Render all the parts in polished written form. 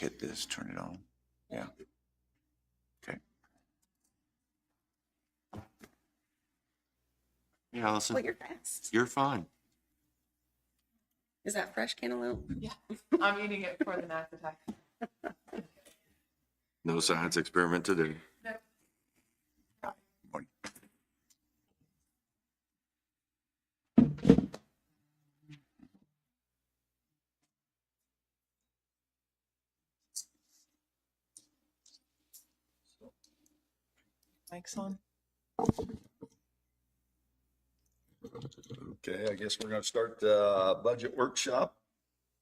hit this, turn it on. Yeah. Okay. Yeah, Allison, Well, you're fast. you're fine. Is that fresh cantaloupe? Yeah, I'm eating it for the math attack. No science experiment today. Morning. Mike's on. Okay, I guess we're gonna start the budget workshop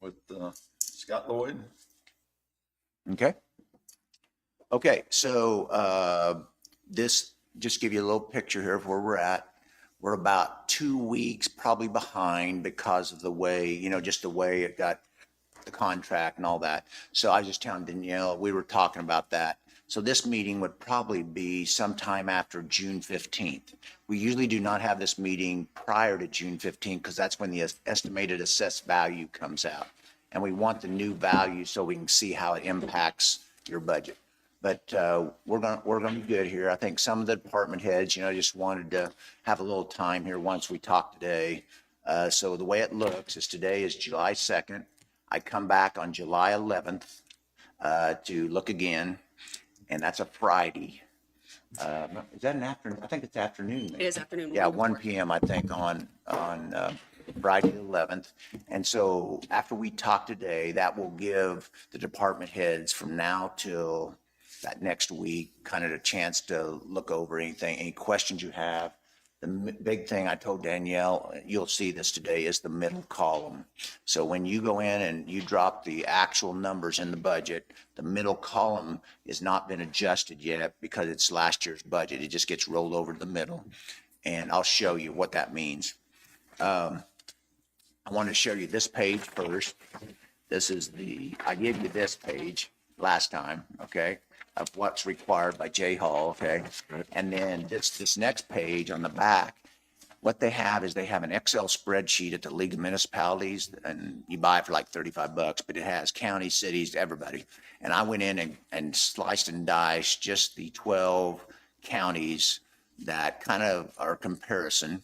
with Scott Lloyd. Okay. Okay, so this, just give you a little picture here of where we're at. We're about 2 weeks probably behind because of the way, just the way it got the contract and all that. So I was just telling Danielle, we were talking about that. So this meeting would probably be sometime after June 15th. We usually do not have this meeting prior to June 15th because that's when the estimated assessed value comes out. And we want the new value so we can see how it impacts your budget. But we're gonna be good here. I think some of the department heads, just wanted to have a little time here once we talk today. So the way it looks is today is July 2nd. I come back on July 11th to look again, and that's a Friday. Is that an afternoon? I think it's afternoon. It is afternoon. Yeah, 1 p.m. I think on Friday the 11th. And so after we talk today, that will give the department heads from now till that next week kind of a chance to look over any questions you have. The big thing I told Danielle, you'll see this today, is the middle column. So when you go in and you drop the actual numbers in the budget, the middle column has not been adjusted yet because it's last year's budget. It just gets rolled over to the middle. And I'll show you what that means. I want to show you this page first. This is I gave you this page last time, okay, of what's required by J Hall, okay? Right. And then this next page on the back, what they have is they have an Excel spreadsheet at the League of Municipalities, and you buy it for like $35, but it has counties, cities, everybody. And I went in and sliced and diced just the 12 counties that kind of are comparison.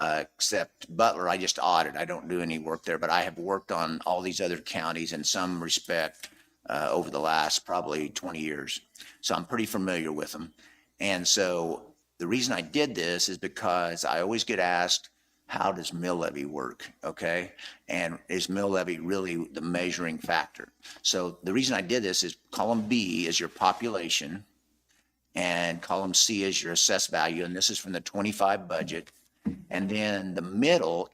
Except Butler, I just audit. I don't do any work there, but I have worked on all these other counties in some respect over the last probably 20 years. So I'm pretty familiar with them. And so the reason I did this is because I always get asked, how does mill levy work? Okay. And is mill levy really the measuring factor? So the reason I did this is column B is your population and column C is your assessed value. And this is from the 25 budget. And then the middle,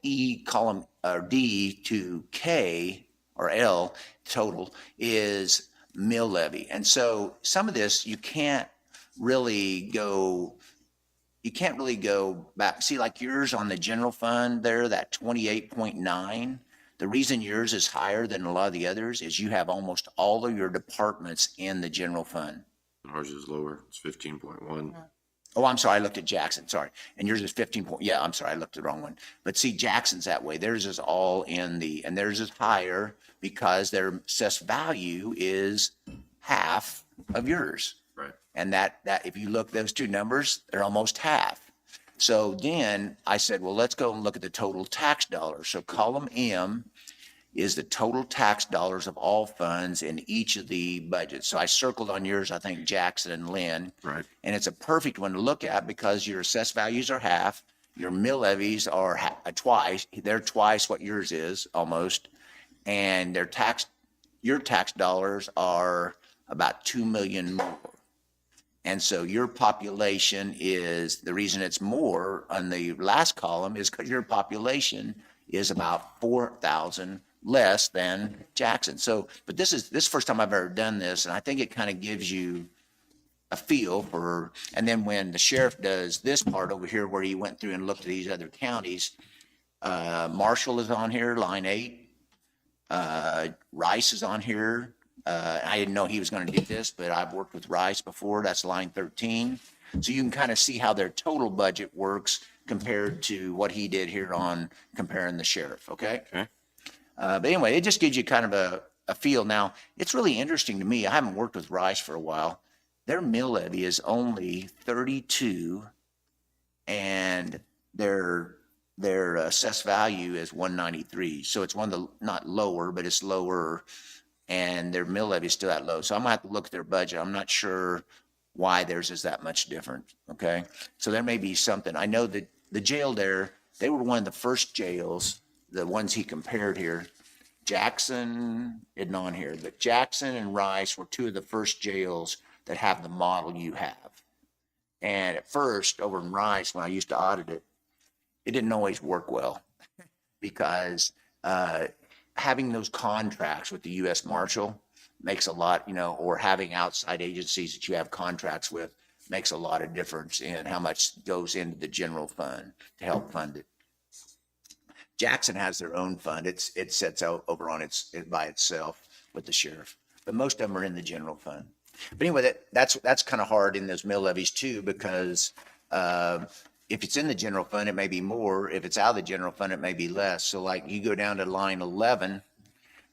column D to K or L total is mill levy. And so some of this you can't really go back. See, like yours on the general fund there, that 28.9. The reason yours is higher than a lot of the others is you have almost all of your departments in the general fund. Ours is lower. It's 15.1. Oh, I'm sorry. I looked at Jackson. Sorry. And yours is 15 point. Yeah, I'm sorry. I looked at the wrong one. But see, Jackson's that way. Theirs is all and theirs is higher because their assessed value is half of yours. Right. And that if you look those two numbers, they're almost half. So then I said, well, let's go and look at the total tax dollars. So column M is the total tax dollars of all funds in each of the budgets. So I circled on yours, I think Jackson and Linn. Right. And it's a perfect one to look at because your assessed values are half, your mill levies are twice, they're twice what yours is almost. And your tax dollars are about 2 million more. And so your population is, the reason it's more on the last column is because your population is about 4,000 less than Jackson. So, but this is first time I've ever done this, and I think it kind of gives you a feel for, and then when the sheriff does this part over here where he went through and looked at these other counties, Marshall is on here, line 8. Rice is on here. I didn't know he was going to do this, but I've worked with Rice before. That's line 13. So you can kind of see how their total budget works compared to what he did here on comparing the sheriff. Okay. Okay. But anyway, it just gives you kind of a feel. Now, it's really interesting to me. I haven't worked with Rice for a while. Their mill levy is only 32 and their assessed value is 193. So it's one of the, not lower, but it's lower, and their mill levy is still that low. So I'm gonna have to look at their budget. I'm not sure why theirs is that much different, okay? So there may be something. I know that the jail there, they were one of the first jails, the ones he compared here. Jackson isn't on here, but Jackson and Rice were two of the first jails that have the model you have. And at first, over in Rice, when I used to audit it, it didn't always work well because having those contracts with the U.S. Marshal makes a lot, or having outside agencies that you have contracts with makes a lot of difference in how much goes into the general fund to help fund it. Jackson has their own fund. It sets out over on it by itself with the sheriff, but most of them are in the general fund. But anyway, that's kind of hard in those mill levies too, because if it's in the general fund, it may be more. If it's out of the general fund, it may be less. So like you go down to line 11,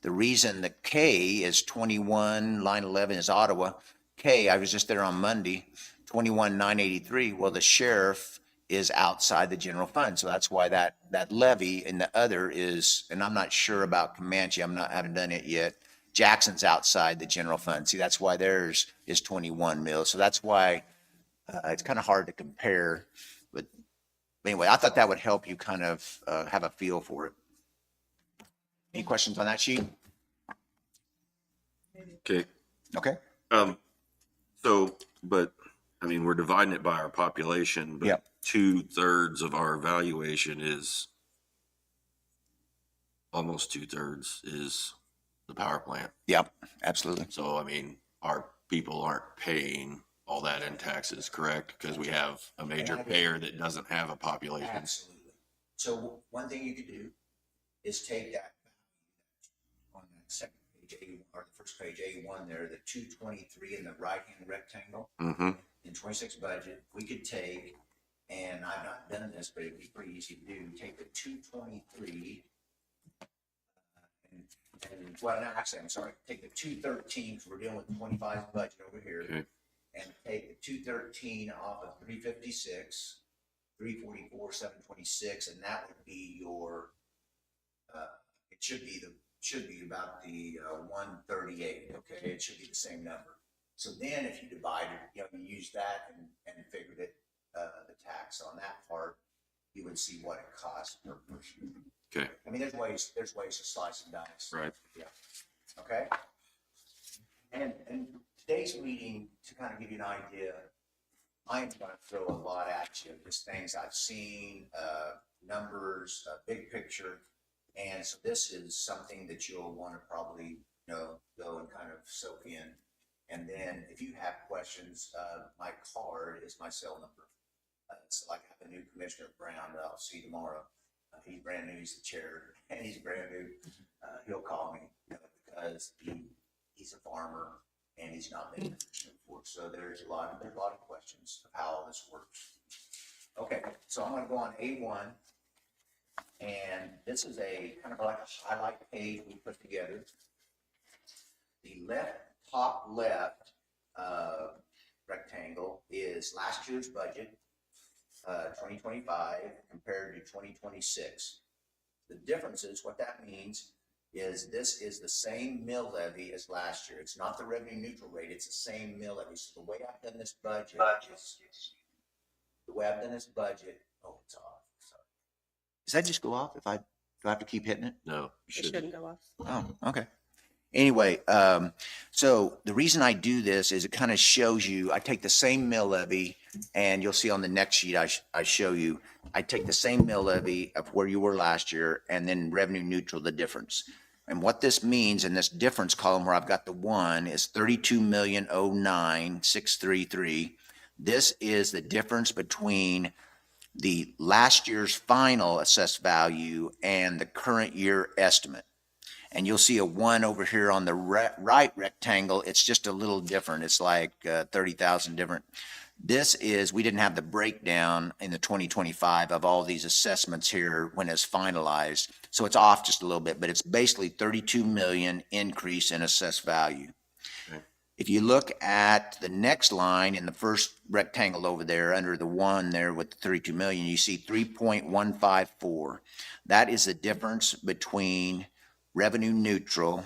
the reason the K is 21, line 11 is Ottawa. K, I was just there on Monday, 21,983. Well, the sheriff is outside the general fund. So that's why that levy and the other is, and I'm not sure about Comanche. I haven't done it yet. Jackson's outside the general fund. See, that's why theirs is 21 mils. So that's why it's kind of hard to compare. But anyway, I thought that would help you kind of have a feel for it. Any questions on that sheet? Okay. Okay. So, but I mean, we're dividing it by our population, but Yep. 2/3 of our valuation is almost 2/3 is the power plant. Yep, absolutely. So, I mean, our people aren't paying all that in taxes, correct? Because we have a major payer that doesn't have a population. Absolutely. So one thing you could do is take that on that second page, or the first page, A1 there, the 223 in the right-hand rectangle Mm-hmm. in 26 budget, we could take, and I've not done this, but it'd be pretty easy to do, take the 223, well, no, actually, I'm sorry, take the 213, because we're dealing with 25 budget over here, Okay. and take the 213 off of 356, 344, 726, and that would be your, it should be about the 138, okay? It should be the same number. So then if you divide it, you use that and figured it, the tax on that part, you would see what it costs per person. Okay. I mean, there's ways to slice and dice. Right. Yeah. Okay. And today's meeting, to kind of give you an idea, I'm going to throw a lot at you, just things I've seen, numbers, big picture. And so this is something that you'll want to probably, go and kind of soak in. And then if you have questions, my card is my cell number. It's like I have a new commissioner, Brown, that I'll see tomorrow. He's brand new, he's the chair, and he's brand new. He'll call me because he's a farmer and he's not been in commissioner before. So there's a lot of questions of how all this works. Okay, so I'm going to go on A1, and this is a kind of like a highlight page we put together. The top left rectangle is last year's budget. 2025 compared to 2026. The difference is, what that means is this is the same mill levy as last year. It's not the revenue neutral rate, it's the same mill levy. So the way I've done this budget oh, it's off. Sorry. Does that just go off do I have to keep hitting it? No, you It shouldn't. shouldn't go off. Oh, okay. Anyway, so the reason I do this is it kind of shows you, I take the same mill levy, and you'll see on the next sheet I show you, I take the same mill levy of where you were last year and then revenue neutral, the difference. And what this means in this difference column where I've got the 1 is 32,009,633. This is the difference between the last year's final assessed value and the current year estimate. And you'll see a 1 over here on the right rectangle. It's just a little different. It's like 30,000 different. This is, we didn't have the breakdown in the 2025 of all these assessments here when it's finalized. So it's off just a little bit, but it's basically 32 million increase in assessed value. Okay. If you look at the next line in the first rectangle over there, under the one there with the 32 million, you see 3.154. That is the difference between revenue neutral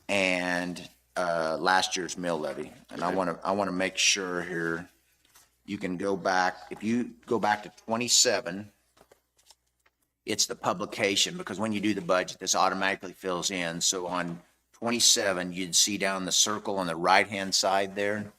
and last year's mill levy. And I want to make sure here, you can go back, if you go back to 27, it's the publication, because when you do the budget, this automatically fills in. So on 27, you'd see down the circle on the right-hand side there,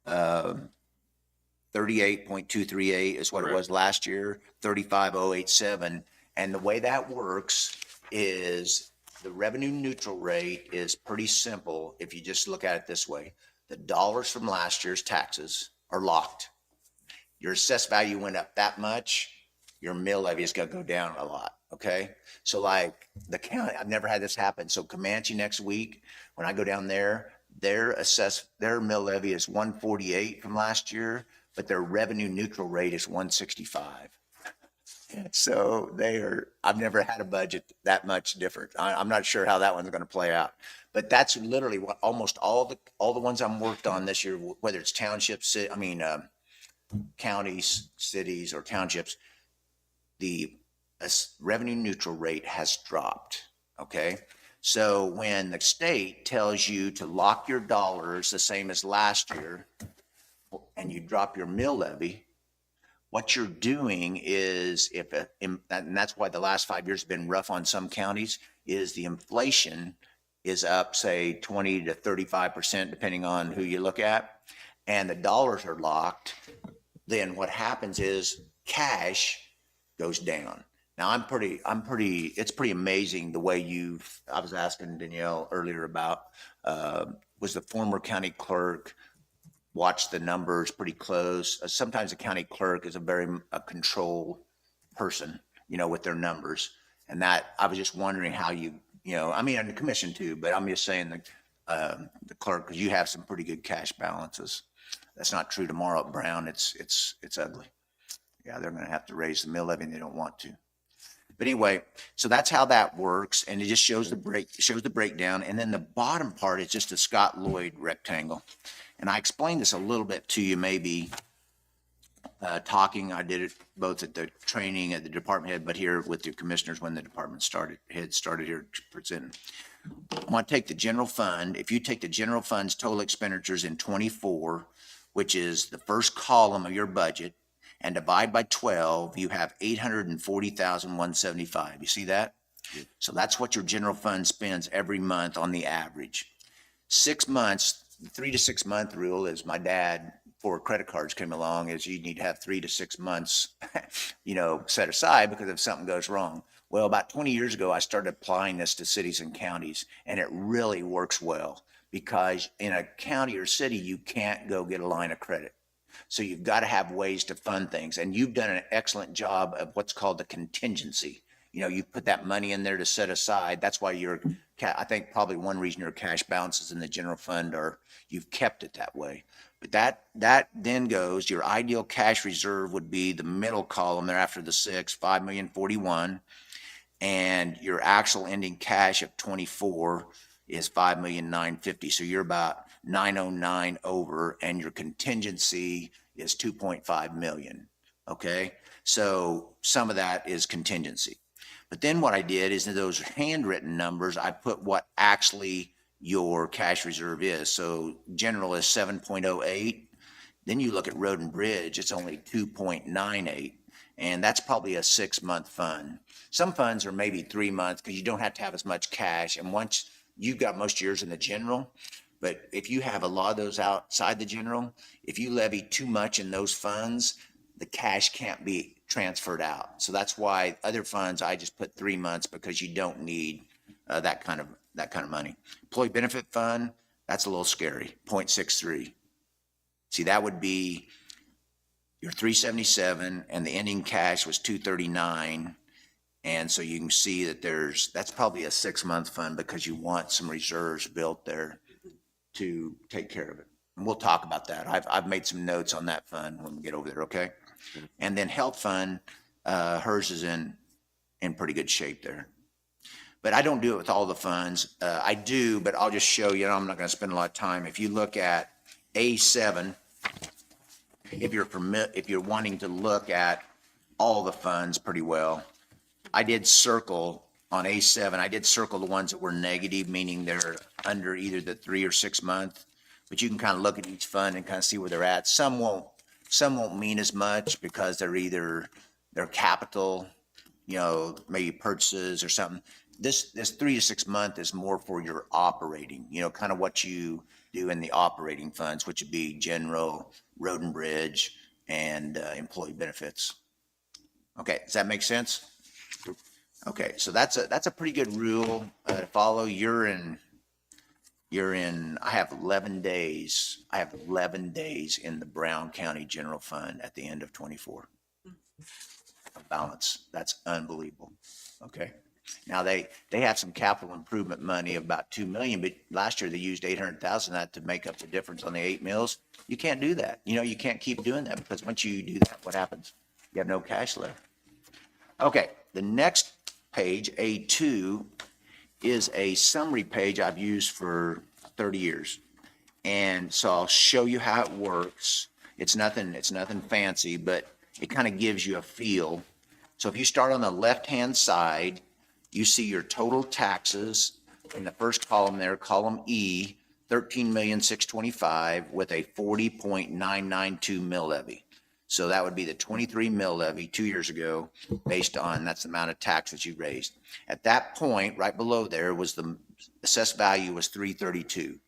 38.238 is what it was last year, 35,087. And the way that works is the revenue neutral rate is pretty simple if you just look at it this way. The dollars from last year's taxes are locked. Your assessed value went up that much, your mill levy is gonna go down a lot, okay? So like the county, I've never had this happen. So Comanche next week, when I go down there, their mill levy is 148 from last year, but their revenue neutral rate is 165. So I've never had a budget that much different. I'm not sure how that one's gonna play out. But that's literally what almost all the ones I'm worked on this year, whether it's townships, counties, cities, or townships, the revenue neutral rate has dropped, okay? So when the state tells you to lock your dollars the same as last year, and you drop your mill levy, what you're doing is, and that's why the last 5 years have been rough on some counties, is the inflation is up, say 20 to 35%, depending on who you look at, and the dollars are locked, then what happens is cash goes down. Now it's pretty amazing the way I was asking Danielle earlier about, was the former county clerk watch the numbers pretty close. Sometimes the county clerk is a control person, with their numbers. And that, I was just wondering how and the commission too, but I'm just saying the clerk, because you have some pretty good cash balances. That's not true tomorrow at Brown. It's ugly. Yeah, they're going to have to raise the mill levy and they don't want to. But anyway, so that's how that works. And it just shows the breakdown. And then the bottom part is just a Scott Lloyd rectangle. And I explained this a little bit to you, maybe I did it both at the training at the department head, but here with the commissioners when the department started here presenting. I want to take the general fund. If you take the general fund's total expenditures in 24, which is the first column of your budget, and divide by 12, you have 840,175. You see that? Yeah. So that's what your general fund spends every month on the average. 6 months, 3 to 6 month rule is, my dad, before credit cards came along, is you need to have 3 to 6 months, set aside because if something goes wrong. Well, about 20 years ago, I started applying this to cities and counties, and it really works well because in a county or city, you can't go get a line of credit. So you've got to have ways to fund things. And you've done an excellent job of what's called the contingency. You put that money in there to set aside. That's why I think probably one reason your cash balances in the general fund you've kept it that way. But that then goes, your ideal cash reserve would be the middle column there after the 5,041,041. And your actual ending cash of 24 is 5,950,000. So you're about 909 over, and your contingency is 2.5 million. Okay. So some of that is contingency. But then what I did is in those handwritten numbers, I put what actually your cash reserve is. So general is 7.08. Then you look at road and bridge, it's only 2.98. And that's probably a 6 month fund. Some funds are maybe 3 months because you don't have to have as much cash. And once you've got most years in the general, but if you have a lot of those outside the general, if you levy too much in those funds, the cash can't be transferred out. So that's why other funds, I just put 3 months because you don't need that kind of money. Employee benefit fund, that's a little scary, 0.63. See, that would be your 377 and the ending cash was 239. And so you can see that that's probably a 6 month fund because you want some reserves built there to take care of it. And we'll talk about that. I've made some notes on that fund when we get over there, okay? And then health fund, hers is in pretty good shape there. But I don't do it with all the funds. I do, but I'll just show you, I'm not gonna spend a lot of time. If you look at A7, if you're wanting to look at all the funds pretty well, I did circle on A7, I did circle the ones that were negative, meaning they're under either the 3 or 6 month. But you can kind of look at each fund and kind of see where they're at. Some won't mean as much because they're capital, maybe purchases or something. This 3 to 6 month is more for your operating, kind of what you do in the operating funds, which would be general, road and bridge, and employee benefits. Okay, does that make sense? Okay, so that's a pretty good rule to follow. You're in, I have 11 days. I have 11 days in the Brown County General Fund at the end of 24. A balance. That's unbelievable. Okay. Now they have some capital improvement money of about 2 million, but last year they used 800,000 of that to make up the difference on the 8 mills. You can't do that. You can't keep doing that because once you do that, what happens? You have no cash left. Okay. The next page, A2, is a summary page I've used for 30 years. And so I'll show you how it works. It's nothing fancy, but it kind of gives you a feel. So if you start on the left-hand side, you see your total taxes in the first column there, column E, 13,625,000 with a 40.992 mill levy. So that would be the 23 mill levy 2 years ago, based on, that's the amount of taxes you raised. At that point, right below there was the assessed value was 332.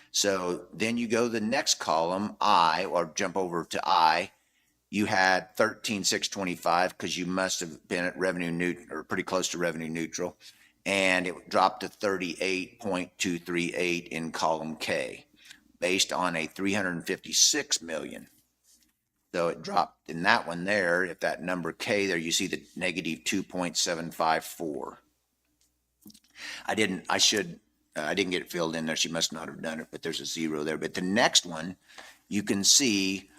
So then you go to the next column, I, or jump over to I, you had 13,625 because you must have been at revenue neutral or pretty close to revenue neutral. And it dropped to 38.238 in column K based on a 356 million. So it dropped in that one there. If that number K there, you see the negative 2.754. I didn't get it filled in there. She must not have done it, but there's a 0 there. But the next one, you can see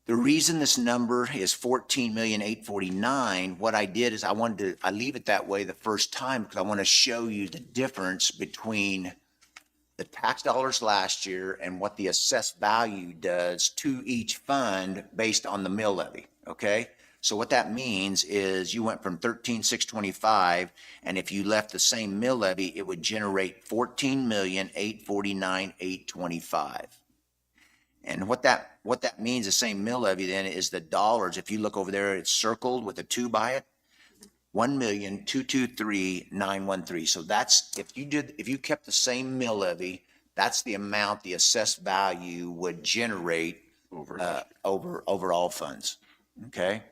the reason this number is 14,849,000, what I did is I leave it that way the first time because I want to show you the difference between the tax dollars last year and what the assessed value does to each fund based on the mill levy, okay? So what that means is you went from 13,625, and if you left the same mill levy, it would generate 14,849,825. And what that means, the same mill levy then, is the dollars. If you look over there, it's circled with a 2 by it, 1,223,913. So that's, if you kept the same mill levy, that's the amount the assessed value would generate over all funds. Okay.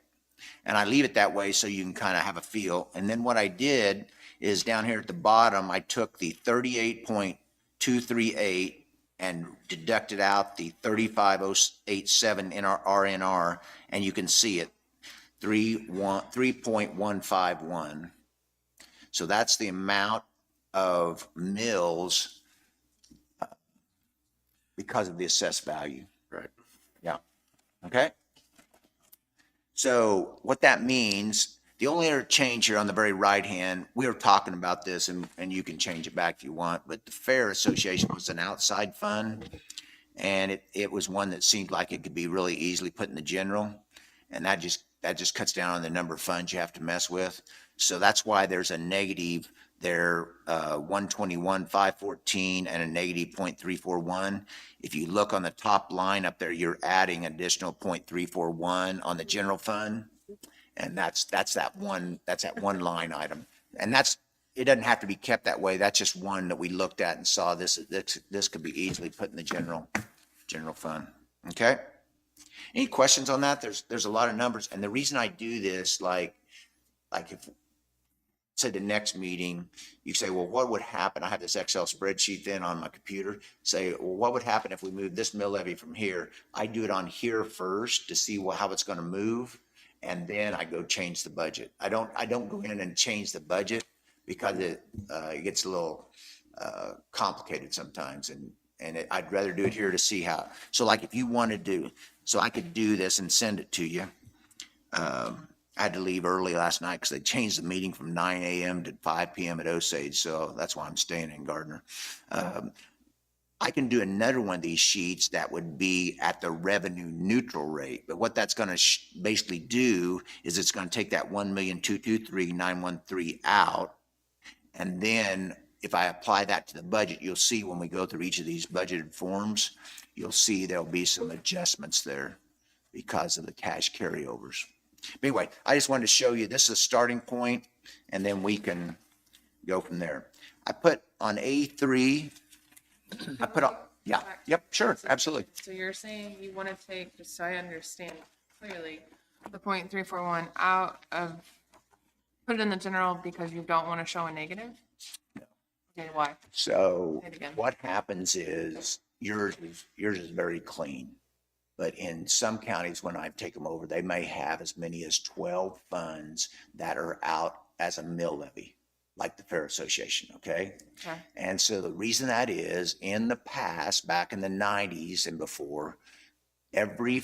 And I leave it that way so you can kind of have a feel. And then what I did is down here at the bottom, I took the 38.238 and deducted out the 35,087 in our RNR, and you can see it, 3.151. So that's the amount of mills because of the assessed value. Right. Yeah. Okay. So what that means, the only other change here on the very right hand, we were talking about this and you can change it back if you want, but the Fair Association was an outside fund, and it was one that seemed like it could be really easily put in the general, and that just cuts down on the number of funds you have to mess with. So that's why there's a negative there, 121,514 and a negative 0.341. If you look on the top line up there, you're adding additional 0.341 on the general fund. And that's that one line item. And it doesn't have to be kept that way. That's just one that we looked at and saw this could be easily put in the general fund. Okay. Any questions on that? There's a lot of numbers. And the reason I do this, like if say the next meeting, you say, well, what would happen? I have this Excel spreadsheet then on my computer. Say, well, what would happen if we move this mill levy from here? I do it on here first to see how it's going to move. And then I go change the budget. I don't go in and change the budget because it gets a little complicated sometimes. and I'd rather do it here to see how, so like if you want to do, so I could do this and send it to you. I had to leave early last night because they changed the meeting from 9 a.m. to 5 p.m. at Osage, so that's why I'm staying in Gardner. I can do another one of these sheets that would be at the revenue neutral rate, but what that's going to basically do is it's going to take that 1,223,913 out, and then if I apply that to the budget, you'll see when we go through each of these budgeted forms, you'll see there'll be some adjustments there because of the cash carryovers. But anyway, I just wanted to show you this is a starting point, and then we can go from there. I put on A3, I put on, yeah, yep, sure, absolutely. So you're saying you want to take, just so I understand clearly, the 0.341 out of, put it in the general because you don't want to show a negative? No. Okay, why? So Say it again. what happens is yours is very clean. But in some counties, when I take them over, they may have as many as 12 funds that are out as a mill levy, like the Fair Association, okay? Okay. And so the reason that is, in the past, back in the 90s and before, every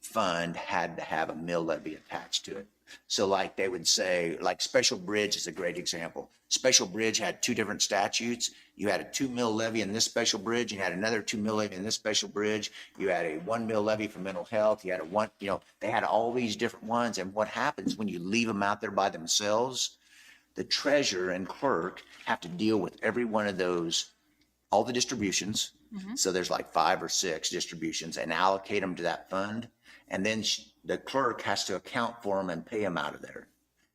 fund had to have a mill levy attached to it. So like they would say, like Special Bridge is a great example. Special Bridge had two different statutes. You had a 2 mil levy in this special bridge. You had another 2 mil levy in this special bridge. You had a 1 mil levy for mental health. You had a one, they had all these different ones. And what happens when you leave them out there by themselves, the treasurer and clerk have to deal with every one of those, all the distributions. So there's like 5 or 6 distributions and allocate them to that fund. And then the clerk has to account for them and pay them out of there.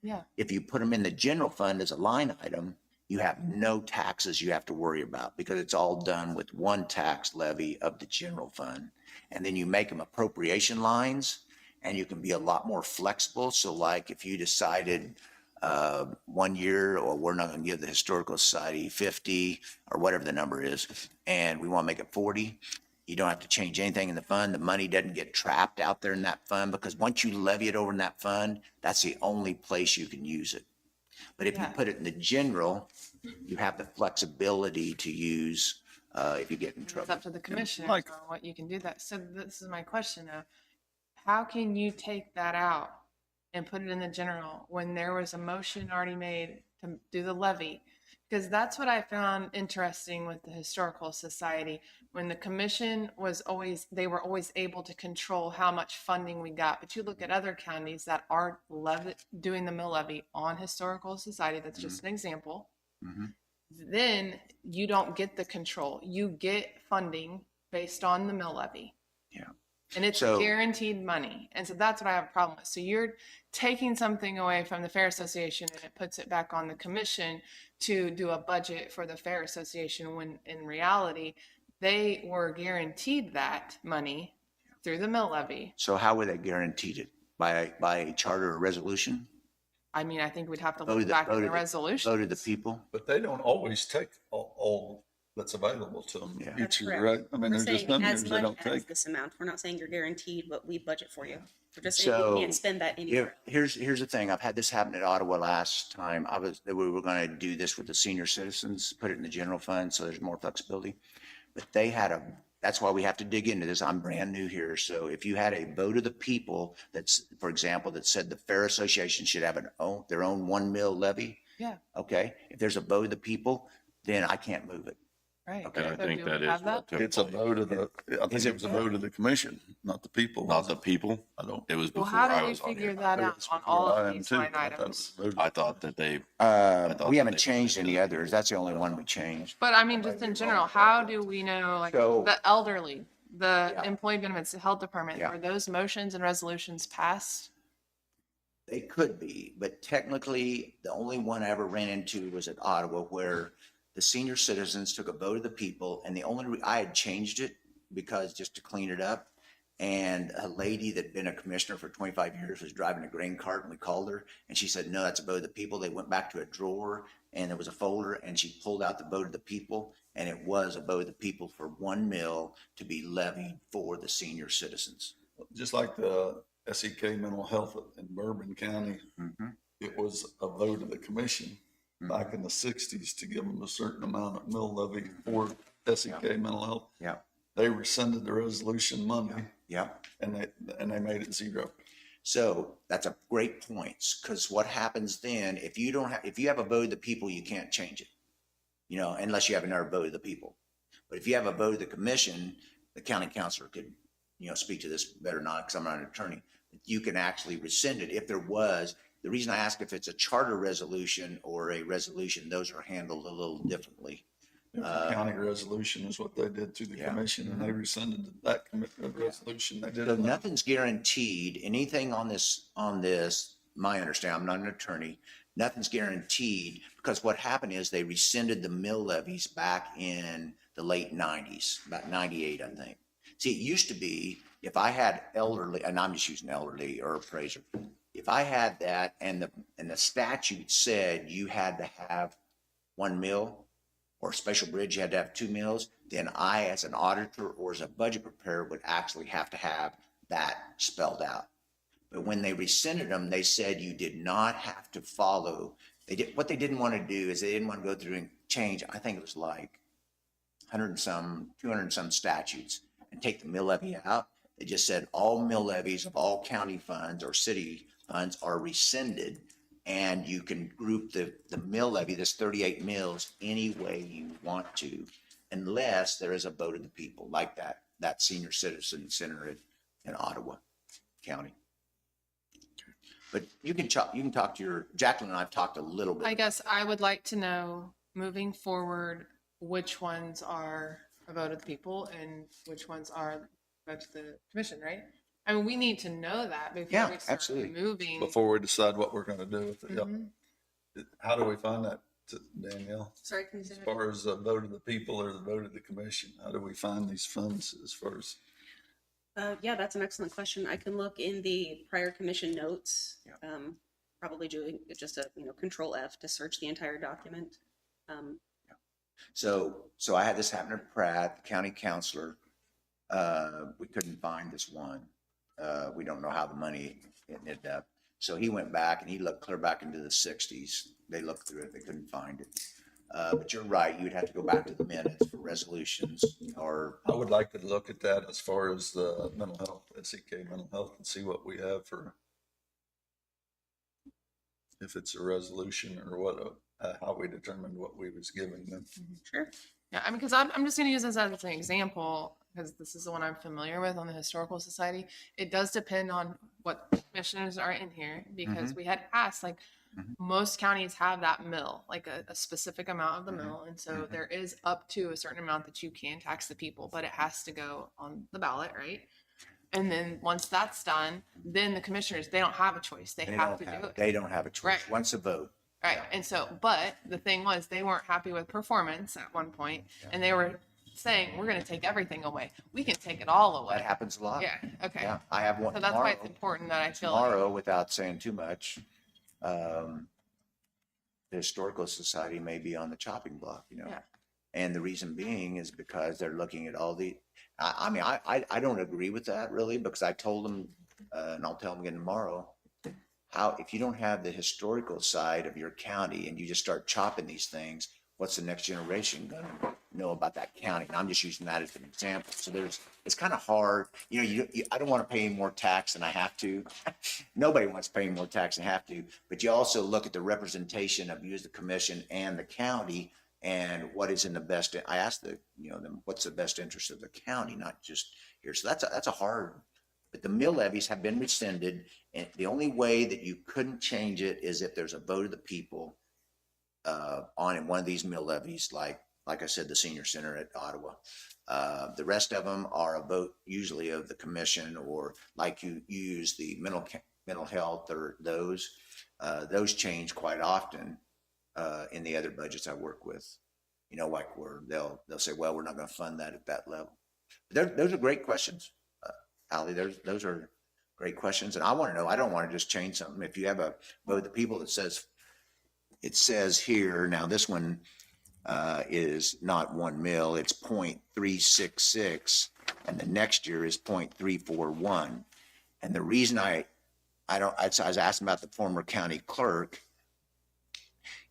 Yeah. If you put them in the general fund as a line item, you have no taxes you have to worry about because it's all done with one tax levy of the general fund. And then you make them appropriation lines and you can be a lot more flexible. So like if you decided 1 year, or we're not going to give the Historical Society 50 or whatever the number is, and we want to make it 40, you don't have to change anything in the fund. The money doesn't get trapped out there in that fund because once you levy it over in that fund, that's the only place you can use it. But if you Yeah. put it in the general, you have the flexibility to use if you get in It's trouble. up to the commissioner Mike. on what you can do that. So this is my question though. How can you take that out and put it in the general when there was a motion already made to do the levy? Because that's what I found interesting with the Historical Society. When the commission was always, they were always able to control how much funding we got. But you look at other counties that are doing the mill levy on Historical Society, that's just an example. Mhm. Then you don't get the control. You get funding based on the mill levy. Yeah. And it's So- guaranteed money. And so that's what I have a problem with. So you're taking something away from the Fair Association and it puts it back on the commission to do a budget for the Fair Association when in reality, they were guaranteed that money through the mill levy. So how were they guaranteed it? By a charter or resolution? I mean, I think we'd have to Voted look back in the voted resolution. Voted the people? But they don't always take all that's available to them Yeah. each That's year, correct. right? I mean, We're there's just saying some as years they much don't as take. this amount. We're not saying you're guaranteed what we budget for you. We're just saying So, you can't spend that anywhere. Here's the thing. I've had this happen at Ottawa last time. We were going to do this with the senior citizens, put it in the general fund, so there's more flexibility. But that's why we have to dig into this. I'm brand new here. So if you had a vote of the people that's, for example, that said the Fair Association should have their own 1 mil levy. Yeah. Okay. If there's a vote of the people, then I can't move it. Right. Okay. And I So think do we that is have what took It's a place. vote of I think it was a vote of the commission, not the people. Not the people. I don't. It was Well, before how I do we was on figure here. that out on all of these line items? I thought that they, thought We that haven't they- changed any others. That's the only one we changed. But I mean, just in general, how do we know, like, So- the elderly, the Yeah. employee benefits, the health department, Yeah. were those motions and resolutions passed? They could be, but technically, the only one I ever ran into was at Ottawa where the senior citizens took a vote of the people, and I had changed it because just to clean it up. And a lady that'd been a commissioner for 25 years was driving a grain cart, and we called her, and she said, no, that's a vote of the people. They went back to a drawer, and there was a folder, and she pulled out the vote of the people, and it was a vote of the people for 1 mil to be levied for the senior citizens. Just like the SEK mental health in Bourbon County, Mhm. it was a vote of the commission back in the 60s to give them a certain amount of mill levy for SEK Mental Health. Yeah, They rescinded the resolution Monday yeah. and they made it zero. So that's a great point, because what happens then, if you don't have, if you have a vote of the people, you can't change it, you know, unless you have another vote of the people. But if you have a vote of the commission, the county councilor could, you know, speak to this better than not, because I'm not an attorney. You can actually rescind it if there was. The reason I ask if it's a charter resolution or a resolution, those are handled a little differently. It was a county resolution is what they did to the Yeah. commission, and they rescinded that resolution. They did. So nothing's guaranteed. Anything on this, my understanding, I'm not an attorney, nothing's guaranteed, because what happened is they rescinded the mill levies back in the late 90s, about 98, I think. See, it used to be, if I had elderly, and I'm just using elderly or appraiser, if I had that and the statute said you had to have 1 mill, or special bridge, you had to have 2 mills, then I, as an auditor or as a budget preparer, would actually have to have that spelled out. But when they rescinded them, they said you did not have to follow. What they didn't want to do is they didn't want to go through and change, I think it was like 100 and some, 200 and some statutes, and take the mill levy out. They just said all mill levies of all county funds or city funds are rescinded, and you can group the mill levy, this 38 mills, any way you want to, unless there is a vote of the people, like that senior citizen center in Ottawa County. But you can talk to your, Jacqueline and I've talked a little bit. I guess I would like to know, moving forward, which ones are a vote of the people and which ones are a vote of the commission, right? I mean, we need to know that before Yeah, we start absolutely. moving. Before we decide what we're gonna do with it. Yep. Mhm. How do we find that, Danielle? Sorry, can you say As that? far as the vote of the people or the vote of the commission, how do we find these funds as far as? Yeah, that's an excellent question. I can look in the prior commission notes. Yeah. Probably doing just a, Control F to search the entire document. So I had this happen at Pratt, the county councilor. We couldn't find this one. We don't know how the money ended up. So he went back and he looked clear back into the 60s. They looked through it, they couldn't find it. But you're right, you'd have to go back to the minutes for resolutions or, I would like to look at that as far as the mental health, SEK mental health, and see what we have for, if it's a resolution or what, how we determined what we was giving them. Sure. Yeah, I mean, because I'm just going to use this as an example, because this is the one I'm familiar with on the Historical Society. It does depend on what commissioners are in here, because we had asked, like, most counties have that mill, like a specific amount of the mill. And so there is up to a certain amount that you can tax the people, but it has to go on the ballot, right? And then once that's done, then the commissioners, they don't have a choice. They have to do it. they don't have a choice. Right. Once a vote. Right. And so, but the thing was, they weren't happy with performance at one point, and they were saying, we're going to take everything away. We can take it all away. That happens a lot. Yeah. Okay. Yeah, I have one So that's why tomorrow. it's important that I feel like, Tomorrow, without saying too much, the Historical Society may be on the chopping block, Yeah. And the reason being is because they're looking at all the, I don't agree with that really, because I told them, and I'll tell them again tomorrow, if you don't have the historical side of your county and you just start chopping these things, what's the next generation going to know about that county? And I'm just using that as an example. So it's kind of hard. I don't want to pay any more tax than I have to. Nobody wants to pay any more tax than they have to. But you also look at the representation of you as the commission and the county and what is in the best. I asked what's the best interest of the county, not just here. So that's a hard. But the mill levies have been rescinded, and the only way that you couldn't change it is if there's a vote of the people on one of these mill levies, like I said, the senior center at Ottawa. The rest of them are a vote usually of the commission, or like you use the mental health or those Those change quite often in the other budgets I work with. You know, like where they'll say, well, we're not going to fund that at that level. Those are great questions, Allie. Those are great questions. And I want to know, I don't want to just change something. If you have a vote of the people that says, it says here, now this one is not 1 mil, it's 0.366, and the next year is 0.341. And the reason I was asking about the former county clerk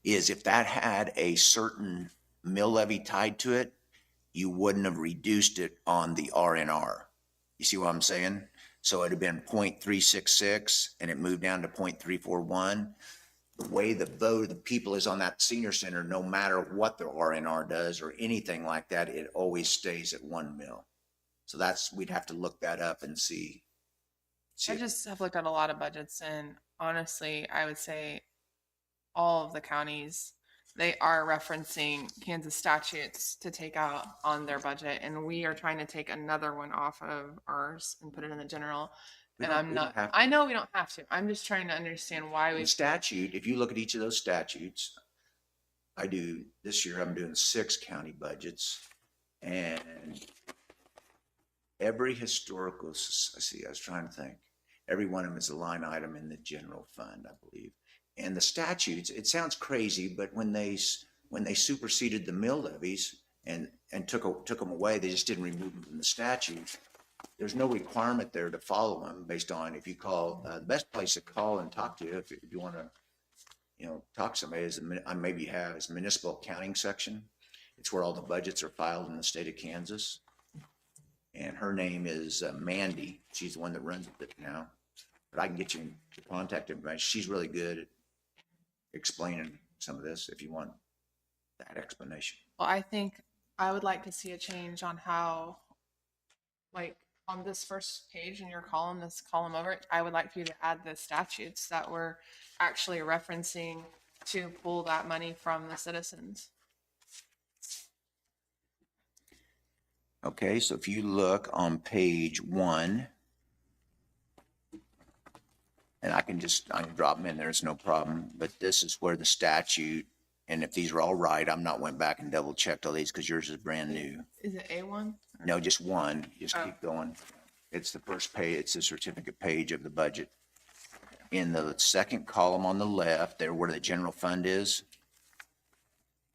is if that had a certain mill levy tied to it, you wouldn't have reduced it on the RNR. You see what I'm saying? So it'd have been 0.366 and it moved down to 0.341. The way the vote of the people is on that senior center, no matter what the RNR does or anything like that, it always stays at 1 mil. So that's, we'd have to look that up and see. I just have looked at a lot of budgets, and honestly, I would say all of the counties, they are referencing Kansas statutes to take out on their budget, and we are trying to take another one off of ours and put it in the general. We And don't- I'm we don't not, have to. I know we don't have to. I'm just trying to understand why The we. statute, if you look at each of those statutes, I do, this year I'm doing 6 county budgets, and every historical, see, I was trying to think, every one of them is a line item in the general fund, I believe. And the statutes, it sounds crazy, but when they superseded the mill levies and took them away, they just didn't remove them from the statute. There's no requirement there to follow them based on if you call, the best place to call and talk to if you want to, talk to somebody is, maybe you have, is municipal accounting section. It's where all the budgets are filed in the state of Kansas. And her name is Mandy. She's the one that runs it now. But I can get you the contact information. She's really good at explaining some of this if you want that explanation. Well, I think I would like to see a change on how, like, on this first page in your column, this column over it, I would like for you to add the statutes that we're actually referencing to pull that money from the citizens. Okay, so if you look on page 1, and I can drop them in there, it's no problem, but this is where the statute, and if these are all right, I'm not went back and double checked all these because yours is brand new. Is it A1? No, just one, just Oh. keep going. It's the first page, it's the certificate page of the budget. In the second column on the left, there where the general fund is,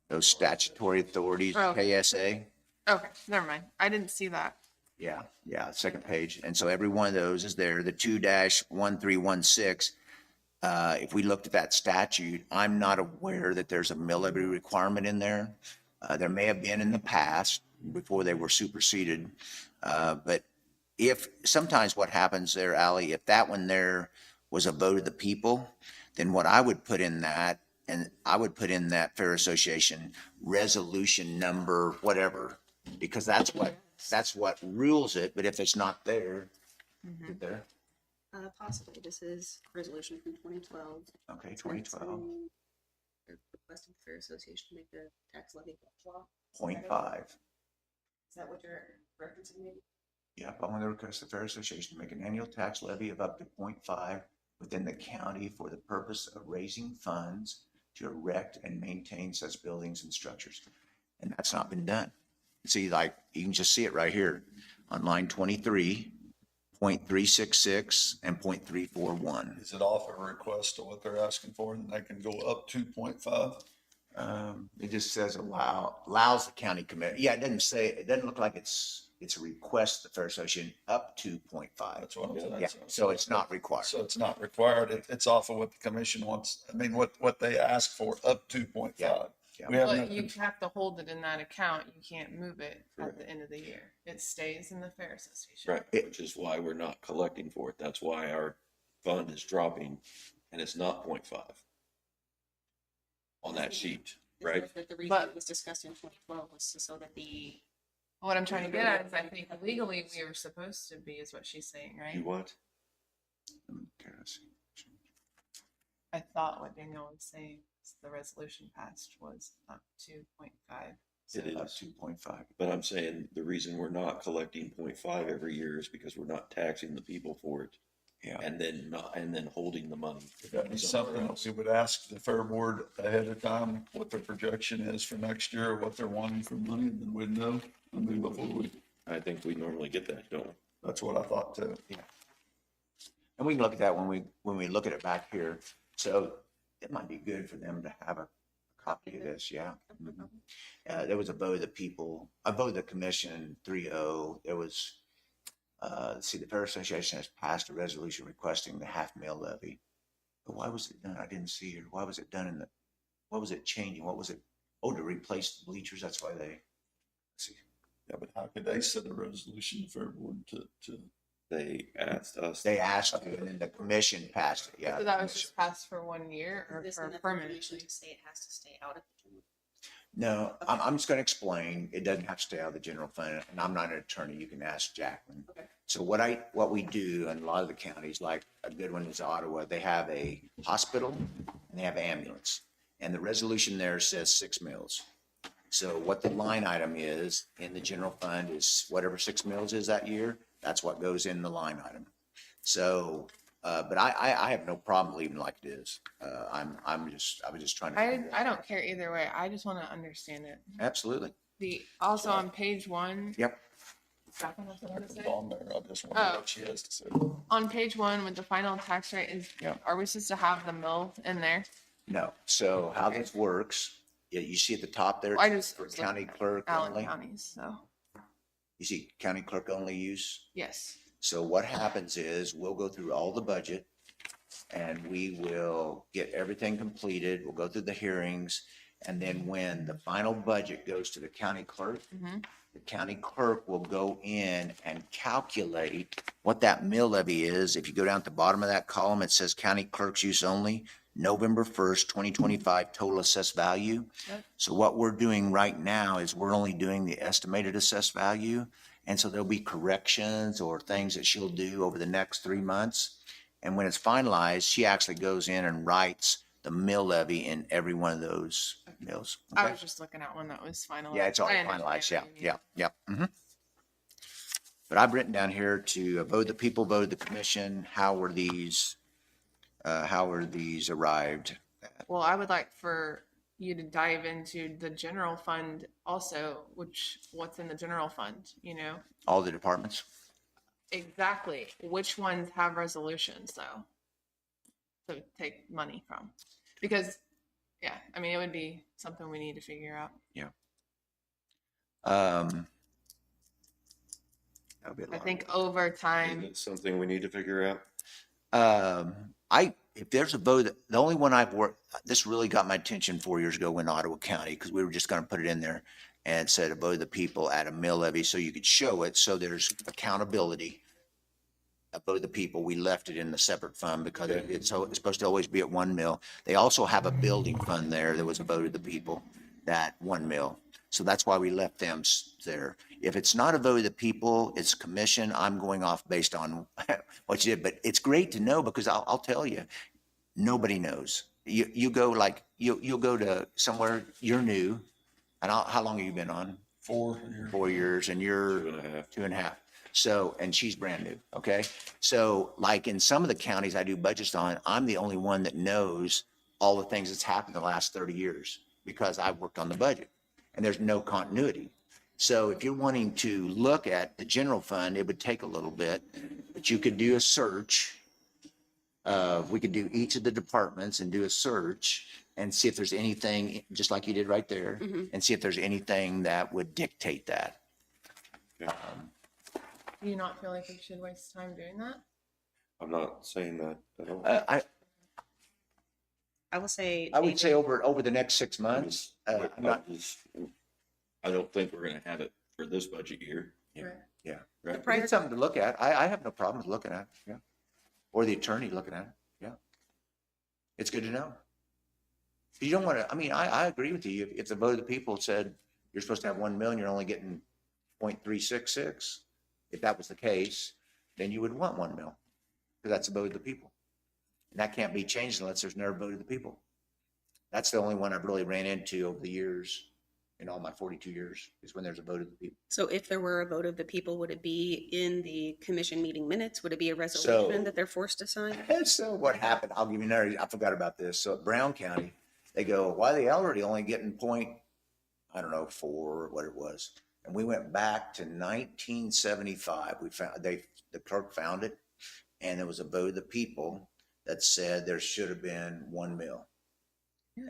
those statutory authorities, Oh. KSA. Okay, never mind. I didn't see that. Yeah, second page. And so every one of those is there, the 2-1316. If we looked at that statute, I'm not aware that there's a mill levy requirement in there. There may have been in the past before they were superseded. But if, sometimes what happens there, Ally, if that one there was a vote of the people, then what I would put in that, and I would put in that Fair Association resolution number, whatever, because that's what rules it. But if it's not there, is it there? Possibly. This is resolution from 2012. Okay, 2012, Requesting the Fair Association to make the tax levy law. 0.5. Is that what you're referencing? Maybe? Yep, I want to request the Fair Association to make an annual tax levy of up to 0.5 within the county for the purpose of raising funds to erect and maintain such buildings and structures. And that's not been done. See, like, you can just see it right here on line 23, 0.366 and 0.341. Is it off a request of what they're asking for, and they can go up to 0.5? It just says allows the county committee. Yeah, it doesn't look like it's a request, the Fair Association, up to 0.5. That's what I'm saying. Yeah, so it's not required. So it's not required. It's off of what the commission wants. I mean, what they ask for, up to 0.5. Yeah. We have But nothing. you have to hold it in that account. You can't move it at the end of the year. It stays in the Fair Association. Right, which is why we're not collecting for it. That's why our fund is dropping and it's not 0.5 on that sheet, right? The reason But- it was discussed in 2012 was so that the What I'm trying to get at is I think legally we were supposed to be, is what she's saying, You right? what? Okay, let's see. I thought what Daniel was saying, is the resolution passed was up to 0.5. It Up is. to 0.5. But I'm saying the reason we're not collecting 0.5 every year is because we're not taxing the people for it Yeah. and then holding the money. That'd be something else. We would ask the fair board ahead of time what their projection is for next year, what they're wanting for money, and then we'd know. I mean, before I think we normally get that, don't we? that's what I thought too. And we can look at that when we look at it back here. So it might be good for them to have a copy of this, yeah. Mhm. There was a vote of the people, a vote of the commission, 3-0. There was, the Fair Association has passed a resolution requesting the half mil levy. But why was it done? I didn't see here. Why was it done what was it changing? What was it? Oh, to replace the bleachers. That's why let's see. Yeah, but how could they set a resolution, the fair board, to, They asked us. They asked you, and then the commission passed it, yeah. So that was just passed for 1 year or This for enough permanently? information to say it has to stay out of the general. No, I'm just gonna explain, it doesn't have to stay out of the general fund, and I'm not an attorney, you can ask Jacqueline. Okay. So what we do in a lot of the counties, like a good one is Ottawa, they have a hospital and they have ambulance. And the resolution there says 6 mills. So what the line item is in the general fund is whatever 6 mills is that year, that's what goes in the line item. So, but I have no problem leaving like it is. I was just trying to. I don't care either way. I just want to understand it. Absolutely. Also on page 1. Yep. Back on, that's what I was it's saying. on there. I just wonder Oh. what she has to say. On page 1 with the final tax rate is, Yeah. are we supposed to have the mill in there? No. So how this works, you see at the top there, I just for was county looking at clerk Allen only. counties, so, You see county clerk only use. yes. So what happens is we'll go through all the budget and we will get everything completed. We'll go through the hearings. And then when the final budget goes to the county clerk, the county clerk will go in and calculate what that mill levy is. If you go down at the bottom of that column, it says county clerk's use only, November 1st, 2025 total assessed value. Yep. So what we're doing right now is we're only doing the estimated assessed value. And so there'll be corrections or things that she'll do over the next 3 months. And when it's finalized, she actually goes in and writes the mill levy in every one of those mills. I Okay? was just looking at one that was finalized. Yeah, it's already I understand finalized. Yeah, what you mean. yeah, yeah. But I've written down here to vote the people, vote the commission. How were these arrived? Well, I would like for you to dive into the general fund also, what's in the general fund, All the departments? Exactly. Which ones have resolutions though? To take money from? Because, yeah, I mean, it would be something we need to figure out. That'll be a I lot. think over Is time, it something we need to figure out? If there's a vote, the only one I've worked, this really got my attention 4 years ago in Ottawa County, because we were just gonna put it in there and said a vote of the people at a mill levy, so you could show it, so there's accountability. A vote of the people, we left it in the separate fund because it's supposed to always be at 1 mill. They also have a building fund there. There was a vote of the people, that 1 mill. So that's why we left them there. If it's not a vote of the people, it's commission, I'm going off based on what you did. But it's great to know, because I'll tell you, nobody knows. You go like, you'll go to somewhere, you're new, and how long have you been on? 4 years. 4 years, and you're 2.5. 2.5. So, and she's brand new, okay? So like in some of the counties I do budgets on, I'm the only one that knows all the things that's happened in the last 30 years because I've worked on the budget and there's no continuity. So if you're wanting to look at the general fund, it would take a little bit, but you could do a search. We could do each of the departments and do a search and see if there's anything, just like you did right there, and see if there's anything that would dictate that. do you not feel like we should waste time doing that? I'm not saying that at all. I will say. I would David, say over the next 6 months, I'm not, I don't think we're gonna have it for this budget year. Yeah. Right. yeah. Right. But it's something to look at. I have no problem with looking at it, yeah. Or the attorney looking at it, yeah. It's good to know. You don't want to, I mean, I agree with you. If the vote of the people said you're supposed to have 1 million, you're only getting 0.366. If that was the case, then you would want 1 mil, because that's the vote of the people. And that can't be changed unless there's another vote of the people. That's the only one I've really ran into over the years, in all my 42 years, is when there's a vote of the people. So if there were a vote of the people, would it be in the commission meeting minutes? Would it be a resolution that they're forced to sign? And so what happened, I'll give you another, I forgot about this. So at Brown County, they go, why are they already only getting I don't know, 4, what it was. And we went back to 1975. We found, the clerk found it, and there was a vote of the people that said there should have been 1 mil.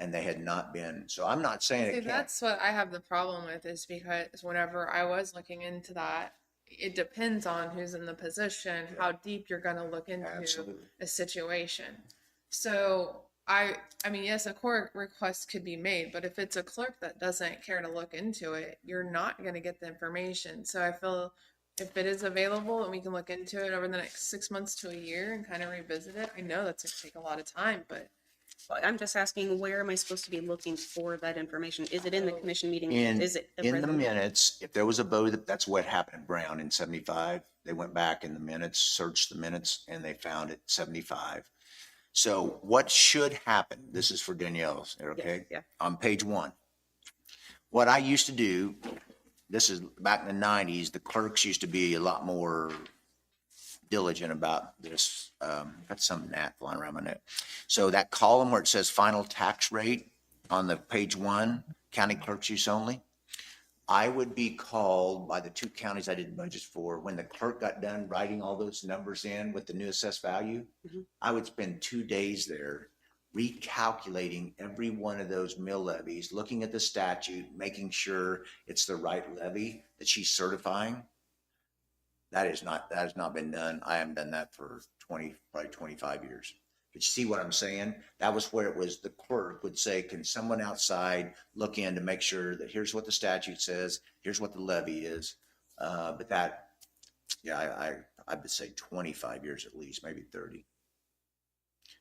And they had not been, so I'm not saying See, it can't. that's what I have the problem with, is because whenever I was looking into that, it depends on who's in the position, how deep you're going to look into Absolutely. a situation. So I mean, yes, a court request could be made, but if it's a clerk that doesn't care to look into it, you're not going to get the information. So I feel if it is available and we can look into it over the next 6 months to a year and kind of revisit it, I know that's going to take a lot of time, but I'm just asking, where am I supposed to be looking for that information? Is it in the commission meeting? In, Is it a in the resolution? minutes, if there was a vote, that's what happened at Brown in 75. They went back in the minutes, searched the minutes, and they found it 75. So what should happen, this is for Danielle's, okay? Yeah. On page 1. What I used to do, this is back in the 90s, the clerks used to be a lot more diligent about this. Got some gnat flying around my neck. So that column where it says final tax rate on the page 1, county clerk's use only, I would be called by the 2 counties I did budgets for. When the clerk got done writing all those numbers in with the new assessed value, I would spend 2 days there recalculating every one of those mill levies, looking at the statute, making sure it's the right levy that she's certifying. That has not been done. I haven't done that for probably 25 years. But you see what I'm saying? That was where it was the clerk would say, can someone outside look in to make sure that here's what the statute says, here's what the levy is. But that, yeah, I would say 25 years at least, maybe 30.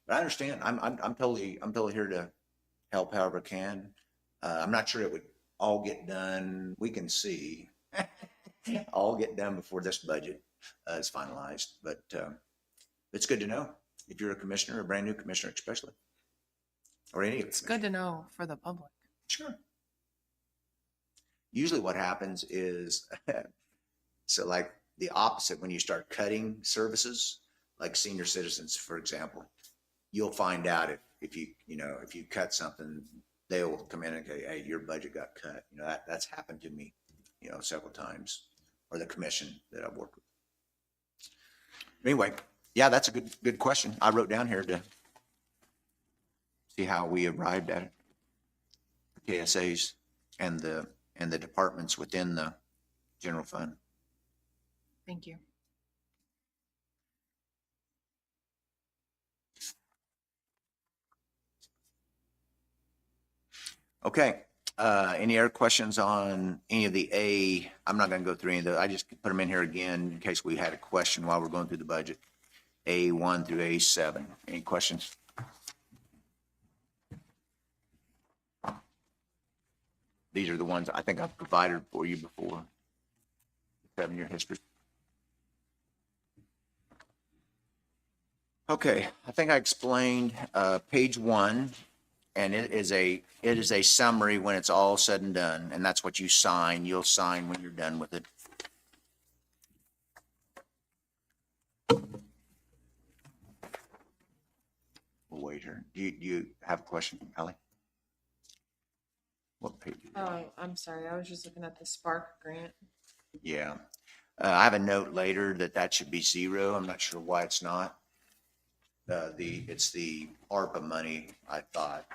But I understand. I'm totally here to help however I can. I'm not sure it would all get done. We can see all get done before this budget is finalized, but it's good to know if you're a commissioner, a brand new commissioner especially, or any of it's good to know for the public. Sure. Usually what happens is, so like the opposite, when you start cutting services, like senior citizens, for example, you'll find out if you cut something, they'll come in and say, hey, your budget got cut. That's happened to me, several times, or the commission that I've worked with. Anyway, yeah, that's a good question. I wrote down here to see how we arrived at it. KSAs and the departments within the general fund. Thank you. Okay. Any other questions on any of the A? I'm not going to go through any of those. I just put them in here again in case we had a question while we're going through the budget. A1 through A7. Any questions? These are the ones I think I've provided for you before. 7-year history. Okay, I think I explained page 1, and it is a summary when it's all said and done, and that's what you sign. You'll sign when you're done with it. We'll wait here. Do you have a question, Allie? What page? Oh, I'm sorry. I was just looking at the Spark grant. Yeah. I have a note later that should be 0. I'm not sure why it's not. It's the ARPA money. I thought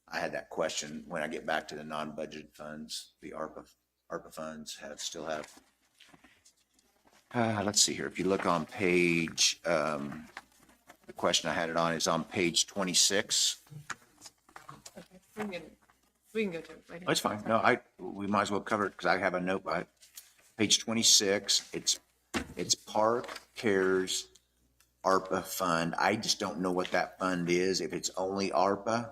I had that question when I get back to the non-budgeted funds. The ARPA funds still have. Let's see here. If you look on page, the question I had it on is on page 26. Okay, we can go to it right here. That's fine. No, we might as well cover it because I have a note by it. Page 26. It's Park Cares ARPA fund. I just don't know what that fund is. If it's only ARPA,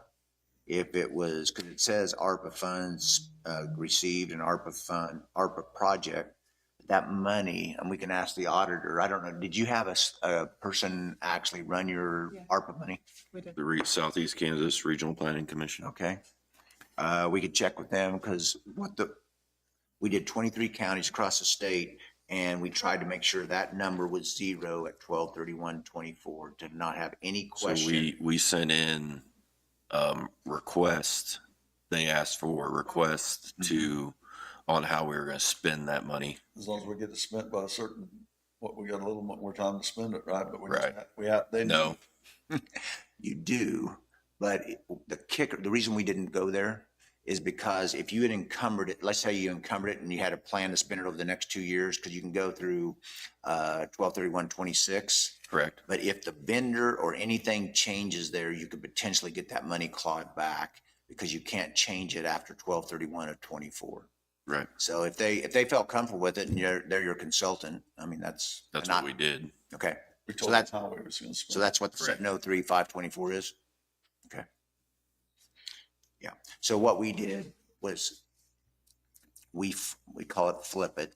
if it was, because it says ARPA funds received an ARPA project. That money, and we can ask the auditor. I don't know. Did you have a person actually run your ARPA money? We did. The Southeast Kansas Regional Planning Commission. Okay. We could check with them because we did 23 counties across the state, and we tried to make sure that number was 0 at 12/31/24 to not have any question. So we sent in request. They asked for request on how we were going to spend that money. As long as we get it spent by a certain, we got a little more time to spend it, right? But Right. they know. No, You do, but the reason we didn't go there is because if you had encumbered it, let's say you encumbered it and you had a plan to spend it over the next 2 years, because you can go through 12/31/26 Correct. But if the vendor or anything changes there, you could potentially get that money clawed back because you can't change it after 12/31 of 24. Right. So if they felt comfortable with it and they're your consultant, I mean, that's That's not, what we did. okay. We So told that's, them how we was gonna spend. so that's what the Correct. 703-524 is? Okay. Yeah. So what we did was we call it flip it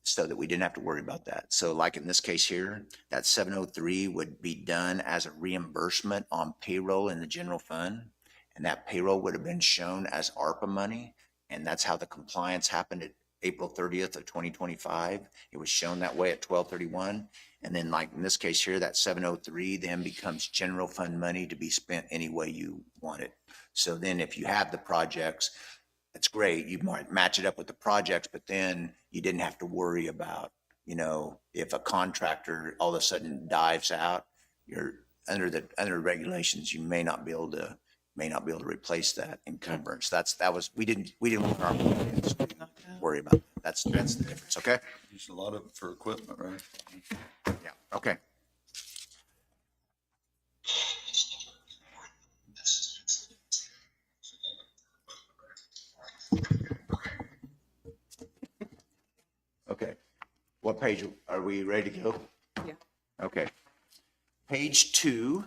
so that we didn't have to worry about that. So like in this case here, that 703 would be done as a reimbursement on payroll in the general fund. And that payroll would have been shown as ARPA money. And that's how the compliance happened at April 30th of 2025. It was shown that way at 12/31. And then like in this case here, that 703 then becomes general fund money to be spent any way you want it. So then if you have the projects, that's great. You might match it up with the projects, but then you didn't have to worry about, you know, if a contractor all of a sudden dives out, you're under regulations, you may not be able to replace that encumbrance. We didn't want our employees to worry about that. That's the difference. Okay. Use a lot of it for equipment, right? Yeah. Okay. Okay. What page are we ready to go? Yeah. Okay. Page 2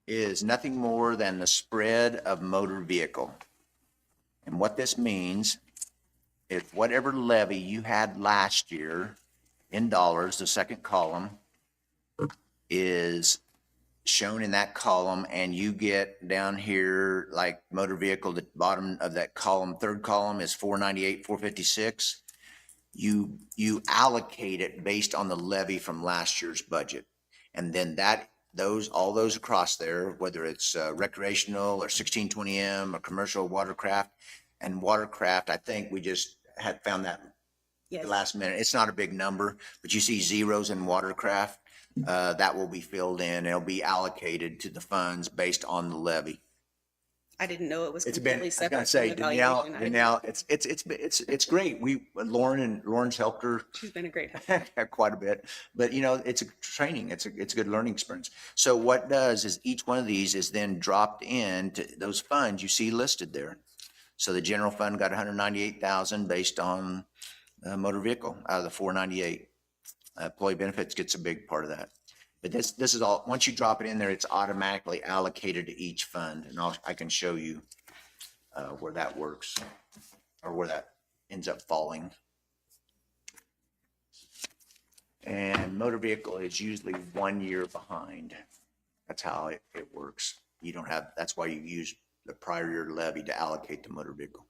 is nothing more than the spread of motor vehicle. And what this means, if whatever levy you had last year in dollars, the second column is shown in that column, and you get down here like motor vehicle, the bottom of that column, third column is 498, 456. You allocate it based on the levy from last year's budget. And then all those across there, whether it's recreational or 1620M or commercial watercraft, and watercraft, I think we just had found that Yes. the last minute. It's not a big number, but you see zeros in watercraft, that will be filled in. It'll be allocated to the funds based on the levy. I didn't know it was It's been, completely I was separate gonna from say, the Danielle, valuation. it's great. Lauren's helped her She's been a great help. quite a bit, but you know, it's a training. It's a good learning experience. So what does is each one of these is then dropped into those funds you see listed there. So the general fund got 198,000 based on motor vehicle out of the 498. Employee benefits gets a big part of that. But this is all, once you drop it in there, it's automatically allocated to each fund. And I can show you where that works or where that ends up falling. And motor vehicle is usually 1 year behind. That's how it works. You don't have, that's why you use the prior year levy to allocate the motor vehicle.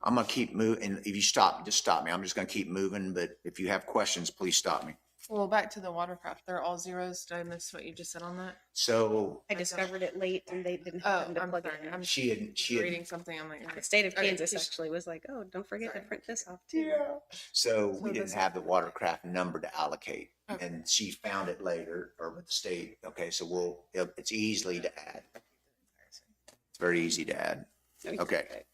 I'm gonna keep moving. If you stop, just stop me. I'm just gonna keep moving, but if you have questions, please stop me. Well, back to the watercraft. They're all zeros. Did I miss what you just said on that? So I discovered it late and they didn't Oh, have time to I'm plug sorry. it in. I'm she had, reading something. I'm like, The state of Okay, Kansas keep- actually was like, oh, don't forget to Sorry. print this off too. so we So didn't this- have the watercraft number to allocate. Okay. And she found it later, or with the state. Okay, so it's easily to add. It's very easy to add. Okay.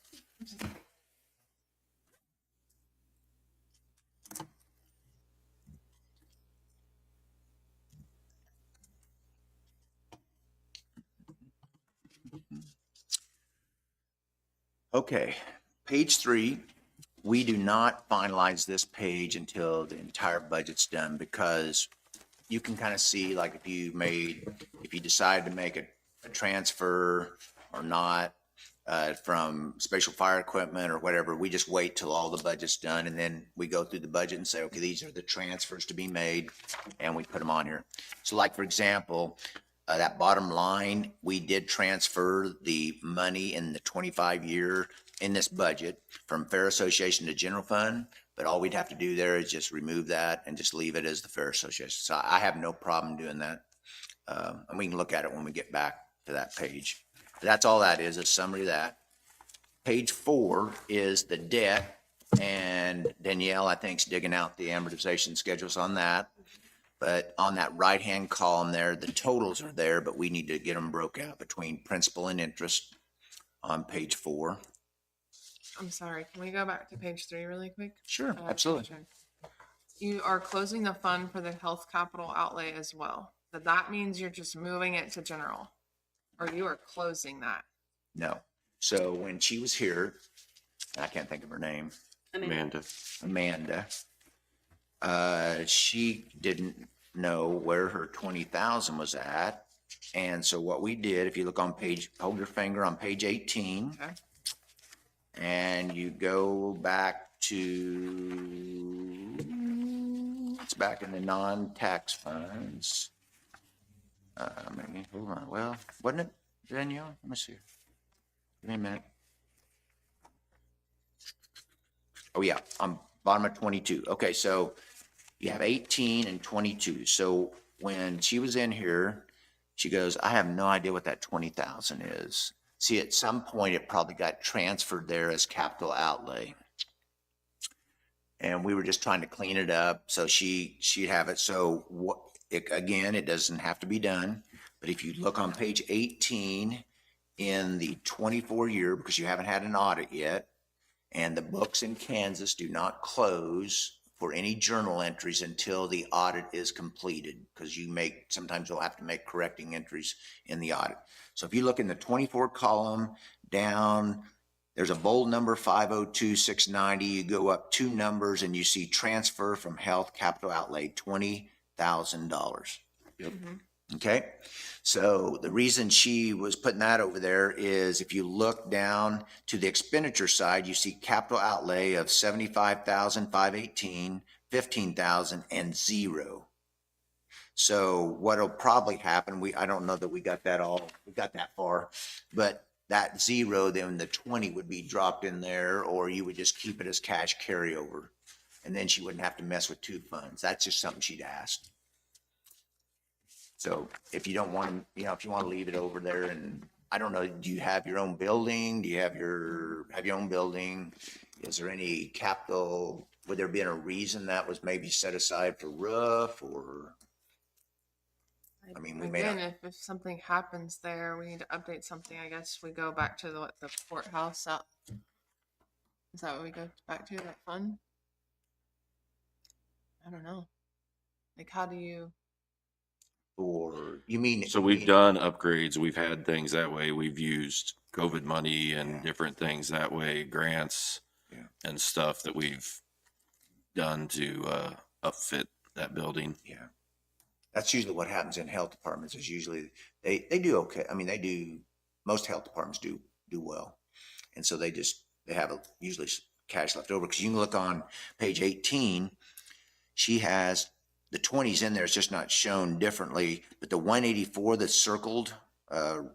Okay, page 3, we do not finalize this page until the entire budget's done, because you can kind of see, like, if you decide to make a transfer or not, from special fire equipment or whatever, we just wait till all the budget's done, and then we go through the budget and say, okay, these are the transfers to be made, and we put them on here. So like, for example, that bottom line, we did transfer the money in the 25-year in this budget from Fair Association to General Fund, but all we'd have to do there is just remove that and just leave it as the Fair Association. So I have no problem doing that. And we can look at it when we get back to that page. That's all that is, a summary of that. Page 4 is the debt, and Danielle, I think, is digging out the amortization schedules on that. But on that right-hand column there, the totals are there, but we need to get them broke out between principal and interest on page 4. I'm sorry. Can we go back to page 3 really quick? Sure, I have a absolutely. question. you are closing the fund for the health capital outlay as well. But that means you're just moving it to general, or you are closing that. No. So when she was here, I can't think of her name, Amanda. Amanda, she didn't know where her 20,000 was at. And so what we did, if you look on page, hold your finger on page 18, Okay. and you go back to, it's back in the non-tax funds. Maybe, hold on, well, wasn't it, Danielle? Let me see. Give me a minute. Oh, yeah, on bottom of 22. Okay, so you have 18 and 22. So when she was in here, she goes, I have no idea what that 20,000 is. See, at some point, it probably got transferred there as capital outlay. And we were just trying to clean it up, so she'd have it. So what, again, it doesn't have to be done. But if you look on page 18 in the 24 year, because you haven't had an audit yet, and the books in Kansas do not close for any journal entries until the audit is completed, because sometimes you'll have to make correcting entries in the audit. So if you look in the 24 column down, there's a bold number 502,690. You go up 2 numbers and you see transfer from health capital outlay, $20,000. Yep. Okay. So the reason she was putting that over there is if you look down to the expenditure side, you see capital outlay of 75,518, 15,000 and 0. So what'll probably happen, I don't know that we got that far, but that 0, then the 20 would be dropped in there, or you would just keep it as cash carryover. And then she wouldn't have to mess with 2 funds. That's just something she'd asked. So if you don't want to, if you want to leave it over there, and I don't know, do you have your own building? Do you have your own building? Is there any capital, would there be a reason that was maybe set aside for roof, or? I mean, we may Again, not. if something happens there, we need to update something. I guess we go back to the courthouse up. Is that what we go back to, that fund? I don't know. Like, how do you? Or you mean? So we've done upgrades. We've had things that way. We've used COVID money and Yeah. different things that way, grants Yeah. and stuff that we've done to upfit that building. Yeah. That's usually what happens in health departments, is usually they do okay. I mean, most health departments do well. And so they have usually cash left over, because you can look on page 18, she has the 20s in there. It's just not shown differently, but the 184 that's circled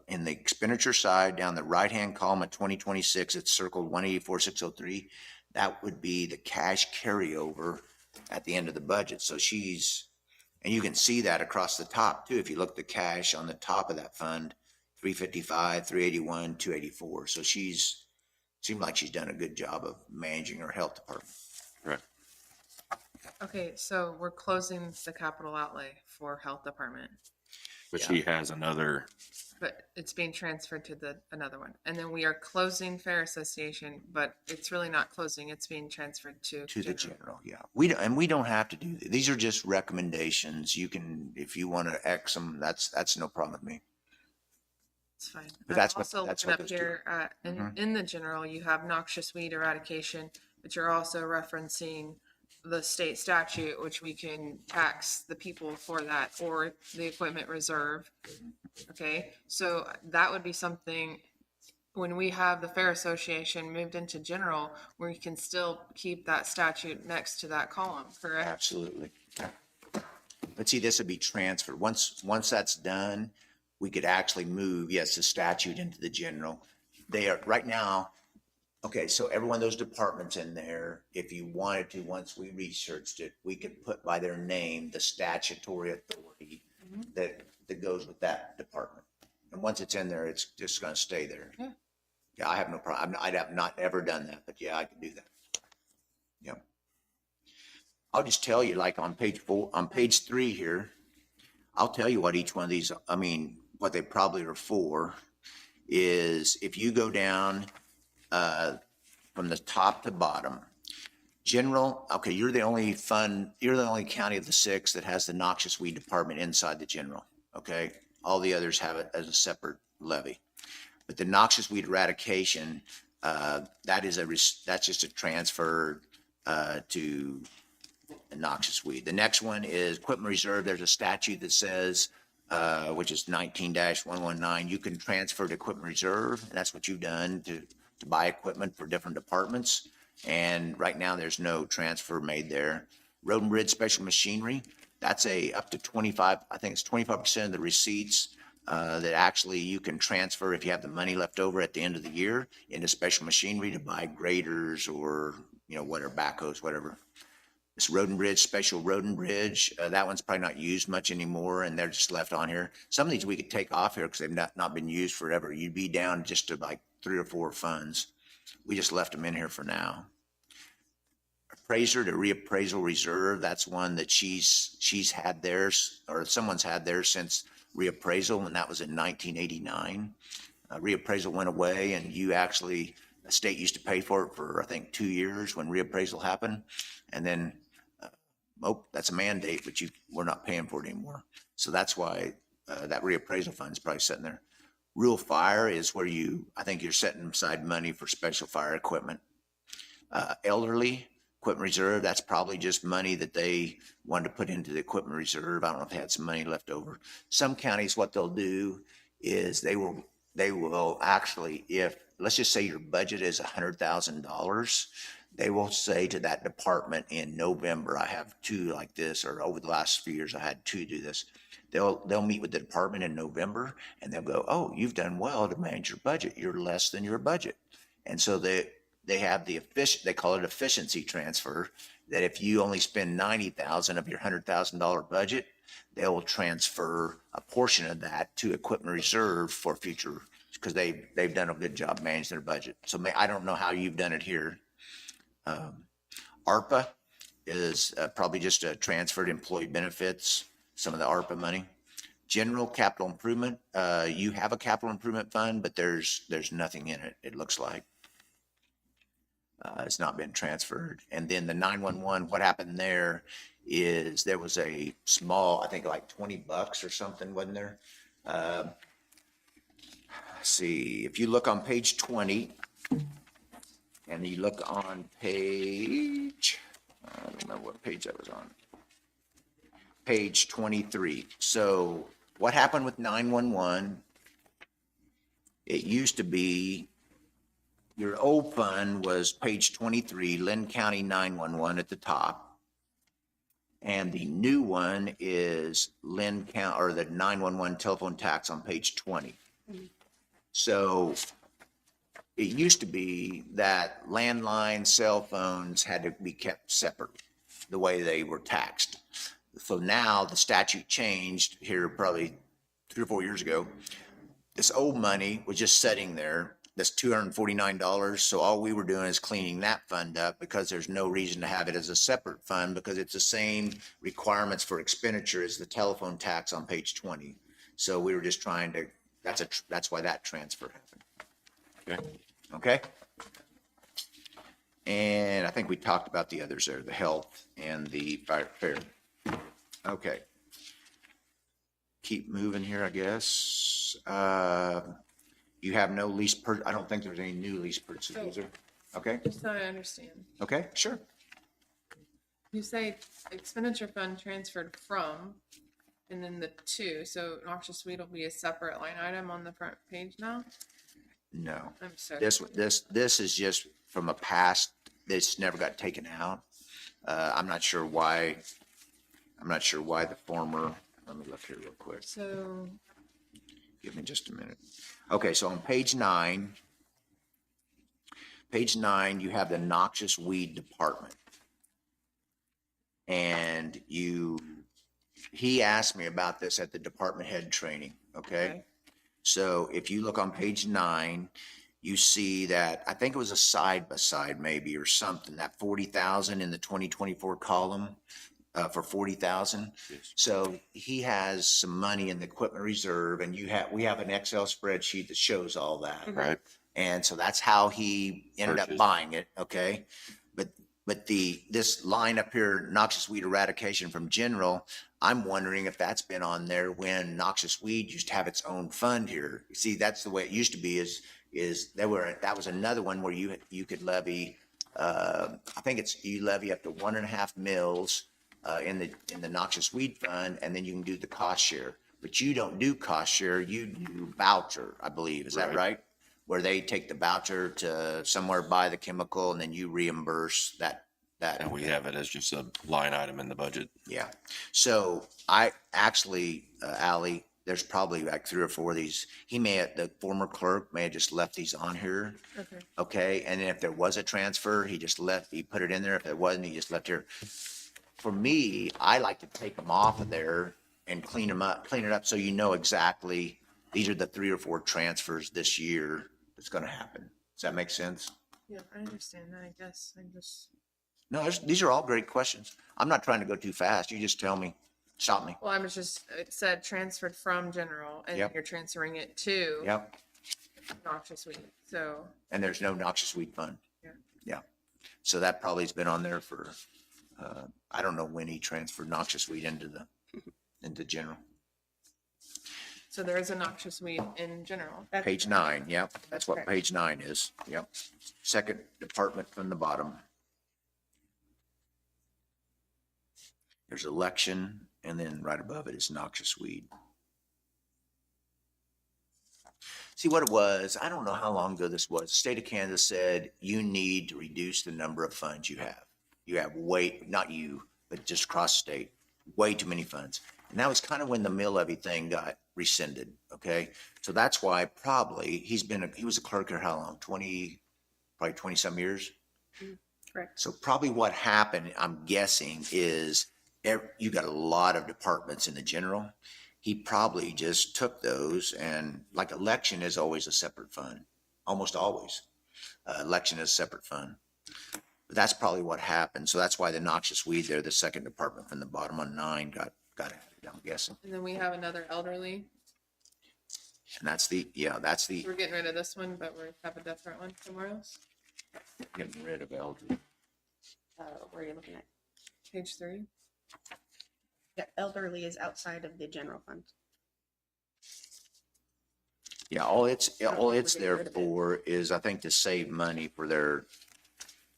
in the expenditure side down the right-hand column at 2026, it's circled 184,603. That would be the cash carryover at the end of the budget. So and you can see that across the top too. If you look at the cash on the top of that fund, 355, 381, 284. So seemed like she's done a good job of managing her health department. Right. Okay, so we're closing the capital outlay for health department, But Yeah. she has another, but it's being transferred to another one. And then we are closing Fair Association, but it's really not closing. It's being transferred to The general, yeah. We don't have to do, these are just recommendations. You can, if you want to X them, that's no problem with me. It's fine. But I'm that's also what looking up those do. here in the general, you have noxious weed eradication, but you're also referencing the state statute, which we can tax the people for that, or the equipment reserve. Okay, so that would be something, when we have the Fair Association moved into general, we can still keep that statute next to that column, correct? Absolutely. But see, this would be transferred. Once that's done, we could actually move, yes, the statute into the general. They are, right now, okay, so every one of those departments in there, if you wanted to, once we researched it, we could put by their name the statutory authority that goes with that department. And once it's in there, it's just gonna stay there. Yeah. Yeah, I have no problem. I have not ever done that, but yeah, I could do that. Yeah. I'll just tell you, like on page 3 here, I'll tell you what each one of these, I mean, what they probably are for is if you go down from the top to bottom, General, okay, you're the only county of the 6 that has the noxious weed department inside the general, okay? All the others have it as a separate levy. But the noxious weed eradication, that's just a transfer to the noxious weed. The next one is equipment reserve. There's a statute that says, which is 19-119, you can transfer to equipment reserve. And that's what you've done to buy equipment for different departments. And right now, there's no transfer made there. Road and bridge special machinery, that's up to 25, I think it's 25% of the receipts that actually you can transfer if you have the money left over at the end of the year into special machinery to buy graders or, whatever, backhoes, whatever. This road and bridge, special road and bridge, that one's probably not used much anymore, and they're just left on here. Some of these we could take off here because they've not been used forever. You'd be down just to like 3 or 4 funds. We just left them in here for now. Appraiser to reappraisal reserve, that's one that she's had theirs, or someone's had theirs since reappraisal, and that was in 1989. Reappraisal went away, and the state used to pay for it for, I think, 2 years when reappraisal happened. And then, that's a mandate, but we're not paying for it anymore. So that's why that reappraisal fund is probably sitting there. Rural fire is where I think you're setting aside money for special fire equipment. Elderly equipment reserve, that's probably just money that they wanted to put into the equipment reserve. I don't know if they had some money left over. Some counties, what they'll do is they will actually, let's just say your budget is $100,000, they will say to that department in November, I have 2 like this, or over the last few years, I had 2 do this. They'll meet with the department in November and they'll go, oh, you've done well to manage your budget. You're less than your budget. And so they have they call it efficiency transfer, that if you only spend $90,000 of your $100,000 budget, they will transfer a portion of that to equipment reserve for future, because they've done a good job managing their budget. So I don't know how you've done it here. ARPA is probably just a transferred employee benefits, some of the ARPA money. General capital improvement, you have a capital improvement fund, but there's nothing in it, it looks like. It's not been transferred. And then the 911, what happened there is there was a small, I think like $20 or something, wasn't there? Let's see, if you look on page 20, and you look on page, I don't remember what page that was on. Page 23. So what happened with 911? It used to be, your old fund was page 23, Linn County 911 at the top. And the new one is Linn County, or the 911 telephone tax on page 20. So it used to be that landline cell phones had to be kept separate, the way they were taxed. So now the statute changed here probably 3 or 4 years ago. This old money was just sitting there, that's $249. So all we were doing is cleaning that fund up, because there's no reason to have it as a separate fund, because it's the same requirements for expenditure as the telephone tax on page 20. So we were just trying to, that's why that transfer happened. Okay. And I think we talked about the others there, the health and the fire. Okay. Keep moving here, I guess. You have no lease I don't think there's any new lease purchases, is there? Okay. Just so I understand. Okay, sure. You say expenditure fund transferred from, and then the 2, so noxious weed will be a separate line item on the front page now? No. I'm sorry. This is just from a past, this never got taken out. I'm not sure why the former, let me look here real quick. So, Give me just a minute. Okay, so on page 9, you have the noxious weed department. And he asked me about this at the department head training, okay? So if you look on page 9, you see that, I think it was a side by side maybe or something, that 40,000 in the 2024 column for 40,000. Yes. So he has some money in the equipment reserve, and we have an Excel spreadsheet that shows all that. Right. And so that's how he ended up Purchased. buying it, okay? But But this line up here, noxious weed eradication from general, I'm wondering if that's been on there when noxious weed used to have its own fund here. You see, that's the way it used to be that was another one where you could levy, I think you levy up to 1.5 mils, in the noxious weed fund, and then you can do the cost share. But you don't do cost share, you do voucher, I believe. Is that Right. right? Where they take the voucher to somewhere, buy the chemical, and then you reimburse that. And we have it as just a line item in the budget. Yeah. So I actually, Ally, there's probably like 3 or 4 of these. The former clerk may have just left these on here. Okay. Okay. And then if there was a transfer, he put it in there. If there wasn't, he just left here. For me, I like to take them off of there and clean it up. So you know exactly, these are the 3 or 4 transfers this year that's going to happen. Does that make sense? Yeah, I understand that. I guess No, these are all great questions. I'm not trying to go too fast. You just tell me, stop me. well, it said transferred from general and Yep. you're transferring it to Yep. noxious weed. So, And there's no noxious weed fund. Yeah. Yeah. So that probably has been on there for, I don't know when he transferred noxious weed into general. so there is a noxious weed in general. That's- Page 9, yep. That's what correct. page 9 is. Yep. Second department from the bottom. There's election, and then right above it is noxious weed. See what it was, I don't know how long ago this was. The state of Kansas said you need to reduce the number of funds you have. You have not you, but just across the state, way too many funds. And that was kind of when the mill levy thing got rescinded, okay? So that's why probably he was a clerk here how long? Probably 20 some years? Correct. So probably what happened, I'm guessing, is you got a lot of departments in the general. He probably just took those, and like election is always a separate fund, almost always. Election is a separate fund. But that's probably what happened. So that's why the noxious weed there, the second department from the bottom on 9 got added, I'm guessing. And then we have another elderly. And that's the We're getting rid of this one, but we have a different one somewhere else. getting rid of elder. Where are you looking at? Page 3. The elderly is outside of the general fund. Yeah, all it's we're getting there rid of it. for is, I think, to save money for their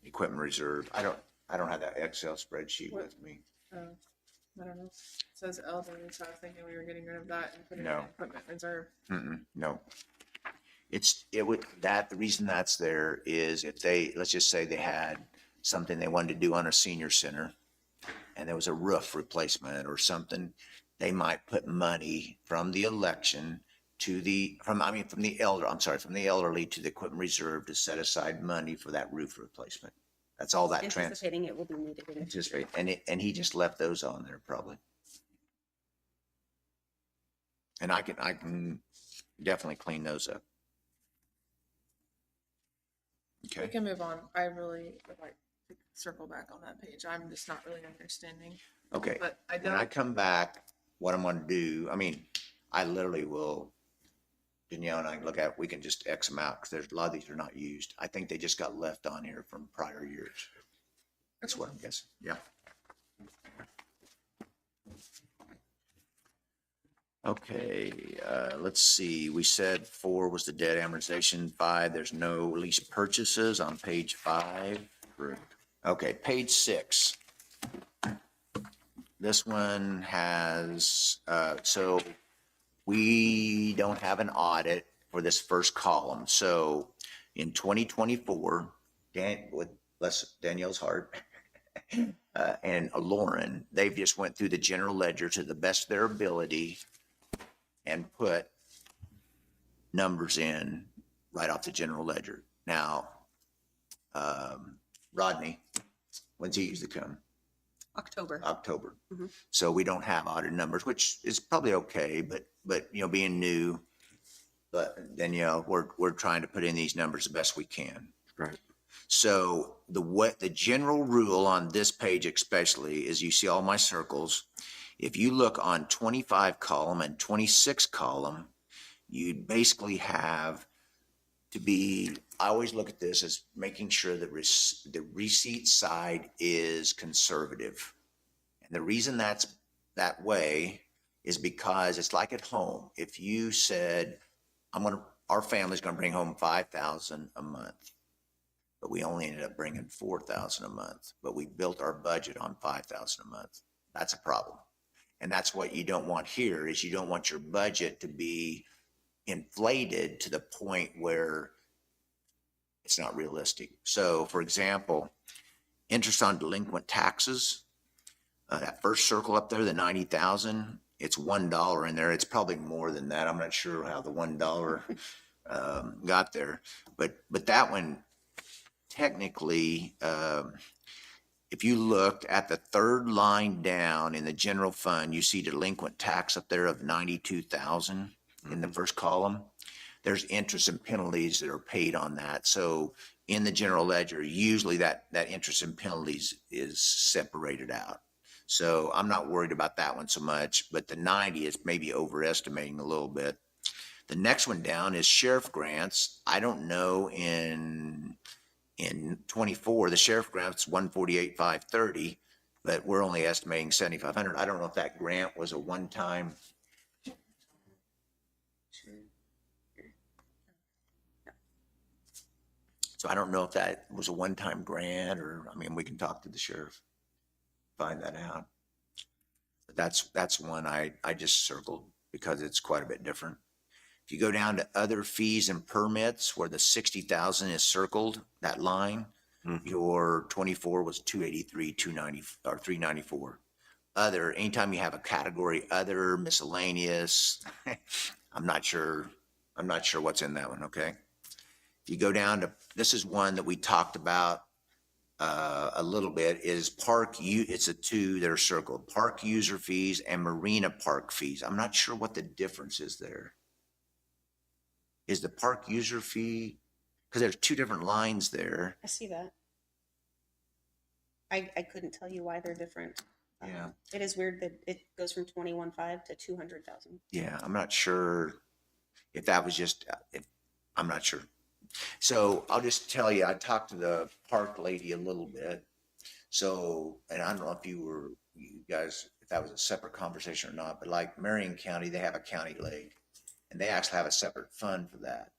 equipment reserve. I don't have that Excel spreadsheet with me. I don't know. It says elderly, so I was thinking we were getting rid of that and putting it No. in equipment reserve. No. The reason that's there is if let's just say they had something they wanted to do on a senior center and there was a roof replacement or something, they might put money from the election from the elderly to the equipment reserve to set aside money for that roof replacement. That's all that Anticipating it will be needed in the future. and he just left those on there probably. And I can definitely clean those up. We Okay. can move on. I really would like to circle back on that page. I'm just not really understanding. Okay. But I When I don't, come back, what I'm gonna do, I literally will, Danielle and I look at, we can just X them out, because there's a lot of these are not used. I think they just got left on here from prior years. That's what I'm guessing, yeah. Okay, let's see, we said 4 was the debt amortization, 5, there's no lease purchases on page 5. Okay, page 6. This one has, so we don't have an audit for this first column. So in 2024, bless Danielle's heart, and Lauren, they've just went through the general ledger to the best of their ability and put numbers in right off the general ledger. Now, Rodney, when's he usually come? October. Mhm. So we don't have audited numbers, which is probably okay, but being new, but then, we're trying to put in these numbers the best we can. Right. So the general rule on this page especially is you see all my circles. If you look on 25 column and 26 column, you basically have I always look at this as making sure that the receipt side is conservative. And the reason that's that way is because it's like at home. If you said, our family's gonna bring home 5,000 a month, but we only ended up bringing 4,000 a month, but we built our budget on 5,000 a month. That's a problem. And that's what you don't want here, is you don't want your budget to be inflated to the point where it's not realistic. So for example, interest on delinquent taxes, that first circle up there, the 90,000, it's $1 in there. It's probably more than that. I'm not sure how the $1 got there, but that one technically, if you looked at the third line down in the general fund, you see delinquent tax up there of 92,000 in the first column. There's interest and penalties that are paid on that. So in the general ledger, usually that interest and penalties is separated out. So I'm not worried about that one so much, but the 90 is maybe overestimating a little bit. The next one down is sheriff grants. I don't know in 24, the sheriff grant's 148,530, but we're only estimating 7,500. I don't know if that grant was a one-time. So I don't know if that was a one-time grant, or, I mean, we can talk to the sheriff, find that out. But that's one I just circled because it's quite a bit different. If you go down to other fees and permits where the 60,000 is circled, that line, your 24 was 283, 290, or 394. Other, anytime you have a category, other, miscellaneous, I'm not sure what's in that one, okay? If you go down to, this is one that we talked about a little bit, is it's a two that are circled, park user fees and marina park fees. I'm not sure what the difference is there. Is the park user fee, because there's two different lines there. I see that. I couldn't tell you why they're different. Yeah. It is weird that it goes from 21.5 to 200,000. Yeah, I'm not sure if that was just, I'm not sure. So I'll just tell you, I talked to the park lady a little bit. So, and I don't know if you guys, if that was a separate conversation or not, but like Marion County, they have a county lake, and they actually have a separate fund for that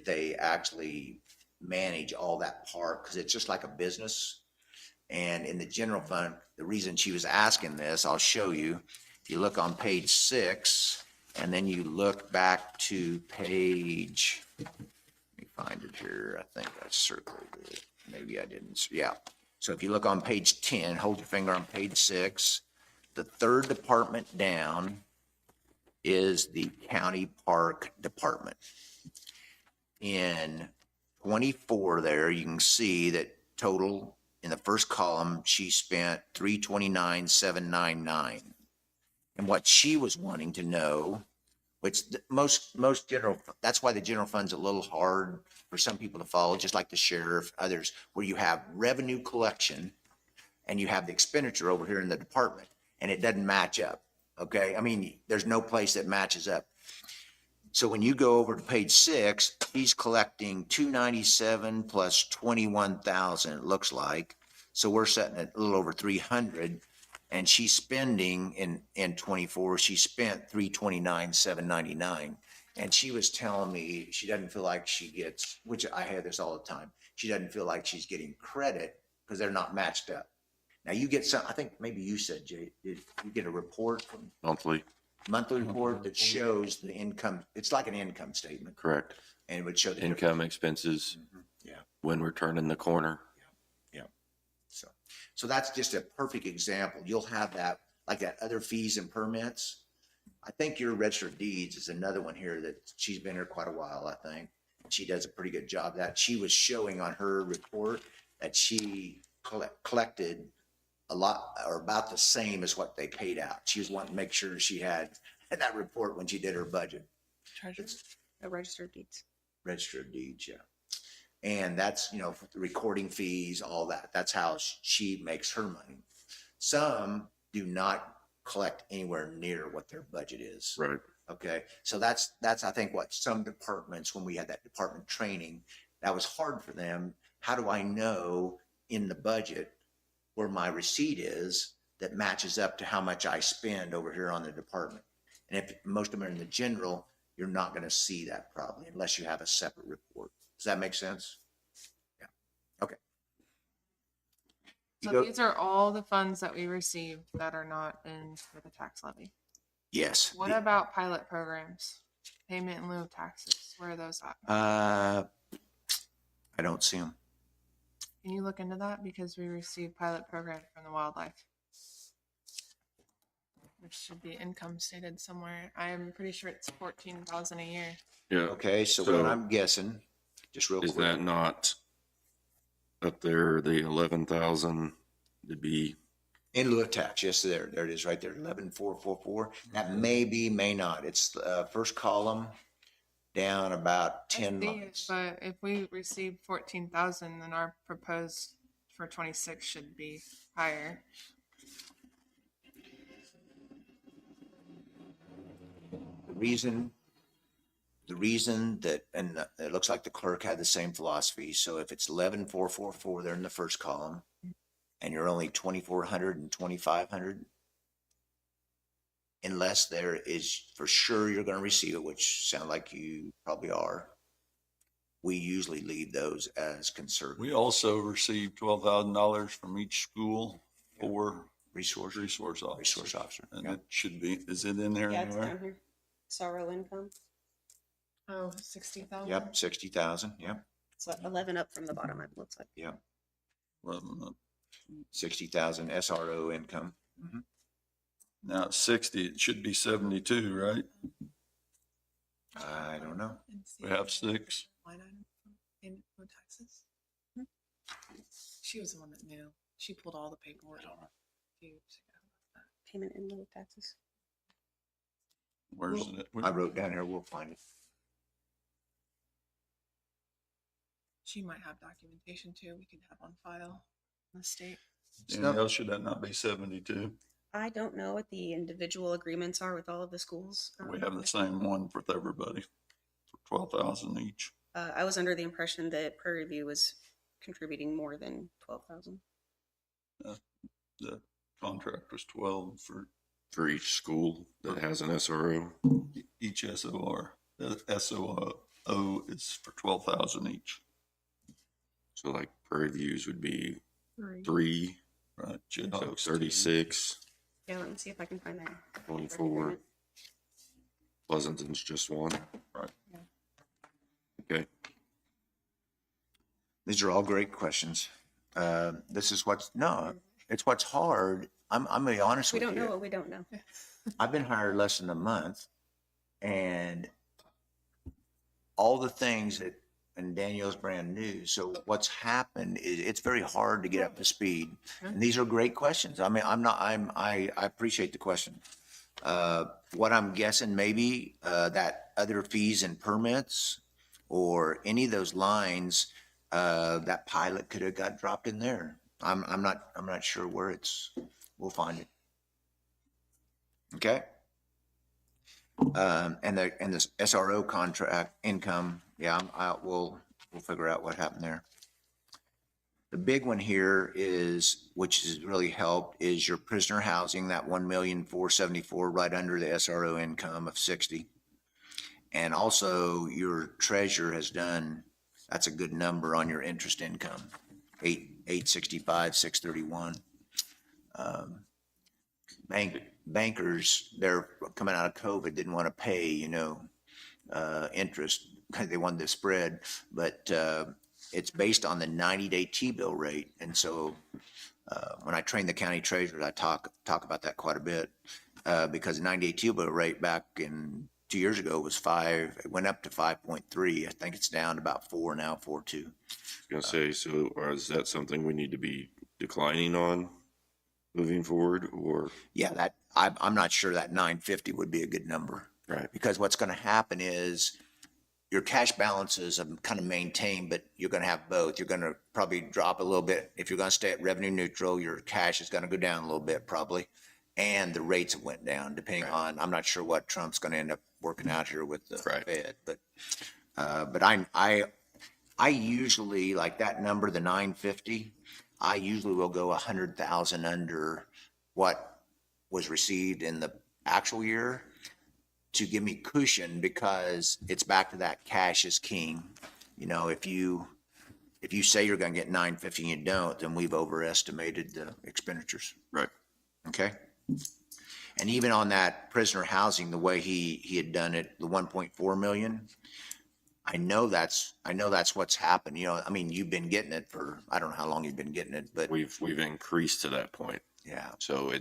they actually manage all that park, because it's just like a business. And in the general fund, the reason she was asking this, I'll show you. If you look on page 6, and then you look back to page, let me find it here. I think I circled it. Maybe I didn't. Yeah. So if you look on page 10, hold your finger on page 6, the third department down is the county park department. In 24 there, you can see that total in the first column, she spent $329,799. And what she was wanting to know, which most general, that's why the general fund's a little hard for some people to follow, just like the sheriff, others, where you have revenue collection and you have the expenditure over here in the department, and it doesn't match up. Okay. I mean, there's no place that matches up. So when you go over to page 6, he's collecting 297 plus 21,000, it looks like. So we're setting at a little over 300, and she's spending in 24, she spent 329,799. And she was telling me she doesn't feel like she gets, which I hear this all the time, she doesn't feel like she's getting credit because they're not matched up. Now you get some, I think maybe you said, Jay, did you get a report from Monthly, report that shows the income? It's like an income statement, correct. and it would show the Income, expenses. Yeah. When we're turning the corner. Yeah. So that's just a perfect example. You'll have that, like that other fees and permits. I think your register of deeds is another one here that she's been here quite a while, I think. She does a pretty good job of that. She was showing on her report that she collected a lot, or about the same as what they paid out. She was wanting to make sure she had that report when she did her budget. A register of deeds. Register of deeds, yeah. And that's, the recording fees, all that. That's how she makes her money. Some do not collect anywhere near what their budget is. Right. Okay, so that's, I think, what some departments, when we had that department training, that was hard for them. How do I know in the budget where my receipt is that matches up to how much I spend over here on the department? And if most of them are in the general, you're not gonna see that probably unless you have a separate report. Does that make sense? Yeah, okay. You So go- these are all the funds that we received that are not in for the tax levy. Yes. What about pilot programs? Payment in lieu of taxes, where are those at? I don't see them. Can you look into that? Because we received pilot program from the wildlife. Which should be income stated somewhere. I'm pretty sure it's 14,000 a year. Yeah. Okay, so So- what I'm guessing, just real Is quick. that not up there, the 11,000 to be, In lieu of tax, yes, there it is, right there, 11,444. That may be, may not. It's first column down about 10 I see it, months. but if we received 14,000, then our proposed for 26 should be higher. The reason that, and it looks like the clerk had the same philosophy. So if it's 11,444 there in the first column, and you're only 2,400 and 2,500, unless there is for sure you're going to receive it, which sound like you probably are, we usually leave those as conservative We also received $12,000 from each school for resource resource officer. And Yeah. it should be, is it in there Yeah, it's anywhere? down here. Sorrow income. Oh, 60,000? Yep, 60,000. Yep, So 11 up from the bottom, it looks like. yep. 60,000. 60,000 SRO income. Mhm. Now it's 60, it should be 72, right? I don't know. We have 6. Line item for payment for taxes. She was the one that knew. She pulled all the paperwork. a few years ago. Payment in lieu of taxes. Where's it? I wrote down here, we'll find it. She might have documentation too. We can have on file in the state. Danielle, should that not be 72? I don't know what the individual agreements are with all of the schools. We have the same one with everybody, for 12,000 each. I was under the impression that Prairie View was contributing more than 12,000. The contract was 12 for each school that has an SRO? each SOR. The SOO is for 12,000 each, So like Prairie Views would be 3. 3, right? so Jayhawks, 36, Yeah, let me see if I can find that. 24. Pleasanton's just 1. Right. Okay. These are all great questions. This is it's what's hard. I'm gonna be honest We with don't know you. what we don't know. I've been hired less than a month, and all the things that, and Danielle's brand new. So what's happened is it's very hard to get up to speed. And these are great questions. I mean, I appreciate the question. What I'm guessing, maybe that other fees and permits or any of those lines, that pilot could have got dropped in there. I'm not sure where we'll find it. Okay. And the SRO contract income, yeah, we'll figure out what happened there. The big one here is, which has really helped, is your prisoner housing, that 1,474,000 right under the SRO income of 60. And also your treasurer has done, that's a good number on your interest income, 865, 631. Bankers, they're coming out of COVID, didn't want to pay, interest because they wanted the spread, but it's based on the 90-day T-bill rate. And so when I train the county treasurers, I talk about that quite a bit because 90-day T-bill rate back in 2 years ago was 5, it went up to 5.3. I think it's down to about 4 now, 4.2. Gonna say, so or is that something we need to be declining on moving forward, or? Yeah, I'm not sure that 950 would be a good number. Right. Because what's going to happen is your cash balances are kind of maintained, but you're going to have both. You're going to probably drop a little bit. If you're going to stay at revenue neutral, your cash is going to go down a little bit probably. and the rates have went down depending Right. on, I'm not sure what Trump's going to end up working out here with the Right. Fed, but I usually like that number, the 950, I usually will go 100,000 under what was received in the actual year to give me cushion, because it's back to that cash is king. You know, if you say you're going to get 950 and you don't, then we've overestimated the expenditures. Right. Okay. And even on that prisoner housing, the way he had done it, the 1.4 million, I know that's what's happened. You know, I mean, you've been getting it for, I don't know how long you've been getting it, but We've increased to that point. yeah. So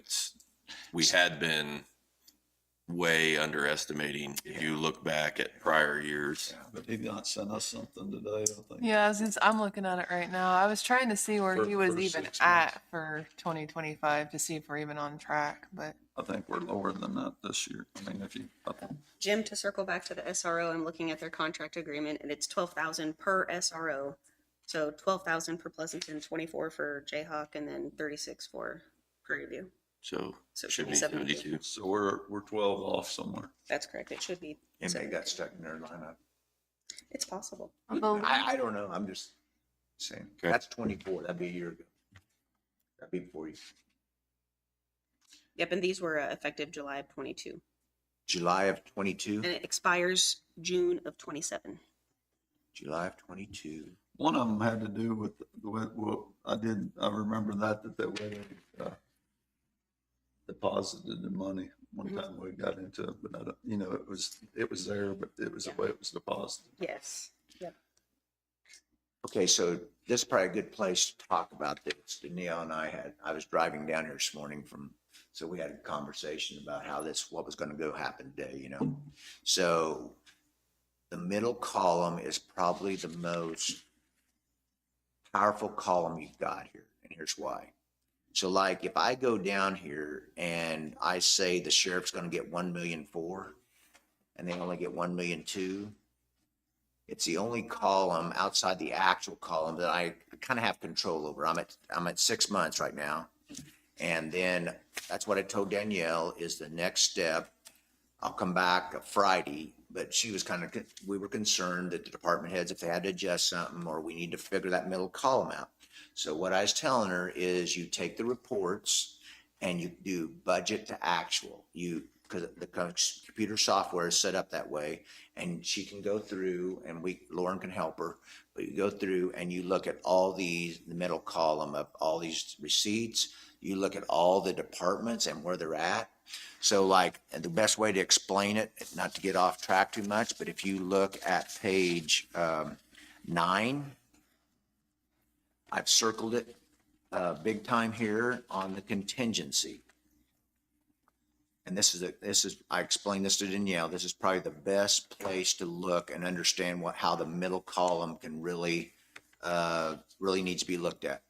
we had been way underestimating. If you look back at prior years, But he not sent us something today, I think. Yeah, since I'm looking at it right now, I was trying to see where For- he was for even 6 months. at for 2025 to see if we're even on track, but I think we're lower than that this year. I mean, if you, Jim, to circle back to the SRO, I'm looking at their contract agreement and it's 12,000 per SRO. So 12,000 for Pleasanton, 24 for Jayhawk, and then 36 for Prairie View. so So it should be 72. so we're 12 off somewhere. That's correct. It should be. And they 70. got stuck in their lineup. It's possible. I believe- I don't know. I'm just saying. Okay. That's 24. That'd be a year ago. That'd be 40. Yep, and these were effective July of 22. July of 22. And it expires June of 27. July of 22. One of them had to do with, well, I remember that they were, deposited the money one time we got into it, but I don't, you know, it was there, but it was the way it was deposited. Yes. Yep. Okay, so this is probably a good place to talk about this. Danielle and I was driving down here this morning so we had a conversation about what was going to go happen today, you know? So the middle column is probably the most powerful column you've got here, and here's why. So like if I go down here and I say the sheriff's going to get 1.4 million and they only get 1.2 million, it's the only column outside the actual column that I kind of have control over. I'm at 6 months right now. And then that's what I told Danielle is the next step. I'll come back Friday, but we were concerned that the department heads, if they had to adjust something, or we need to figure that middle column out. So what I was telling her is you take the reports and you do budget to actual. Because the computer software is set up that way, and she can go through, and Lauren can help her, but you go through and you look at all the middle column of all these receipts. You look at all the departments and where they're at. So like, and the best way to explain it, not to get off track too much, but if you look at page 9, I've circled it big time here on the contingency. And I explained this to Danielle, this is probably the best place to look and understand how the middle column can really needs to be looked at.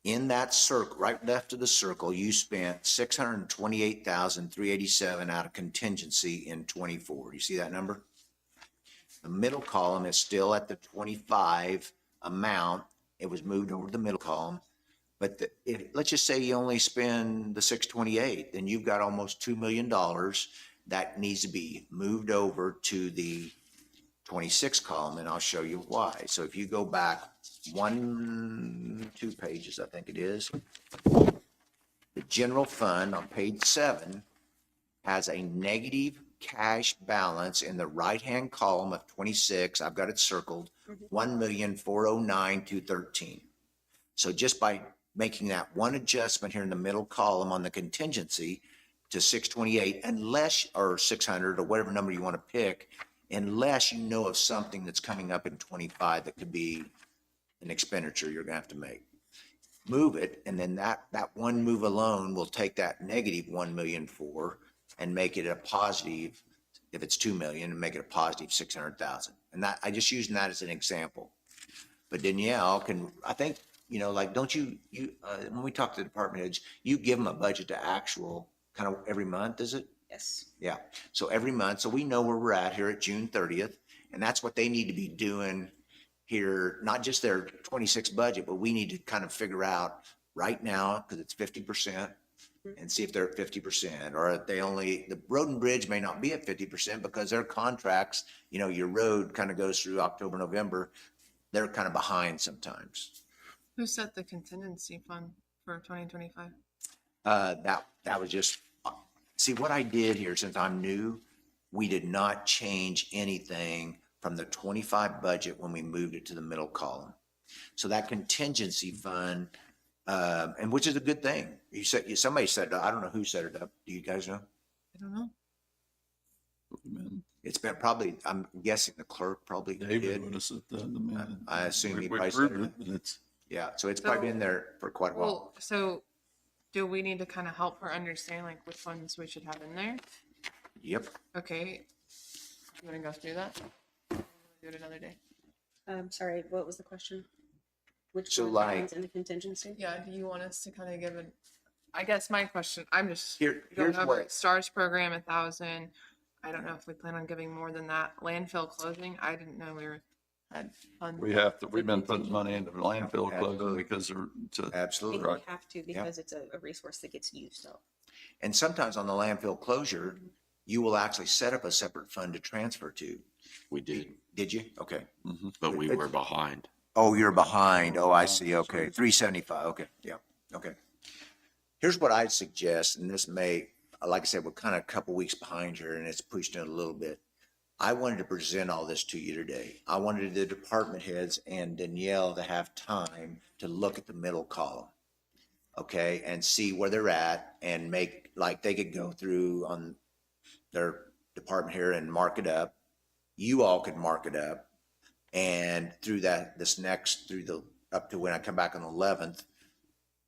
In that circle, right left of the circle, you spent $628,387 out of contingency in 24. You see that number? The middle column is still at the 25 amount. It was moved over to the middle column. But let's just say you only spend the 628, then you've got almost $2 million that needs to be moved over to the 26 column, and I'll show you why. So if you go back 2 pages, I think it is, the general fund on page 7 has a negative cash balance in the right-hand column of 26. I've got it circled, 1,409,213. So just by making that one adjustment here in the middle column on the contingency to 628, or 600, or whatever number you want to pick, unless you know of something that's coming up in 25 that could be an expenditure you're going to have to make. Move it, and then that one move alone will take that negative 1.4 million and make it a positive, if it's 2 million, and make it a positive 600,000. And that, I just using that as an example. But Danielle I think, you know, like, don't you when we talk to the department heads, you give them a budget to actual kind of every month, is it? Yes. Yeah. So every month, so we know where we're at here at June 30th, and that's what they need to be doing here, not just their 26 budget, but we need to kind of figure out right now, because it's 50%, and see if they're at 50%, or if they only, the road and bridge may not be at 50% because their contracts, you know, your road kind of goes through October, November. They're kind of behind sometimes. Who set the contingency fund for 2025? That was just, see what I did here, since I'm new, we did not change anything from the 25 budget when we moved it to the middle column. So that contingency fund, and which is a good thing. You said, somebody said, I don't know who set it up. Do you guys know? I don't know. It's been probably, I'm guessing the clerk probably David did. would have said that in the minute. I assume he We probably set it approved up. it, but it's, Yeah, so it's probably been there for quite a while. Well, so do we need to kind of help her understand like which ones we should have in there? Yep. Okay. You want to go through that? Do it another day. Sorry, what was the question? Which So, one like- happens in the contingency? Yeah, do you want us to kind of give an, I guess my question, I'm just Here's going over what, it. STARS program, 1,000. I don't know if we plan on giving more than that. Landfill closing, I didn't know we were had fun. we've been putting money into the landfill closing Absolutely. because they're, it's a- I think absolutely. we Right. have to because it's a resource that gets used up. And sometimes on the landfill closure, you will actually set up a separate fund to transfer to. We did, Did you? Okay. but we were behind. Oh, you're behind. Oh, I see. Okay. 375. Okay. Yeah. Okay. Here's what I'd suggest, and this may, like I said, we're kind of a couple weeks behind here and it's pushed in a little bit. I wanted to present all this to you today. I wanted the department heads and Danielle to have time to look at the middle column. Okay, and see where they're at and make, like, they could go through on their department here and mark it up. You all could mark it up. And through that, up to when I come back on the 11th,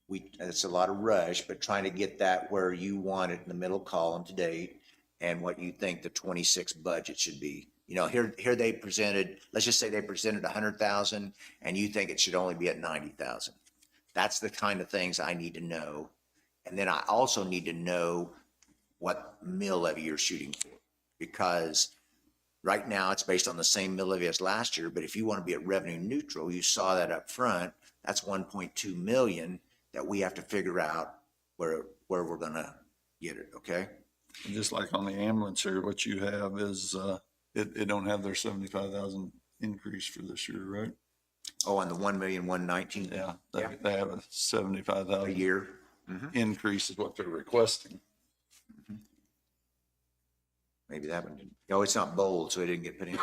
it's a lot of rush, but trying to get that where you want it in the middle column to date and what you think the 26 budget should be. You know, here they presented, let's just say they presented 100,000 and you think it should only be at 90,000. That's the kind of things I need to know. And then I also need to know what mill levy you're shooting for, because right now it's based on the same mill levy as last year. But if you want to be at revenue neutral, you saw that up front, that's 1.2 million that we have to figure out where we're gonna get it. Okay. just like on the ambulance here, what you have is, it don't have their 75,000 increase for this year, right? Oh, on the 1,119,000 Yeah, Yeah. they have a a 75,000 year. increase is what they're requesting. Maybe that one didn't. No, it's not bold, so it didn't get put in.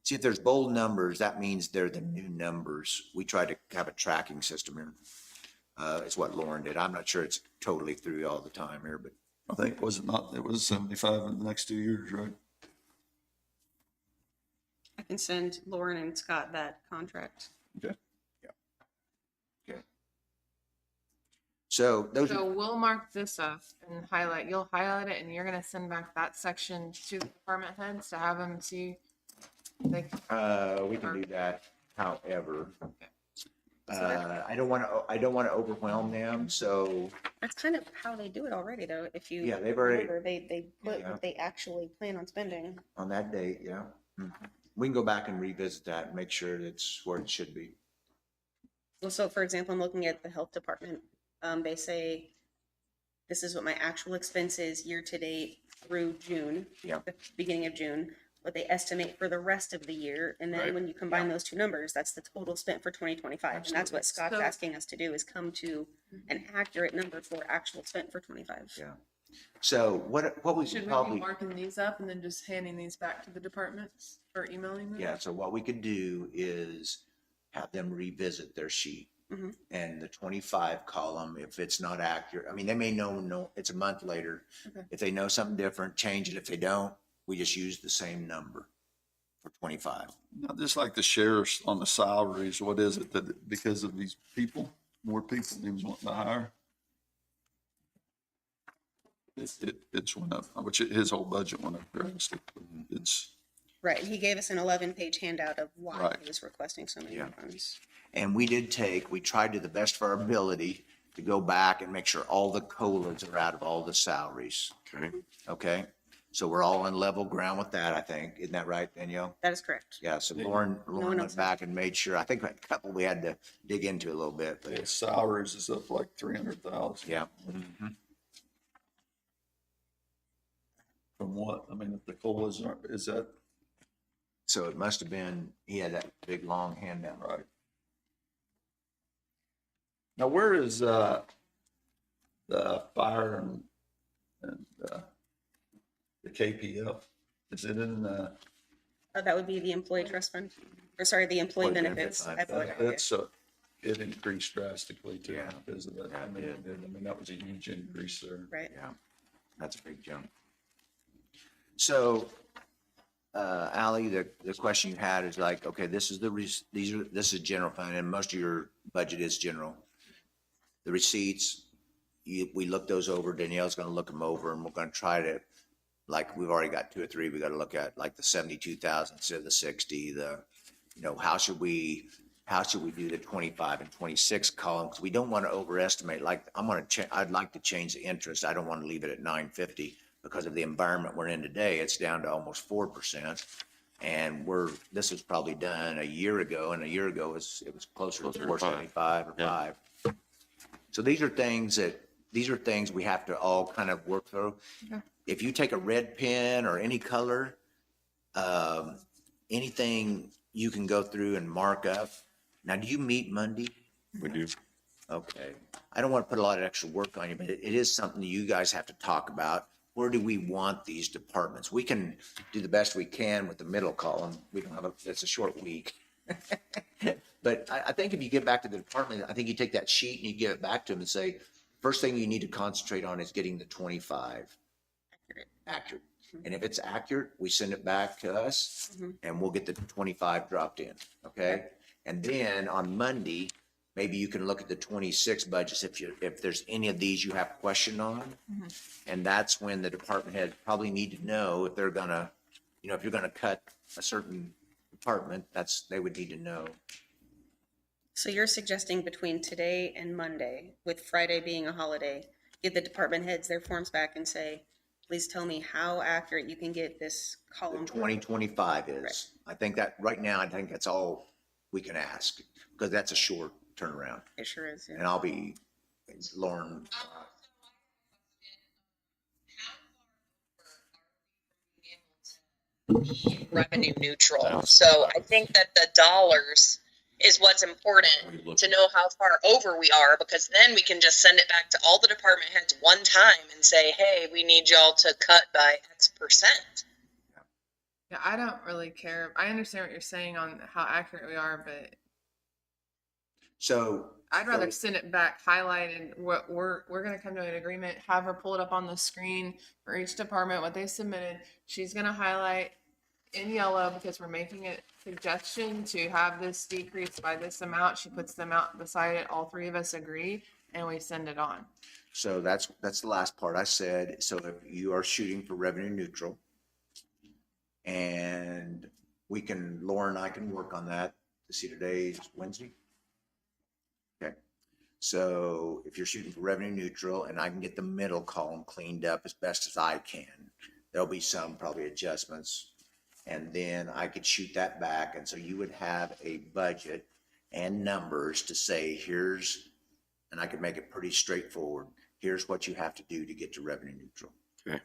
See, if there's bold numbers, that means they're the new numbers. We tried to have a tracking system here. It's what Lauren did. I'm not sure it's totally through all the time here, but I think, was it not, it was 75 in the next 2 years, right? I can send Lauren and Scott that contract. Okay. okay. So those So are, we'll mark this up and highlight, you'll highlight it and you're gonna send back that section to the department heads to have them see. They, we can do that. However, I don't want to overwhelm them. So That's kind of how they do it already, though. If you Yeah, they've already- remember, they put Yeah. what they actually plan on spending. on that date, yeah. We can go back and revisit that and make sure it's where it should be. Well, so for example, I'm looking at the health department. They say this is what my actual expense is year to date through June, Yeah. the beginning of June, what they estimate for the rest of the year. And then Right. when you combine those two numbers, that's the total spent for 2025. And that's what Scott's So- asking us to do, is come to an accurate number for actual spent for 25. Yeah. So what we should should we be probably, marking these up and then just handing these back to the departments or emailing them? yeah, so what we could do is have them revisit their sheet. Mhm. And the 25 column, if it's not accurate, I mean, they may know it's a month later. Okay. If they know something different, change it. If they don't, we just use the same number for 25. Now, just like the sheriffs on the salaries, what is it that, because of these people, more people he was wanting to hire? It's went up, which his whole budget went up drastically. It's, Right. He gave us an 11-page handout of why Right. he was requesting so many Yeah. funds. And we tried to the best of our ability to go back and make sure all the COLAs are out of all the salaries. Okay. Okay? So we're all on level ground with that, I think. Isn't that right, Danielle? That is correct. Yeah, so Lauren one went else back and made sure, I think a couple we had to dig into a little bit, but the salaries is up like 300,000. yeah. From what? I mean, if the COLAs aren't, is that So it must have been, he had that big, long handout. right? Now, where is, the fire and, the KPF? Is it in, That would be the employee trust fund, or sorry, the employee Employee benefit benefits. fund. I apologize. that's, it increased drastically too, Yeah. because of that. Yeah, I it mean, did. it did. I mean, that was a huge increase there. Right. Yeah, that's a big jump. So, Ally, the question you had is like, okay, this is this is general fund, and most of your budget is general. The receipts, we look those over, Danielle's gonna look them over, and we're gonna try to, like, we've already got 2 or 3, we gotta look at, like, the 72,000 instead of the 60, how should we do the 25 and 26 column? Because we don't want to overestimate, like, I'd like to change the interest. I don't want to leave it at 950 because of the environment we're in today. It's down to almost 4%. And this was probably done a year ago, and a year ago it was closer to Closer to 475 or Yeah. 5. So these are things we have to all kind of work through. Okay. If you take a red pen or any color, anything you can go through and mark up. Now, do you meet Monday? We do. Okay. I don't want to put a lot of extra work on you, but it is something that you guys have to talk about. Where do we want these departments? We can do the best we can with the middle column. We don't have it's a short week. But I think if you get back to the department, I think you take that sheet and you give it back to them and say, first thing you need to concentrate on is getting the 25 accurate. And if it's accurate, we send it back to us and we'll get the 25 dropped in. Okay. And then on Monday, maybe you can look at the 26 budgets if there's any of these you have question on. And that's when the department head probably need to know if they're gonna, if you're gonna cut a certain department, they would need to know. So you're suggesting between today and Monday, with Friday being a holiday, give the department heads their forms back and say, please tell me how accurate you can get this The column. 2025 is, I think that right now, I think that's all we can ask because that's a short turnaround. It sure is. Yeah. And I'll be, Lauren, revenue neutral. So I think that the dollars is what's important to know how far over we are, because then we can just send it back to all the department heads one time and say, hey, we need y'all to cut by X%. Yeah, I don't really care. I understand what you're saying on how accurate we are, but so. I'd rather send it back highlighted. What we're going to come to an agreement, have her pull it up on the screen for each department, what they submitted. She's going to highlight in yellow because we're making a suggestion to have this decrease by this amount. She puts them out beside it. All three of us agree and we send it on. So that's the last part I said. So if you are shooting for revenue neutral, and Laura and I can work on that to see today's Wednesday. Okay. So if you're shooting for revenue neutral and I can get the middle column cleaned up as best as I can, there'll be some probably adjustments. And then I could shoot that back. And so you would have a budget and numbers to say, and I could make it pretty straightforward. Here's what you have to do to get to revenue neutral. Okay.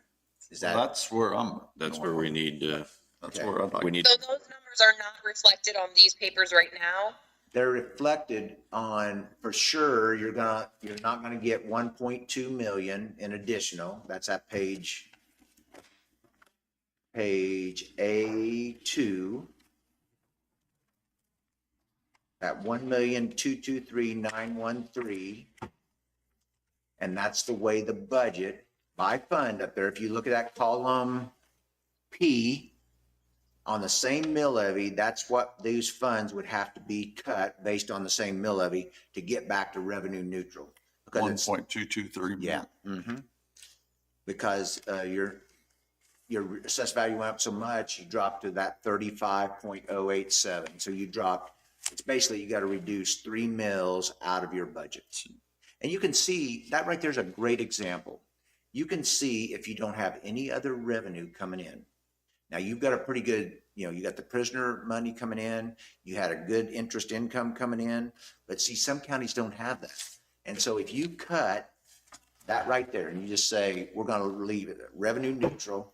Is Well, that, that's where That's where we need to, That's Okay. where I'd like. we need, So those numbers are not reflected on these papers right now. they're reflected on, for sure, you're not gonna get 1.2 million in additional. That's at page A2. At 1,223,913. And that's the way the budget by fund up there, if you look at that column P on the same mill levy, that's what these funds would have to be cut based on the same mill levy to get back to revenue neutral. Because it's 1.223. yeah. Because your assessed value went up so much, you dropped to that 35.087. So it's basically, you got to reduce 3 mills out of your budget. And you can see that right there's a great example. You can see if you don't have any other revenue coming in. Now you've got a pretty good, you got the prisoner money coming in, you had a good interest income coming in, but see, some counties don't have that. And so if you cut that right there and you just say, we're going to leave it revenue neutral,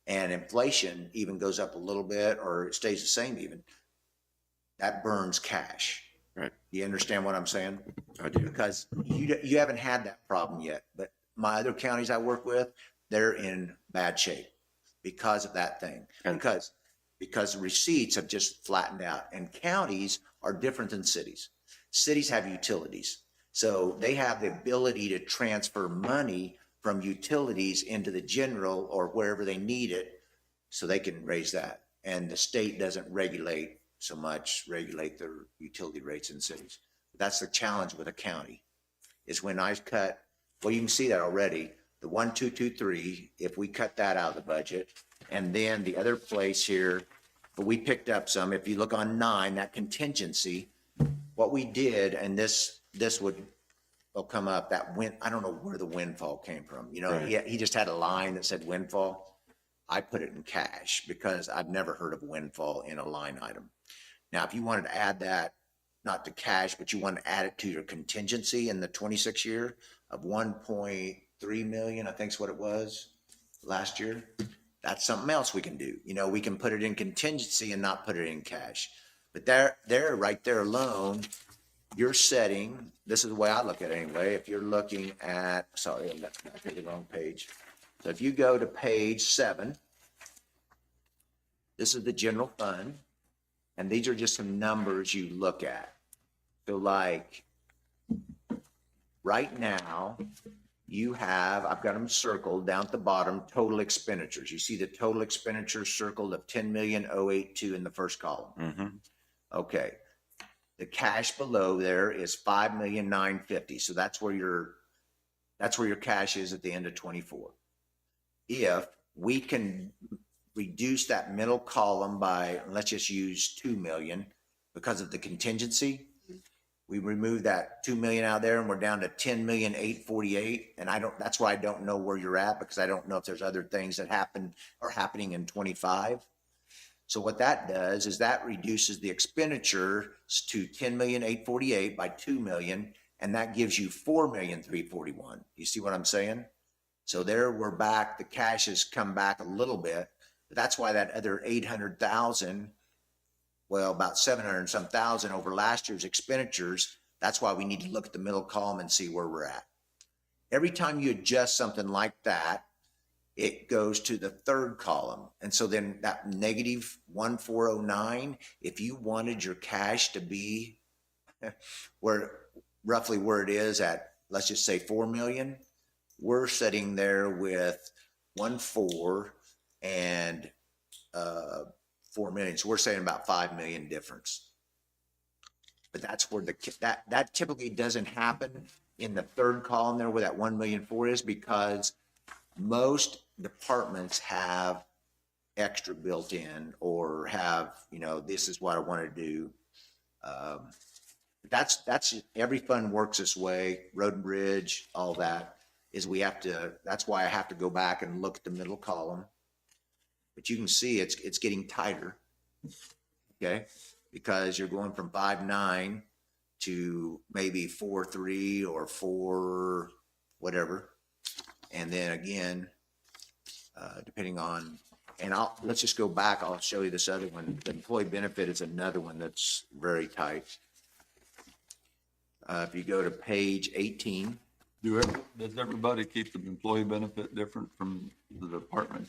and inflation even goes up a little bit or it stays the same even, that burns cash. Right. You understand what I'm saying? I do. Because you haven't had that problem yet, but my other counties I work with, they're in bad shape because of that thing. And- Because receipts have just flattened out, and counties are different than cities. Cities have utilities, so they have the ability to transfer money from utilities into the general or wherever they need it, so they can raise that. And the state doesn't regulate their utility rates in cities. That's the challenge with a county, is when I cut, well, you can see that already, the 1,223, if we cut that out of the budget, and then the other place here, but we picked up some, if you look on 9, that contingency, what we did, and this will come up, I don't know where the windfall came from. You know, Right. he just had a line that said windfall. I put it in cash because I've never heard of windfall in a line item. Now, if you wanted to add that, not to cash, but you want to add it to your contingency in the 26 year of 1.3 million, I think is what it was last year. That's something else we can do. You know, we can put it in contingency and not put it in cash. But right there alone, you're setting, this is the way I look at it anyway, if you're looking at, sorry, I picked the wrong page. So if you go to page 7, this is the general fund, and these are just some numbers you look at. So like, right now, I've got them circled down at the bottom, total expenditures. You see the total expenditures circled of 10,082 in the first column. Mm-hmm. Okay. The cash below there is 5,950,000. So that's where your cash is at the end of 24. If we can reduce that middle column by, let's just use 2 million because of the contingency. We remove that 2 million out of there and we're down to 10,848,000. And that's why I don't know where you're at, because I don't know if there's other things that are happening in 25. So what that does is that reduces the expenditures to 10,848,000 by 2 million. And that gives you 4,341,000. You see what I'm saying? So there we're back. The cash has come back a little bit. But that's why that other 800,000, well, about 700 and some thousand over last year's expenditures. That's why we need to look at the middle column and see where we're at. Every time you adjust something like that, it goes to the third column. And so then that negative 1,409, if you wanted your cash to be roughly where it is at, let's just say 4 million, we're sitting there with 1,400,000 and 4 million. So we're saying about 5 million difference. But that's where that typically doesn't happen in the third column there where that 1,000,004 is, because most departments have extra built in or have, this is what I want to do. That's every fund works this way. Road and bridge, all that is that's why I have to go back and look at the middle column. But you can see it's getting tighter, okay? Because you're going from 5.9 to maybe 4.3 or 4 whatever. And then again, depending on, and let's just go back. I'll show you this other one. The employee benefit is another one that's very tight. If you go to page 18. Does everybody keep the employee benefit different from the department?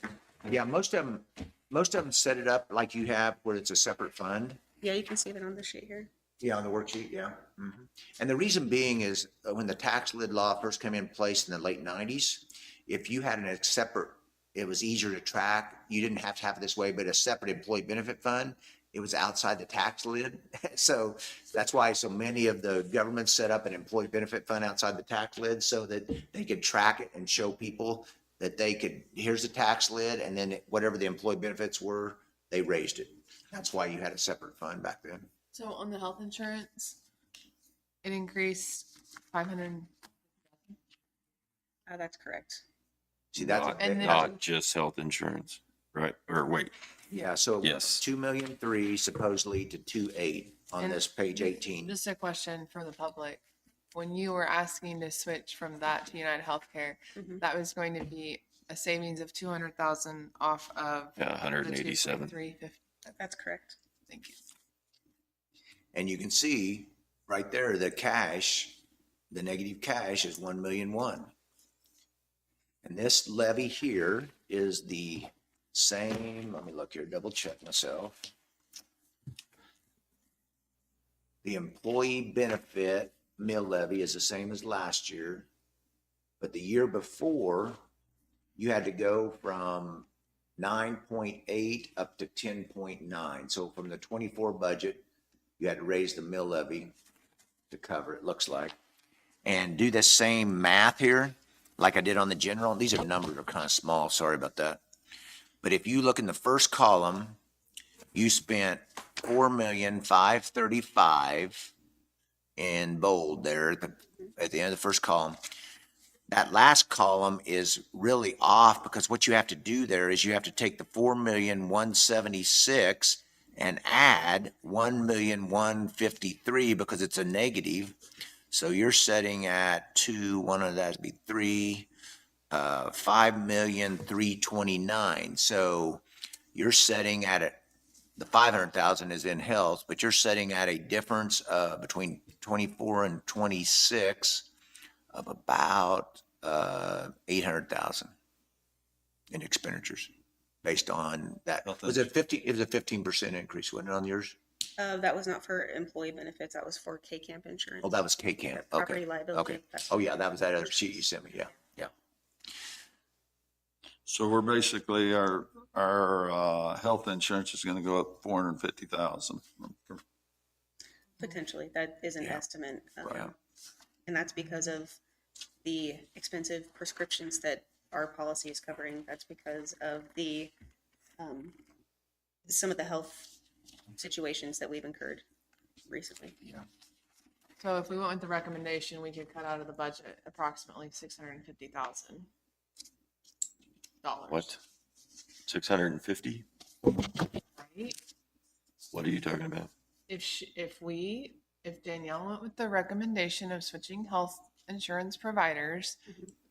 Yeah, most of them set it up like you have, where it's a separate fund. Yeah, you can see that on the sheet here. Yeah, on the worksheet, yeah. Mhm. And the reason being is when the tax lid law first came in place in the late 90s, if you had a separate, it was easier to track. You didn't have to have it this way, but a separate employee benefit fund, it was outside the tax lid. So that's why so many of the governments set up an employee benefit fund outside the tax lid, so that they could track it and show people that here's the tax lid, and then whatever the employee benefits were, they raised it. That's why you had a separate fund back then. So on the health insurance, it increased 500. That's correct. See, that's, And then- Not just health insurance, right? Or wait, yeah, so Yes. 2,000,003 supposedly to 2.8 on And this page 18. Just a question for the public. When you were asking to switch from that to United Healthcare, Mhm. that was going to be a savings of 200,000 off of Yeah, the 187. 2.350. That's correct. Thank you. And you can see right there, the cash, the negative cash is 1,000,001. And this levy here is the same, let me look here, double check myself. The employee benefit mill levy is the same as last year, but the year before, you had to go from 9.8 up to 10.9. So from the 24 budget, you had to raise the mill levy to cover it, looks like. And do the same math here, like I did on the general. These are numbers are kind of small, sorry about that. But if you look in the first column, you spent 4,535,000 in bold there at the end of the first column. That last column is really off because what you have to do there is you have to take the 4,176,000 and add 1,153,000 because it's a negative. So you're setting at one of that would be 5,329,000. So you're setting at it. The 500,000 is in health, but you're setting at a difference between 24 and 26 of about 800,000 in expenditures based on that. Was it 50? It was a 15% increase, wasn't it, on yours? That was not for employee benefits. That was for K-Camp insurance. Oh, that was K-Camp. Property Okay. liability. Okay. That's- Oh, yeah, that was that other sheet you sent me. Yeah. Yeah. So we're basically, our health insurance is gonna go up 450,000. Potentially, that is an Yeah. estimate. Right. And that's because of the expensive prescriptions that our policy is covering. That's because of the, some of the health situations that we've incurred recently. So if we went with the recommendation, we could cut out of the budget approximately $650,000. What? 650? Right? What are you talking about? If Danielle went with the recommendation of switching health insurance providers,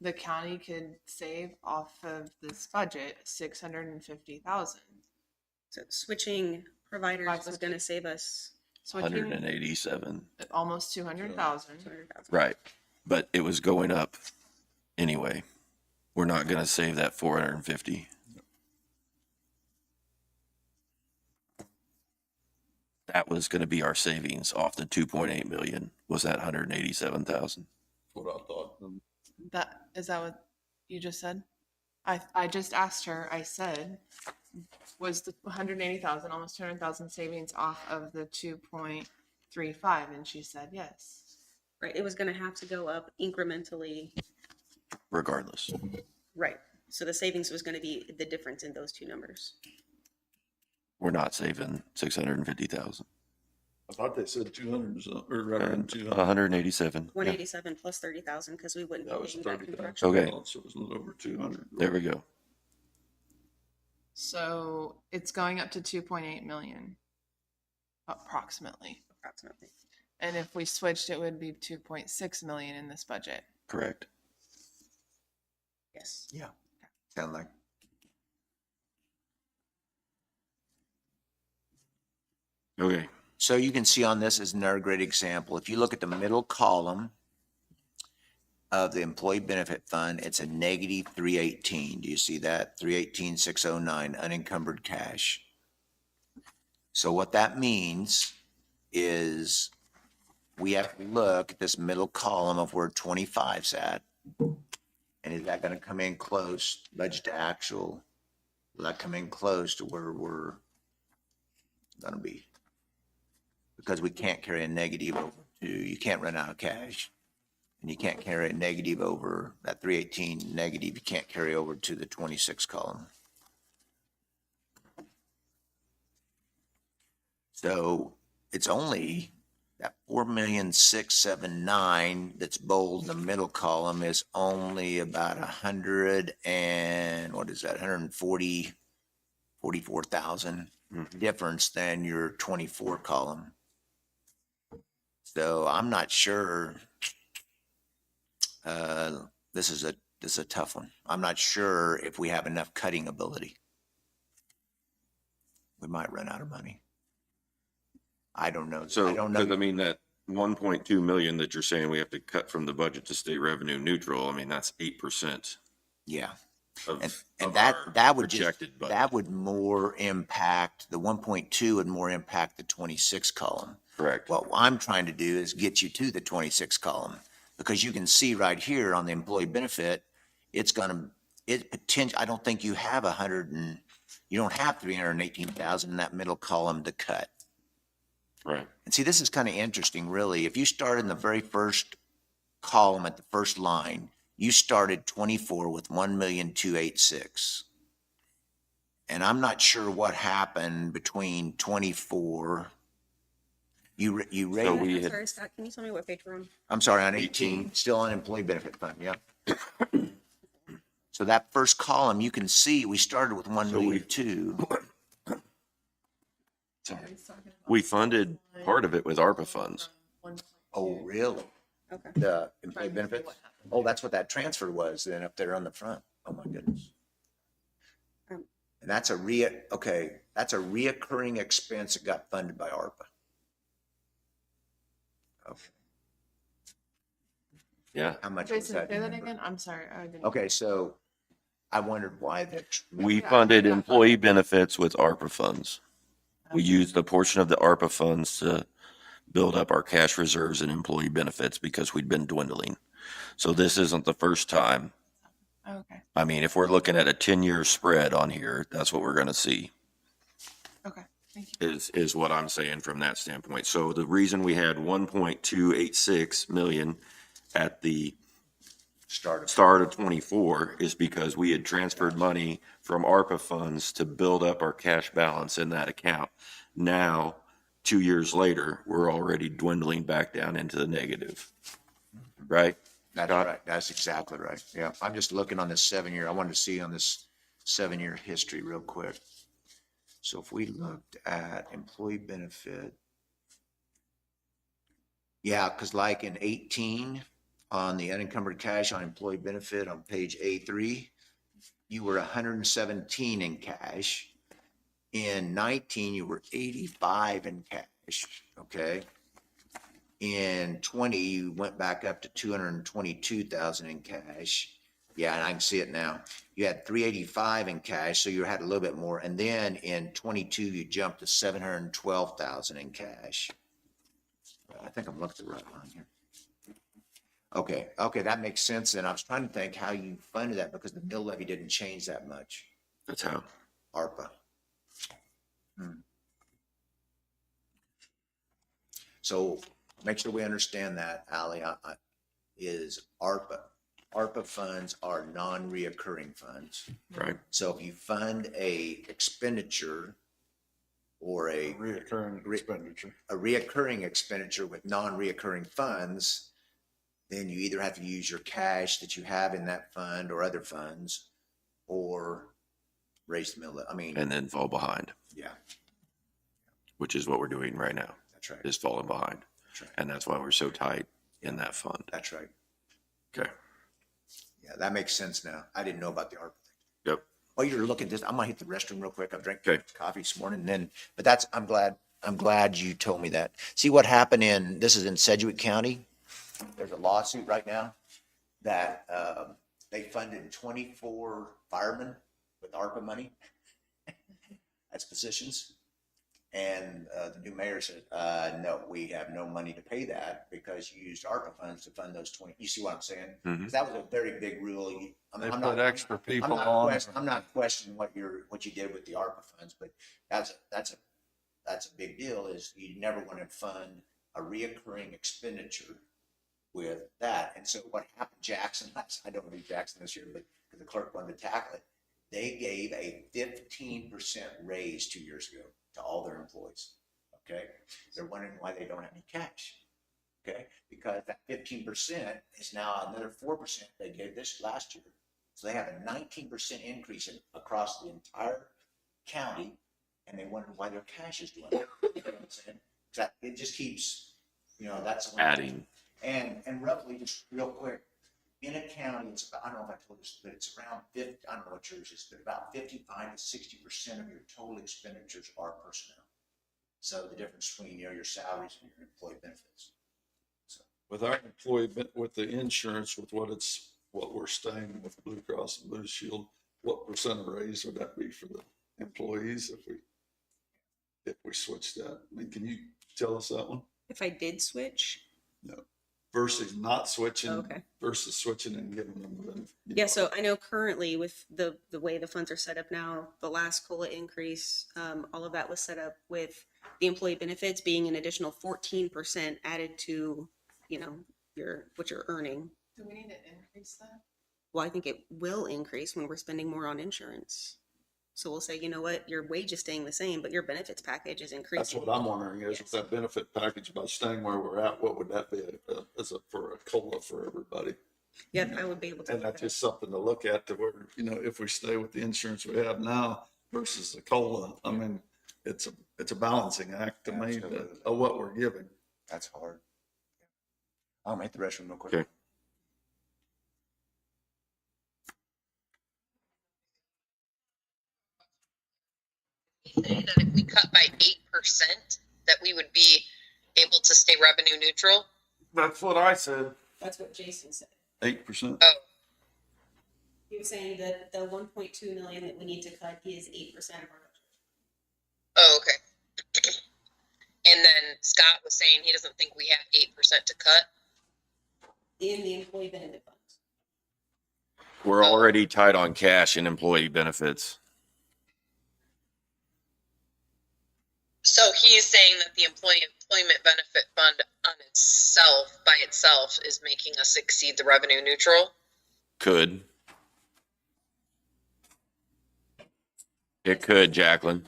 the county could save off of this budget 650,000. So switching providers was going to save us Switching 187. almost 200,000. 200,000. Right. But it was going up anyway. We're not going to save that 450. That was going to be our savings off the 2.8 million. Was that 187,000? What I thought. Is that what you just said? I just asked her, I said, was the 180,000, almost 200,000 savings off of the 2.35? And she said, yes. Right. It was going to have to go up incrementally. Regardless. Right. So the savings was going to be the difference in those two numbers. We're not saving 650,000. I thought they said 200 or around 200. 187. Yeah. 187 plus 30,000 because we wouldn't That be was paying back 30,000. construction. Okay. So it was a little over 200. There we go. So it's going up to 2.8 million, approximately. Approximately. And if we switched, it would be 2.6 million in this budget. Correct. Yes. Yeah. Sound like. Okay. So you can see on this is another great example. If you look at the middle column of the employee benefit fund, it's a negative 318. Do you see that? 318,609 unencumbered cash. So what that means is we have to look at this middle column of where 25's at. And is that going to come in close, budget to actual? Will that come in close to where we're going to be? Because we can't carry a negative over to, you can't run out of cash. And you can't carry a negative over that 318 negative, you can't carry over to the 26 column. So it's only that 4,679,000 that's bold in the middle column is only about 100 and what is that? 44,000 difference than your 24 column. So I'm not sure. This is a This is a tough one. I'm not sure if we have enough cutting ability. We might run out of money. I don't know. So, I don't because I know. mean, that 1.2 million that you're saying we have to cut from the budget to stay revenue neutral, I mean, that's 8% Yeah. of, And of that, our that would just, projected budget. that would more impact, the 1.2 would more impact the 26 column. Correct. What I'm trying to do is get you to the 26 column, because you can see right here on the employee benefit, it's gonna, I don't think you have you don't have 318,000 in that middle column to cut. Right. And see, this is kind of interesting, really. If you start in the very first column at the first line, you started 24 with 1,286,000. And I'm not sure what happened between 24. You So raised, we I'm had, sorry, Scott, can you tell me what page we're on? I'm sorry, on 18. 18, still on employee benefit fund, yeah. So that first column, you can see we started with 1,200,000. we funded part of it with ARPA funds. Oh, really? Okay. The employee benefits? Oh, that's what that transfer was then up there on the front. Oh, my goodness. Um, And that's that's a reoccurring expense that got funded by ARPA. Okay, Yeah. how much was Jason, that? say do you that remember? again? I'm sorry. I didn't. Okay, so I wondered why that. We funded employee benefits with ARPA funds. We used a portion of the ARPA funds to build up our cash reserves and employee benefits because we'd been dwindling. So this isn't the first time. Okay. I mean, if we're looking at a 10-year spread on here, that's what we're going to see. Okay. Thank you. Is what I'm saying from that standpoint. So the reason we had 1.286 million at the start of 24 is because we had transferred money from ARPA funds to build up our cash balance in that account. Now, 2 years later, we're already dwindling back down into the negative, right? That's Scott? right. That's exactly right. Yeah. I'm just looking on this 7-year. I wanted to see on this 7-year history real quick. So if we looked at employee benefit. Yeah, because like in 18, on the unencumbered cash on employee benefit on page A3, you were 117 in cash. In 19, you were 85 in cash, okay? In 20, you went back up to 222,000 in cash. Yeah, and I can see it now. You had 385 in cash, so you had a little bit more. And then in 22, you jumped to 712,000 in cash. I think I'm looking at the right line here. Okay, that makes sense. And I was trying to think how you funded that because the mill levy didn't change that much. That's how. ARPA. So make sure we understand that, Ally, is ARPA. ARPA funds are non-reoccurring funds. Right. So if you fund a expenditure or a reoccurring expenditure with non-reoccurring funds, then you either have to use your cash that you have in that fund or other funds, or raise the mill. I mean, And then fall behind, yeah, which is what we're doing right now, that's right. is falling behind. That's right. And that's why we're so tight in that fund. That's right. Okay. Yeah, that makes sense now. I didn't know about the ARPA thing. Yep. While you're looking at this, I'm gonna hit the restroom real quick. I've drank Okay. coffee this morning, and then, but I'm glad you told me that. See what happened this is in Sedgwick County. There's a lawsuit right now that, they funded 24 firemen with ARPA money as positions. And, the new mayor said, no, we have no money to pay that because you used ARPA funds to fund those 20. You see what I'm saying? Mhm. 'Cause that was a very big rule. They put extra people on. I'm not questioning what you did with the ARPA funds, but that's a big deal, is you never want to fund a reoccurring expenditure with that. And so what happened, Jackson, I don't read Jackson this year, but because the clerk wanted to tackle it, they gave a 15% raise 2 years ago to all their employees. Okay. They're wondering why they don't have any cash. Okay. Because that 15% is now another 4% they gave this last year. So they have a 19% increase across the entire county, and they wonder why their cash is doing it. You know what I'm saying? It just keeps, that's Adding. And roughly, just real quick, in a county, it's about, I don't know if I told this, but it's around 50, I don't know what yours is, but about 55 to 60% of your total expenditures are personnel. So the difference between, your salaries and your employee benefits. With our employee, with the insurance, with what we're staying with Blue Cross and Blue Shield, what percent of raise would that be for the employees if we switch that? I mean, can you tell us that one? If I did switch, No. Versus not switching. Okay. Versus switching and giving them the benefit. yeah, so I know currently with the way the funds are set up now, the last COLA increase, all of that was set up with the employee benefits being an additional 14% added to, what you're earning. Do we need to increase that? Well, I think it will increase when we're spending more on insurance. So we'll say, you know what, your wage is staying the same, but your benefits package is That's increasing. what I'm wondering is with that benefit package by staying where we're at, what would that be for a COLA for everybody? Yeah, I would be able to. And that's just something to look at to where, if we stay with the insurance we have now versus the COLA, I mean, it's a balancing act to me of what we're giving. That's hard. I'll make the rest of them real quick. Okay. Say that if we cut by 8%, that we would be able to stay revenue neutral. That's what I said. That's what Jason said. 8%. Oh, He was saying that the 1.2 million that we need to cut is 8% of our budget. oh, okay. And then Scott was saying he doesn't think we have 8% to cut. In the employee benefit funds. We're already tight on cash and employee benefits. So he's saying that the employment benefit fund on itself, by itself, is making us exceed the revenue neutral. Could. It could, Jacqueline.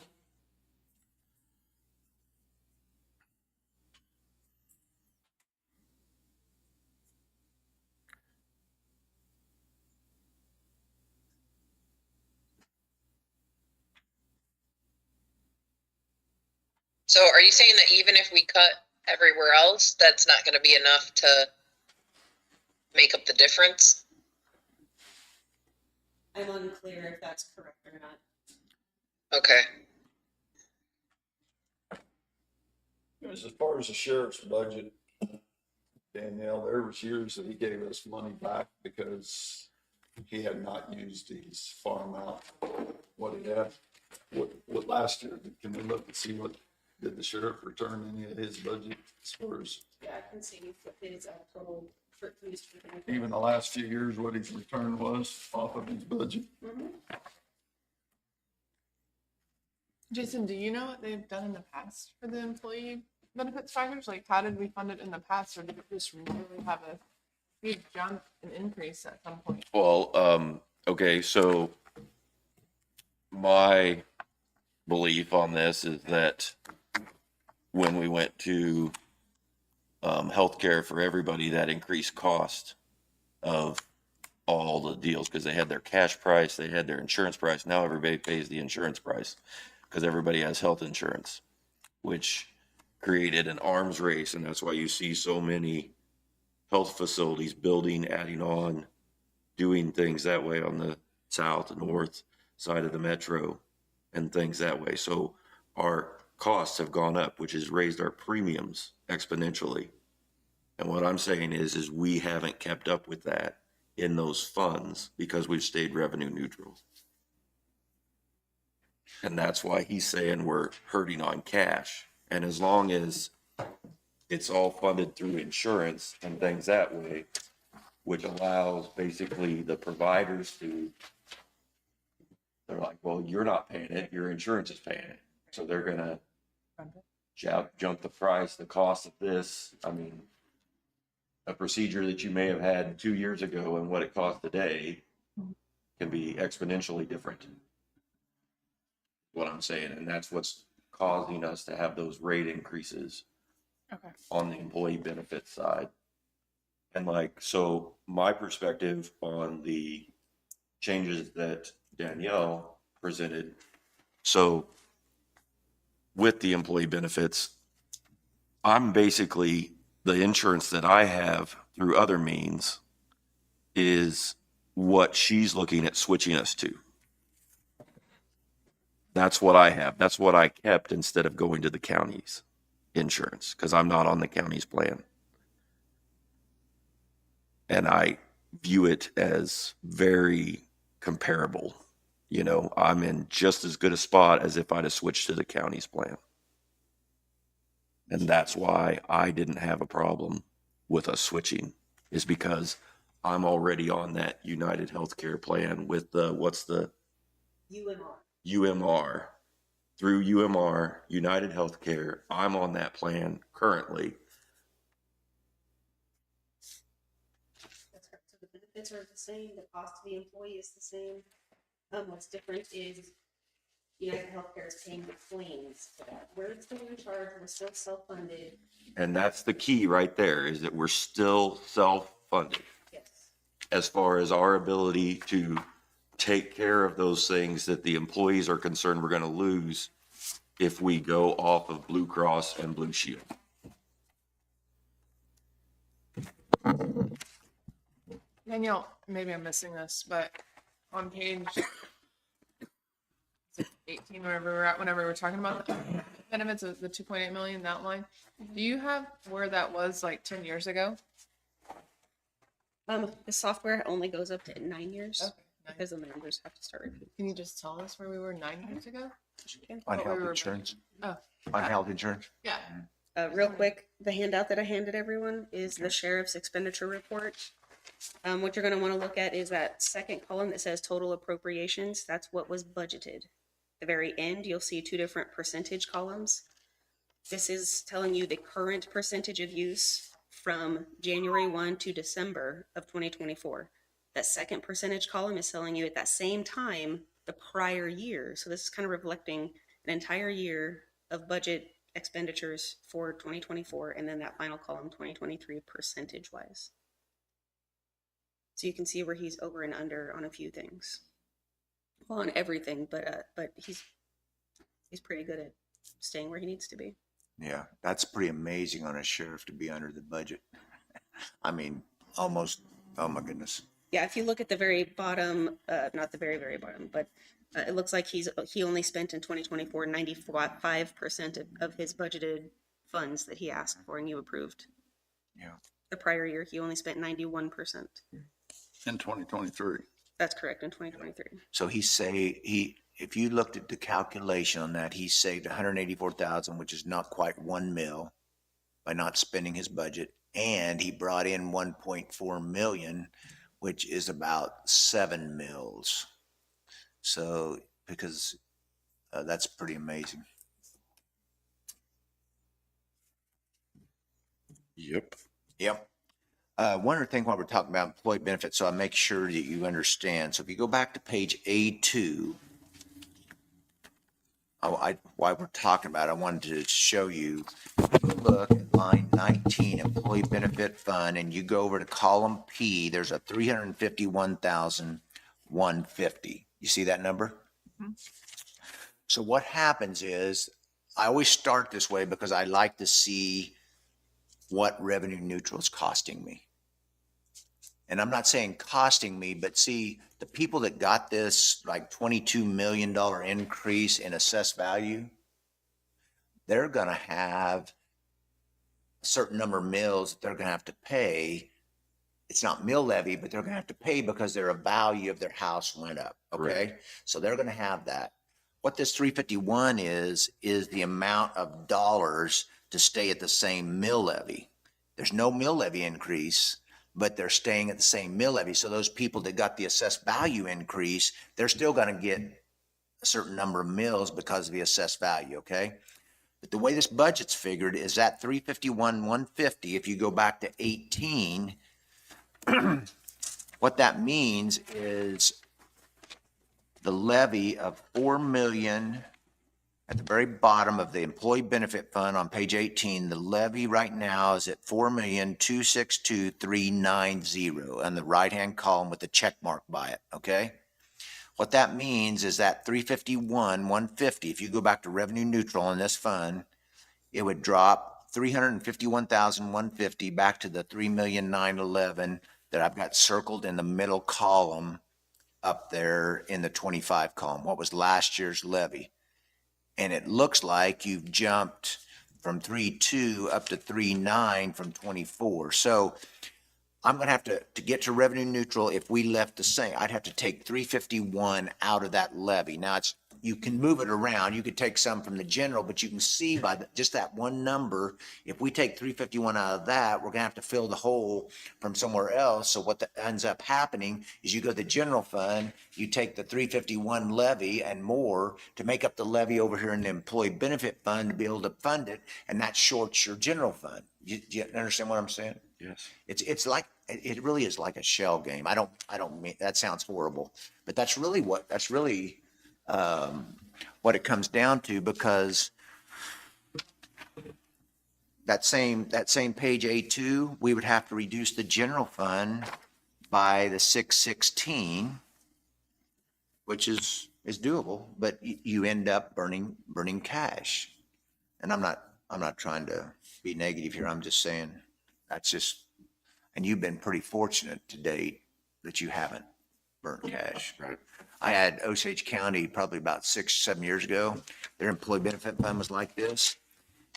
So are you saying that even if we cut everywhere else, that's not going to be enough to make up the difference? I'm unclear if that's correct or not. Okay. As far as the sheriff's budget, Danielle, there was years that he gave us money back because he had not used his farm out, what he had. What last year, can we look and see did the sheriff return any of his budget as far as Yeah, I can see what his total for used for benefits. even the last few years, what his return was off of his budget? Jason, do you know what they've done in the past for the employee benefits package? Like, how did we fund it in the past, or did it just really have a huge jump and increase at some point? Well, okay, so my belief on this is that when we went to healthcare for everybody, that increased cost of all the deals because they had their cash price, they had their insurance price. Now everybody pays the insurance price because everybody has health insurance, which created an arms race. And that's why you see so many health facilities building, adding on, doing things that way on the south and north side of the metro and things that way. So our costs have gone up, which has raised our premiums exponentially. And what I'm saying is we haven't kept up with that in those funds because we've stayed revenue neutral. And that's why he's saying we're hurting on cash. And as long as it's all funded through insurance and things that way, which allows basically the providers to, they're like, well, you're not paying it, your insurance is paying it. So they're gonna jump the price, the cost of this. I mean, a procedure that you may have had 2 years ago and what it costs today can be exponentially different. What I'm saying, and that's what's causing us to have those rate increases on the employee benefit side. And so my perspective on the changes that Danielle presented. So with the employee benefits, I'm basically the insurance that I have through other means is what she's looking at switching us to. That's what I have. That's what I kept instead of going to the county's insurance, because I'm not on the county's plan. And I view it as very comparable. You know, I'm in just as good a spot as if I'd have switched to the county's plan. And that's why I didn't have a problem with us switching, is because I'm already on that United Healthcare plan with the, what's the UMR. Through UMR, United Healthcare, I'm on that plan currently. That's correct. So the benefits are the same, the cost to the employee is the same. What's different is United Healthcare is paying the claims for that. We're still in charge, we're still self-funded. And that's the key right there, is that we're still self-funded Yes. as far as our ability to take care of those things that the employees are concerned we're going to lose if we go off of Blue Cross and Blue Shield. Danielle, maybe I'm missing this, but on page 18, wherever we're at, whenever we're talking about the benefits of the 2.8 million, that line, do you have where that was like 10 years ago? The software only goes up to 9 years Okay, nice. because the members have to start repeating. Can you just tell us where we were 9 years ago? On What we health were- insurance? Oh, On health insurance? yeah. Real quick, the handout that I handed everyone is the sheriff's expenditure report. What you're gonna wanna look at is that second column that says total appropriations. That's what was budgeted. The very end, you'll see two different percentage columns. This is telling you the current percentage of use from January 1 to December of 2024. That second percentage column is telling you at that same time the prior year. So this is kind of reflecting an entire year of budget expenditures for 2024, and then that final column 2023 percentage wise. So you can see where he's over and under on a few things. Well, on everything, but he's pretty good at staying where he needs to be. Yeah, that's pretty amazing on a sheriff to be under the budget. I mean, almost, oh my goodness. Yeah, if you look at the very bottom, not the very, very bottom, but it looks like he only spent in 2024 95% of his budgeted funds that he asked for and you approved. Yeah. The prior year, he only spent 91%. In 2023. That's correct, in 2023. So if you looked at the calculation on that, he saved 184,000, which is not quite 1 mil by not spending his budget. And he brought in 1.4 million, which is about 7 mils. So, because that's pretty amazing. Yep. Yep. One other thing while we're talking about employee benefits, so I make sure that you understand. So if you go back to page A2, while we're talking about it, I wanted to show you, look at line 19, employee benefit fund, and you go over to column P, there's a 351,150. You see that number? Mm-hmm. So what happens is, I always start this way because I like to see what revenue neutral is costing me. And I'm not saying costing me, but see, the people that got this like $22 million increase in assessed value, they're going to have a certain number of mills that they're going to have to pay. It's not mill levy, but they're going to have to pay because their value of their house went up. Okay. Right. So they're going to have that. What this 351 is the amount of dollars to stay at the same mill levy. There's no mill levy increase, but they're staying at the same mill levy. So those people that got the assessed value increase, they're still going to get a certain number of mills because of the assessed value, okay? But the way this budget's figured is that 351,150, if you go back to 18, what that means is the levy of 4 million at the very bottom of the employee benefit fund on page 18, the levy right now is at 4,262,390 on the right-hand column with the check mark by it, okay? What that means is that 351,150, if you go back to revenue neutral in this fund, it would drop 351,150 back to the 3,911 that I've got circled in the middle column up there in the 25 column, what was last year's levy. And it looks like you've jumped from 3.2 up to 3.9 from 24. So I'm gonna have to get to revenue neutral, if we left the same, I'd have to take 351 out of that levy. Now you can move it around. You could take some from the general, but you can see by just that one number, if we take 351 out of that, we're gonna have to fill the hole from somewhere else. So what that ends up happening is you go to the general fund, you take the 351 levy and more to make up the levy over here in the employee benefit fund to be able to fund it, and that shorts your general fund. You understand what I'm saying? Yes. It's like, it really is like a shell game. I don't mean, that sounds horrible, but that's really what it comes down to, because that same page A2, we would have to reduce the general fund by the 616, which is doable, but you end up burning cash. And I'm not trying to be negative here. I'm just saying that's just, and you've been pretty fortunate to date that you haven't burnt cash. Right. I had Osage County probably about 6, 7 years ago. Their employee benefit fund was like this,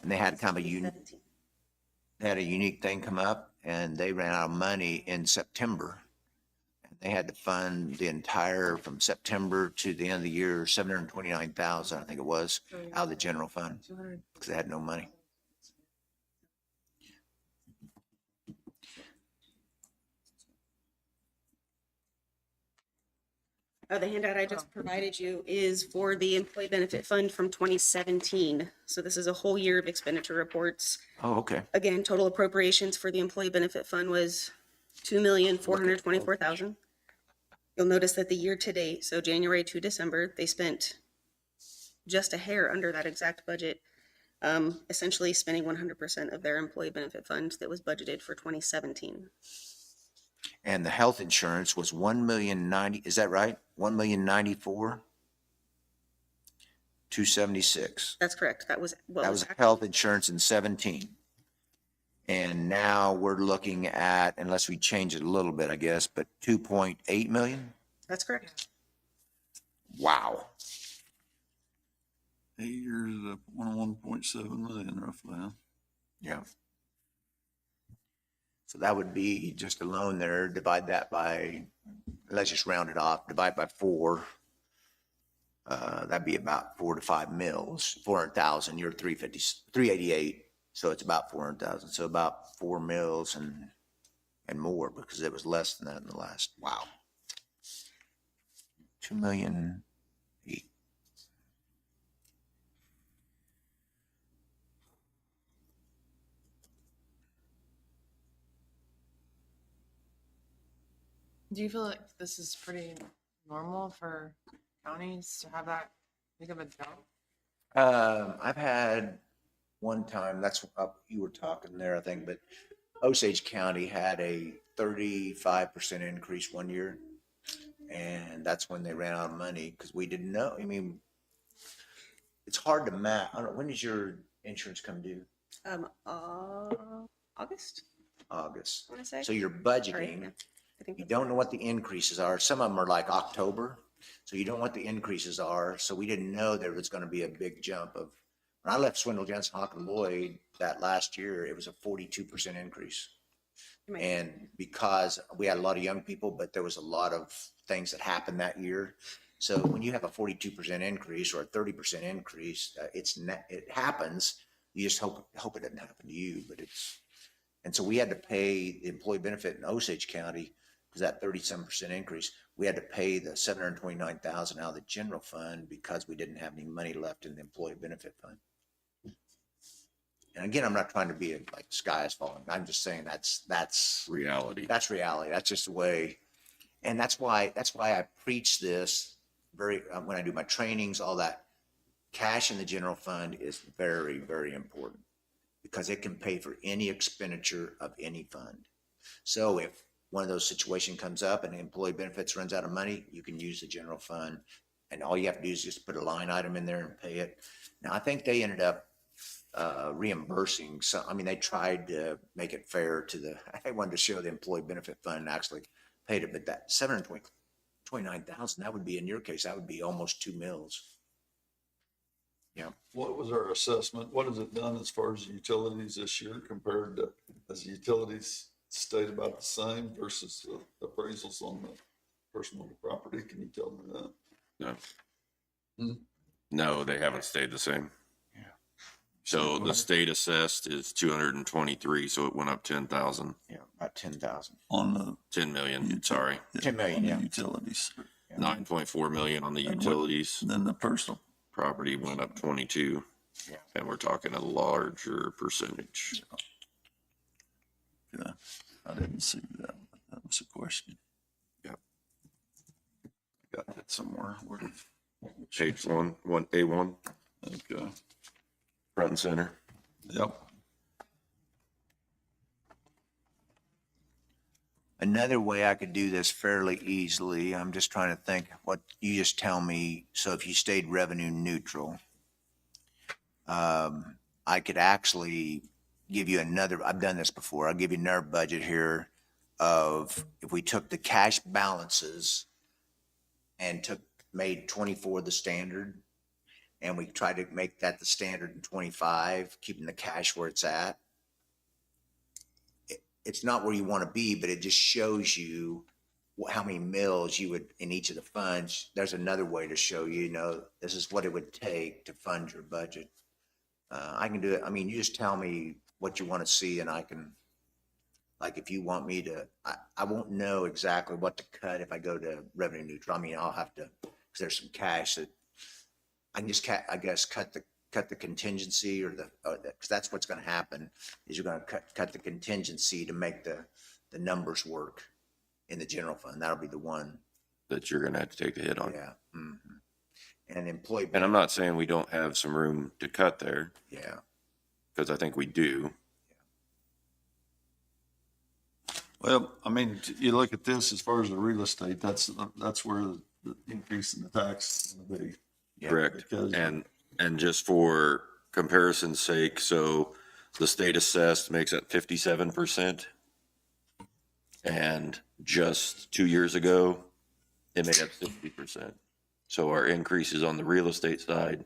and they had kind of a unique thing come up, and they ran out of money in September. And they had to fund the entire, from September to the end of the year, 729,000, I think it was, out of the general fund, because they had no money. The handout I just provided you is for the employee benefit fund from 2017. So this is a whole year of expenditure reports. Oh, okay. Again, total appropriations for the employee benefit fund was $2,424,000. You'll notice that the year to date, so January to December, they spent just a hair under that exact budget, essentially spending 100% of their employee benefit fund that was budgeted for 2017. And the health insurance was 1,090,000, is that right? 1,094,276. That's correct. That was what That was health insurance in 17. And now we're looking at, unless we change it a little bit, I guess, but 2.8 million? That's correct. Wow. 8 years of 1.7 million roughly, huh? Yeah. So that would be just a loan there, divide that by, let's just round it off, divide by 4. That'd be about 4 to 5 mils, 400,000, you're 388. So it's about 400,000. So about 4 mils and more, because it was less than that in the last, wow. 2 million. Do you feel like this is pretty normal for counties to have that big of a jump? I've had one time, that's you were talking there, I think, but Osage County had a 35% increase one year. And that's when they ran out of money, because we didn't know. I mean, it's hard to map. I don't know, when does your insurance come due? August, August. I want to say. So you're Sorry, budgeting. yeah. I think You that's don't know what the increases are. Some of them are like October. So you don't know what the increases are. So we didn't know there was going to be a big jump of, when I left Swindle, Jensen, Hawk, and Lloyd that last year, it was a 42% increase. right. And because we had a lot of young people, but there was a lot of things that happened that year. So when you have a 42% increase or a 30% increase, it happens. You just hope it doesn't happen to you, but and so we had to pay the employee benefit in Osage County, because that 37% increase, we had to pay the 729,000 out of the general fund because we didn't have any money left in the employee benefit fund. And again, I'm not trying to be like the sky is falling. I'm just saying that's Reality. That's reality. That's just the way. And that's why I preach this when I do my trainings, all that. Cash in the general fund is very, very important, because it can pay for any expenditure of any fund. So if one of those situations comes up and employee benefits runs out of money, you can use the general fund, and all you have to do is just put a line item in there and pay it. Now, I think they ended up reimbursing some, I mean, they tried to make it fair to the, I wanted to show the employee benefit fund actually paid it, but that 729,000, that would be, in your case, that would be almost 2 mills. Yeah. What was our assessment? What has it done as far as utilities this year compared to, as utilities stayed about the same versus the appraisals on the personal property? Can you tell me that? No. Hmm? No, they haven't stayed the same. Yeah. So the state assessed is 223, so it went up 10,000, Yeah, about 10,000. On the 10 million, sorry. 10 million, yeah. utilities. 9.4 million on the And what- utilities. Then the personal. Property went up 22. Yeah. And we're talking a larger percentage. Yeah, I didn't see that. That was a question. Yep. Got that somewhere. Page one, A1, Okay. front and center. Yep. Another way I could do this fairly easily, I'm just trying to think what you just tell me. So if you stayed revenue neutral, I could actually give you another, I've done this before. I'll give you another budget here of if we took the cash balances and made 24 the standard, and we tried to make that the standard in 25, keeping the cash where it's at. It's not where you want to be, but it just shows you how many mills you would in each of the funds. There's another way to show you, this is what it would take to fund your budget. I can do it. I mean, you just tell me what you want to see, and I can, like, if you want me to, I won't know exactly what to cut if I go to revenue neutral. I mean, I'll have to, because there's some cash that I can just, I guess, cut the contingency, or because that's what's going to happen, is you're going to cut the contingency to make the numbers work in the general fund. That'll be the one. That you're going to have to take the hit on. Yeah. Mhm. And employee. And I'm not saying we don't have some room to cut there, Yeah. because I think we do. Well, I mean, you look at this as far as the real estate, that's where the increase in the tax is going to be. Yeah. Correct. Because- And just for comparison's sake, so the state assessed makes it 57%. And just 2 years ago, it made up 60%. So our increases on the real estate side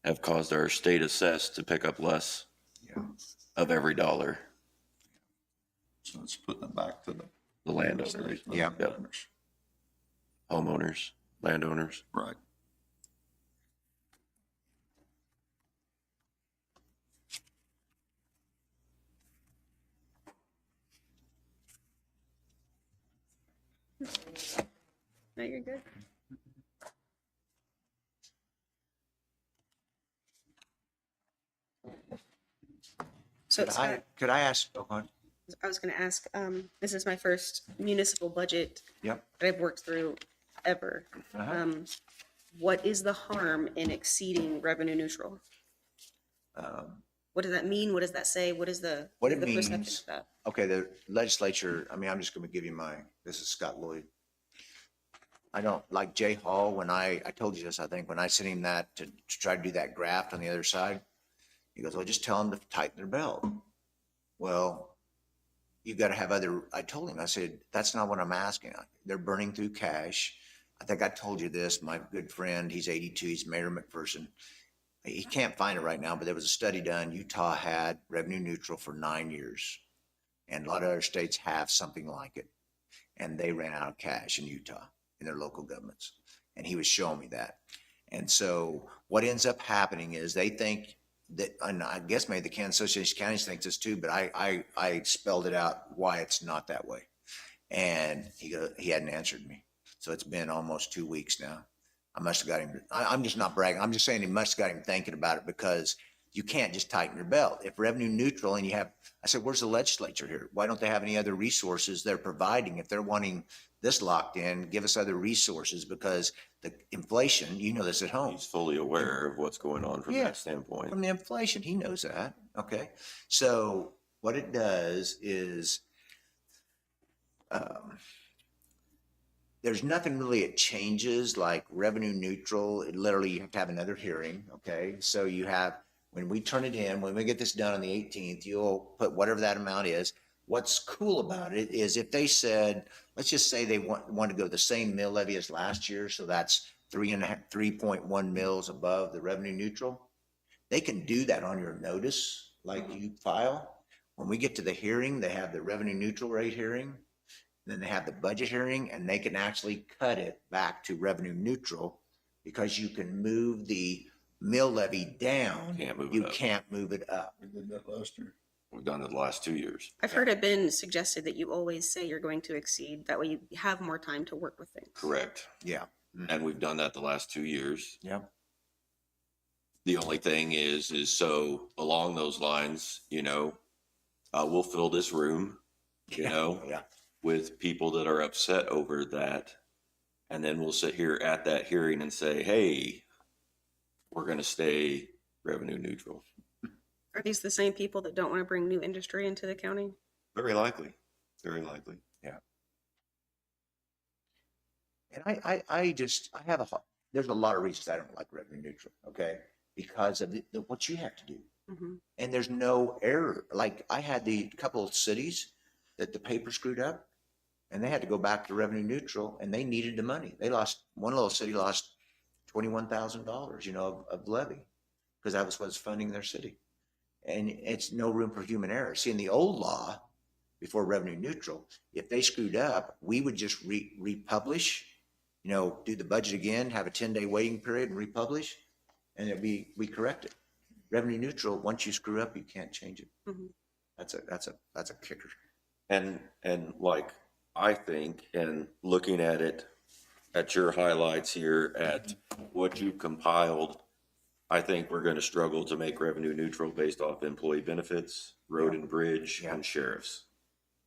have caused our state assessed to pick up less Yeah. of every dollar. So it's putting it back to The landowners, Yeah. homeowners, landowners. Right. No, you're good. So Scott, Could I ask? Okay. I was going to ask, this is my first municipal budget Yep. that I've worked through ever. Uh-huh. What is the harm in exceeding revenue neutral? What does that mean? What does that say? What is the What it perception means- of that? Okay, the legislature, I mean, I'm just going to give you this is Scott Lloyd. I don't, like Jay Hall, when I told you this, I think, when I sent him that to try to do that graft on the other side, he goes, well, just tell them to tighten their belt. Well, you've got to have I told him, I said, that's not what I'm asking. They're burning through cash. I think I told you this, my good friend, he's 82, he's Mayor McPherson. He can't find it right now, but there was a study done. Utah had revenue neutral for 9 years. And a lot of other states have something like it. And they ran out of cash in Utah, in their local governments. And he was showing me that. And so what ends up happening is they think that, and I guess maybe the Kansas Association of Counties thinks this too, but I spelled it out why it's not that way. And he hadn't answered me. So it's been almost 2 weeks now. I must have got him, I'm just not bragging. I'm just saying he must have got him thinking about it, because you can't just tighten your belt. If revenue neutral and I said, where's the legislature here? Why don't they have any other resources they're providing? If they're wanting this locked in, give us other resources, because the inflation, you know this at home. He's fully aware of what's going on from Yeah. that standpoint. From the inflation, he knows that. Okay. So what it does is, there's nothing really it changes, like revenue neutral. It literally, you have to have another hearing. Okay. So you have when we turn it in, when we get this done on the 18th, you'll put whatever that amount is. What's cool about it is if they said, let's just say they want to go the same mill levy as last year, so that's 3.1 mils above the revenue neutral. They can do that on your notice, like you file. When we get to the hearing, they have the revenue neutral rate hearing, then they have the budget hearing, and they can actually cut it back to revenue neutral because you can move the mill levy down. Can't move it You up. can't move it up. We did that last year. We've done it the last 2 years. I've heard it been suggested that you always say you're going to exceed. That way you have more time to work with things. Correct. Yeah. And we've done that the last 2 years. Yeah. The only thing is so along those lines, we'll fill this room, Yeah. with people that are upset over that. And then we'll sit here at that hearing and say, hey, we're going to stay revenue neutral. Are these the same people that don't want to bring new industry into the county? Very likely. Very likely. And there's a lot of reasons I don't like revenue neutral, okay? Because of what you have to do. Mm-hmm. And there's no error. Like I had the couple of cities that the paper screwed up and they had to go back to revenue neutral and they needed the money. One little city lost $21,000, of levy because that was what's funding their city. And it's no room for human error. See, in the old law, before revenue neutral, if they screwed up, we would just republish, do the budget again, have a 10-day waiting period and republish, and we correct it. Revenue neutral, once you screw up, you can't change it. Mhm. That's a kicker. And like, I think, and looking at it, at your highlights here, at what you compiled, I think we're going to struggle to make revenue neutral based off employee benefits, road and bridge, Yeah. and sheriffs.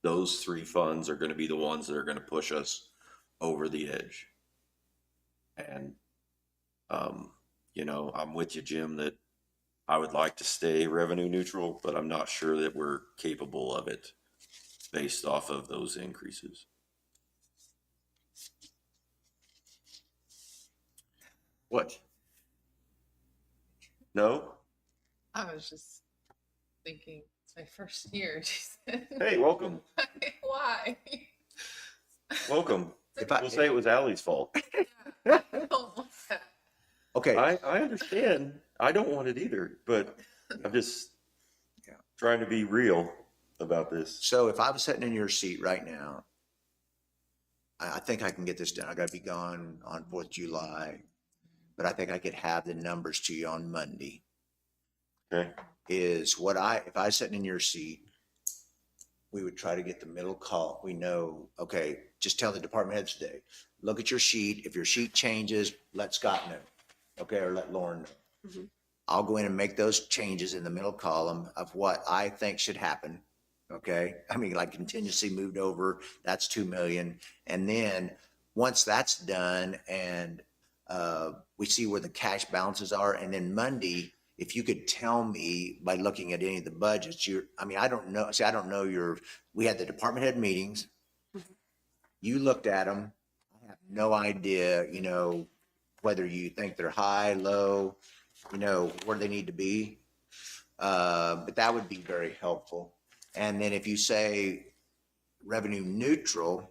Those three funds are going to be the ones that are going to push us over the edge. And, I'm with you, Jim, that I would like to stay revenue neutral, but I'm not sure that we're capable of it based off of those increases. What? No? I was just thinking, it's my first year. Hey, welcome. Why? Welcome. If I- We'll say it was Allie's fault. I don't want that. Okay, I understand. I don't want it either, but I'm just trying to be real about this. so if I was sitting in your seat right now, I think I can get this done. I gotta be gone on 4th of July, but I think I could have the numbers to you on Monday. Okay. If I was sitting in your seat, we would try to get the middle call. We know, okay, just tell the department heads today, look at your sheet. If your sheet changes, let Scott know, okay, or let Lauren know. Mhm. I'll go in and make those changes in the middle column of what I think should happen. Okay, I mean, like contingency moved over, that's 2 million. And then once that's done and we see where the cash balances are, and then Monday, if you could tell me by looking at any of the budgets, I don't know. See, I don't know we had the department head meetings. You looked at them. I have no idea, whether you think they're high, low, where they need to be. But that would be very helpful. And then if you say revenue neutral,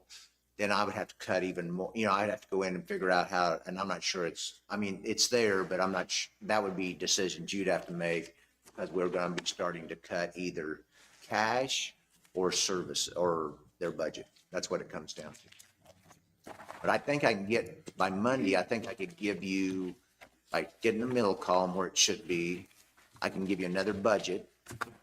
then I would have to cut even more. I'd have to go in and figure out how, and I'm not sure it's there, but I'm not, that would be decisions you'd have to make because we're going to be starting to cut either cash or service or their budget. That's what it comes down to. But I think I can by Monday, I think I could give you, like, get in the middle column where it should be. I can give you another budget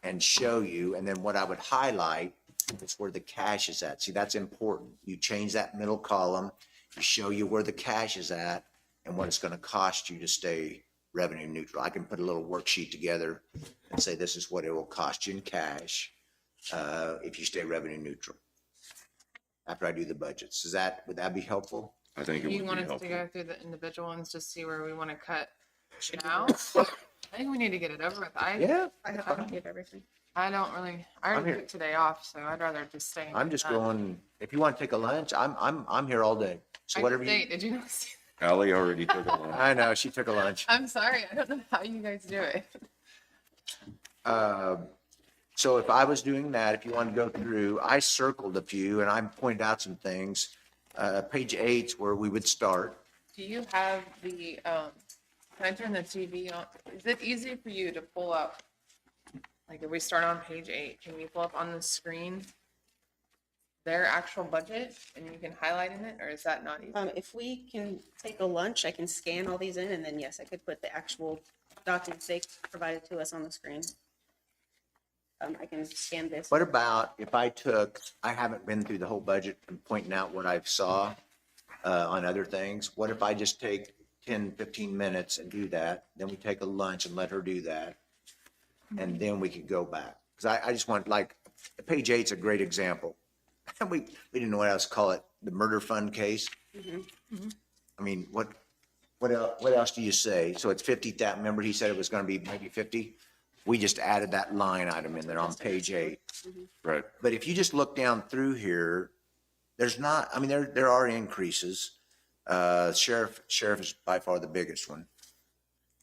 and show you, and then what I would highlight is where the cash is at. See, that's important. You change that middle column, you show you where the cash is at and what it's going to cost you to stay revenue neutral. I can put a little worksheet together and say, this is what it will cost you in cash if you stay revenue neutral after I do the budgets. Would that be helpful? I think it You would want be us to helpful. go through the individual ones to see where we want to cut now? I think we need to get it over with. Yeah. I have a copy of everything. I already here. took today off, so I'd rather just stay. and I'm get just it done. going, if you want to take a lunch, I'm here all day. So I whatever you, did you not see? Allie already took a line. I know, she took a lunch. I'm sorry. I don't know how you guys do it. So if I was doing that, if you want to go through, I circled a few and I pointed out some things. Page 8's where we would start. Do you have the, can I turn the TV on? Is it easy for you to pull up? Like if we start on page 8, can you pull up on the screen their actual budget and you can highlight in it, or is that not easy? If we can take a lunch, I can scan all these in, and then yes, I could put the actual documents they provided to us on the screen. I can scan this. What about if I haven't been through the whole budget and pointing out what I saw on other things. What if I just take 10, 15 minutes and do that? Then we take a lunch and let her do that. And then we could go back. Because I just want, like, page 8's a great example. We didn't know what else to call it, the murder fund case. I mean, what else do you say? So it's 50, that, remember he said it was gonna be maybe 50? We just added that line item in there on page 8. Right. But if you just look down through here, there's not, I mean, there are increases. Sheriff is by far the biggest one.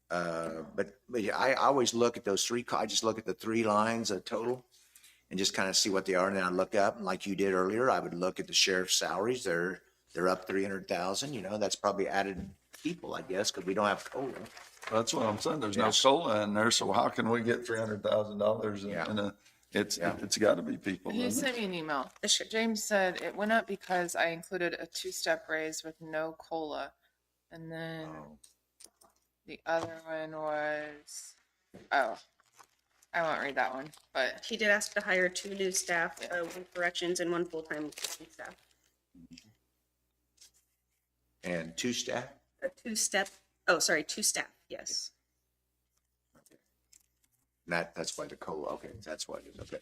But yeah, I always look at those three, I just look at the 3 lines of total and just kind of see what they are. And then I look up, and like you did earlier, I would look at the sheriff's salaries. They're up 300,000, that's probably added people, I guess, because we don't have COLA. That's what I'm saying. There's Yeah. no COLA in there, so how can we get $300,000 Yeah. in a, it's Yeah. gotta be people. He isn't it? sent me an email. Sure. James said it went up because I included a 2-step raise with no COLA. And then the other one was, oh, I won't read that one, but He did ask to hire 2 new staff, 1 corrections and 1 full-time staff. And 2 staff? A 2 staff, yes. That's why the COLA, okay, that's why it is, okay.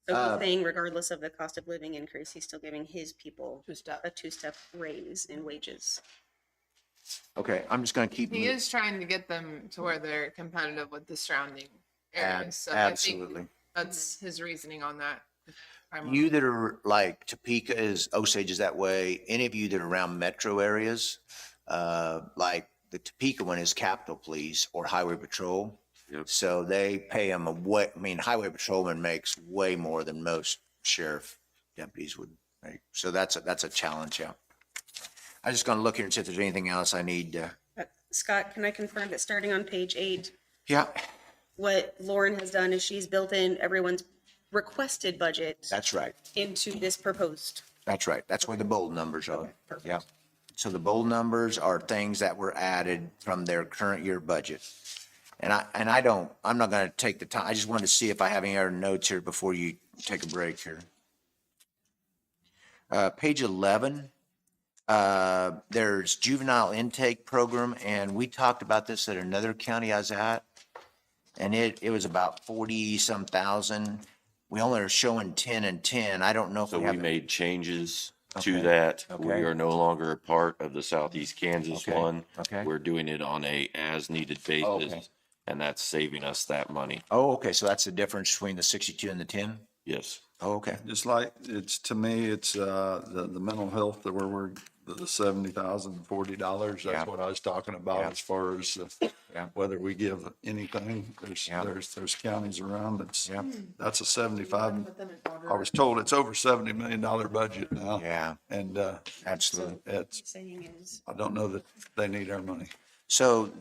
So he's saying regardless of the cost of living increase, he's still giving his people 2-step. a 2-step raise in wages. Okay, I'm just gonna keep. He is trying to get them to where they're competitive with the surrounding areas. So Absolutely. I think that's his reasoning on that. You that are like Topeka Osage is that way. Any of you that are around metro areas, like the Topeka one is Capitol Police or Highway Patrol. Yep. So they pay them Highway Patrolman makes way more than most sheriff deputies would make. So that's a challenge, yeah. I'm just gonna look here and see if there's anything else I need. Scott, can I confirm that starting on page 8, Yeah, what Lauren has done is she's built in everyone's requested budget that's right. into this proposed? That's right. That's where the bold numbers are. Yeah. So the bold numbers are things that were added from their current year budget. And I'm not going to take the time. I just wanted to see if I have any other notes here before you take a break here. Page 11, there's juvenile intake program. And we talked about this at another county I was at. And it was about 40-some thousand. We only are showing 10 and 10. I don't know if So we we have. made changes Okay. to that. We Okay. are no longer a part of the Southeast Kansas Okay. one. Okay. We're doing it on a as-needed Oh, basis, okay. and that's saving us that money. Oh, okay. So that's the difference between the 62 and the 10? Yes. Oh, okay. Just like, to me, it's, the mental health that we're the $70,040. Yeah. That's what I was talking about Yeah. as far as Yeah. whether we give anything. Yeah. There's counties around Yeah. that's a 75. I was told it's over $70 million budget now. Yeah, And, absolutely. it's, Saying is, I don't know that they need our money. So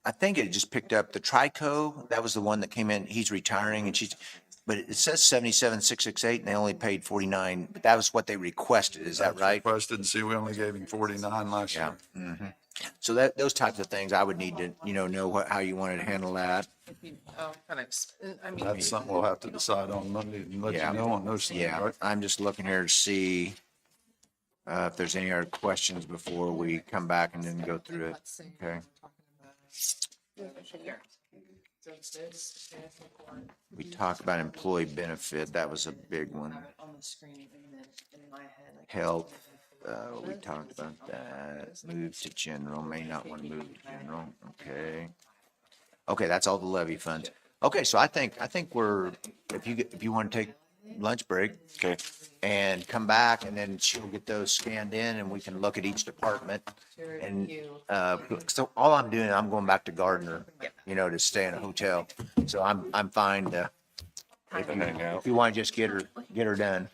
I think it just picked up the Trico. That was the one that came in. He's retiring and but it says 77,668 and they only paid 49. But that was what they requested. Is that right? Requested and see, we only gave him 49 last Yeah. year. So those types of things, I would need to, know how you wanted to handle that. If you, I mean, That's something we'll have to decide on Monday and let Yeah. you know on those things, Yeah, right? I'm just looking here to see if there's any other questions before we come back and then go through it. let's see. Okay. We talked about employee benefit. That was a big one. On the screen and then in my head, like. Health, we talked about that. Move to general, may not want to move to general. Okay. Okay, that's all the levy funds. Okay, so I think we're, if you want to take lunch break Okay, and come back, and then she'll get those scanned in and we can look at each department. And, so all I'm doing, I'm going back to Gardner, to stay in a hotel. So I'm fine to, hang out. if you want to just get her done.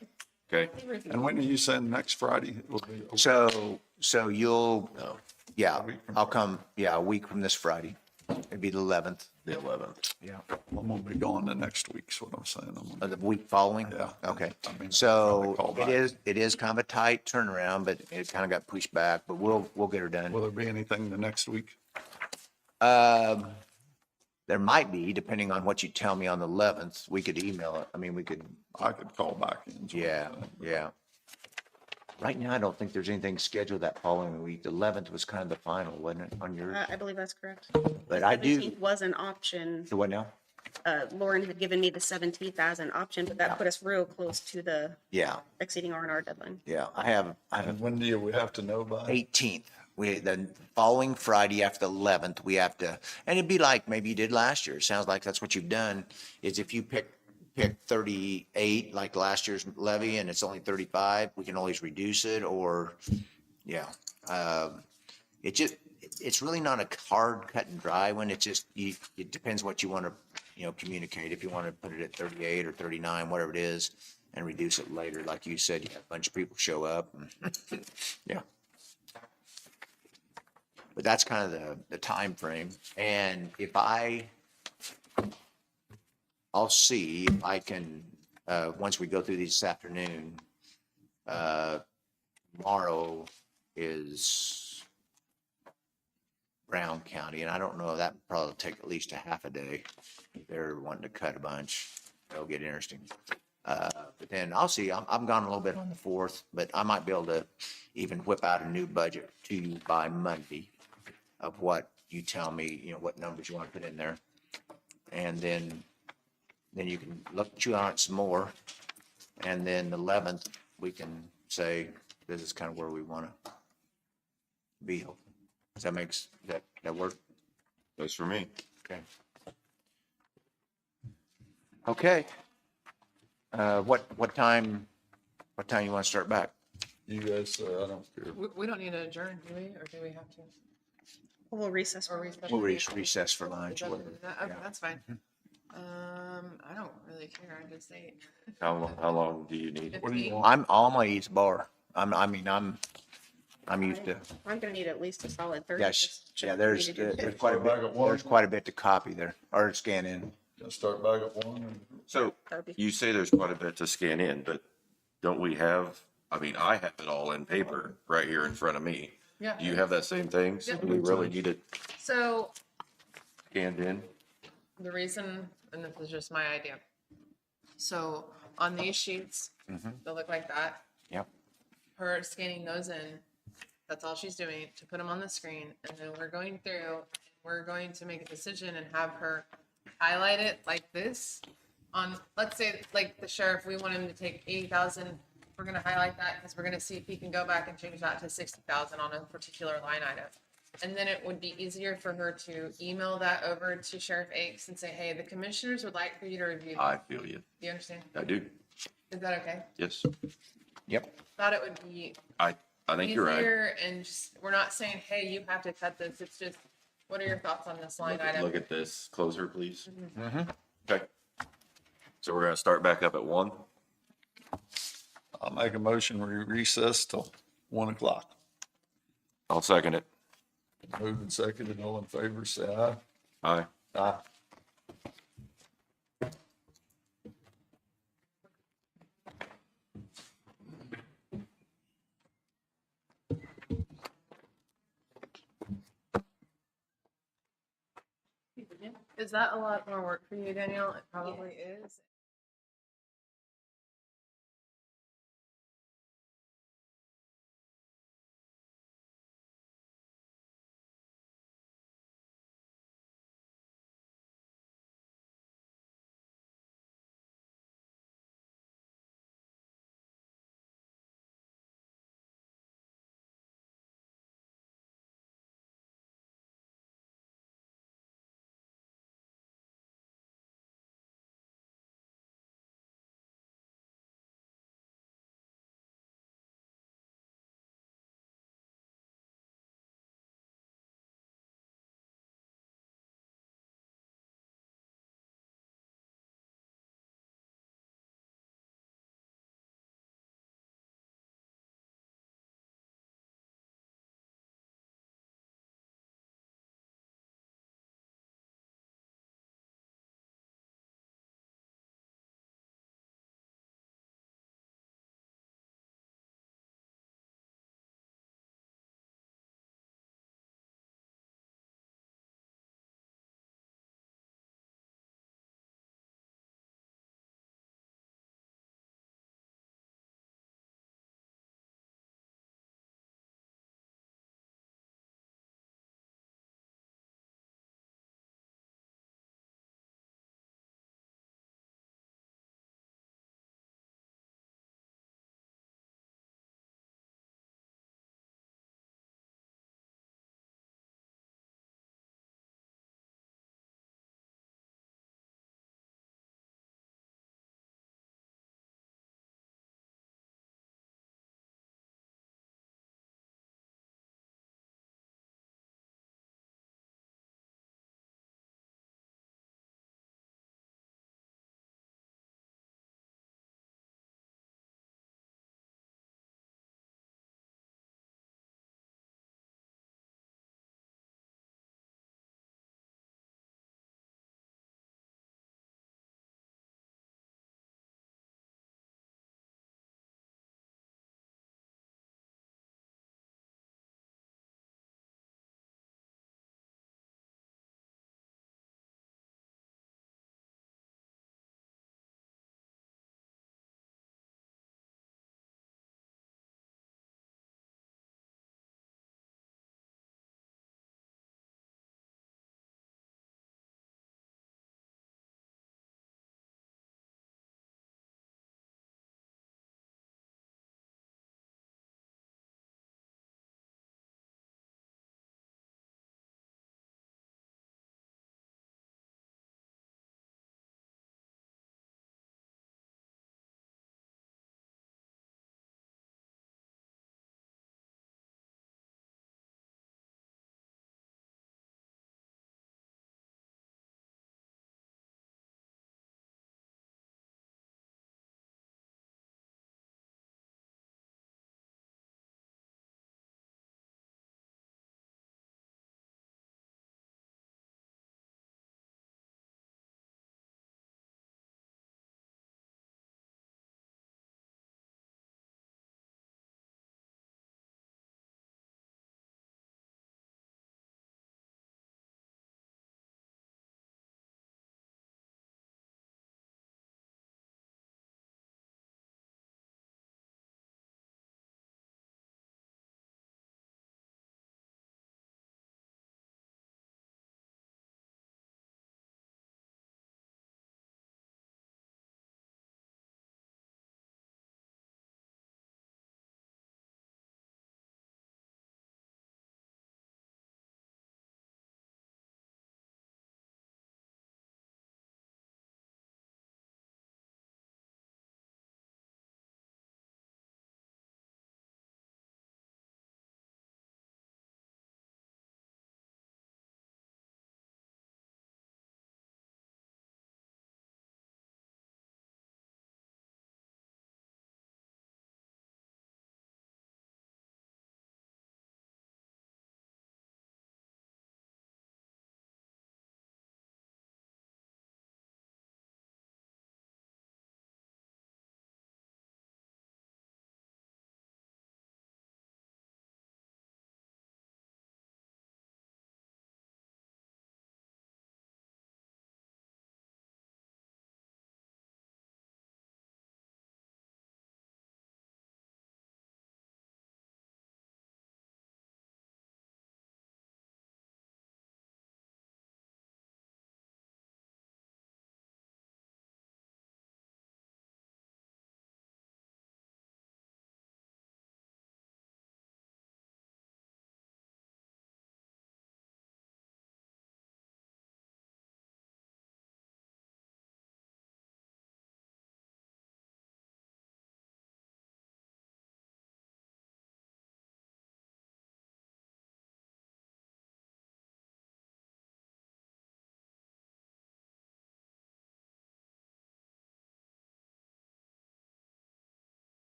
Okay, And when are you saying next Friday? It will be So you'll, yeah, I'll come, a week from this Friday. It'd be the 11th. the 11th. Yeah. I'm gonna be gone the next week, is what I'm saying. Of the week following? Yeah. Okay. I mean, So call back. it is kind of a tight turnaround, but it kind of got pushed back, but we'll get her done. Will there be anything the next week? There might be, depending on what you tell me on the 11th. We could email it. I mean, we could, I could call back in. is what I'm yeah, saying. yeah. Right now, I don't think there's anything scheduled that following week. The 11th was kind of the final, wasn't it, on yours? I believe that's correct. But I do, 17th was an option. so what now? Lauren had given me the 17th as an option, but that put us real close to the Yeah, exceeding R&R deadline. yeah. I have And when do we have to know by? 18th. The following Friday after the 11th, we have to, and it'd be like maybe you did last year. It sounds like that's what you've done, is if you pick 38, like last year's levy, and it's only 35, we can always reduce it, or, yeah. It's really not a hard cut and dry one. It's just, it depends what you want to, communicate. If you want to put it at 38 or 39, whatever it is, and reduce it later. Like you said, you have a bunch of people show up. Yeah. But that's kind of the time frame. And if I'll see if I can, once we go through these this afternoon, tomorrow is Brown County, and I don't know, that would probably take at least a half a day. If they're wanting to cut a bunch, it'll get interesting. But then I'll see, I'm gone a little bit on the 4th, but I might be able to even whip out a new budget to you by Monday of what you tell me, what numbers you want to put in there. And then you can chew on it some more. And then the 11th, we can say, this is kind of where we want to be. Does that work? That's for me. Okay. Okay. What time you want to start back? You guys, I don't care. We don't need to adjourn, do we? Or do we have to? We'll recess. Or recess? We'll recess for lunch. Okay, whatever. Yeah. that's fine. I don't really care. I just ate. How long do you need? What do you 15. want? I'm always bar. I'm used to. I'm gonna need at least a solid 30. Yes, just yeah, to there's need to do- quite a Start back bit, at 1? there's quite a bit to copy there, or scan in. Gonna start back at 1? So That'd be- you say there's quite a bit to scan in, but don't we have, I mean, I have it all in paper right here in front of me. Yeah. Do you have that same thing? So Yep. do we really need it So scanned in? the reason, and this is just my idea. So on these sheets, they'll look like that. Yep. Her scanning those in, that's all she's doing, to put them on the screen, and then we're going through, we're going to make a decision and have her highlight it like this on, let's say, like the sheriff, we want him to take 80,000, we're gonna highlight that, because we're gonna see if he can go back and change that to 60,000 on a particular line item. And then it would be easier for her to email that over to Sheriff Akes and say, hey, the commissioners would like for you to review. I feel you. Do you understand? I do. Is that okay? Yes. Yep. Thought it would be I think you're right. easier, and just, we're not saying, hey, you have to cut this. It's just, what are your thoughts on this line item? Look at this closer, please. Mm-hmm. Okay. So we're gonna start back up at 1. I'll make a motion, we recess till 1 o'clock. I'll second it. Moved and seconded, all in favor, say aye. Aye. Aye. Is that a lot more work for you, Danielle? It probably is.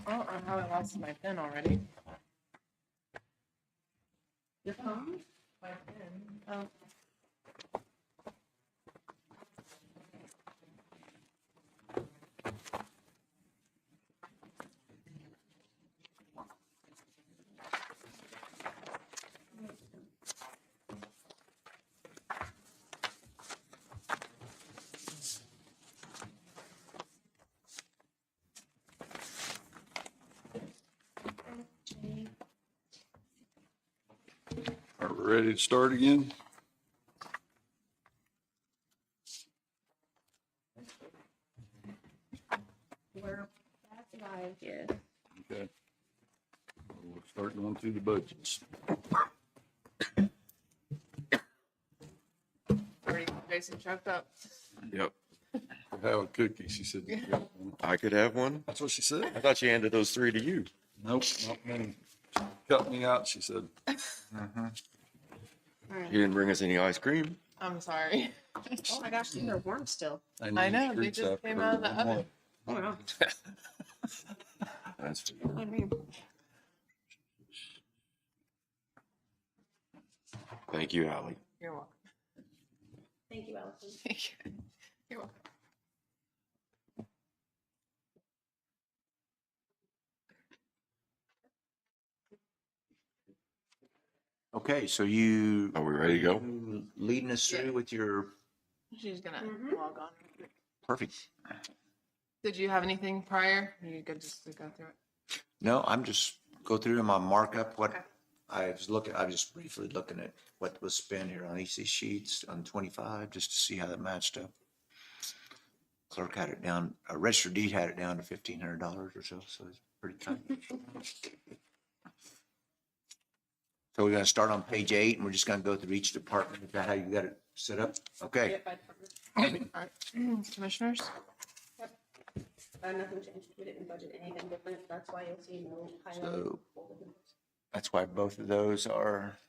I don't know how I lost my pen already. Your phone? My pen. Oh. Are we ready to start again? We're back live, yeah. Okay. We'll start going through the budgets. Already Jason choked up. Yep. Have a cookie, she said. You could have one. I could have one. That's what she said. I thought she handed those 3 to you. Nope, not many. Cut me out, she said. You didn't bring us any ice cream. I'm sorry. Oh my gosh, these are warm still. I know, they just came out of the oven. Oh, wow. That's I mean, Thank you, Ally. You're welcome. thank you, Allison. You're welcome. Okay, so you. Are we ready to go? you leading us through Yeah. with your, She's gonna Mhm. log on. perfect. Did you have anything prior? You could just go through it. No, I'm just go through my markup, what Okay. I was just briefly looking at what was spent here on each of these sheets on 25, just to see how that matched up. Clerk had it down, registered deed had it down to $1,500 or so, so it's pretty tight. So we're gonna start on page 8 and we're just gonna go through each department. Is that how you got it set up? Okay, Yep, by department. All right. Commissioners? Nothing changed. We didn't budget anything different. That's why you'll see no highlight. So- that's why both of those are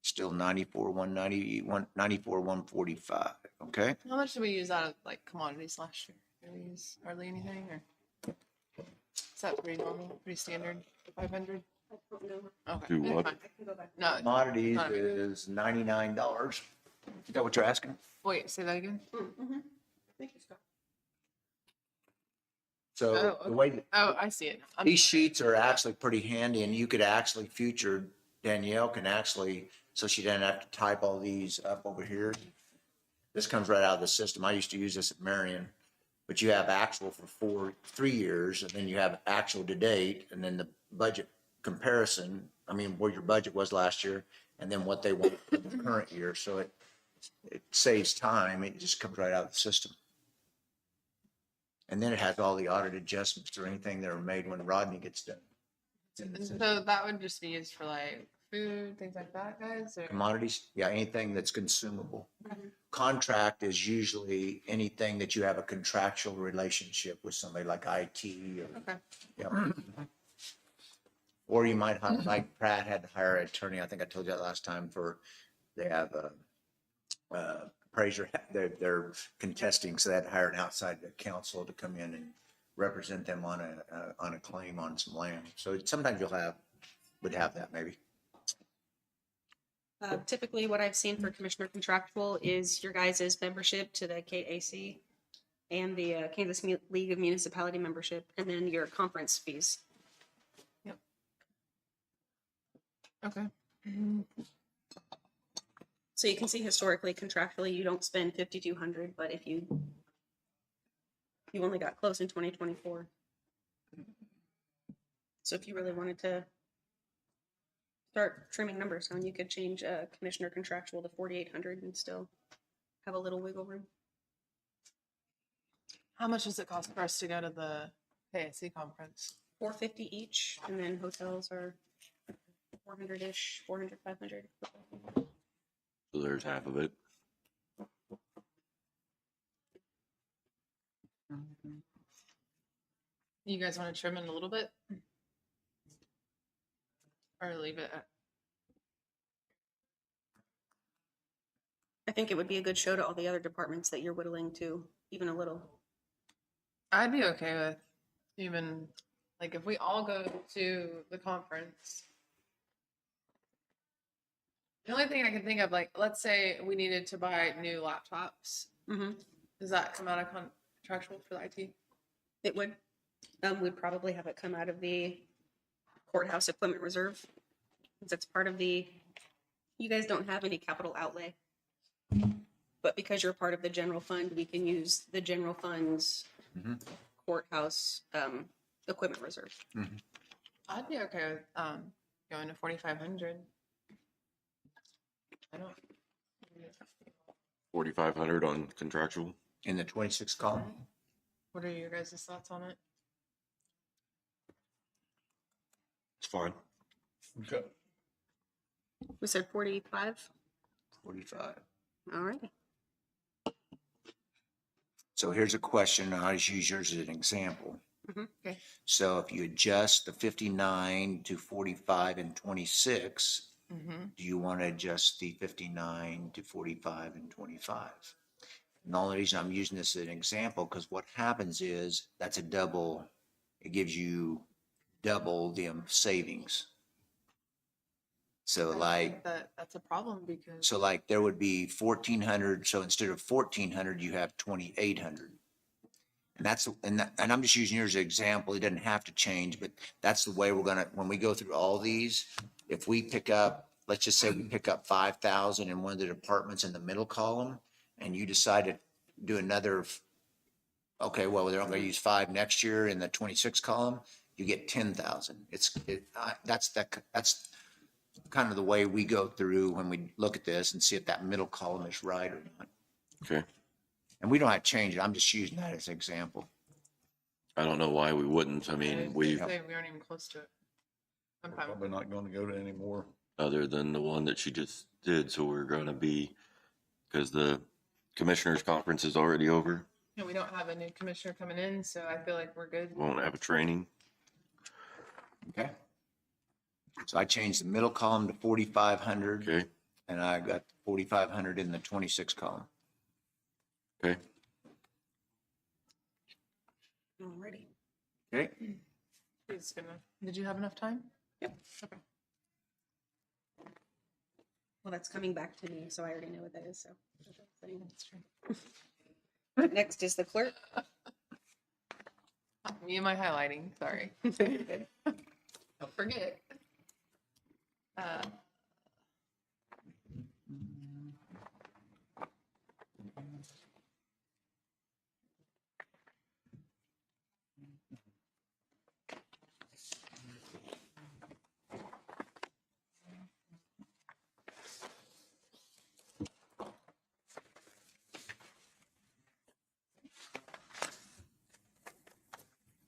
still 94,145, okay? How much did we use out of like commodities last year? Did we use hardly anything or? Is that pretty normal, pretty standard, 500? I don't know. Okay. Do it's what? fine. I can go back. No, Commodities Not a big- is $99. Is that what you're asking? wait, say that again? Mm-hmm. Thank you, Scott. So Oh, the way, Oh, I see it. now. these sheets are actually pretty handy and you could actually future, Danielle can actually, so she doesn't have to type all these up over here. This comes right out of the system. I used to use this at Marion, but you have actual for 3 years and then you have actual to date and then the budget comparison. I mean, where your budget was last year and then what they want for the current year. So it saves time. It just comes right out of the system. And then it has all the audit adjustments or anything that are made when Rodney gets done. So that would just be used for like food, things like that, guys? Or? Commodities, yeah, anything that's consumable. Contract is usually anything that you have a contractual relationship with somebody like IT or, Okay. yeah. Or you might hire, like Pratt had to hire an attorney, I think I told you that last time they have a appraiser, they're contesting, so they had to hire an outside counsel to come in and represent them on a claim on some land. So sometimes would have that maybe. Typically, what I've seen for commissioner contractual is your guys' membership to the KAC and the Kansas League of Municipality membership, and then your conference fees. Okay. So you can see historically, contractually, you don't spend 5,200, but if you only got close in 2024. So if you really wanted to start trimming numbers down, you could change commissioner contractual to 4,800 and still have a little wiggle room. How much does it cost for us to go to the KSC conference? 450 each, and then hotels are 400-ish, 400, 500. So there's half of it. You guys want to trim it a little bit? Or leave it at, I think it would be a good show to all the other departments that you're whittling to, even a little. I'd be okay with even Like if we all go to the conference, the only thing I can think of, like, let's say we needed to buy new laptops. Mm-hmm. Does that come out of contractual for the IT? It would. We'd probably have it come out of the courthouse equipment reserve. Since it's part of the, you guys don't have any capital outlay. But because you're part of the general fund, we can use the general fund's courthouse equipment reserve. I'd be okay with going to 4,500. I don't. 4,500 on contractual. In the 26 column. What are your guys' thoughts on it? It's fine. Okay. We said 45. 45. All right. So here's a question. I'll just use yours as an example. Okay. So if you adjust the 59 to 45 and 26, do you want to adjust the 59 to 45 and 25? And the only reason I'm using this as an example, because what happens is that's a double, it gives you double the savings. So I like, think that's a problem because so like there would be 1,400. So instead of 1,400, you have 2,800. And that's, and I'm just using yours as an example. It doesn't have to change, but that's the way we're gonna, when we go through all these, if we pick up, let's just say we pick up 5,000 in one of the departments in the middle column, and you decide to do another, okay, well, they're only gonna use 5 next year in the 26 column, you get 10,000. That's kind of the way we go through when we look at this and see if that middle column is right or not. Okay. And we don't have to change it. I'm just using that as an example. I don't know why we wouldn't. I mean, we, say we aren't even close to it. I'm We're fine. probably not gonna go to any more. other than the one that she just did. So we're going to be, because the commissioners conference is already over. And we don't have a new commissioner coming in, so I feel like we're good. Won't have a training. Okay. So I changed the middle column to 4,500 Okay. and I got 4,500 in the 26 column. Okay. Alrighty. Okay. Who's gonna? Did you have enough time? Yep. Okay. Well, that's coming back to me, so I already know what that is, so. That's true. Next is the clerk. Me and my highlighting. Sorry. Don't forget.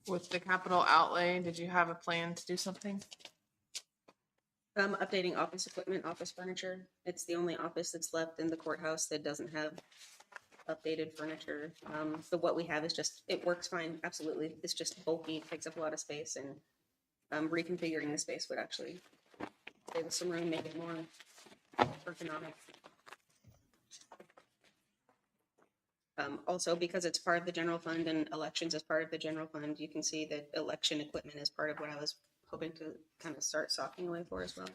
With the capital outlay, did you have a plan to do something? Updating office equipment, office furniture. It's the only office that's left in the courthouse that doesn't have updated furniture. So what we have is just, it works fine, absolutely. It's just bulky, takes up a lot of space, and reconfiguring the space would actually save us some room, make it more ergonomic. Also, because it's part of the general fund and elections is part of the general fund, you can see that election equipment is part of what I was hoping to kind of start socking away for as well.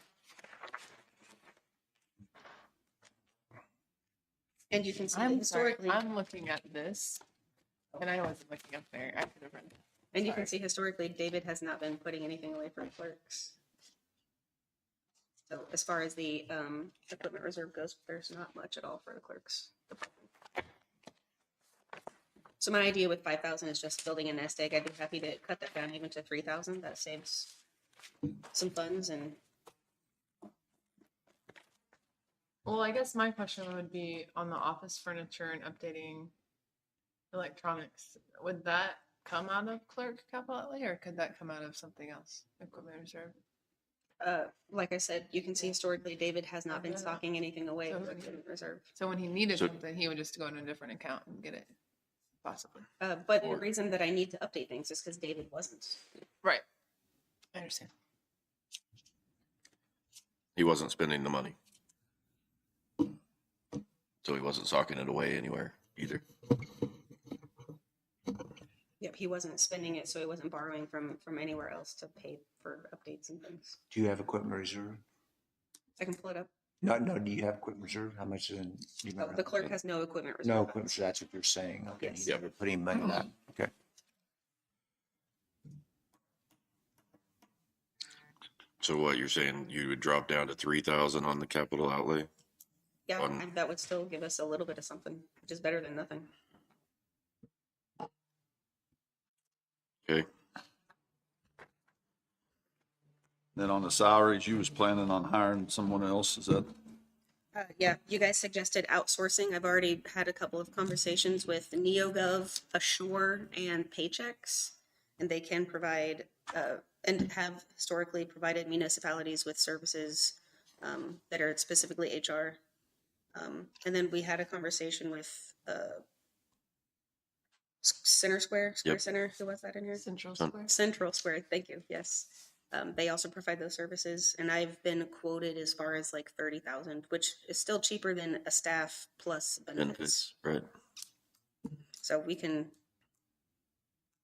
And you can see I'm sorry. historically, I'm looking at this, and I wasn't looking up there. I could have read it. and you sorry. can see historically, David has not been putting anything away for clerks. So as far as the equipment reserve goes, there's not much at all for the clerks department. So my idea with 5,000 is just building a nest egg. I'd be happy to cut that down even to 3,000. That saves some funds and Well, I guess my question would be on the office furniture and updating electronics. Would that come out of clerk capital outlay, or could that come out of something else? Equipment reserve. like I said, you can see historically, David has not been Okay. stocking anything away So- for equipment reserve. So when he needed So- something, he would just go into a different account and get it, possibly. But the reason that I need to update things is because David wasn't. Right. I understand. He wasn't spending the money. So he wasn't socking it away anywhere either. Yep, he wasn't spending it, so he wasn't borrowing from anywhere else to pay for updates and things. Do you have equipment reserve? I can pull it up. No, do you have equipment reserve? How much is in? Do you Oh, remember? the clerk has no equipment reserve. No equipment, so that's what you're saying. Okay, Yes. he's never put any money back. Okay. So what, you're saying you would drop down to 3,000 on the capital outlay? Yeah, On- and that would still give us a little bit of something, which is better than nothing. Okay, Then on the salaries, you was planning on hiring someone else, is that? Yeah, you guys suggested outsourcing. I've already had a couple of conversations with NeoGov, Assure, and Paychex, and they can provide and have historically provided municipalities with services that are specifically HR. And then we had a conversation with Square Yep. Center. Who was that in here? Central Son- Square. Central Square, thank you, yes. They also provide those services, and I've been quoted as far as like 30,000, which is still cheaper than a staff plus benefits. benefits, right? So we can,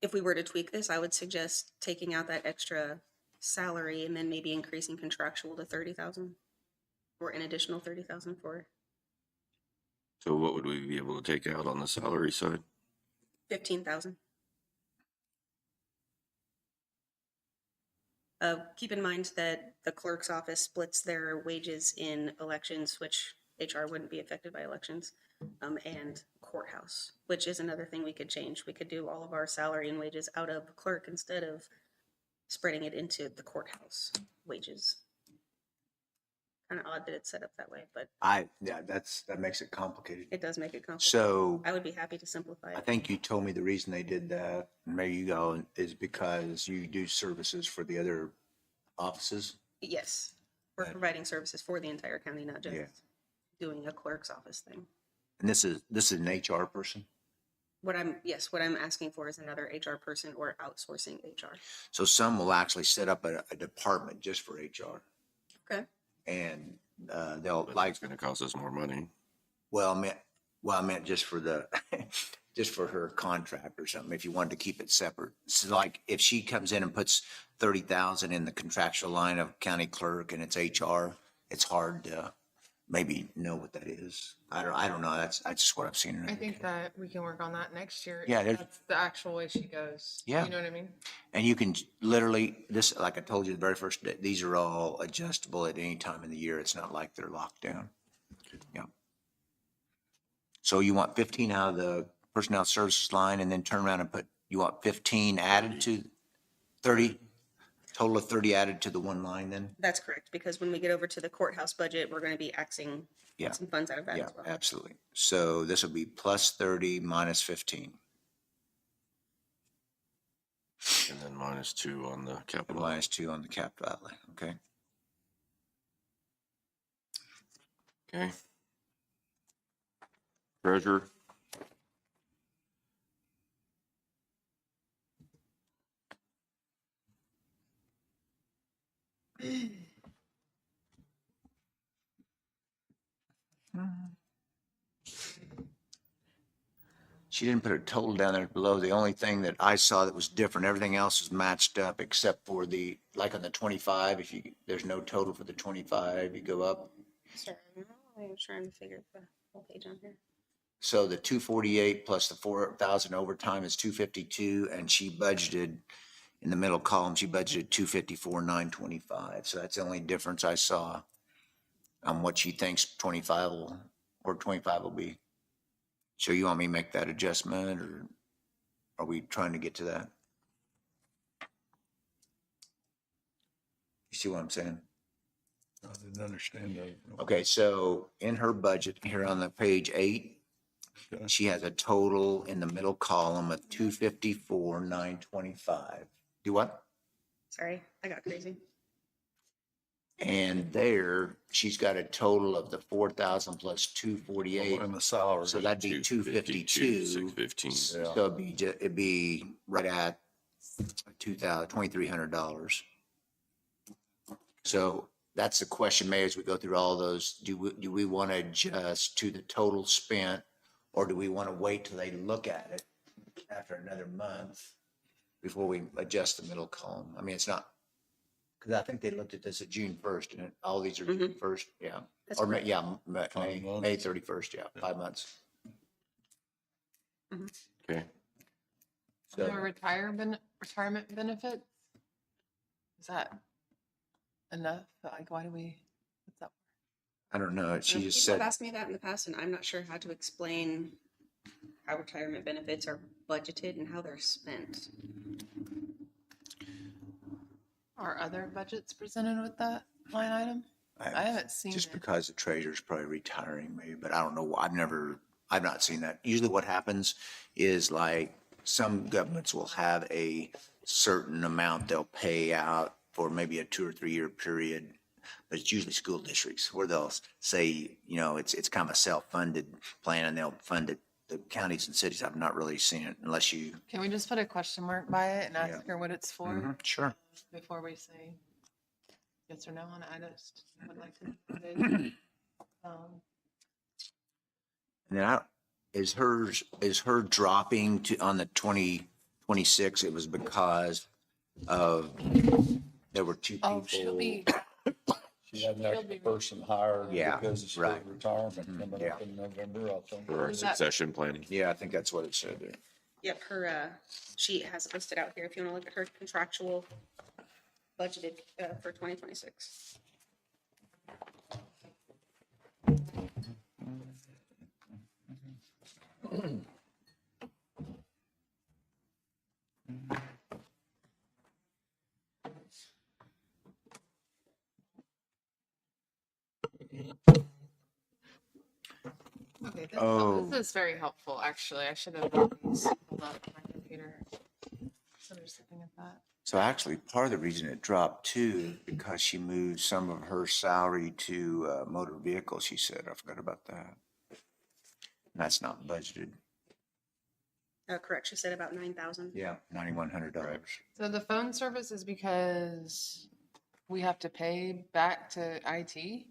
if we were to tweak this, I would suggest taking out that extra salary and then maybe increasing contractual to 30,000 or an additional 30,000 for So what would we be able to take out on the salary side? 15,000. Keep in mind that the clerk's office splits their wages in elections, which HR wouldn't be affected by elections, and courthouse, which is another thing we could change. We could do all of our salary and wages out of clerk instead of spreading it into the courthouse wages. Kind of odd that it's set up that way, but Yeah, that makes it complicated. it does make it complicated. So I would be happy to simplify I it. think you told me the reason they did that, and maybe you go, is because you do services for the other offices. Yes, we're Yeah. providing services for the entire county, not just Yeah. doing a clerk's office thing. And this is an HR person. What I'm asking for is another HR person or outsourcing HR. So some will actually set up a department just for HR. Okay. And they'll But like, it's gonna cost us more money. I meant just for the, just for her contract or something, if you wanted to keep it separate. So like, if she comes in and puts 30,000 in the contractual line of county clerk and it's HR, it's hard to maybe know what that is. I don't know. That's just what I've seen. I think that we can work on that next year. Yeah, if there's- that's the actual way she goes. Yeah. You know what I mean? And you can literally, this, like I told you the very first day, these are all adjustable at any time in the year. It's not like they're locked down. Yeah. So you want 15 out of the personnel services line and then turn around and you want 15 added to 30, total of 30 added to the one line then? That's correct, because when we get over to the courthouse budget, we're going to be axing Yeah. some funds out of that Yeah, as well. absolutely. So this will be plus 30 minus 15, And then -2 on the capital. minus 2 on the capital outlay, okay? Okay. Treasurer, She didn't put a total down there below. The only thing that I saw that was different, everything else was matched up except for like on the 25, there's no total for the 25, you go up. Sorry, I'm trying to figure the whole page on here. So the 248 plus the 4,000 overtime is 252, and she budgeted, in the middle column, she budgeted 254,925. So that's the only difference I saw on what she thinks 25 will be. So you want me to make that adjustment, or are we trying to get to that? You see what I'm saying? I didn't understand that. Okay, so in her budget here on the page 8, Okay. she has a total in the middle column of 254,925. Do what? Sorry, I got crazy. And there, she's got a total of the 4,000 plus 248. And the salary. So that'd be 252. 615. Yeah. So it'd be right at $2,300. So that's the question, Mayor, as we go through all those. Do we want to adjust to the total spent, or do we want to wait till they look at it after another month before we adjust the middle column. I mean, it's not, because I think they looked at this at June 1st and all these are June 1st, yeah. That's Or May, correct. yeah,5 months. May 31st, yeah, 5 months. Okay. So, The retirement benefit? Is that enough? Like, why do we, what's up? I don't know, she just People have said, asked me that in the past, and I'm not sure how to explain how retirement benefits are budgeted and how they're spent. Are other budgets presented with that line item? I haven't seen just it. because the treasurer's probably retiring maybe, but I don't know, I've not seen that. Usually what happens is like, some governments will have a certain amount they'll pay out for maybe a 2 or 3 year period. But it's usually school districts where they'll say, you know, it's kind of a self-funded plan and they'll fund it. The counties and cities, I've not really seen it unless you. Can we just put a question mark by it and ask Yeah. her what it's for Sure. before we say yes or no on it? I just would like to know what it is. And then is her dropping to, on the 2026, it was because of, there were 2 people. Oh, she'll be, She had an She'll extra be- person hired Yeah, because of right. retirement coming Yeah. up in November, I think. For our Is that- succession planning. Yeah, I think that's what it said there. Yep, her sheet has it listed out here if you want to look at her contractual budgeted for 2026. okay, this, Oh. this is very helpful, actually. I should have done these. Hold up, my computer. So I'm just looking at that. So actually, part of the reason it dropped too, is because she moved some of her salary to motor vehicle, she said. I forgot about that. And that's not budgeted. Correct, she said about 9,000. Yeah. $9,100. So the phone service is because we have to pay back to IT?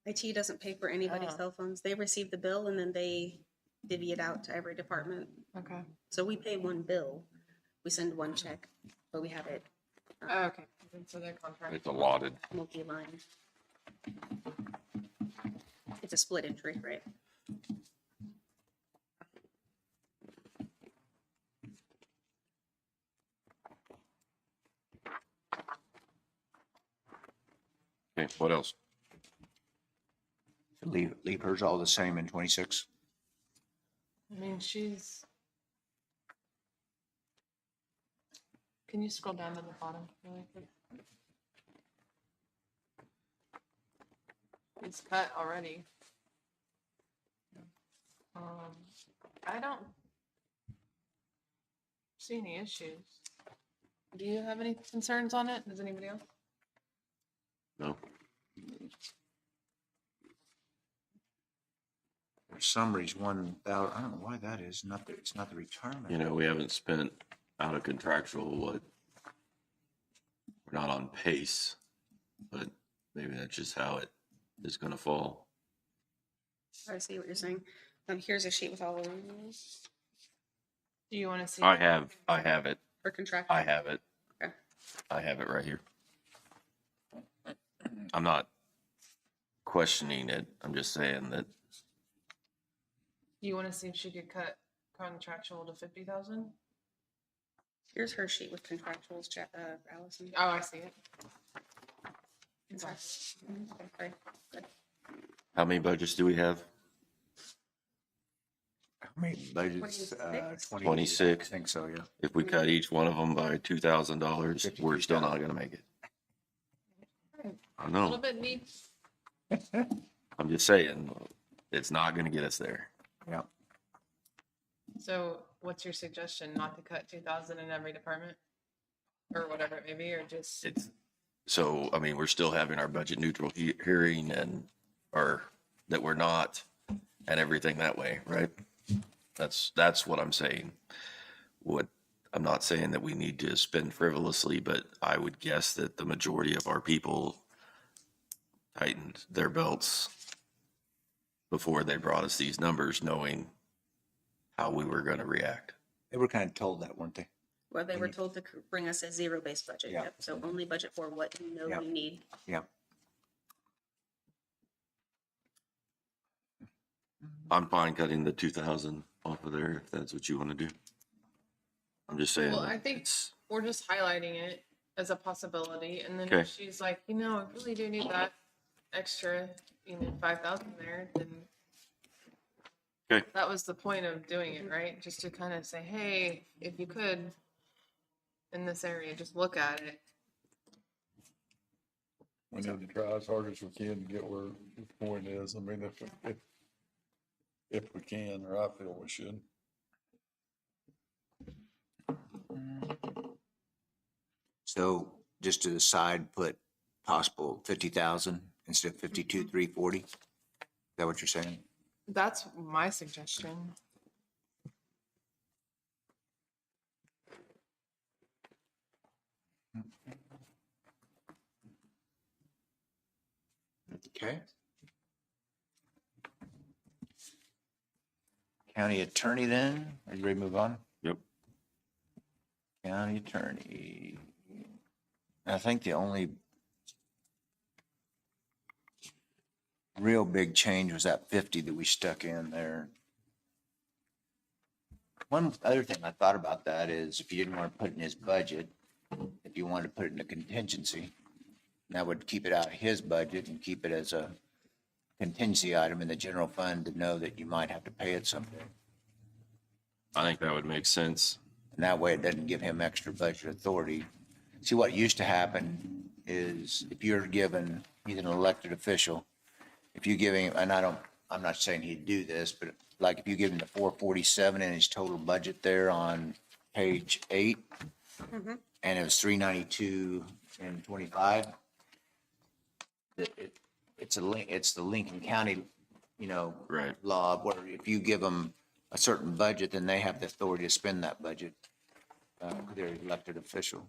IT doesn't pay for anybody's Oh. cell phones. They receive the bill and then they divvy it out to every department. Okay. So we pay one bill, we send one check, but we have it Oh, okay. And so their contract. It's allotted. multi-line. It's a split entry, right? Okay, what else? Leave hers all the same in 26. I mean, she's. Can you scroll down to the bottom really quick? It's cut already. I don't see any issues. Do you have any concerns on it? Does anybody else? No. For summaries, 1,000, I don't know why that is, it's not the retirement. You know, we haven't spent out of contractual what, we're not on pace, but maybe that's just how it is gonna fall. I see what you're saying. Here's a sheet with all of them Do you want to see? I have it, for contract. I have it. Okay. I have it right here. I'm not questioning it, I'm just saying that, Do you want to see if she could cut contractual to 50,000? Here's her sheet with contractuals, Allison. Oh, I see it. Okay, sorry. Good. how many budgets do we have? How many budgets? 26? 26. I think so, yeah. If we cut each one of them by $2,000, we're still not gonna make it. I A little know, bit neat. I'm just saying, it's not gonna get us there. Yeah. So what's your suggestion? Not to cut 2,000 in every department? Or whatever it may be, or just, It's, so, I mean, we're still having our budget neutral hearing and, or that we're not, and everything that way, right? That's what I'm saying. What, I'm not saying that we need to spend frivolously, but I would guess that the majority of our people tightened their belts before they brought us these numbers, knowing how we were gonna react. They were kind of told that, weren't they? Where they were told to bring us a zero-based budget. Yeah. Yep. So only budget for what you know Yeah. you need. Yeah. I'm fine cutting the 2,000 off of there if that's what you want to do. I'm just saying. Well, I that think it's- we're just highlighting it as a possibility, and then Okay. if she's like, you know, I really do need that extra, 5,000 there, then. Okay. That was the point of doing it, right? Just to kind of say, hey, if you could, in this area, just look at it. We need to try as hard as we can to get where the point is. I mean, if we can, or I feel we should. So just to the side, put possible 50,000 instead of 52,340. Is that what you're saying? That's my suggestion. Okay. County attorney then, are you ready to move on? Yep. County attorney. I think the only real big change was that 50 that we stuck in there. One other thing I thought about that is if you didn't want to put it in his budget, if you wanted to put it in a contingency, that would keep it out of his budget and keep it as a contingency item in the general fund to know that you might have to pay it someday. I think that would make sense. And that way it doesn't give him extra budget authority. See, what used to happen is if you're given, he's an elected official, if you give him, and I'm not saying he'd do this, but like if you give him the 447 in his total budget there on page 8, and it was 392 and 25, it's the Lincoln County, Right. law, where if you give them a certain budget, then they have the authority to spend that budget. They're an elected official.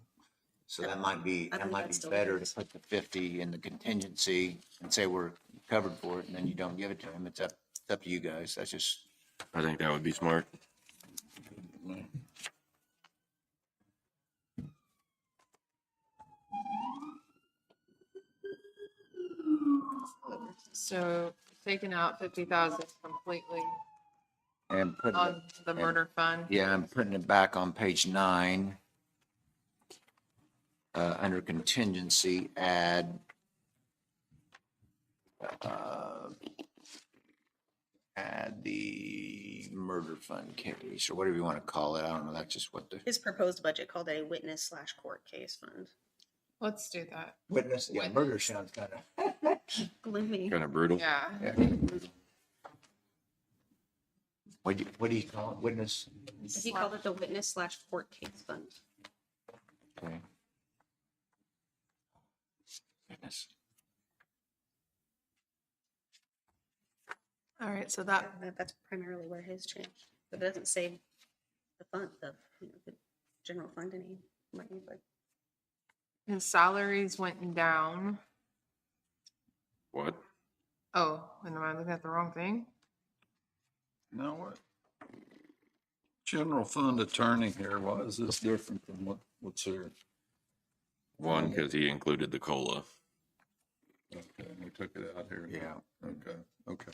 So that might be I think that's still better good. to put the 50 in the contingency and say we're covered for it, and then you don't give it to him. It's up to you guys. That's just, I think that would be smart. So taking out 50,000 completely and put, on the murder fund. yeah, I'm putting it back on page 9. Under contingency, add the murder fund case, or whatever you want to call it. I don't know. That's just what the His proposed budget called a witness/court case fund. Let's do that. witness, yeah, murder sounds kind of, Gloomy. Kind of brutal. Yeah. what do you call it? Witness? He called it the witness/court case fund. Okay. Witness. All right. So that, That's primarily where his changed, but it doesn't say the fund, the general fund any money, but his salaries went down. What? Oh, and am I looking at the wrong thing? Now what? General fund attorney here, why is this different from what's here? One, because he included the COLA. Okay, we took it out here. Yeah. Okay.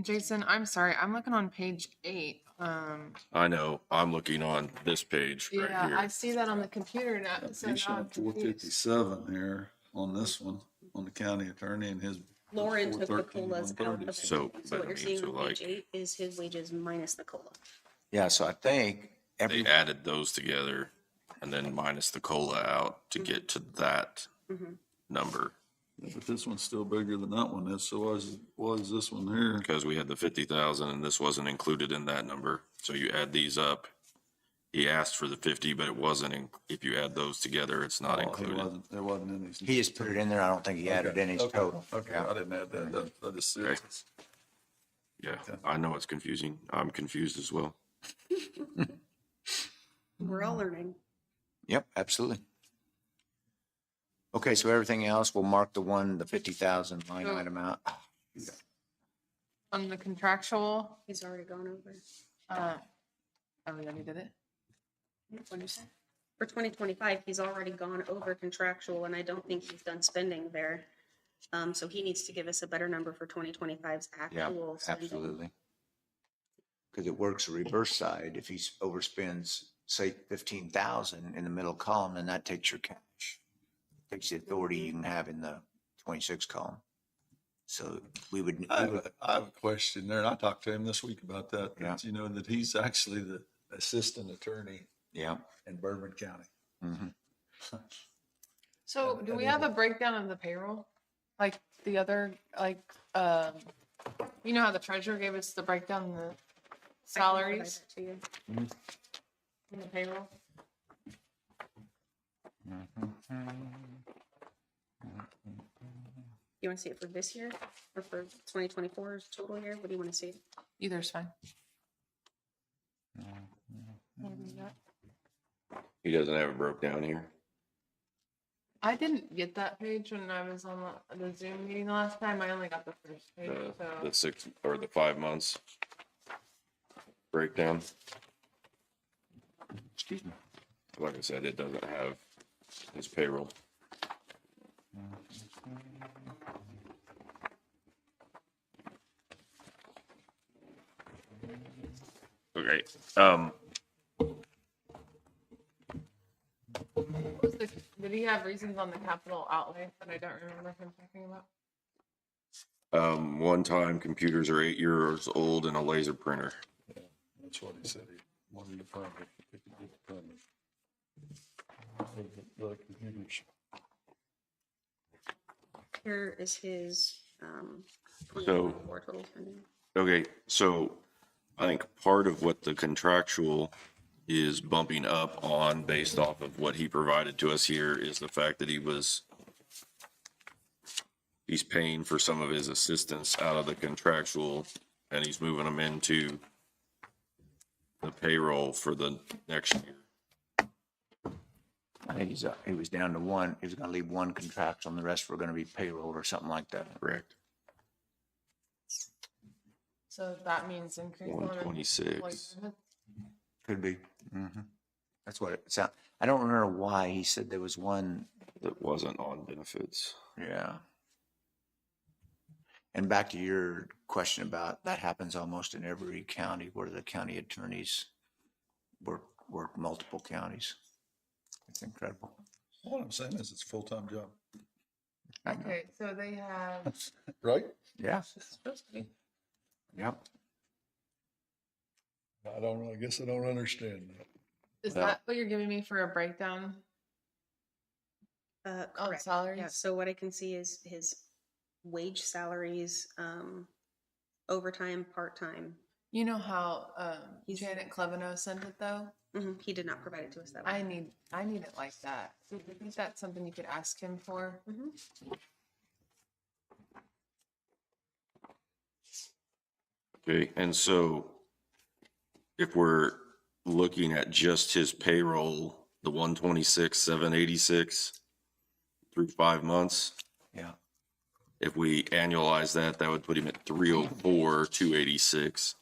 Jason, I'm sorry. I'm looking on page 8. I know, I'm looking on this page right Yeah, I here. see that on the computer now. So He's now showing I'm four confused. 57 here on this one, on the county attorney and his. Lauren took the 413, colas out of 130. it. So, So but what I you're mean, seeing so on page like, 8 is his wages minus the cola. Yeah, so I think they added those together and then minus the COLA out to get to that number. But this one's still bigger than that one is, so why is this one here? Because we had the 50,000 and this wasn't included in that number. So you add these up. He asked for the 50, but it wasn't, if you add those together, it's not Oh, included. It wasn't in these. he just put it in there. I don't think he added in his Okay, total. Okay, Yeah. I didn't add that, I just see it. Yeah, I know it's confusing. I'm confused as well. We're all learning. Yep, absolutely. Okay, so everything else, we'll mark the 50,000 line So- item out. On the contractual, He's already gone over. Oh, we already did it? What did you say? For 2025, he's already gone over contractual, and I don't think he's done spending there. So he needs to give us a better number for 2025's Yeah, actual spending. absolutely. Because it works the reverse side. If he overspends, say, 15,000 in the middle column, then that takes your cash. Takes the authority you can have in the 26 column. So we would, I have a question there, and I talked to him this week about that. Yeah. You know, that he's actually the assistant attorney yeah. in Bourbon County. Mhm. So do we I have think a breakdown of the payroll? Like the other, like, you know how the treasurer gave us the breakdown of the I can provide salaries that to you. and the payroll? You want to see it for this year or for 2024's total year? What do you want to see? Either's fine. He doesn't have it broke down here. I didn't get that page when I was on the Zoom meeting the last time. I only got the first page, The so. 6 or the 5 months breakdown. Excuse me. Like I said, it doesn't have his payroll. Okay. What was did he have reasons on the capital outlay that I don't remember him talking about? One time computers are 8 years old and a laser printer. That's what he said. He wanted to find it. He could get the permit. The computers. Here is his, So- 2024 total spending. Okay, so I think part of what the contractual is bumping up on based off of what he provided to us here is the fact that he's paying for some of his assistants out of the contractual and he's moving them into the payroll for the next year. I think he was down to one. He was going to leave one contractual and the rest were going to be payroll or something like that. Correct. So that means increase on 126. Could be. Mhm. That's what it sounds. I don't remember why he said there was one. That wasn't on benefits. Yeah. And back to your question about that happens almost in every county where the county attorneys work multiple counties. It's incredible. All I'm saying is it's a full-time job, I know. Okay, so they have, right? Yeah. it's supposed to be, Yep. I guess I don't understand that. is Well- that what you're giving me for a breakdown on Correct. salaries? Yeah, so what I can see is his wage salaries, overtime, part-time. You know how He's- Janet Cleveno sent it though? He did not provide it to us that way. I need it like that. So do you think that's something you could ask him for? Okay, and so if we're looking at just his payroll, the 126, 786 through 5 months, Yeah. if we annualize that, that would put him at 304, 286.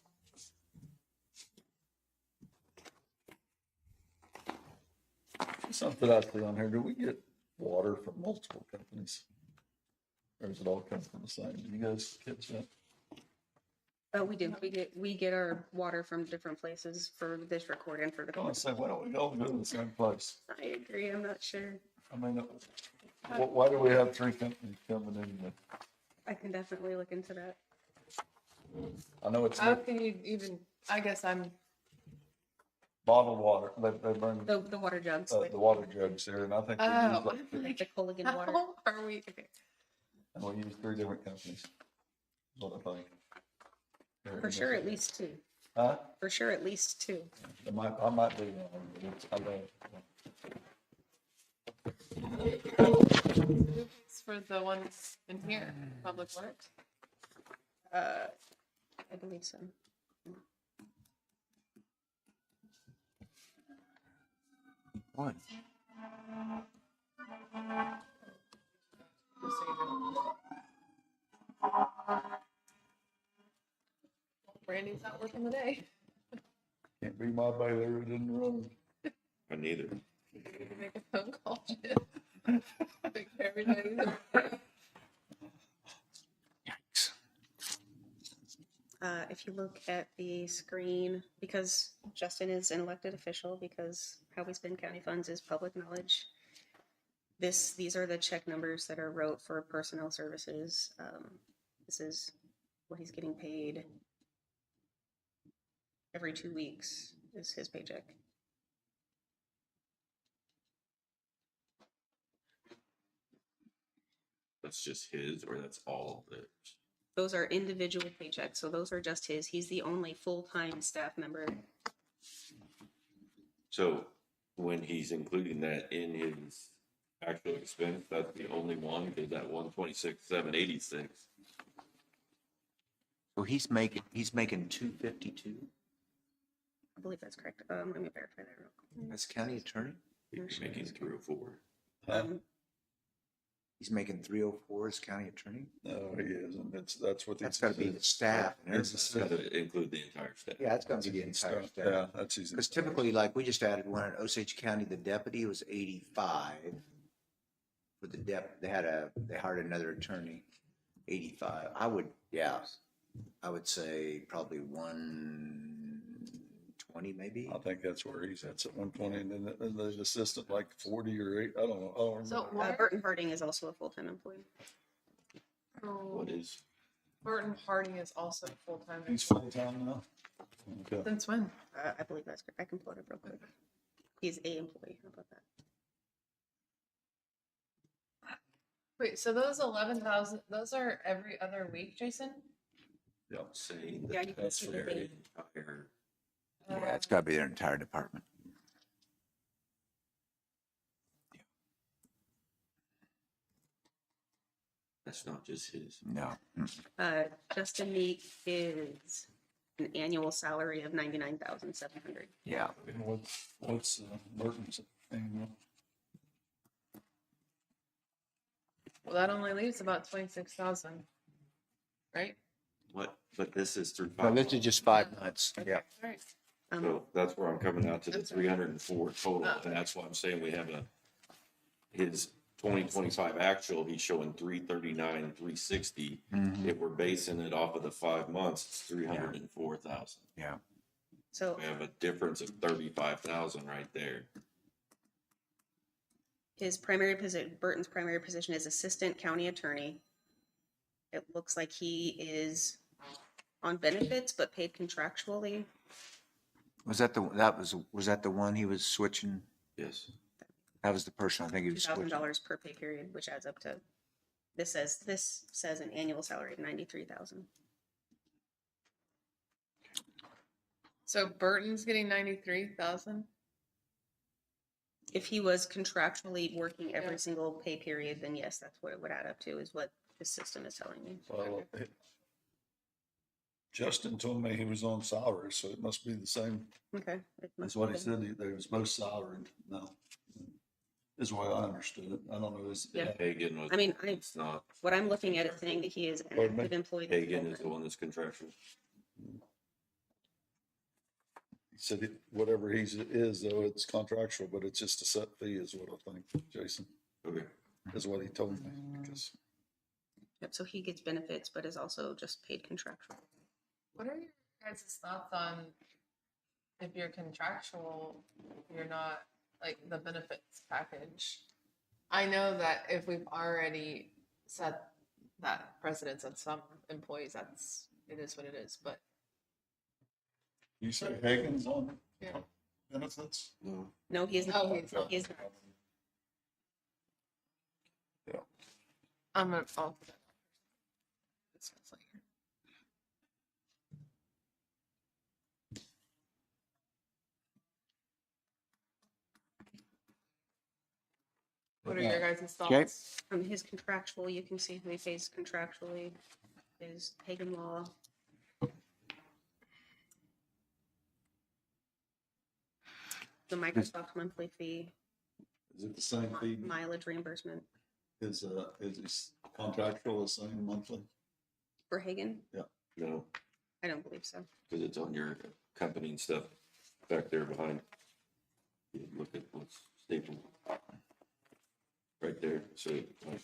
Something I see on here, do we get water from multiple companies? Or does it all come from the same? Do you guys catch that? We do. We get our water from different places for this record and for the. I want to say, why don't we all go to the same place? I agree. I'm not sure. I mean, why do we have three companies coming in? I can definitely look into that. I know it's How can you even, I guess I'm, bottled water, they bring The water jugs, like the water jugs there, and I think we use oh, like, I'm the like, Culligan water. how are we? Okay. and we use three different companies. Is what I think. For sure, at least two. Huh? For sure, at least two. I might be wrong, but it's, I don't. It's for the ones in here, Public Works. I believe so. What? Just so you know. Brandy's not working today. It'd be my bailiwick in the road. I neither. Make a phone call. Jim. Make sure everybody's okay. Yikes. If you look at the screen, because Justin is an elected official, because how we spend county funds is public knowledge. These are the check numbers that are wrote for personnel services. This is what he's getting paid every 2 weeks is his paycheck. That's just his, or that's all of theirs? Those are individual paychecks, so those are just his. He's the only full-time staff member. So when he's including that in his actual expense, that's the only one, because that 126,786. So he's making 252. I believe that's correct. Let me verify that real quick. That's county attorney. He's making 304. He's making 304 as county attorney. No, he isn't. That's what. That's got to be the staff. And There's everything. It's got to include the entire staff. Yeah, it's going to be the entire staff. Yeah, that's easy. Because typically, like, we just added one in Osage County, the deputy was 85. For the they hired another attorney, 85. I would say probably 120 maybe. I think that's where he's at 120, and then the assistant like 40 or 8. I don't know. I don't remember. So why Burton Harding is also a full-time employee. What is? Burton Harding is also full-time. He's full time now. Okay. Since when? I believe that's correct. I can pull it up real quick. He's a employee. How about that? Wait, so those 11,000, those are every other week, Jason? Yeah. Saying Yeah, that you can that's see their the date. entire. Yeah, it's got to be their entire department. That's not just his. No. Justin Meek is an annual salary of $99,700. Yeah. What's Burton's annual? Well, that only leaves about 26,000, right? What? But this is through. Well, this is just 5 months. Yeah. All right. So that's where I'm coming out to the I'm sorry. 304 total, and that's why I'm saying we have his 2025 actual, he's showing 339, 360. If we're basing it off of the 5 months, it's 304,000. Yeah. So We have a difference of 35,000 right there. his primary position, Burton's primary position is assistant county attorney. It looks like he is on benefits, but paid contractually. Was that the one he was switching? Yes. That was the person I think he was switching. $2,000 per pay period, which adds up to, this says an annual salary of $93,000. So Burton's getting 93,000? If he was contractually working every Yeah. single pay period, then yes, that's what it would add up to, is what the system is telling me. Well, Justin told me he was on salary, so it must be the same. Okay. it must That's what be he then. said. They was both salaried. No, is the way I understood it. I don't know. Yeah. Hagan was. I mean, It's not. What I'm looking at is saying that he is an Pardon me? active employee. Hagan is the one that's contractual. He said whatever he is, though, it's contractual, but it's just a set fee, is what I think. Jason Okay. is what he told me. Because Yep, so he gets benefits, but is also just paid contractual. What are your guys' thoughts on if you're contractual, you're not, like, the benefits package? I know that if we've already set that precedence on some employees, it is what it is, but you say Hagen's on yeah. benefits. No. No, he is not. Oh, he's not. He is not. Yeah. I'm gonna fall for that. This one's like- What are your guys' thoughts? From his contractual, you can see who he pays contractually is Hagen Law. The Microsoft monthly fee, Is it the same fee? mileage reimbursement Is his contractual the same monthly? for Hagen? No, I don't believe so. because it's on your company and stuff. back there behind. Look at what's stapled. Right there, so like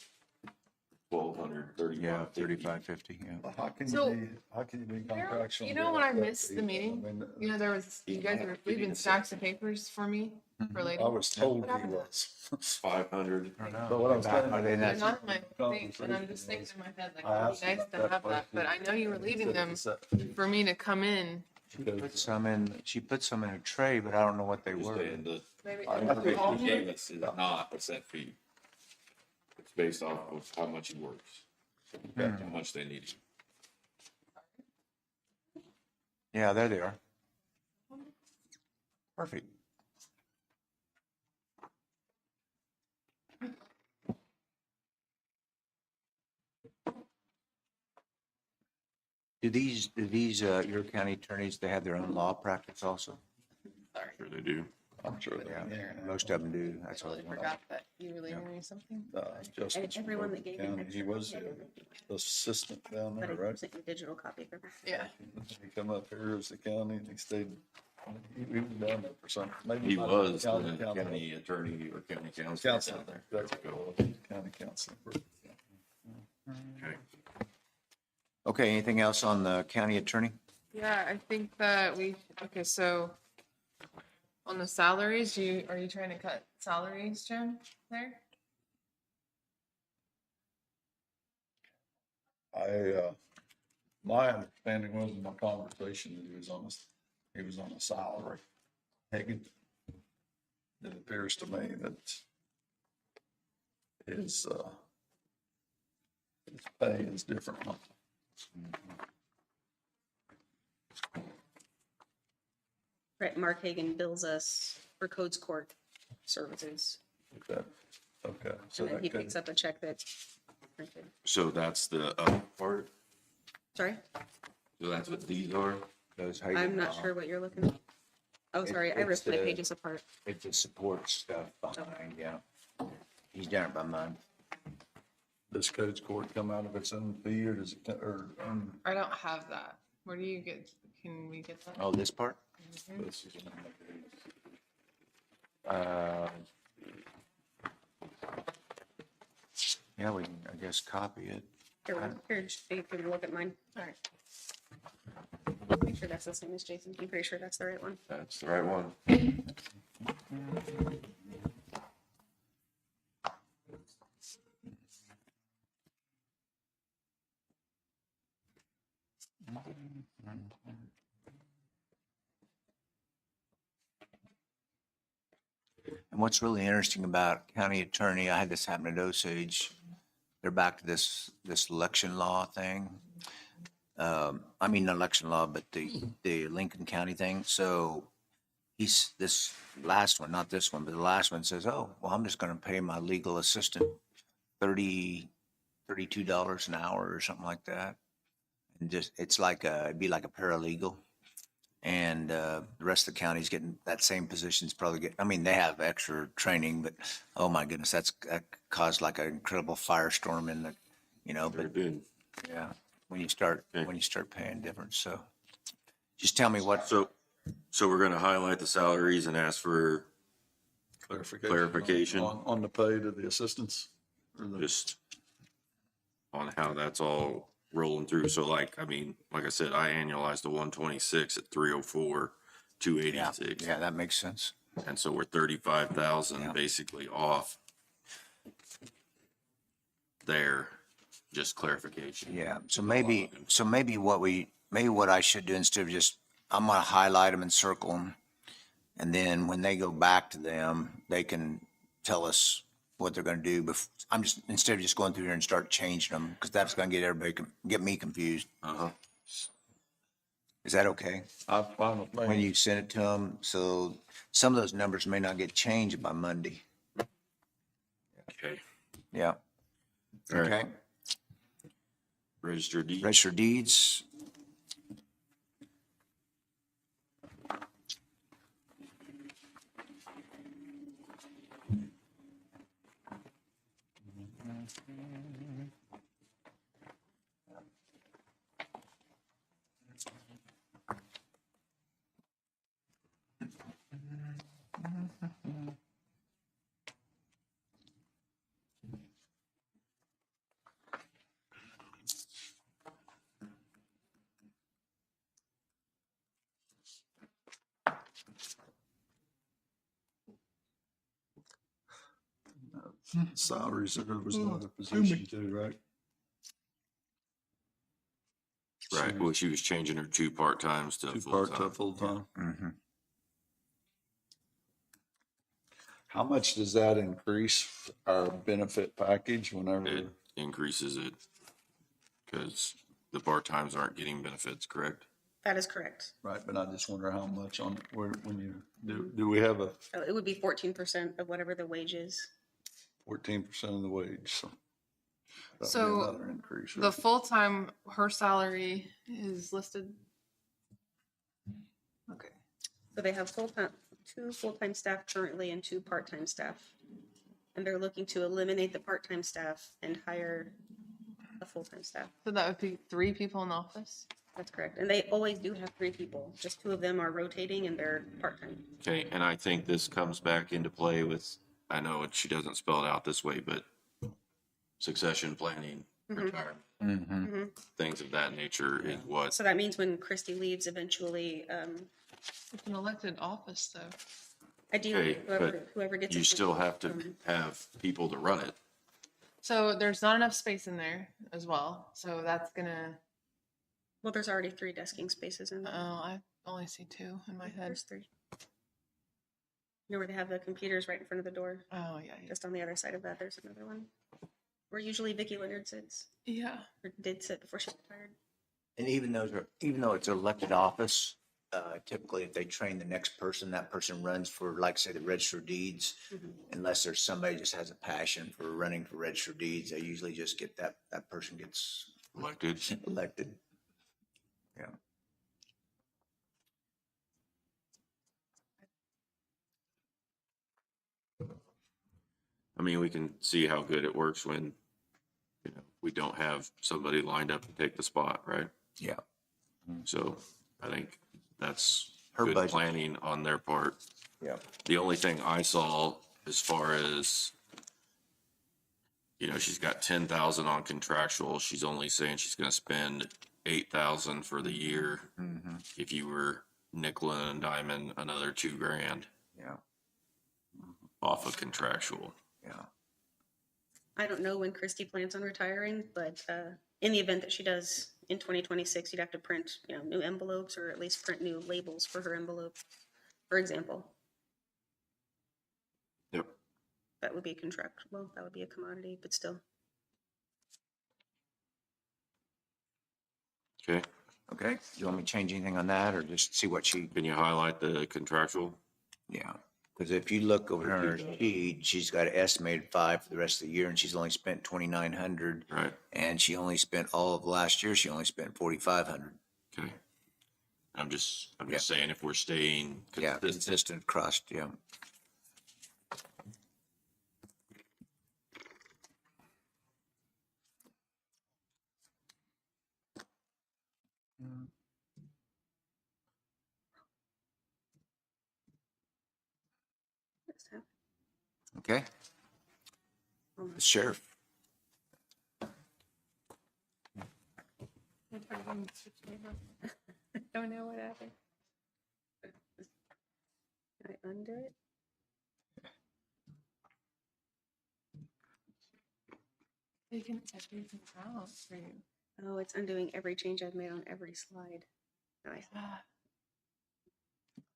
1,200, 35. 3550, yeah. Well, How can So- how can you be contractual? You know when I missed the meeting? You know, there was, you guys were leaving stacks of papers for me for later. I was told What he happened to was. 500. But what I'm saying- Are they They're not- not in my thing, and I'm just thinking in my head, like, I it'd asked be nice about to that have that, but I know you were leaving them for me to come in. Put some in, she put some in a tray, but I don't know what they Just were. saying the Maybe. information he gave us is not a set fee. It's based off of how much he works, how much they need. Yeah, there they are. Perfect. Do these, your county attorneys, they have their own law practice also? Sure they do. I'm sure they Yeah, most of them do. That's I what totally forgot that you were leaving me something. Justice from everyone that Logan gave me County, he extra was the assistant down But there, I right? sent you a digital copy for her. Yeah. He come up here as the county and he stayed, he was down there for something. Maybe He not was the county county attorney or county counsel Council, down there. that's what county council. Okay. Okay, anything else on the county attorney? Yeah, I think that okay, so on the salaries, are you trying to cut salaries, Jim, there? My understanding was in my conversation that he was on a salary. Hagan. It appears to me that his pay is different. Right, Mark Hagan bills us for codes court services, Okay, okay. So and then that he could, picks up a check that's printed. So that's the, part, Sorry, so that's what these are? Those I'm not sure what you're looking at. Oh, sorry, I ripped my it's, pages apart. It's the support stuff behind, yeah. He's done it by month. does codes court come out of its own fee or does it, I don't have that. Where do you get, can we get that? Oh, this part? this is- Yeah, we can, I guess, copy it. Here, you can look at mine. All right. Make sure that's the same as Jason's. I'm pretty sure that's the right one. That's the right one. And what's really interesting about county attorney, I had this happen at Osage. They're back to this election law thing. I mean, not election law, but the Lincoln County thing. So this last one, not this one, but the last one says, oh, well, I'm just going to pay my legal assistant $32 an hour or something like that. And just, it's like it'd be like a paralegal. And the rest of the county's getting that same position's probably getting, I mean, they have extra training, but oh my goodness, that caused like an incredible firestorm in the, Sure but did. yeah, when you start paying difference. So just tell me what, So we're gonna highlight the salaries and ask for Clarification. On the pay to the assistants. just on how that's all rolling through. So like, I mean, like I said, I annualized the 126 at 304, 286. yeah, that makes sense. And so we're 35,000 Yeah. basically off there. Just clarification. Yeah, so maybe what I should do instead of just, I'm gonna highlight them and circle them. And then when they go back to them, they can tell us what they're gonna do. I'm just, instead of just going through here and start changing them, because that's gonna get get me confused. Uh-huh. Is that okay? I'm fine with When me. you send it to them, so some of those numbers may not get changed by Monday. Okay. Yeah. All right. Okay. Register deed. Register deeds. Salaries, there was another position too, right? Right, well, she was changing her two part-times to Two part to full-time. full-time. Mm-hmm. How much does that increase our benefit package whenever? It increases it because the part-times aren't getting benefits, correct? That is correct. Right, but I just wonder how much on, where, when you, do we have a So it would be 14% of whatever the wage is. 14% of the wage, so. That'd be So another increase, the right? full-time, her salary is listed. Okay. So they have full-time, 2 full-time staff currently and 2 part-time staff. And they're looking to eliminate the part-time staff and hire a full-time staff. So that would be 3 people in the office? That's correct. And they always do have 3 people. Just 2 of them are rotating and they're part-time. Okay, and I think this comes back into play with, I know she doesn't spell it out this way, but succession planning, retirement, Mm-hmm. things of that nature is what, So that means when Christy leaves eventually, It's an elected office, though. ideally, Okay, but whoever gets. you it still from- have to have people to run it. So there's not enough space in there as well. So that's gonna, Well, there's already 3 desking spaces in oh, there. I only see 2 in my head. There's 3. You know where they have the computers right in front of the door? Oh, yeah, yeah. Just on the other side of that, there's another one. Where usually Vicki Leonard sits, Yeah. or did sit before she retired. And even though it's an elected office, typically if they train the next person, that person runs for, like, say, the register of deeds. Unless there's somebody just has a passion for running for register of deeds, they usually just get that person gets Elected. elected. Yeah. I mean, we can see how good it works when, we don't have somebody lined up to take the spot, right? Yeah. So I think that's Her good budget. planning on their part. Yeah. The only thing I saw as far as, she's got 10,000 on contractual. She's only saying she's gonna spend 8,000 for the year. Mm-hmm. If you were nickel and diamond, another $2,000 Yeah. off of contractual. Yeah. I don't know when Christy plans on retiring, but in the event that she does in 2026, you'd have to print, new envelopes or at least print new labels for her envelope, for example. Yep. That would be a contract. Well, that would be a commodity, but still. Okay. Okay. Do you want me to change anything on that or just see what she? Can you highlight the contractual? Yeah. Because if you look over here on her sheet, she's got an estimated 5 for the rest of the year, and she's only spent 2,900. Right. And she only spent all of last year. She only spent 4,500. Okay. I'm just Yeah. saying if we're staying Yeah, consistent. consistent across. Yeah. Okay. The sheriff. I don't know what happened. Can I undo it? They can everything out for you. Oh, it's undoing every change I've made on every slide. Nice. Ah,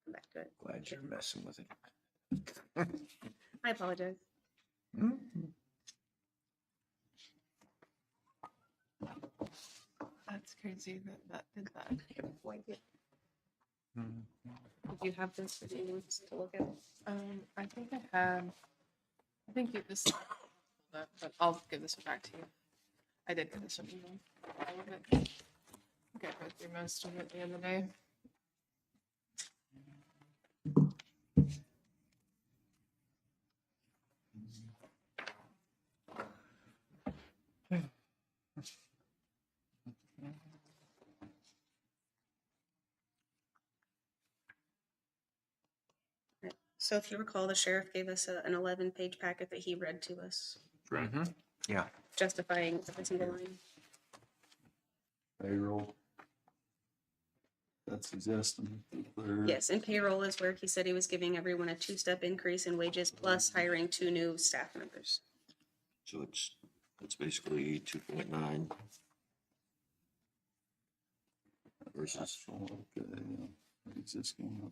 Come back to it. Glad you're messing with it. I apologize. that's crazy that did that. I have no idea. Did you have this for you to look at? I think I had. I think this, but I'll give this one back to you. I did get this one. Even all of it. I think I read through most of it the other day. So if you recall, the sheriff gave us an 11-page packet that he read to us, Right. Yeah. justifying every single line. Payroll. That's existing. Yes, and payroll is where he said he was giving everyone a 2-step increase in wages plus hiring 2 new staff members. So it's basically 2.9 versus, Existing,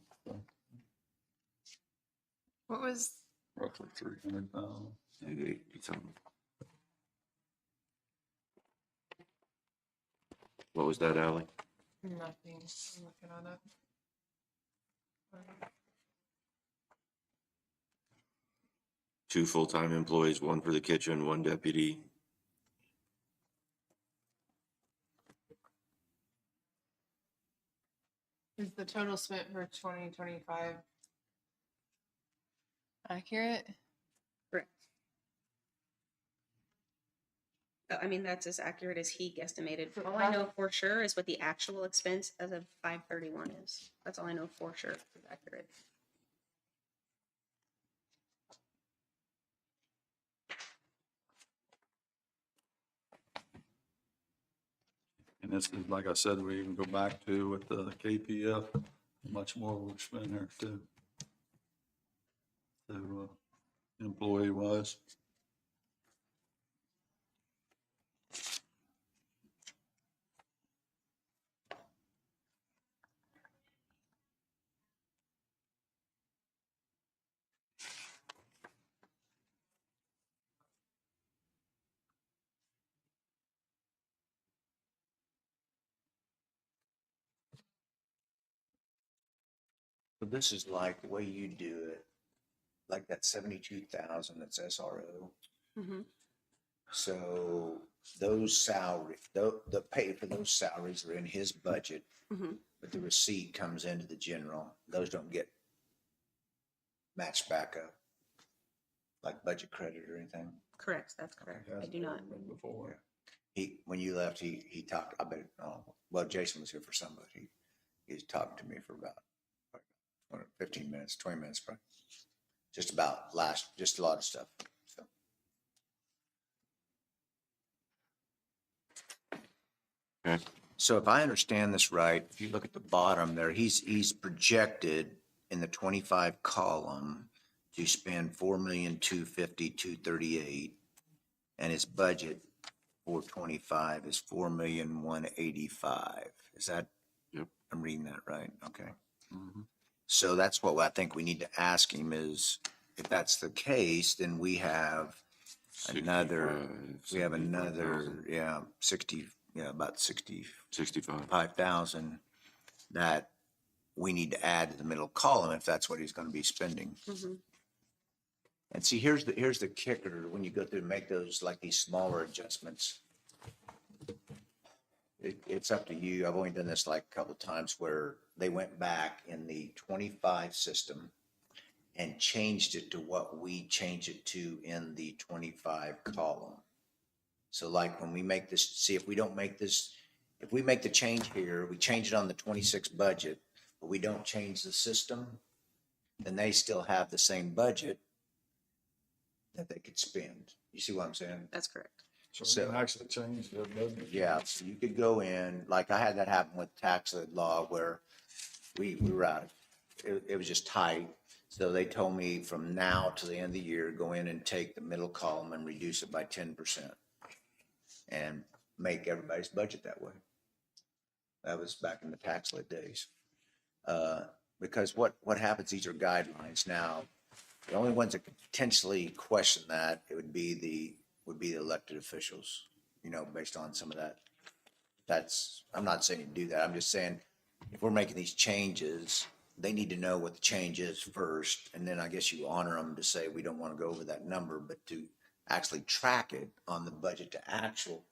What was, roughly 300,000. 280 something. What was that, Ally? nothing, I'm looking on it. Two full-time employees, one for the kitchen, one deputy. Is the total spent for 2025 accurate? Correct. I mean, that's as accurate as he guesstimated. All I know for sure is what the actual expense as of 5/31 is. That's all I know for sure is accurate. And this is, like I said, we even go back to with the KPF, much more we've spent there too. So, employee wise. So this is like the way you do it, like that 72,000 that's SRO. Mm-hmm. So those salary, the pay for those salaries are in his budget, Mm-hmm. but the receipt comes into the general. Those don't get matched back up, like budget credit or anything. Correct, that's correct. I do not. Before. When you left, he talked, I bet, well, Jason was here for some, but he was talking to me for about 15 minutes, 20 minutes, probably. Just a lot of stuff, so. Okay. So if I understand this right, if you look at the bottom there, he's projected in the 25 column to spend 4,250,238, and his budget for 25 is 4,185,000. Is that? Yep. I'm reading that right. Okay. Mhm. So that's what I think we need to ask him is, if that's the case, then we have another, 60, about 65. 65,000 that we need to add to the middle column if that's what he's going to be spending. Mm-hmm. And see, here's the kicker, when you go through and make those, like these smaller adjustments. It's up to you. I've only done this like a couple of times where they went back in the 25 system and changed it to what we change it to in the 25 column. So like when we make this, see if we don't make this, if we make the change here, we change it on the 26 budget, but we don't change the system, then they still have the same budget that they could spend. You see what I'm saying? That's correct. So we can actually change the budget. Yeah, so you could go in, like I had that happen with tax law where we were out, it was just tight. So they told me from now to the end of the year, go in and take the middle column and reduce it by 10% and make everybody's budget that way. That was back in the tax lid days. Because what happens, these are guidelines now. The only ones that could potentially question that, it would be the elected officials, based on some of that. I'm not saying to do that. I'm just saying, if we're making these changes, they need to know what the change is first. And then I guess you honor them to say, we don't want to go over that number, but to actually track it on the budget to actual,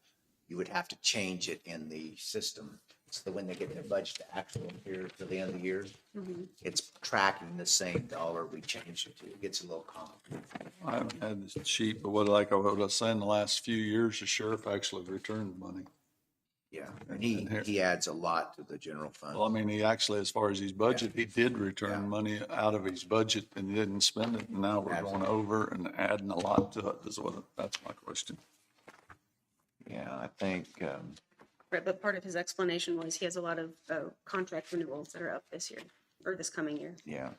you would have to change it in the system. So that when they get their budget to actual here to the end of the year, Mm-hmm. it's tracking the same dollar we changed it to. It gets a little complicated. I haven't had this sheet, but what I was saying, the last few years, the sheriff actually returned money. Yeah, and he adds a lot to the general fund. Well, I mean, he actually, as far as his budget, he did Yeah. return money out of his budget and he didn't spend it. And now we're going over and adding a lot to it. That's my question. Yeah, I think, Right, but part of his explanation was he has a lot of contract renewals that are up this year, or this coming year. yeah.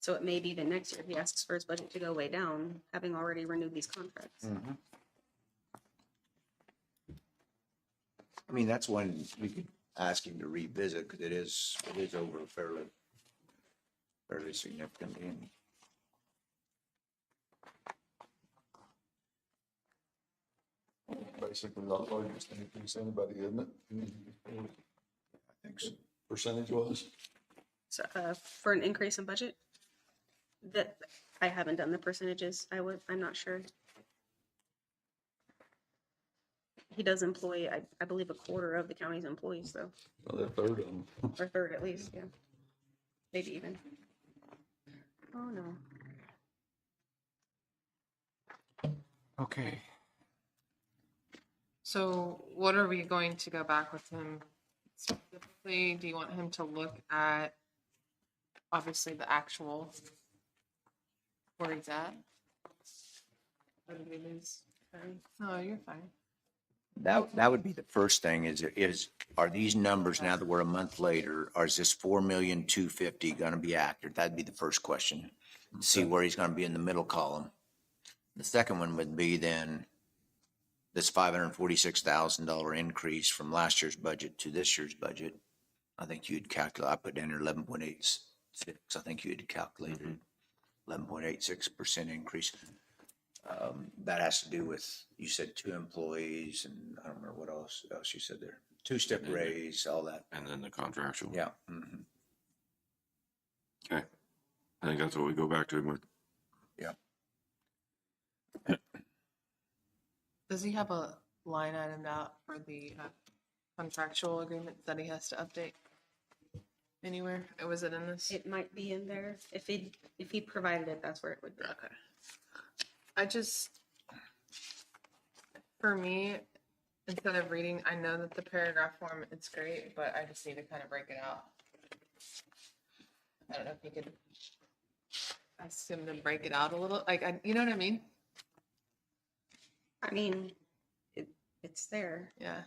So it may be that next year he asks for his budget to go way down, having already renewed these contracts. I mean, that's one we could ask him to revisit, because it is over fairly significantly. Basically, the largest increase anybody, isn't it? I think so. Percentage was? So, for an increase in budget, that, I haven't done the percentages. I'm not sure. He does employ, I believe, a quarter of the county's employees, though, Well, they're third of them. or a third at least, yeah. Maybe even. Oh, no. Okay. So what are we going to go back with him specifically? Do you want him to look at, obviously, the actual, where he's at? Or did we lose? Sorry. No, you're fine. That would be the first thing are these numbers, now that we're a month later, or is this 4,250,000 gonna be accurate? That'd be the first question. See where he's gonna be in the middle column. The second one would be then this $546,000 increase from last year's budget to this year's budget. I think you'd calculate, I put in there 11.86. I think you'd calculated 11.86% increase. That has to do with, you said 2 employees, and I don't remember what else you said there. 2-step raise, all that. And then the contractual. Yeah. Okay. I think that's what we go back to him with. Yeah. Does he have a line item out for the contractual agreement that he has to update anywhere? Or was it in this? It might be in there. If he provided it, that's where it would be. Okay. I just, for me, instead of reading, I know that the paragraph form, it's great, but I just need to kind of break it out. I don't know if you could ask him to break it out a little, like, you know what I mean? I mean, it's there. Yeah.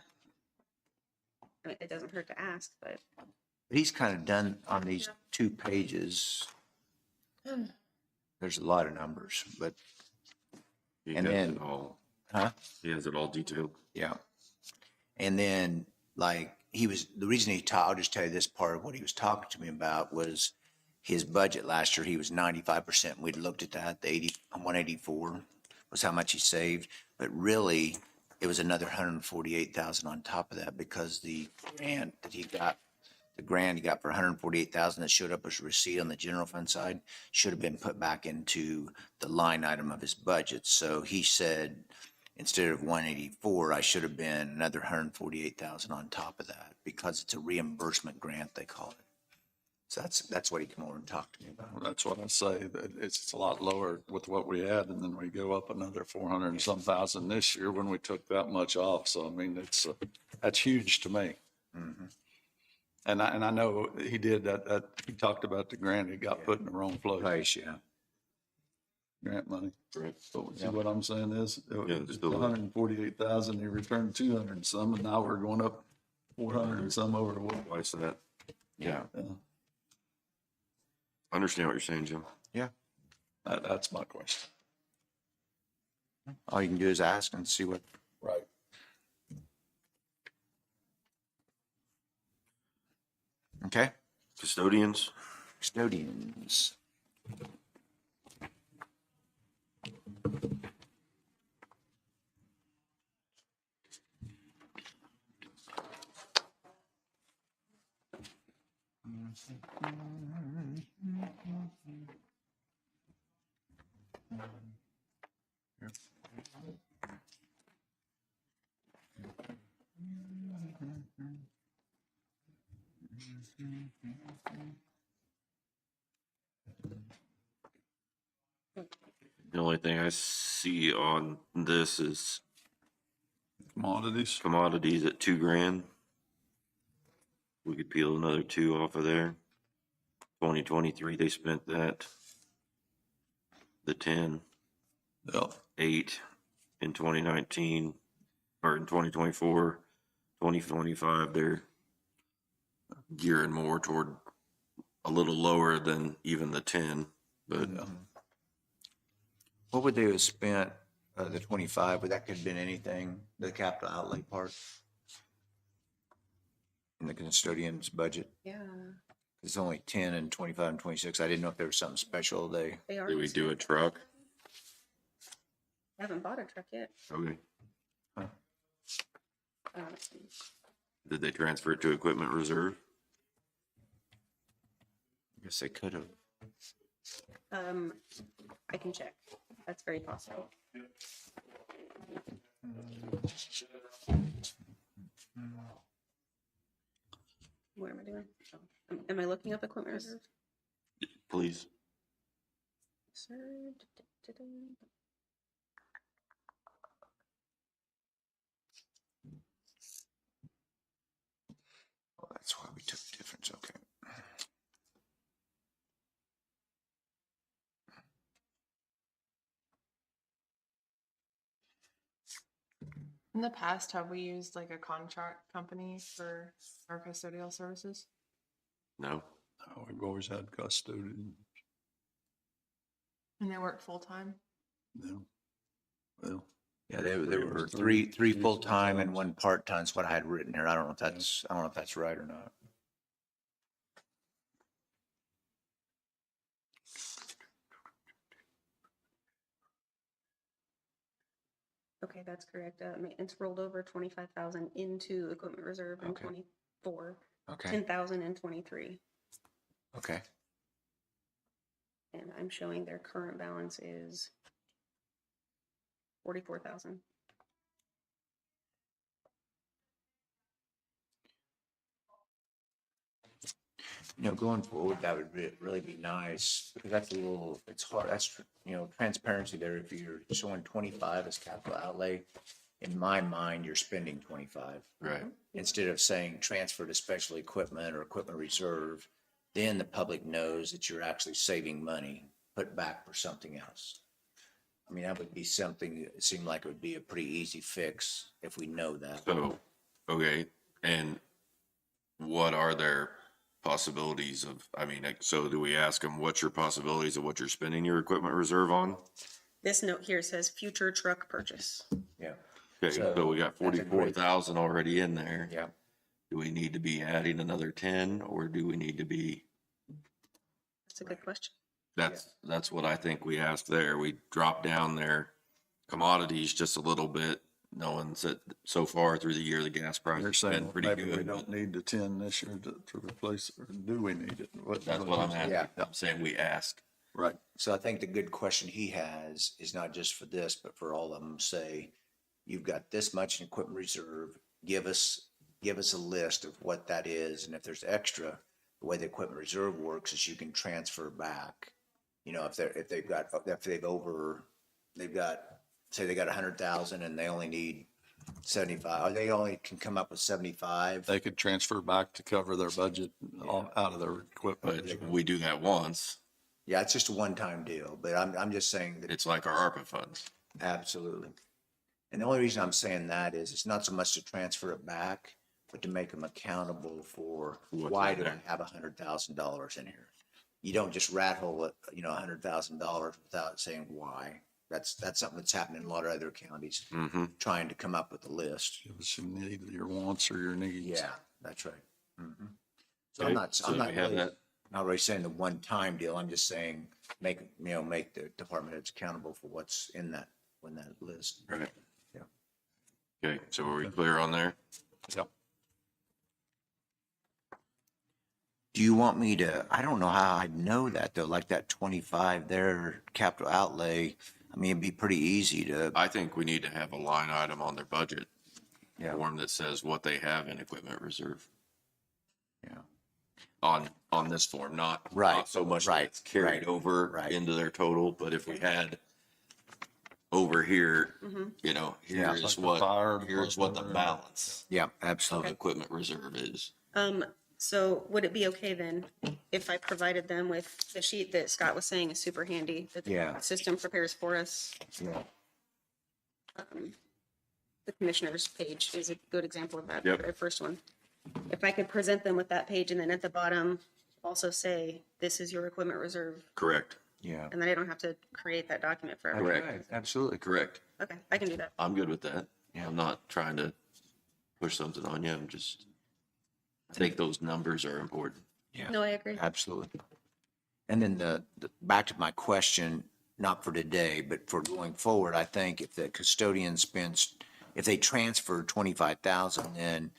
I mean, it doesn't hurt to ask, but He's kind of done on these 2 pages. There's a lot of numbers, but, He And has then- it all. huh? He has it all detailed. Yeah. And then, like, the reason I'll just tell you this part of what he was talking to me about was his budget last year, he was 95%. We'd looked at that, the 184 was how much he saved. But really, it was another 148,000 on top of that, because the grant he got for 148,000 that showed up as a receipt on the general fund side should have been put back into the line item of his budget. So he said, instead of 184, I should have been another 148,000 on top of that, because it's a reimbursement grant, they call it. So that's what he came over and talked to me about. Well, that's what I say, that it's a lot lower with what we had, and then we go up another 400 and some thousand this year when we took that much off. So, I mean, that's huge to me. And I know he did that, he talked about the grant, it got put in the wrong place, Place, yeah. grant money. Right. So see what I'm saying is, it's it's still- 148,000, he returned 200 and some, and now we're going up 400 and some over what? Twice that. Yeah. I understand what you're saying, Jim. Yeah. That's my question. All you can do is ask and see what, Right. okay? Custodians, Custodians. the only thing I see on this is Commodities. commodities at $2,000. We could peel another 2 off of there. 2023, they spent that. The 10, Yep. 8 in 2019, or in 2024, 2025, they're gearing more toward a little lower than even the 10. But What would they have spent, the 25, would that could have been anything, the capital outlay part? In the custodian's budget? Yeah, It's only 10 and 25 and 26. I didn't know if there was something special they, they are. did we do a truck? I haven't bought a truck yet. Okay. Let's see. Did they transfer it to equipment reserve? I guess they could have. I can check. That's very possible. What am I doing? Oh, am I looking up equipment reserve? Please. Sir, Oh, that's why we took the difference, okay. In the past, have we used like a contract company for our custodial services? No. Oh, we've always had custodians. And they work full-time? No. Well, Yeah, there were Three- three three full-time and full-times. one part-time is what I had written here. I don't know if that's right or not. okay, that's correct. Maintenance rolled over 25,000 into equipment reserve in Okay. 24, Okay, 10,000 in 23. okay. And I'm showing their current balance is 44,000. Going forward, that would really be nice because that's it's hard. That's, transparency there. If you're showing 25 as capital outlay, in my mind, you're spending 25. Right. Instead of saying transfer to special equipment or equipment reserve, then the public knows that you're actually saving money, put back for something else. I mean, that would be something, it seemed like it would be a pretty easy fix if we know that. So, okay, and what are their possibilities of, I mean, like, so do we ask them, what's your possibilities of what you're spending your equipment reserve on? This note here says future truck purchase. Yeah, Okay, so we got that's a great- 44,000 already in there. yeah. Do we need to be adding another 10 or do we need to be, That's a good question. that's what I think we asked there. We dropped down their commodities just a little bit, knowing that so far through the year, the gas price they're has saying been pretty maybe we good. don't but need the 10 this year to replace it, or do we need it? That's what I'm asking. Yeah. I'm saying we ask. Right. So I think the good question he has is not just for this, but for all of them, say, you've got this much in equipment reserve, give us a list of what that is, and if there's extra, the way the equipment reserve works is you can transfer back. Say they got 100,000 and they only need 75, or they only can come up with 75. They could transfer back to cover their budget out of their equipment. But we do that once. Yeah, it's just a one-time deal, but I'm just saying that It's like our ARPA funds. absolutely. And the only reason I'm saying that is it's not so much to transfer it back, but to make them accountable for What's why in do I there. have $100,000 in here? You don't just rat hole it, $100,000 without saying why. That's something that's happening in a lot of other counties, Mm-hmm. trying to come up with a list. Give us your wants or your needs. Yeah, that's right. Mhm. So Okay, I'm not, so I'm not we have really, that. not really saying the one-time deal. I'm just saying, make the department heads accountable for what's in that list. Right. Yeah. Okay, so are we clear on there? Yep. Do you want me to, I don't know how I'd know that though, like that 25 there, capital outlay. I mean, it'd be pretty easy to, I think we need to have a line item on their budget yeah, form that says what they have in equipment reserve yeah. on this form, not Right, not so much that right, it's carried right, over right. into their total, but if we had over here, Mhm. Yeah. here's Like the what, fire here's what the department. balance Yeah, of absolutely. equipment reserve is. So would it be okay then if I provided them with the sheet that Scott was saying is super handy, that Yeah. the system prepares for us? Yeah. The commissioner's page is a good example of that, Yep. the first one. If I could present them with that page and then at the bottom also say, this is your equipment reserve, Correct. Yeah. And then I don't have to create that document for everyone. Correct. Absolutely. Correct. Okay, I can do that. I'm good with that. Yeah. I'm not trying to push something on you. I think those numbers are important. Yeah. No, I agree. Absolutely. And then back to my question, not for today, but for going forward, I think if the custodian spends, if they transfer 25,000, then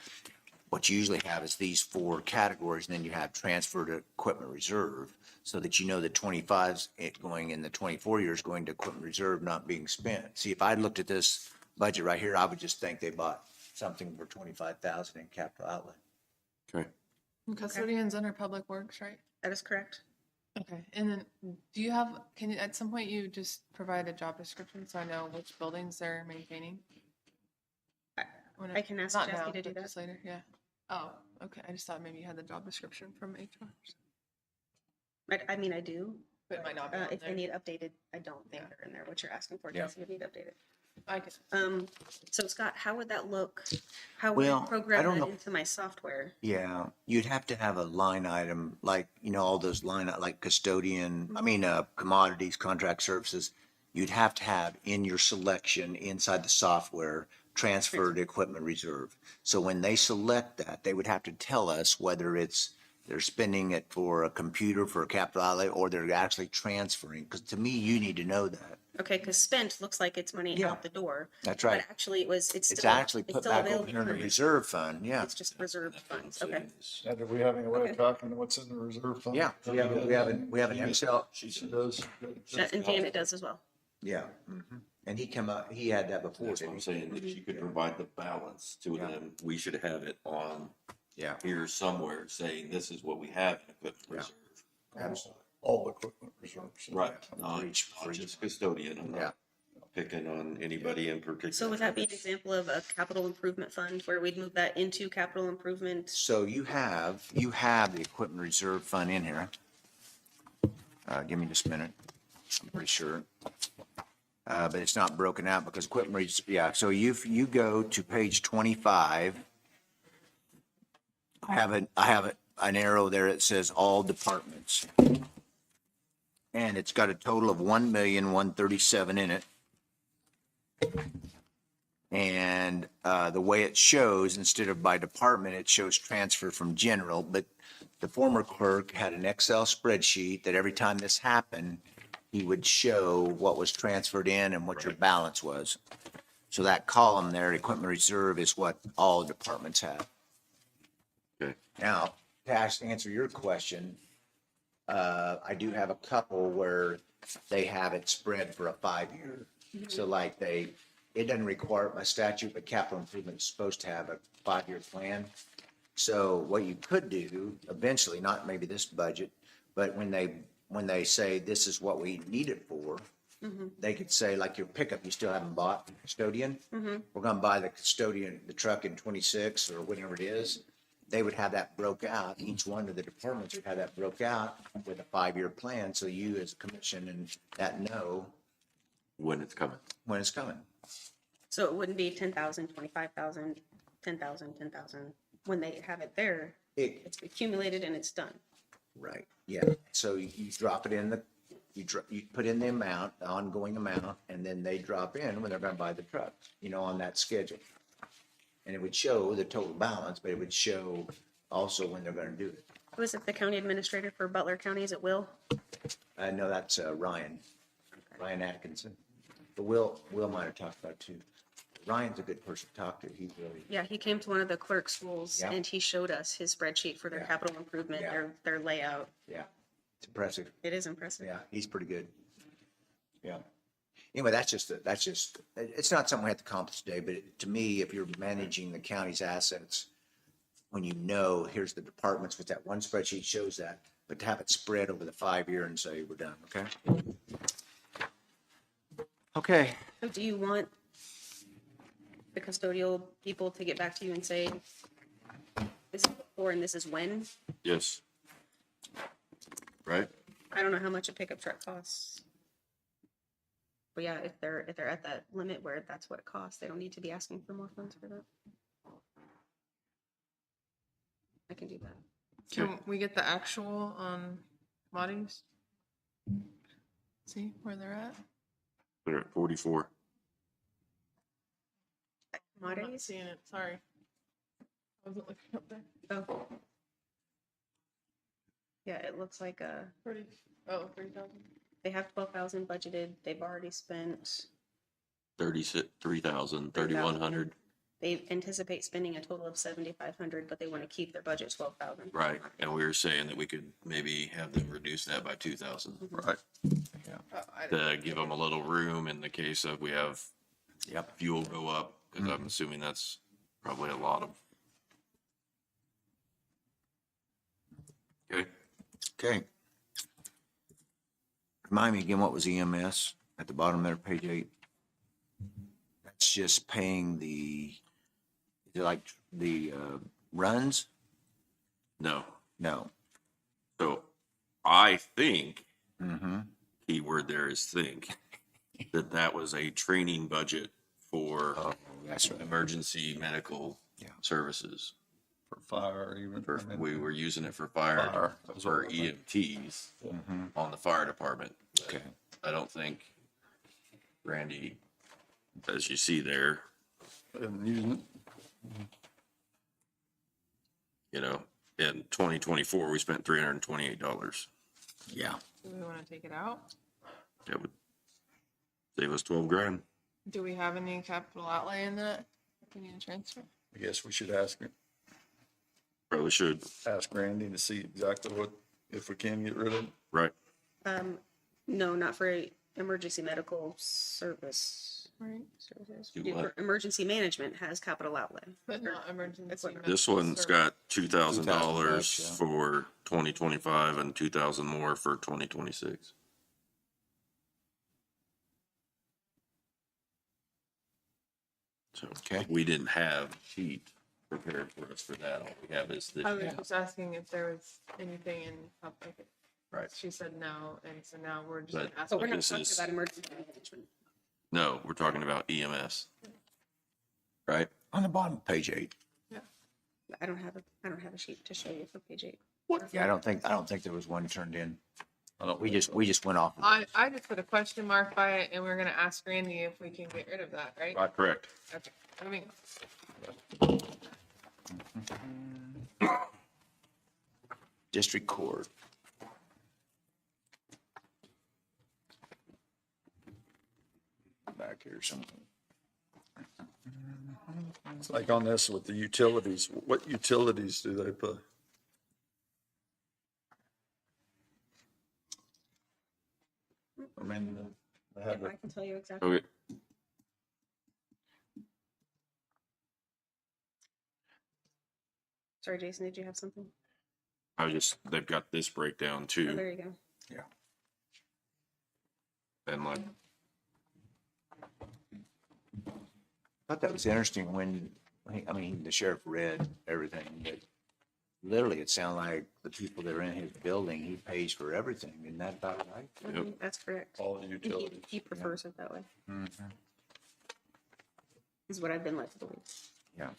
what you usually have is these four categories, and then you have transfer to equipment reserve, so that you know the 25's it going in the 24 years going to equipment reserve, not being spent. See, if I looked at this budget right here, I would just think they bought something for 25,000 in capital outlay. Okay. And custodians under public works, right? That is correct. Okay, and then do you have, can you, at some point you just provide a job description so I know which buildings they're maintaining? I can ask Not Jesse now, to do but that. just later, yeah. Oh, okay, I just thought maybe you had the job description from HR. I mean, I do. But it might not be on If they there. need updated, I don't think they're in there. What you're asking for, Yeah. Jesse, would need updated. I can, So Scott, how would that look? How would Well, I I program don't that know. into my software? Yeah, you'd have to have a line item, like, all those like custodian, commodities, contract services. You'd have to have in your selection inside the software, transfer to equipment reserve. So when they select that, they would have to tell us whether they're spending it for a computer, for a capital outlay, or they're actually transferring. Because to me, you need to know that. Okay, because spent looks like it's money Yeah. out the door. That's right. But actually, it's It's still, actually it's put still back over available here in the for me. reserve fund, yeah. It's just reserved funds. Okay. And do we have any way Okay. of tracking what's in the reserve fund? Yeah, we have an Excel. She does. And Janet does as well. Yeah. And he had that before, That's what I'm saying. If you could provide the balance to Yeah. them, we should have it on Yeah. here somewhere saying this is what we have in equipment reserve. Absolutely. All equipment reserves. Right, not just custodian. I'm Yeah. not picking on anybody in particular. So would that be an example of a capital improvement fund where we'd move that into capital improvement? So you have the equipment reserve fund in here. Give me just a minute. I'm pretty sure. But it's not broken out because yeah, so you go to page 25. I have an arrow there that says all departments. And it's got a total of 1,137,000 in it. And the way it shows, instead of by department, it shows transfer from general, but the former clerk had an Excel spreadsheet that every time this happened, he would show what was transferred in and what your balance was. So that column there, equipment reserve, is what all departments have. Okay. Now, to answer your question, I do have a couple where they have it spread for a 5-year. So like it doesn't require by statute, but capital improvement is supposed to have a 5-year plan. So what you could do eventually, not maybe this budget, but when they say this is what we need it for, they could say, like your pickup, you still haven't bought the custodian. We're gonna buy the custodian, the truck in 26 or whatever it is. They would have that broke out. Each one of the departments would have that broke out with a 5-year plan. So you as a commission and that know When it's coming. when it's coming. So it wouldn't be 10,000, 25,000, 10,000, 10,000. When they have it there, it's accumulated and it's done. Right, yeah. So you drop it in you put in the amount, the ongoing amount, and then they drop in when they're gonna buy the truck, on that schedule. And it would show the total balance, but it would show also when they're gonna do it. Who is it, the county administrator for Butler County? Is it Will? I know that's Ryan Atkinson. But Will might have talked about it too. Ryan's a good person to talk to. He's really, Yeah, he came to one of the clerk schools Yeah. and he showed us his spreadsheet for their Yeah. capital improvement, Yeah. their layout. yeah, it's impressive. It is impressive. Yeah, he's pretty good. Yeah. Anyway, it's not something we have to accomplish today, but to me, if you're managing the county's assets, when here's the departments, with that one spreadsheet shows that, but to have it spread over the 5-year and say, we're done, okay? Okay. So do you want the custodial people to get back to you and say, this is before and this is when? Yes. Right? I don't know how much a pickup truck costs. But yeah, if they're at that limit where that's what it costs, they don't need to be asking for more funds for that. I can do that. can we get the actual on commodities? See where they're at? They're at 44. I'm not Commodities? seeing it, sorry. I wasn't looking up there. Oh. Yeah, it looks like, 30, oh, 30,000. they have 12,000 budgeted. They've already spent, 3,000, 3,100. they anticipate spending a total of 7,500, but they want to keep their budget 12,000. Right. And we were saying that we could maybe have them reduce that by 2,000 Right. Oh, I didn't- to give them a little room in the case of we have fuel go up, because I'm assuming that's probably a lot of. Okay. Okay. Remind me again, what was EMS at the bottom there, page 8? That's just paying the, is it like the runs? No. No. So I think, Mm-hmm. key word there is think, that was a training budget for Oh, that's right. emergency medical Yeah. services. For fire even. For, I mean, we were using it for fire, Fire, that's for what I think. EMTs Mm-hmm. on the fire department. Okay. I don't think Randy, as you see there, And using it. you know, in 2024, we spent $328. Yeah. Do we want to take it out? That would save us 12 grand. Do we have any capital outlay in that? We need to transfer? I guess we should ask Probably should, Randy to see exactly what, if we can get rid of it. right? No, not for emergency medical services. Do For what? emergency management has capital outlay. But not emergency. Equipment. This medical one's service. got $2,000 $2,000, yeah. for 2025 and 2,000 more for 2026. So Okay. we didn't have a sheet prepared for us for that. All we have is this. I was just asking if there was anything in public. Right. She said no, and so now we're just But- But we're asking. not This talking is- about emergency management. No, we're talking about EMS. Right? On the bottom, page 8. I don't have a sheet to show you for page 8. Yeah, I don't think there was one turned in. I don't. We just went off. I just put a question mark by it, and we're gonna ask Randy if we can get rid of that, right? Right, correct. Okay, moving on. District Court. Back here something. It's like on this with the utilities, what utilities do they put? I mean, they have I can tell you exactly. Okay. Sorry, Jason, did you have something? They've got this breakdown Oh, too. there you go. And like, Thought that was interesting when, I mean, the sheriff read everything, but literally it sounded like the people that are in his building, he pays for everything. Isn't that about right? Yep. That's correct. all the utilities. He prefers it that way, Mm-hmm. is what I've been led to believe. Yeah.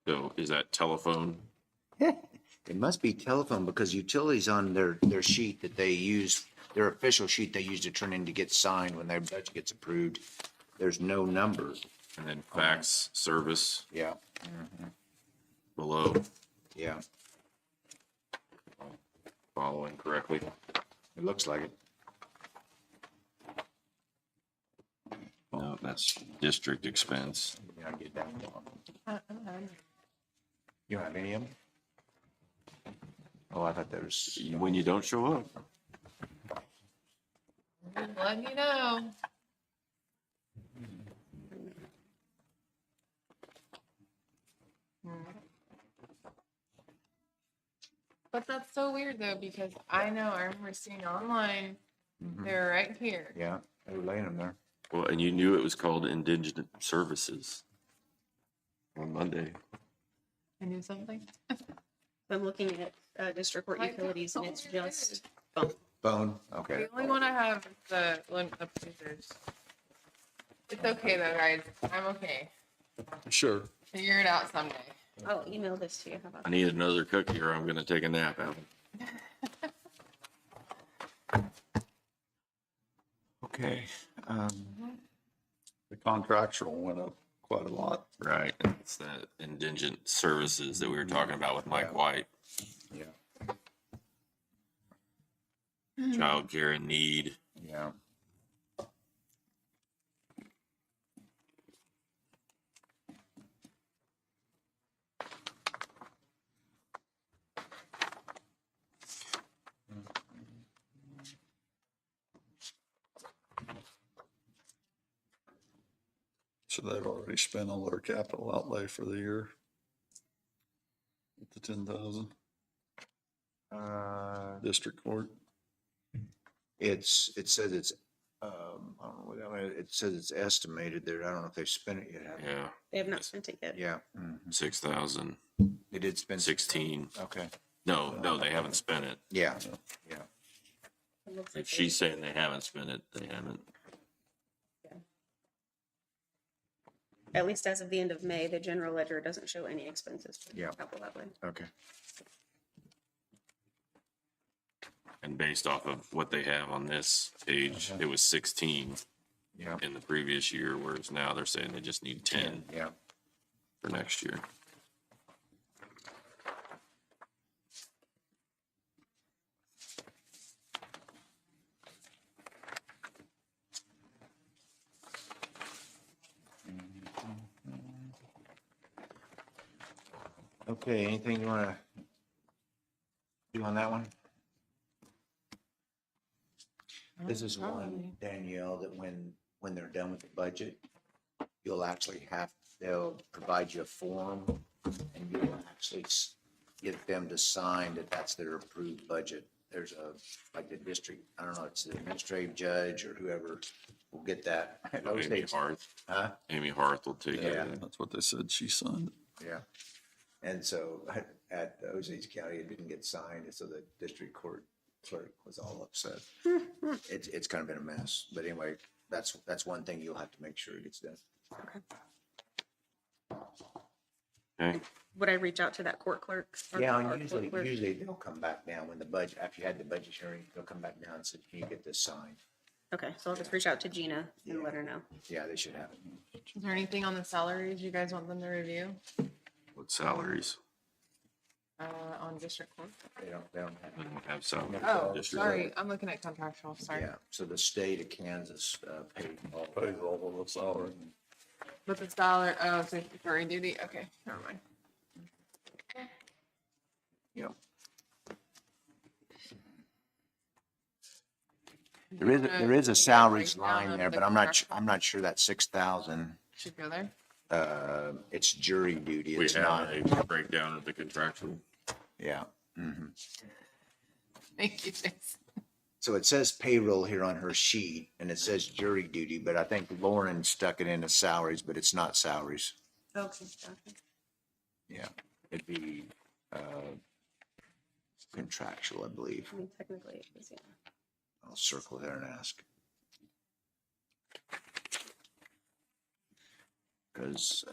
so is that telephone? It must be telephone because utilities on their sheet that they use, their official sheet they use to turn in to get signed when their budget gets approved. There's no number. And then fax service Yeah, below, yeah. following correctly. It looks like it. No, that's district expense. Yeah, I get that. I don't have any. You don't have any of them? Oh, I thought there was. When you don't show up. Just letting you know. But that's so weird though, because I know I remember seeing online, they're right here. Yeah, they were laying them there. Well, and you knew it was called indigent services on Monday. I knew something. I'm looking at district court Like, utilities and it's that's all just phone. Phone, okay. The only one I have is the appraisers. It's okay though, guys. I'm okay. Sure. Figure it out someday. I'll email this to you. How about I that? need another cookie or I'm gonna take a nap out. Okay, The contractual went up quite a lot. right, it's that indigent services that we were talking about with Mike White, Yeah, childcare in need. yeah. So they've already spent all their capital outlay for the year. With the 10,000 district court. It says it's, I don't know what, I mean, it says it's estimated there. I don't know if they've spent it yet. have they? Yeah, They have not spent it yet. Yeah, 6,000, they did spend. 16. Okay, No, they haven't spent it. yeah, yeah. It looks like If she's saying they haven't spent it, they haven't. At least as of the end of May, the general ledger doesn't show any expenses for Yeah. capital outlay. Okay. And based off of what they have on this page, it was 16 Yeah, in the previous year, whereas now they're saying they just need 10 yeah. for next year. Okay, anything you wanna do on that one? This is one, Probably. Danielle, that when they're done with the budget, you'll actually they'll provide you a form and you'll actually get them to sign that that's their approved budget. There's like the district, I don't know, it's the administrative judge or whoever will get that. Those Amy days- Harth, Huh? Amy Harth will take Yeah. it. That's what they said. She signed it. Yeah. And so at Osage County, it didn't get signed, and so the district court clerk was all upset. It's kind of been a mess, but anyway, that's one thing you'll have to make sure it gets done. Okay, Would I reach out to that court clerk? or Yeah, our and court clerk? usually they'll come back down when the budget, after you had the budget hearing, they'll come back down and say, can you get this signed? Okay, so I'll just reach out to Gina and let her know. Yeah, they should have it. Is there anything on the salaries you guys want them to review, what salaries? on district court? They don't have They it. don't have salaries. Oh, Just- sorry, I'm looking at contractual, sorry. Yeah, so the state of Kansas paid all. Pays all of the salary. But the salary, oh, so jury duty, okay, never mind. Yep. There is a salaries line there, but I'm not sure that 6,000, Should go there. it's jury duty, We it's have not, a breakdown of the contractual. yeah. Thank you, thanks. So it says payroll here on her sheet, and it says jury duty, but I think Lauren stuck it into salaries, but it's not salaries. Okay. Yeah, it'd be, contractual, I believe. I mean, technically, it was, yeah. I'll circle there and ask. Because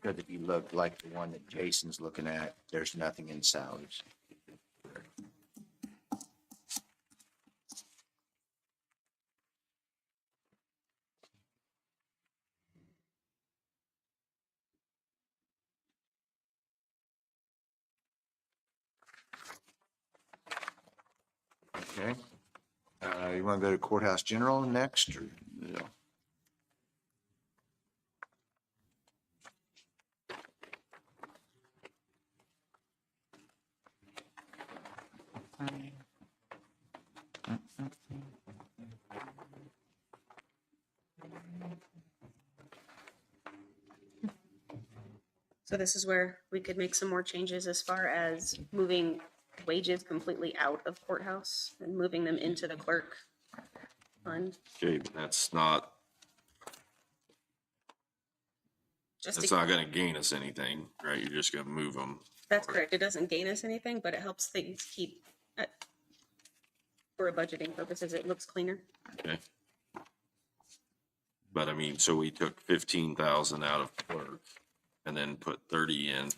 if you look like the one that Jason's looking at, there's nothing in salaries. Okay. You want to go to courthouse general next, or? Yeah. So this is where we could make some more changes as far as moving wages completely out of courthouse and moving them into the clerk fund. Okay, but that's not, Just that's to, not gonna gain us anything, right? You're just gonna move them. that's correct. It doesn't gain us anything, but it helps things keep, for budgeting purposes, it looks cleaner. Okay. But I mean, so we took 15,000 out of clerk and then put 30 in,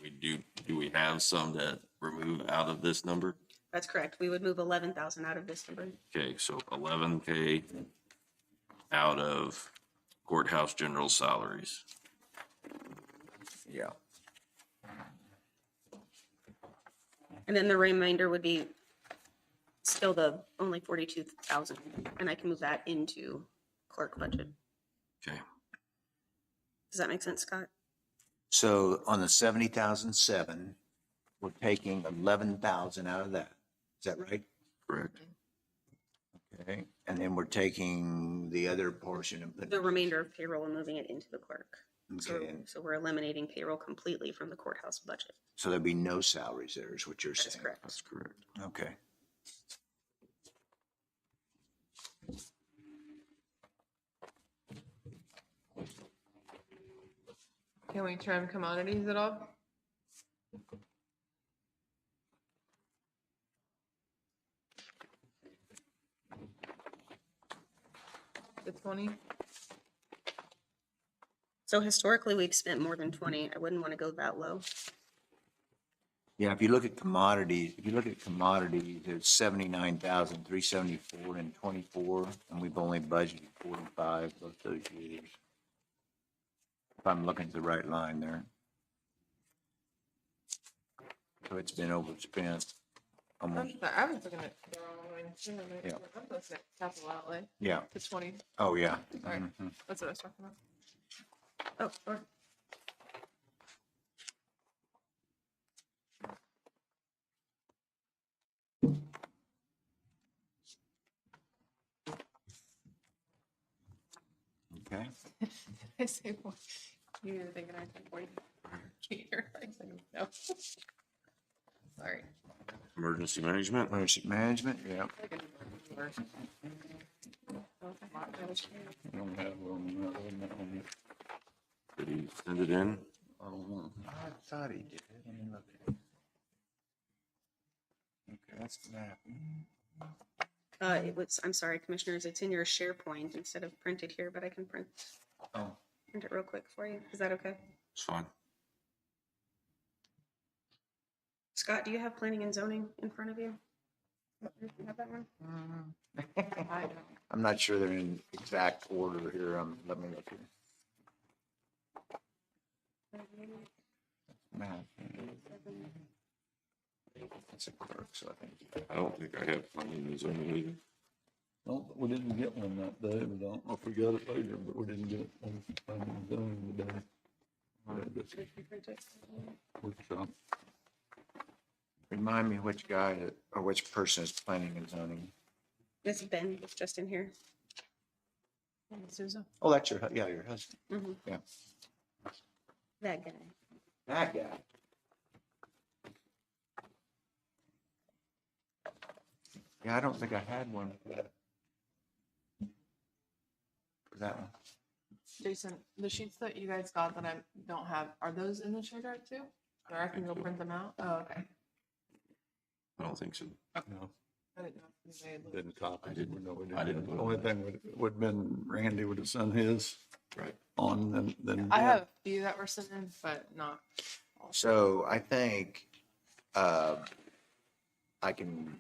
do we have some to remove out of this number? That's correct. We would move 11,000 out of this number. Okay, so 11K out of courthouse general salaries. Yeah. And then the remainder would be still the only 42,000, and I can move that into clerk budget. Okay, Does that make sense, Scott? So on the 70,007, we're taking 11,000 out of that. Is that right? correct. Okay. And then we're taking the other portion and The putting, remainder of payroll and moving it into the clerk. So, okay, and so we're eliminating payroll completely from the courthouse budget. so there'll be no salaries there is what you're That's saying? correct. That's correct. Okay. Can we trim commodities at all? The 20? So historically, we've spent more than 20. I wouldn't want to go that low. Yeah, if you look at commodities, it's 79,374 and 24, and we've only budgeted 45 both those years. If I'm looking at the right line there. So it's been overspent I'm almost, sorry, I was looking at the wrong line. Yeah. I'm looking at capital outlay, yeah. the 20. Oh, yeah. Sorry. Mhm. That's what I was talking about. Oh, sorry. Okay. I say, well, you were thinking I said 40. You're like, no. Sorry. Emergency management, Emergency management, yeah. I don't have one, did he send it in? I don't know. I thought he did. Let me look at it. Okay, that's the map. It was, I'm sorry, commissioners, it's in your SharePoint instead of printed here, but I can print Oh, it real quick for you. Is that okay? It's fine. Scott, do you have planning and zoning in front of you? You have that one? I don't. I'm not sure they're in exact order here. Let me look here. Map. It's a clerk, so I think. I don't think I have planning and zoning either. No, we didn't get one that day, but I don't know if we got it later, but we didn't get it on the day. Workshop. Remind me which guy or which person is planning and zoning. This Ben was just in here. Susan? Oh, that's your husband. Mhm. Yeah. That guy. That guy. Yeah, I don't think I had one for that. For that one. Jason, the sheets that you guys got that I don't have, are those in the share drive too? Or I can go print them out? Oh, okay. I don't think so. No, I didn't know if anybody had looked. didn't copy. I didn't. No, we I didn't The put only it thing would have been Randy would have sent his Right. on, then. I have a few that were sent in, but not. So I think, I can,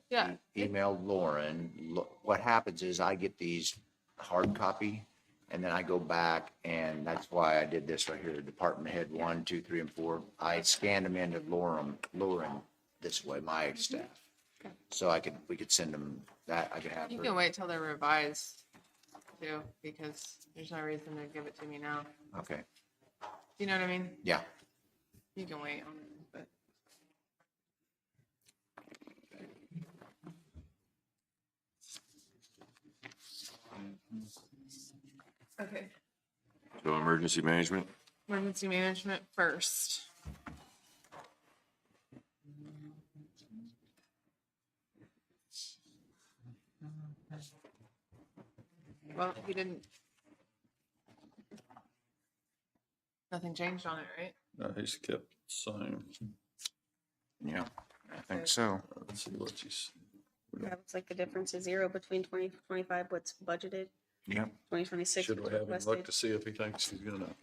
Yeah. email Lauren. What happens is I get these hard copy and then I go back and that's why I did this right here, department head 1, 2, 3, and 4. I scanned them into Lauren this way, my staff. Okay. So we could send them that, I could have You her. can wait till they're revised too, because there's no reason to give it to me now. Okay, Do you know what I mean? yeah. You can wait on it, but. Okay, So emergency management, emergency management first. Well, he didn't. Nothing changed on it, right? No, he's kept the same. Yeah, I think so. Let's see what he's. That looks like the difference is 0 between 2025, what's budgeted, Yep. 2026. Should we what's have him look requested. to see if he thinks he's gonna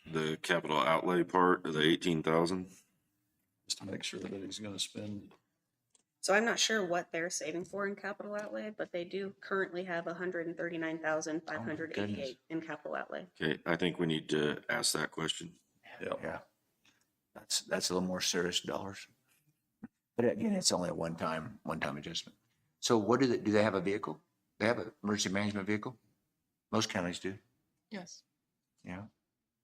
the capital outlay part of the 18,000. Just to make sure that he's gonna spend. So I'm not sure what they're saving for in capital outlay, but they do currently have 139,588 in capital outlay. Okay, I think we need to ask that question. Yeah. That's a little more serious dollars. But again, it's only a one-time adjustment. So what do they have a vehicle? They have an emergency management vehicle? Most counties do, Yes. yeah.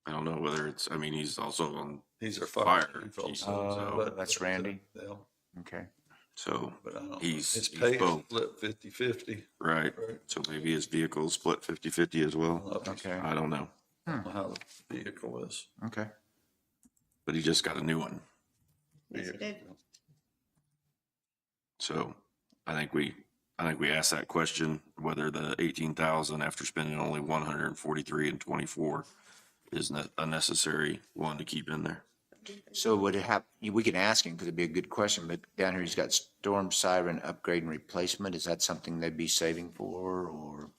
I don't know whether it's, I mean, he's also on, He's our Fire fire chief chief, also. Oh, that's Randy. Yeah, Okay. so, but I don't know. He's- His he's pay is both. split 50/50. right, Right. so maybe his vehicle split 50/50 as well. Okay, I don't know, I don't know how the vehicle is. okay. but he just got a new one. Yes, he did. So I think we asked that question, whether the 18,000 after spending only 143 and 24 is a necessary one to keep in there. So would it have, we can ask him because it'd be a good question, but down here he's got storm siren upgrade and replacement. Is that something they'd be saving for? Or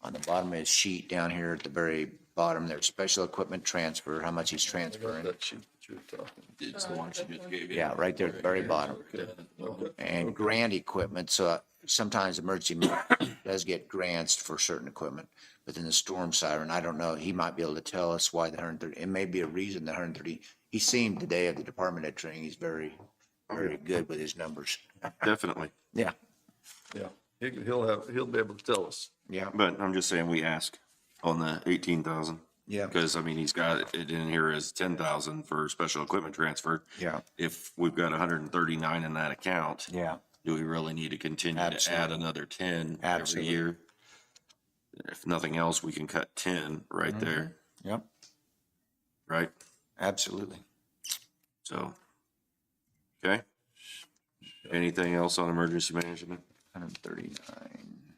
on the bottom of his sheet down here at the very bottom, there's special equipment transfer, how much he's transferring. That sheet that you're talking. It's the one she just gave you. Yeah, right there at the very bottom. Okay. And grant equipment, so sometimes emergency does get grants for certain equipment. But then the storm siren, I don't know, he might be able to tell us why the 130, it may be a reason the 130, he seemed today at the department head training, he's very good with his numbers. Definitely. Yeah, Yeah, he'll be able to tell us. yeah, But I'm just saying we ask on the 18,000. yeah, Because I mean, he's got it in here as 10,000 for special equipment transfer. yeah, If we've got 139 in that account, yeah, do we really need to continue to add Absolutely. another 10 every Absolutely. year? If nothing else, we can cut 10 right there, yep, right? absolutely. So, okay. Anything else on emergency management? 139.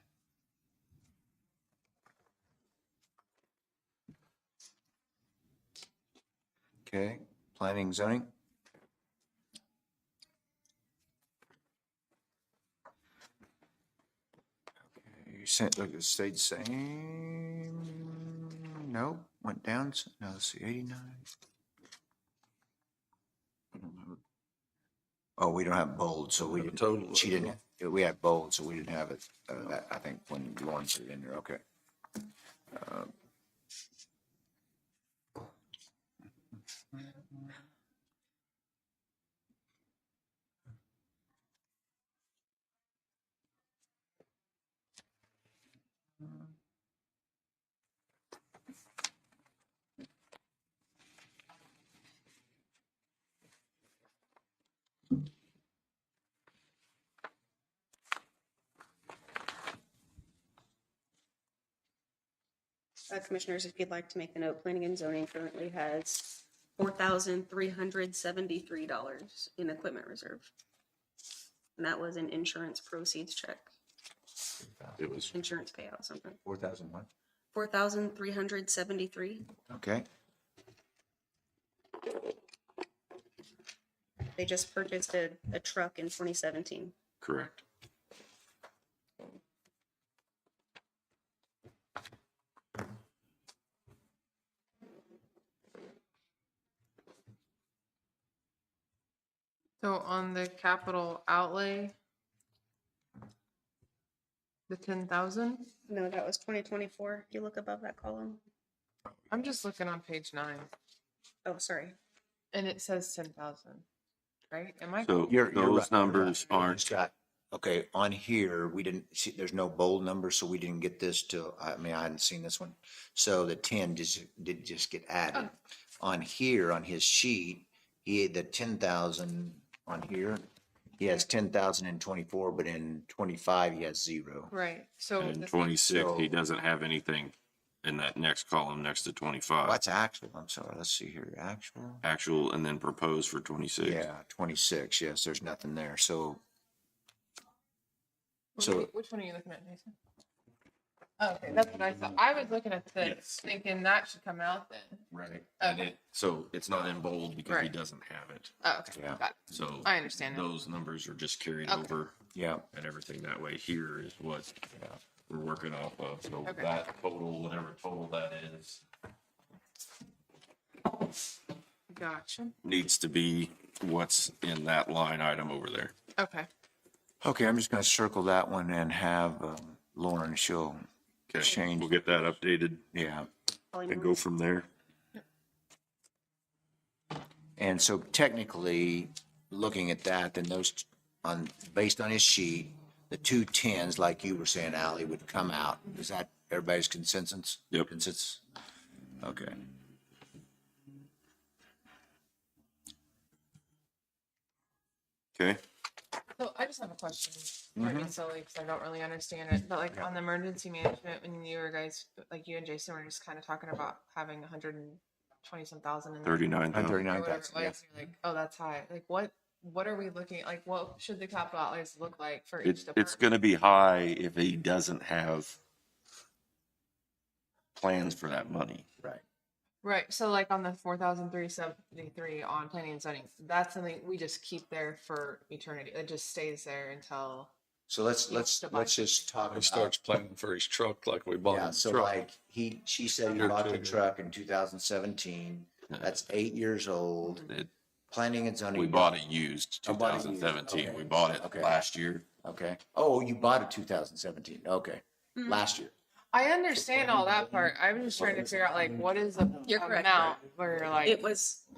Okay, planning zoning. Okay, you sent, look, it stayed the same. No, went down. No, let's see, 89. Oh, we don't have bold, so we The didn't, total. she didn't, we had bold, so we didn't have it, I think when Lauren put it in there, okay. Commissioners, if you'd like to make a note, planning and zoning currently has $4,373 in equipment reserve. And that was an insurance proceeds check, It was, insurance payout, something. 4,000 what? 4,373. Okay, They just purchased a truck in 2017. correct. So on the capital outlay, the 10,000, No, that was 2024. If you look above that column. I'm just looking on page 9 Oh, sorry. and it says 10,000, right? Am I? So you're those right. numbers We aren't, just got, okay, on here, we didn't see, there's no bold number, so we didn't get this till, I mean, I hadn't seen this one. So the 10 did just get added. On here, on his sheet, he had the 10,000 on here. He has 10,000 in 24, but in 25, he has 0. Right, so. in this- 26, he So- doesn't have anything in that next column next to 25. What's actual? I'm sorry, let's see here, actual. Actual and then proposed for 26. Yeah, 26, yes, there's nothing there, so, Which one are you looking at, Jason? Oh, okay, that's what I thought. I was looking at this, Yes. thinking that should come out then. Right. And Okay. so it's not in bold because he Right. doesn't have it. Oh, okay, Yeah. got it. So I understand now. those numbers are just carried Okay. over yeah, and everything that way. Here is what we're working off of. So Okay. that total, whatever total that is. Gotcha. needs to be what's in that line item over there. Okay. Okay, I'm just gonna circle that one and have Lauren, she'll Okay, change. we'll get that updated Yeah. and go from there. And so technically, looking at that, then those, based on his sheet, the 210s, like you were saying, Ally, would come out. Is that everybody's consensus? Yep. Consensus? Okay. Okay, So I just have a question, maybe silly because I don't really understand it, but like on the emergency management, when you were guys, like you and Jason were just kind of talking about having 120 some thousand in there. 39,000. Or 39, whatever that's, it was, yeah. you're like, oh, that's high. Like what are we looking at? Like what should the capital outlays look like for each It's department? gonna be high if he doesn't have plans for that money. Right. Right. So like on the 4,373 on planning and zoning, that's something we just keep there for eternity. It just stays there until. So let's just talk He about, starts planning for his truck like we bought yeah, him so a truck. like she said he Here bought the too. truck in 2017. That's 8 years old. It- Planning and zoning. We bought it used, Oh, bought it used, 2017. okay. We bought it Okay. last year. Okay. Oh, you bought it 2017. Okay. Last year. I understand all that part. I'm just trying to figure out like what is the You're correct. amount where like It was a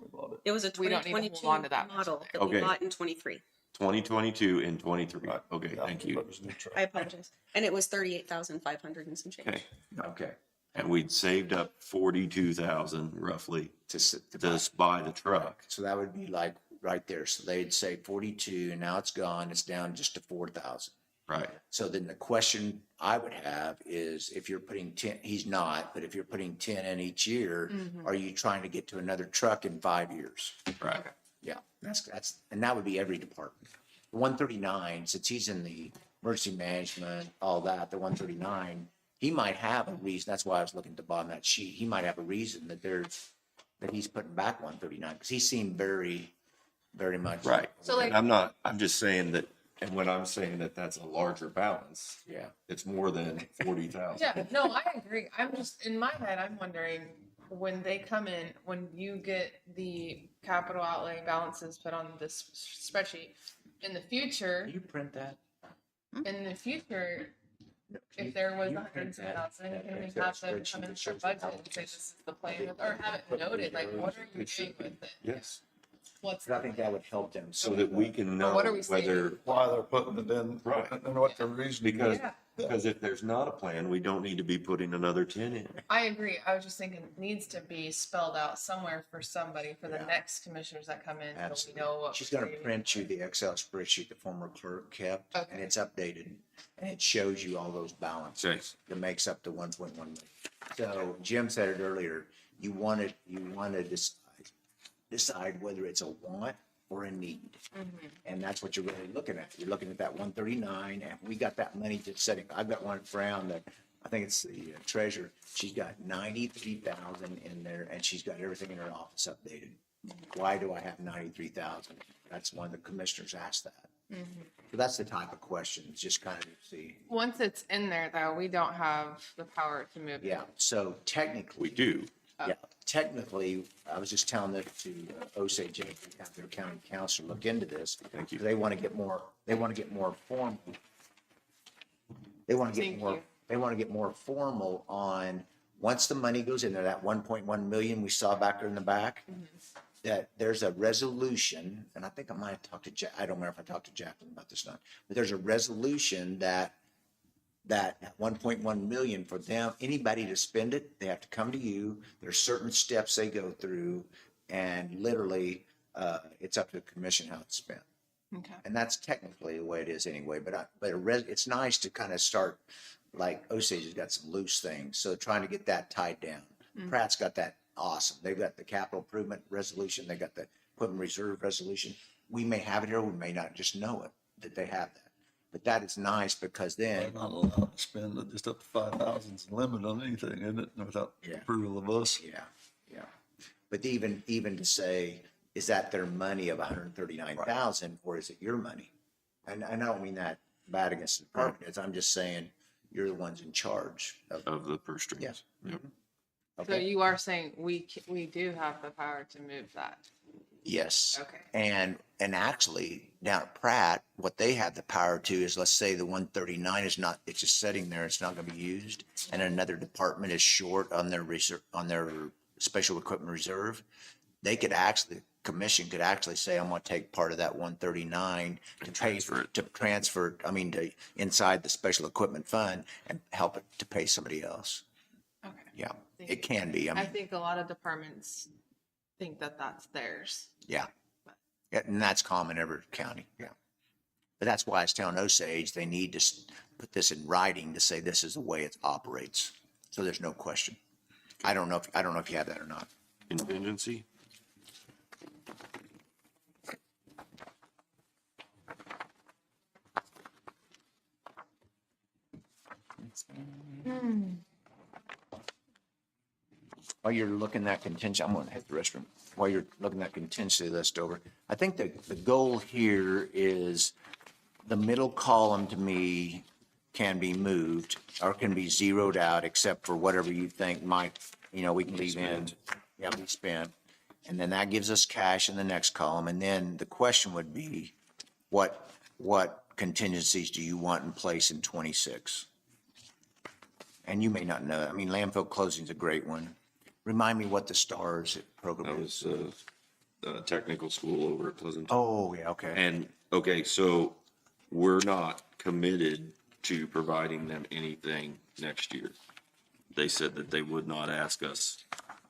We don't need to hold 2022 on to that much model in that there. we Okay. bought in 23. 2022 and 23. Okay, thank you. That was a new truck. I apologize. And it was 38,500 and some change. Okay, Okay. and we'd saved up 42,000 roughly To to buy the truck. So that would be like right there. So they'd say 42 and now it's gone. It's down just to 4,000. Right. So then the question I would have is if you're putting 10, he's not, but if you're putting 10 in each year, are you trying to get to another truck in 5 years? Right. Yeah, and that would be every department. 139, since he's in the emergency management, all that, the 139, he might have a reason. That's why I was looking at the bottom of that sheet. He might have a reason that that he's putting back 139 because he seemed very, very much. Right. So, like- And I'm just saying that, and when I'm saying that that's a larger balance, Yeah. it's more than 40,000. Yeah, no, I agree. I'm just in my head, I'm wondering when they come in, when you get the capital outlay balances put on this spreadsheet, in the future, Can you print that? if there was You 110,000, print can we that have them spreadsheet come in that for shows budget the and say this balances. is the plan, or have it noted, like what are you doing with it? Yes. What's I think that would help them. So that we can know what are we whether, Why they're putting it in, Right. and what the reason because, Yeah. because if there's not a plan, we don't need to be putting another 10 in. I agree. I was just thinking it needs to be spelled out somewhere for somebody, for the Yeah. next commissioners that come in, so we Absolutely. know what. She's we're gonna saving. print you the Excel spreadsheet the former clerk kept, and Okay. it's updated. And it shows you all those balances that makes up the 1.1 million. So Jim said it earlier, you want to decide whether it's a want or a need. And that's what you're really looking at. You're looking at that 139, and we got that money just sitting. I've got one for Brown that, I think it's the treasurer. She's got 93,000 in there, and she's got everything in her office updated. Why do I have 93,000? That's one of the commissioners asked that. So that's the type of questions, just kind of see. Once it's in there, though, we don't have the power to move it. Yeah, so technically. We do. Yeah, technically, I was just telling that to Osage, have their county council look into this. Thank you. They want to get more, formal. They want to get Thank more, you. they want to get more formal on, once the money goes in there, that 1.1 million we saw back there in the back, that there's a resolution, and I think I might have talked to Jack, I don't remember if I talked to Jacqueline about this or not, but there's a resolution that 1.1 million for them, anybody to spend it, they have to come to you. There's certain steps they go through, and literally, it's up to the commission how it's spent. Okay. And that's technically the way it is anyway, but it's nice to kind of start, like Osage has got some loose things, so trying to get that tied down. Pratt's got that awesome. They've got the capital improvement resolution, they got the equipment reserve resolution. We may have it here, we may not just know it, that they have that. But that is nice because they're then, not allowed to spend it, just up to 5,000 is the limit on anything, isn't it, without Yeah. approval of us? yeah. But even to say, is that their money of 139,000 or is it your money? And I don't mean that bad against the department heads. I'm just saying you're the ones in charge of. Of the purse strings. Yes. Yep. So Okay? you are saying we do have the power to move that. Yes. Okay. And actually, down at Pratt, what they have the power to is, let's say the 139 is not, it's just sitting there, it's not going to be used, and another department is short on their reserve, on their special equipment reserve. They could actually, commission could actually say, I'm going to take part of that 139 to pay for it, to transfer, I mean, to inside the special equipment fund and help it to pay somebody else. Okay. Yeah, Thank it can be. I I mean, think a lot of departments think that that's theirs. yeah. Yeah, and that's common every county, yeah. But that's why I was telling Osage, they need to put this in writing to say this is the way it operates. So there's no question. I don't know if you have that or not. Contingency? While you're looking that contingency, I'm gonna hit the restroom. While you're looking that contingency list over, I think the goal here is the middle column to me can be moved or can be zeroed out except for whatever you think might, we can leave in. Yeah, be spent. And then that gives us cash in the next column. And then the question would be, what contingencies do you want in place in 26? And you may not know. I mean, landfill closing is a great one. Remind me what the STARS program That is. was, technical school over at Pleasant. Oh, yeah, okay. And, okay, so we're not committed to providing them anything next year. They said that they would not ask us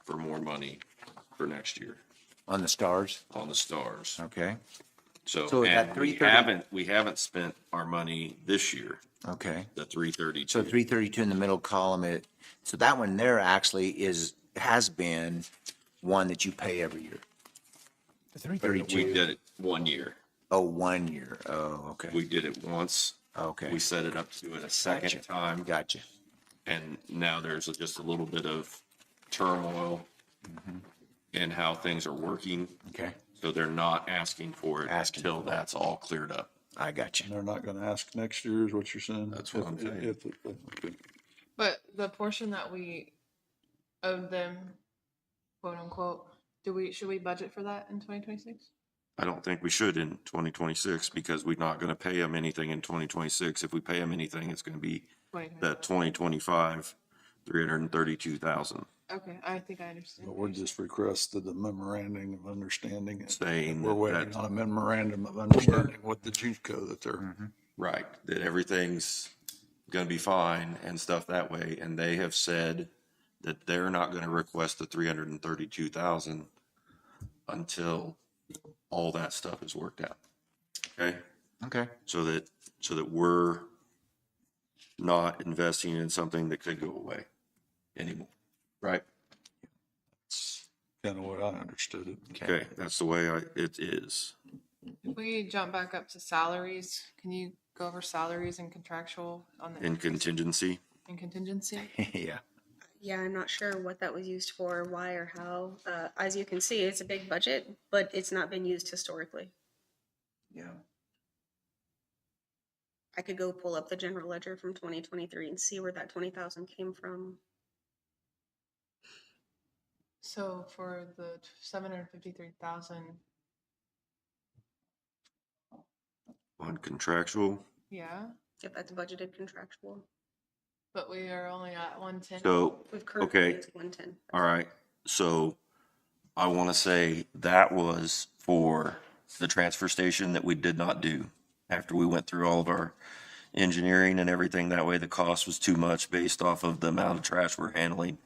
for more money for next year On the STARS, on the stars. okay, So, So that and we 330 haven't spent our money this year, okay. the 332. So 332 in the middle column, so that one there actually has been one that you pay every year. The We 332, did it 1 year. oh, 1 year, oh, okay, We did it once. okay. We set it up to do it a second Gotcha. time. Gotcha, And now there's just a little bit of turmoil in how things are working. okay, So they're not asking for it Asking until that's all cleared up. I got you. And they're not gonna ask next year is what you're saying? That's what I'm saying. Okay. But the portion that we owed them, quote unquote, should we budget for that in 2026? I don't think we should in 2026 because we're not going to pay them anything in 2026. If we pay them anything, it's going to be that 2025, 332,000. Okay, I think I understand. But we're just requested the memorandum of understanding. and Saying We're waiting that- on a memorandum of understanding with the JUCO that they're, Right, that everything's going to be fine and stuff that way. And they have said that they're not going to request the 332,000 until all that stuff is worked out. Okay? Okay, So that we're not investing in something that could go away anymore. Right? kind of what I understood it. Okay, that's the way it is. If we jump back up to salaries, can you go over salaries and contractual on the In contingency, in contingency? yeah, Yeah, I'm not sure what that was used for, why or how. As you can see, it's a big budget, but it's not been used historically. yeah. I could go pull up the general ledger from 2023 and see where that 20,000 came from. So for the 753,000, on contractual. yeah, If that's budgeted contractual. but we are only at 110. So, We've currently okay, used 110. all right. So I want to say that was for the transfer station that we did not do after we went through all of our engineering and everything. That way the cost was too much based off of the amount of trash we're handling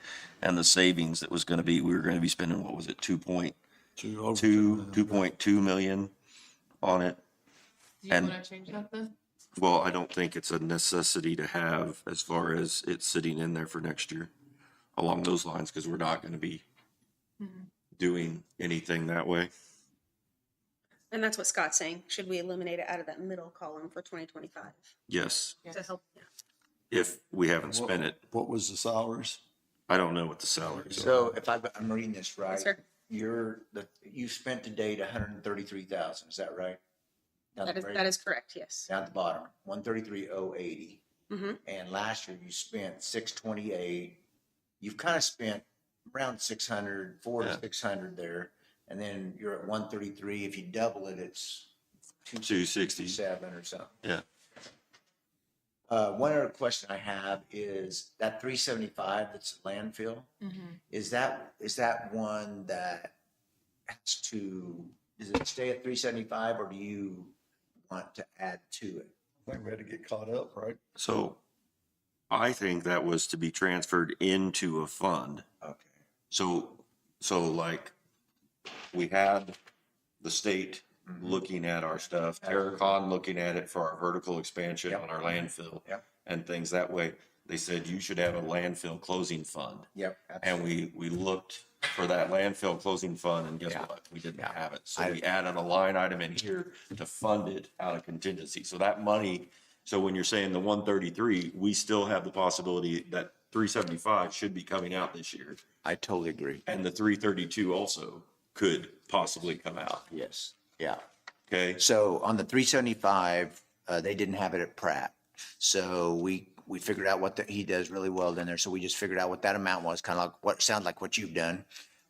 and the savings that was going to be, we were going to be spending, what was it, 2.2 million on it. Do you and- want to change that then? Well, I don't think it's a necessity to have as far as it's sitting in there for next year along those lines, because we're not going to be doing anything that way. And that's what Scott's saying. Should we eliminate it out of that middle column for 2025 Yes, to help? Yeah. if we haven't spent it. What was the salaries? I don't know what the salaries are. So if I'm reading this right, Yes, sir. you spent to date 133,000, is that right? Down the very- That is correct, yes. Down at the bottom, 133,080. Mhm. And last year you spent 628. You've kind of spent around 600, 4 Yeah. to 600 there. And then you're at 133. If you double it, it's 260. 267 or something. Yeah. One other question I have is that 375 that's landfill, is that one that has to, does it stay at 375 or do you want to add to it? I think we had to get caught up, right? So I think that was to be transferred into a fund. Okay. So like we had the state looking at our stuff, Terracon looking at it for our vertical expansion Yep. on our landfill Yep. and things that way. They said you should have a landfill closing fund. Yep. And we looked for that landfill closing fund and guess Yeah. what? We didn't Yeah. have it. So we added a line item in here to fund it out of contingency. So that money, so when you're saying the 133, we still have the possibility that 375 should be coming out this year. I totally agree. And the 332 also could possibly come out. Yes. Yeah. Okay. So on the 375, they didn't have it at Pratt. So we figured out what he does really well in there. So we just figured out what that amount was, kind of like what sounds like what you've done.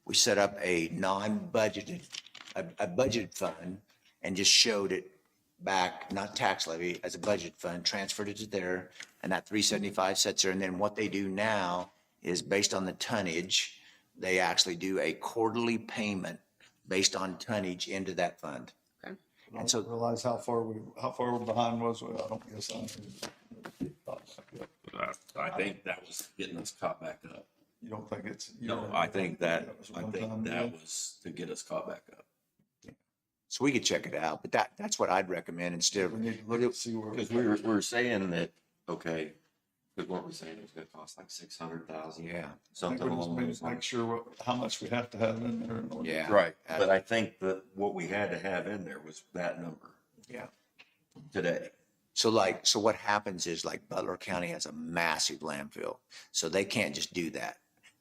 We set up a non-budgeted, a budgeted fund and just showed it back, not tax levy, as a budget fund, transferred it to there, and that 375 sits there. And then what they do now is based on the tonnage, they actually do a quarterly payment based on tonnage into that fund. Okay. I And don't so- realize how far we're behind was, I don't guess I think that was getting us caught back up. you don't think it's. No, I think that one time deal? was to get us caught back up. So we could check it out, but that's what I'd recommend instead of, We need to look and see where. Because we were saying that, okay, because what we're saying is gonna cost like 600,000. yeah, I think Something we just along need those to make lines. sure how much we have to have in there. in order- yeah. Right, but I think that what we had to have in there was that number Yeah. today. So what happens is like Butler County has a massive landfill, so they can't just do that.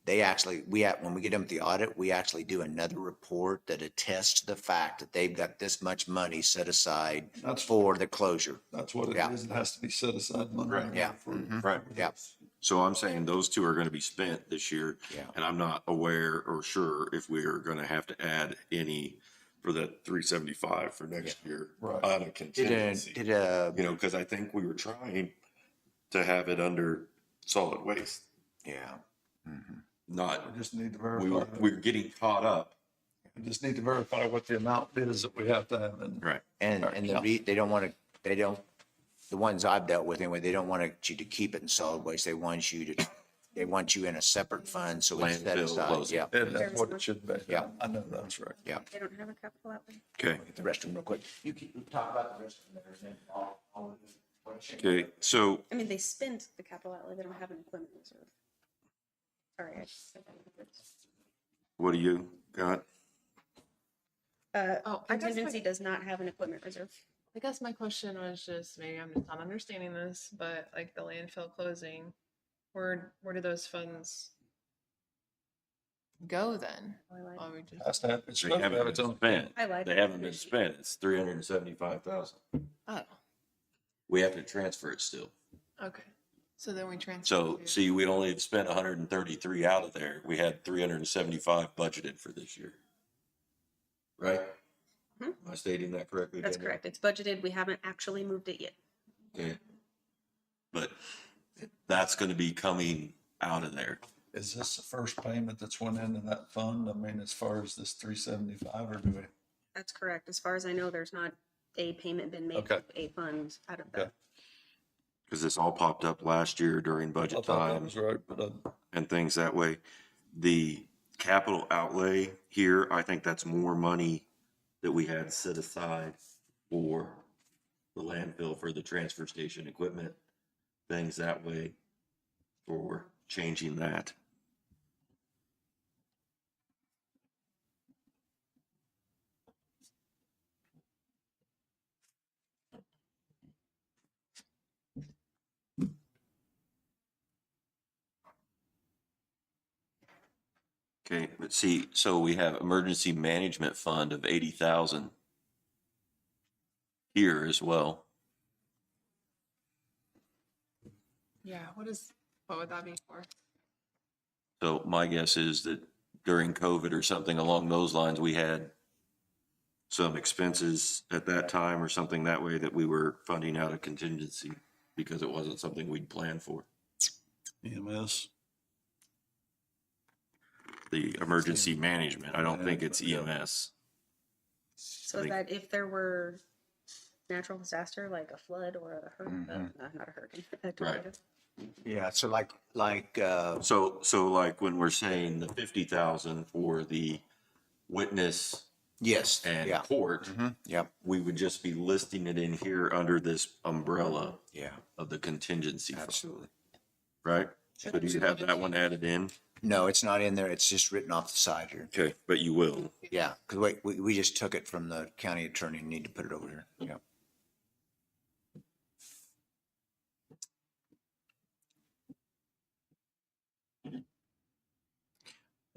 They actually, when we get them at the audit, we actually do another report that attests to the fact that they've got this much money set aside That's- for the closure. That's what it Yeah. is. It has to be set aside money. Right. Yeah. for- Right. Yeah. So I'm saying those two are gonna be spent this year. Yeah. And I'm not aware or sure if we are gonna have to add any for that 375 for next year. Right. Out of contingency. Did You know, because I think we were trying to have it under solid waste, yeah. not, We just need to we were verify. getting caught up. We just need to verify what the amount is that we have to have in. Right. And they don't want to, the ones I've dealt with anyway, they don't want you to keep it in solid waste. They want you in a separate fund, so it's set Landfill aside. closing. Yeah. And that's what it should be. Yeah. I know that's right. Yeah. They don't have a capital outlay? Okay. Get the rest of them real quick. You can talk about the rest of them there, and then I'll. Okay. So I mean, they spent the capital outlay, they don't have an equipment reserve. Sorry, I just said that backwards. what do you got? Oh, I guess Contingency does not have an equipment reserve. I guess my question was just, maybe I'm just not understanding this, but like the landfill closing, where do those funds go then? I lied. Why we just, Has to have, it's They supposed to haven't have been its own. spent. I lied. They haven't been spent. It's 375,000. oh, We have to transfer it still. okay. So then we transfer. So to- see, we only have spent 133 out of there. We had 375 budgeted for this year. Right? Mhm. Am I stating that correctly? That's Danielle? correct. It's budgeted. We haven't actually moved it yet. Okay. But that's gonna be coming out of there. Is this the first payment that's went into that fund? I mean, as far as this 375 or do we? That's correct. As far as I know, there's not a payment been made Okay. to a fund out of Okay. that. Cause this all popped up last year during I budget thought that time was right, but and things that way. The capital outlay here, I think that's more money that we had set aside for the landfill, for the transfer station equipment, things that way, for changing that. Okay, but see, so we have emergency management fund of 80,000 here as well. Yeah, what would that be for? So my guess is that during COVID or something along those lines, we had some expenses at that time or something that way that we were funding out of contingency because it wasn't something we'd planned for. EMS. The emergency management, I don't think it's EMS. So that if there were natural disaster like a flood or a hurricane, not a hurricane, a tornado. Yeah, so So like when we're saying the 50,000 for the witness yes, and yeah. court, Yep, we would just be listing it in here under this umbrella yeah, of the contingency fund, absolutely. right? So do you have that one added in? No, it's not in there. It's just written off the side here. Okay, but you will. Yeah, because wait, we just took it from the county attorney and need to put it over here. Yeah.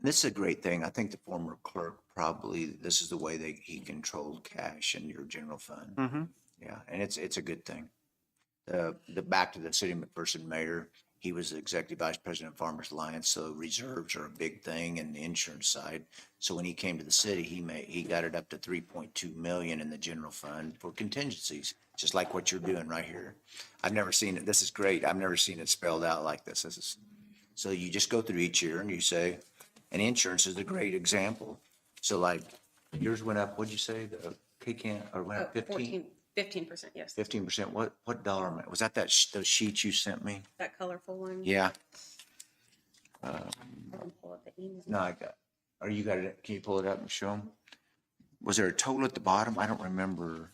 This is a great thing. I think the former clerk probably, this is the way he controlled cash in your general fund. Yeah, and it's a good thing. The back to the city McPherson mayor, he was the executive vice president of Farmers Alliance, so reserves are a big thing in the insurance side. So when he came to the city, he got it up to 3.2 million in the general fund for contingencies, just like what you're doing right here. I've never seen it. This is great. I've never seen it spelled out like this. So you just go through each year and you say, and insurance is a great example. So like yours went up, what'd you say? The K-Can, or went up 15? 15%, yes. 15%. What dollar amount? Was that those sheets you sent me? That colorful one. Yeah. I can pull up the email. No, I got, or you got it. Can you pull it up and show them? Was there a total at the bottom? I don't remember.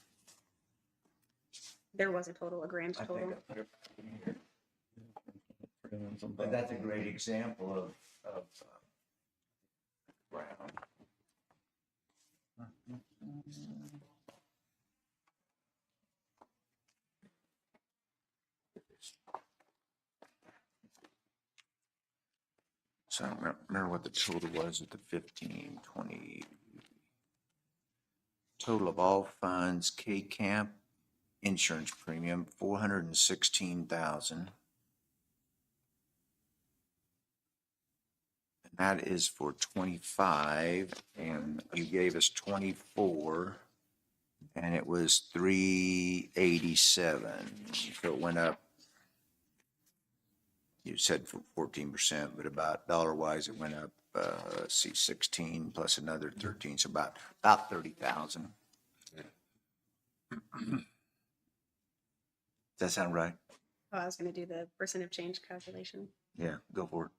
There was a total, a grand total. But that's a great example of Brown. So I don't remember what the total was at the 15, 20. Total of all funds, K-Camp insurance premium, 416,000. And that is for 25, and you gave us 24, and it was 387. So it went up. You said for 14%, but about dollar-wise, it went up, let's see, 16 plus another 13, so about 30,000. Does that sound right? Oh, I was gonna do the percent of change calculation. Yeah, go for it.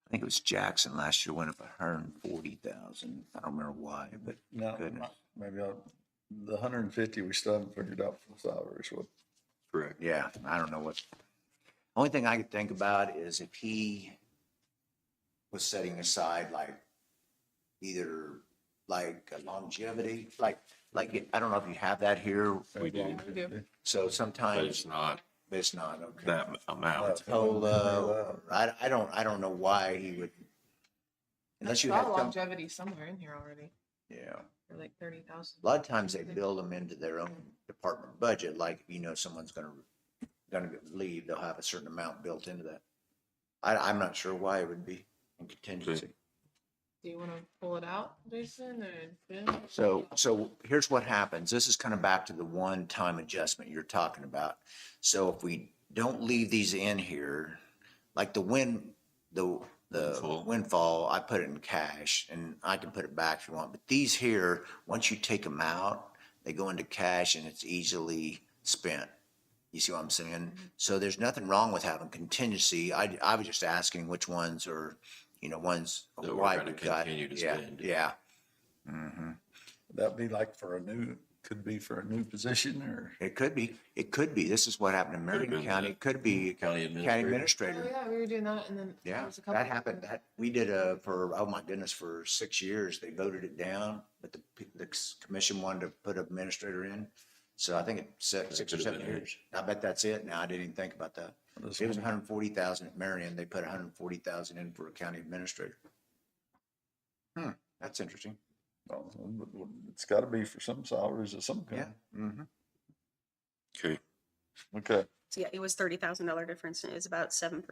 I think it was Jackson last year went up 140,000. I don't remember why, but No, goodness. maybe the 150 we still haven't figured out for salaries. What? Correct. Yeah, I don't know what. Only thing I could think about is if he was setting aside like either like a longevity, like I don't know if you have that here. We do. So But sometimes it's not it's not okay. that amount. I don't know why he would. Unless you I had saw some, longevity somewhere in here already yeah. for like 30,000. A lot of times they build them into their own department budget, like if you know someone's gonna leave, they'll have a certain amount built into that. I'm not sure why it would be in contingency. Do you want to pull it out, Jason, or Ben? So here's what happens. This is kind of back to the one-time adjustment you're talking about. So if we don't leave these in here, like the windfall, I put it in cash and I can put it back if you want. But these here, once you take them out, they go into cash and it's easily spent. You see what I'm saying? So there's nothing wrong with having contingency. I was just asking which ones are, ones That we're why gonna we've got. continue to Yeah, spend. yeah. Mm-hmm. That'd be like could be for a new position or? It could be. This is what happened in Marion been County. the It could be county county Oh, administrator. yeah, we were doing that, and then there Yeah, was a couple. that happened. We did for, oh my goodness, for 6 years. They voted it down, but the commission wanted to put an administrator in. So I think it's six or could've 7 been years. I bet that's it now. I didn't even think about that. It was 140,000 at Marion. They put 140,000 in for a county administrator. That's interesting. Well, it's gotta be for some salaries of some Yeah. kind. Mm-hmm. Okay, Okay, So yeah, it was $30,000 difference and it was about 7%.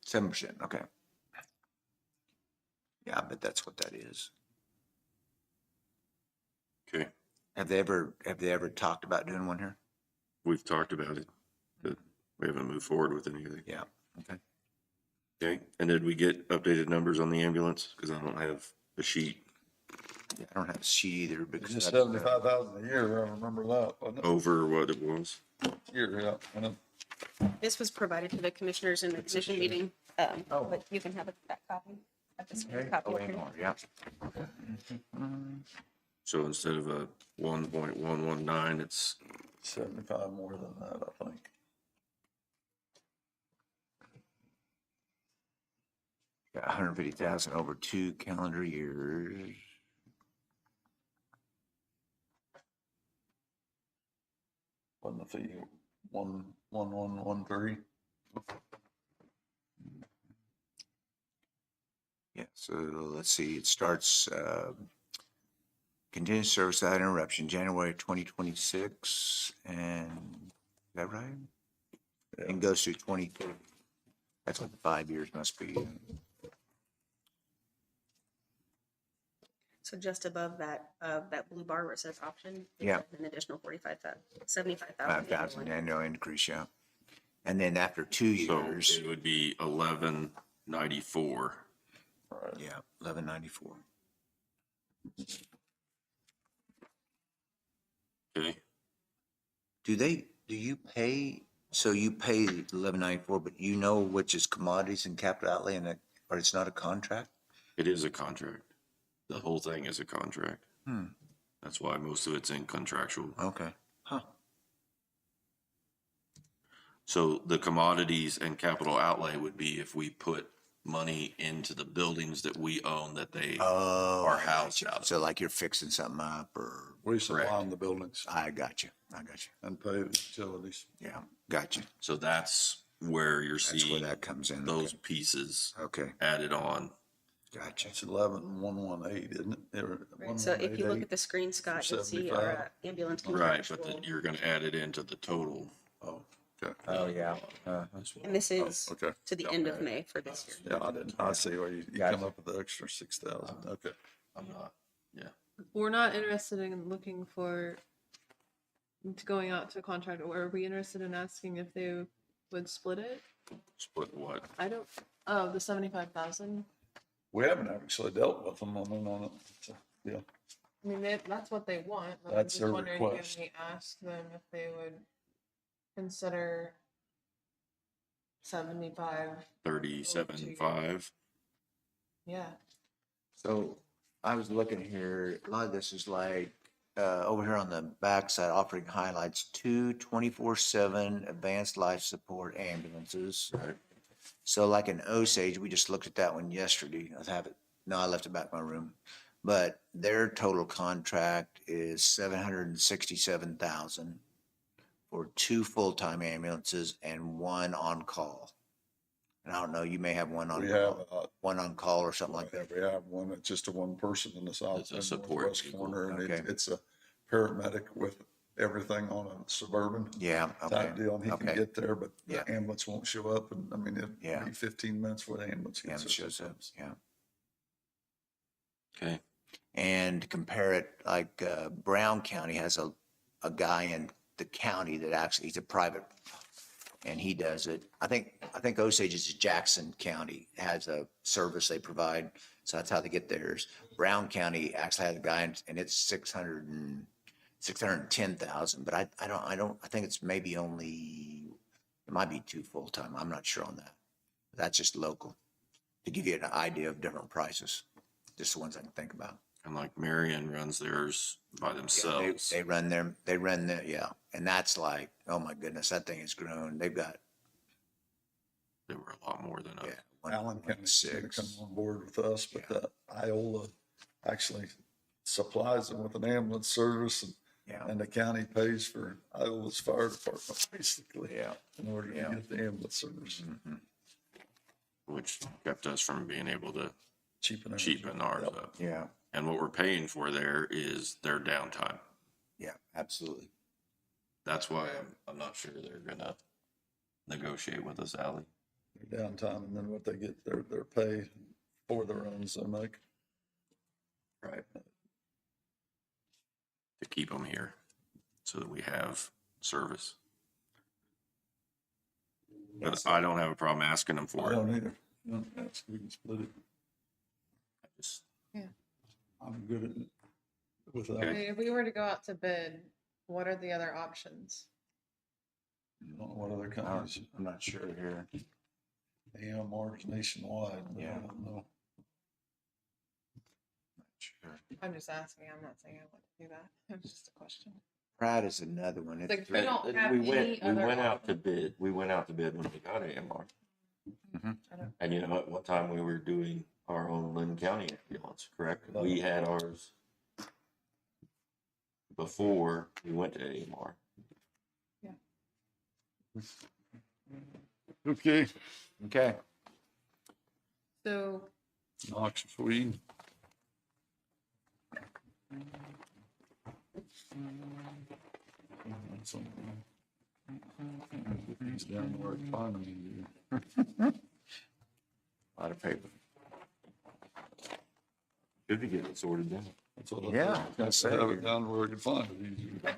7%, okay. Yeah, I bet that's what that is. okay. Have they ever talked about doing one here? We've talked about it, but we haven't moved forward with anything. Yeah, okay. Okay, and did we get updated numbers on the ambulance? Because I don't have the sheet Yeah, I don't have a sheet either it's because just that's, 75,000 a year, I remember that, wasn't it? over what it was. Year, yeah, I know. This was provided to the commissioners in the commission meeting, but you can have that copy. Have this okay. copy Oh, up here. more, yeah. So instead of a 1.119, it's 75 more than that, I think. Yeah, 150,000 over 2 calendar years. Wasn't the fee 11113? Yeah, so let's see, it starts, continuous service without interruption, January 2026, and, is that right? And goes through 2030. That's what the 5 years must be. So just above that, that blue bar where it says option. it Yeah. says An additional 75,000. 5,000 annual increase, yeah. And then after 2 so years, it would be 1194. Right. yeah, 1194. Okay, Do you pay, so you pay 1194, but you know which is commodities and capital outlay and, or it's not a contract? it is a contract. The whole thing is a contract. Hmm. That's why most of it's in contractual. Okay, huh, So the commodities and capital outlay would be if we put money into the buildings that we own that they oh. are I housed got you. out of. So like you're fixing something up or, We supply Correct. them the buildings I got you, and pay the utilities. yeah, got you. So that's where you're That's where seeing that comes in. those pieces Okay, added on. gotcha. It's 11118, isn't it? Right, so if you look at the screen, Scott, you'll see our 75. ambulance Right, contractual. but you're gonna add it into the total. Oh, okay. Oh, yeah. And this is Okay. to the end of May for this year. Yeah, I didn't, I see where you Gotcha. come up with the extra 6,000, okay. I'm not, yeah. We're not interested in looking for going out to a contract, or are we interested in asking if they would split it? Split what? I don't, oh, the 75,000. We haven't actually dealt with them on it, so, yeah. I mean, that's what they want. But I'm That's just their wondering, request. can we ask them if they would consider 75? 37.5. Yeah. So I was looking here, a lot of this is like, over here on the backside, offering highlights, 2 24/7 advanced life support ambulances. So like in Osage, we just looked at that one yesterday. I have it, no, I left it back in my room. But their total contract is 767,000 for 2 full-time ambulances and 1 on call. And I don't know, you may have one on We have, call, one on call or something like that. we have one, it's just a one person in the south. It's a and support northwest vehicle. corner, and Okay. it's a paramedic with everything on a Suburban Yeah, okay. type deal, and he can Okay. get there, but Yeah. the ambulance won't show up, and I mean, Yeah. it'll be 15 minutes before the ambulance Yeah, gets it there. shows up, sometimes. yeah. Okay, And compare it, like, Brown County has a guy in the county that actually, he's a private, and he does it. I think Osage is Jackson County, has a service they provide, so that's how they get theirs. Brown County actually has a guy, and it's 610,000, but I think it's maybe only, it might be 2 full-time, I'm not sure on that. That's just local, to give you an idea of different prices, just the ones I can think about. and like Marion runs theirs by Yeah, themselves. They run their, yeah, and that's like, oh my goodness, that thing has grown. They've got, They were a lot more than us. yeah. Allen County's gonna 1.6. come on board with us, but Iola actually supplies them with an ambulance service, Yeah, and the county pays for Iola's fire department, basically, yeah. in order to Yeah. get the ambulance service. Mhm. Which kept us from being able to Cheapen it. cheapen ours Yep. up. Yeah, And what we're paying for there is their downtime. Yeah, absolutely. That's why I'm not sure they're gonna negotiate with us, Ally. Their downtime and then what they get, their pay for the runs they make. Right. To keep them here so that we have service. But I don't have a problem asking them I for it. don't either. No, that's, we can split it. I just- I'm good at it with I Okay. that. mean, if we were to go out to bid, what are the other options? I don't know what other companies, I'm not sure here. AMR's nationwide, but I Yeah. don't know. Sure. I'm just asking. I'm not saying I want to do that. It's just a question. Pratt is another one. It's Like, three- we don't have We any went other out to option. bid. We went out to bid when we got AMR. Mhm. And you know, at one time we were doing our own Linn County ambulance, correct? We had ours before we went to AMR. Okay. Okay. So Noxious weed. He's down where economy. A lot of paper. Should be getting it sorted out. That's what I Yeah, thought. I was gonna Got to say. have it down where I could find it easier.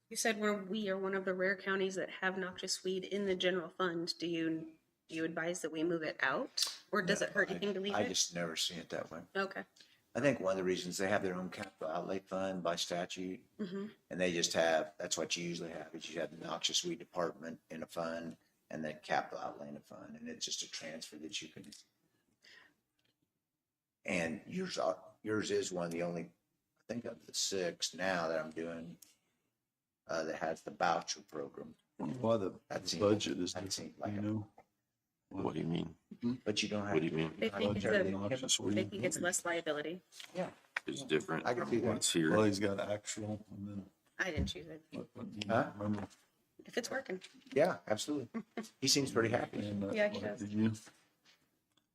You said we are one of the rare counties that have noxious weed in the general fund. Do you advise that we move it out, or does it hurt anything to leave I it? just never seen it that way. Okay. I think one of the reasons they have their own capital outlay fund by statute, Mm-hmm. and they just have, that's what you usually have, is you have the noxious weed department in a fund and then capital outlay in a fund, and it's just a transfer that you can. And yours is one of the only, I think of the 6 now that I'm doing, that has the voucher program. Why the That seems- budget is that different, seems like you a- know? What do you mean? But you don't have. What do you mean? They think Budget it's noxious they weed. think it's less liability. It's different I can see from that. what's here. Well, he's got actual and then. I didn't choose it. Huh? Remember? If it's working. Yeah, absolutely. He seems pretty happy. And that, Yeah, he like, does. you-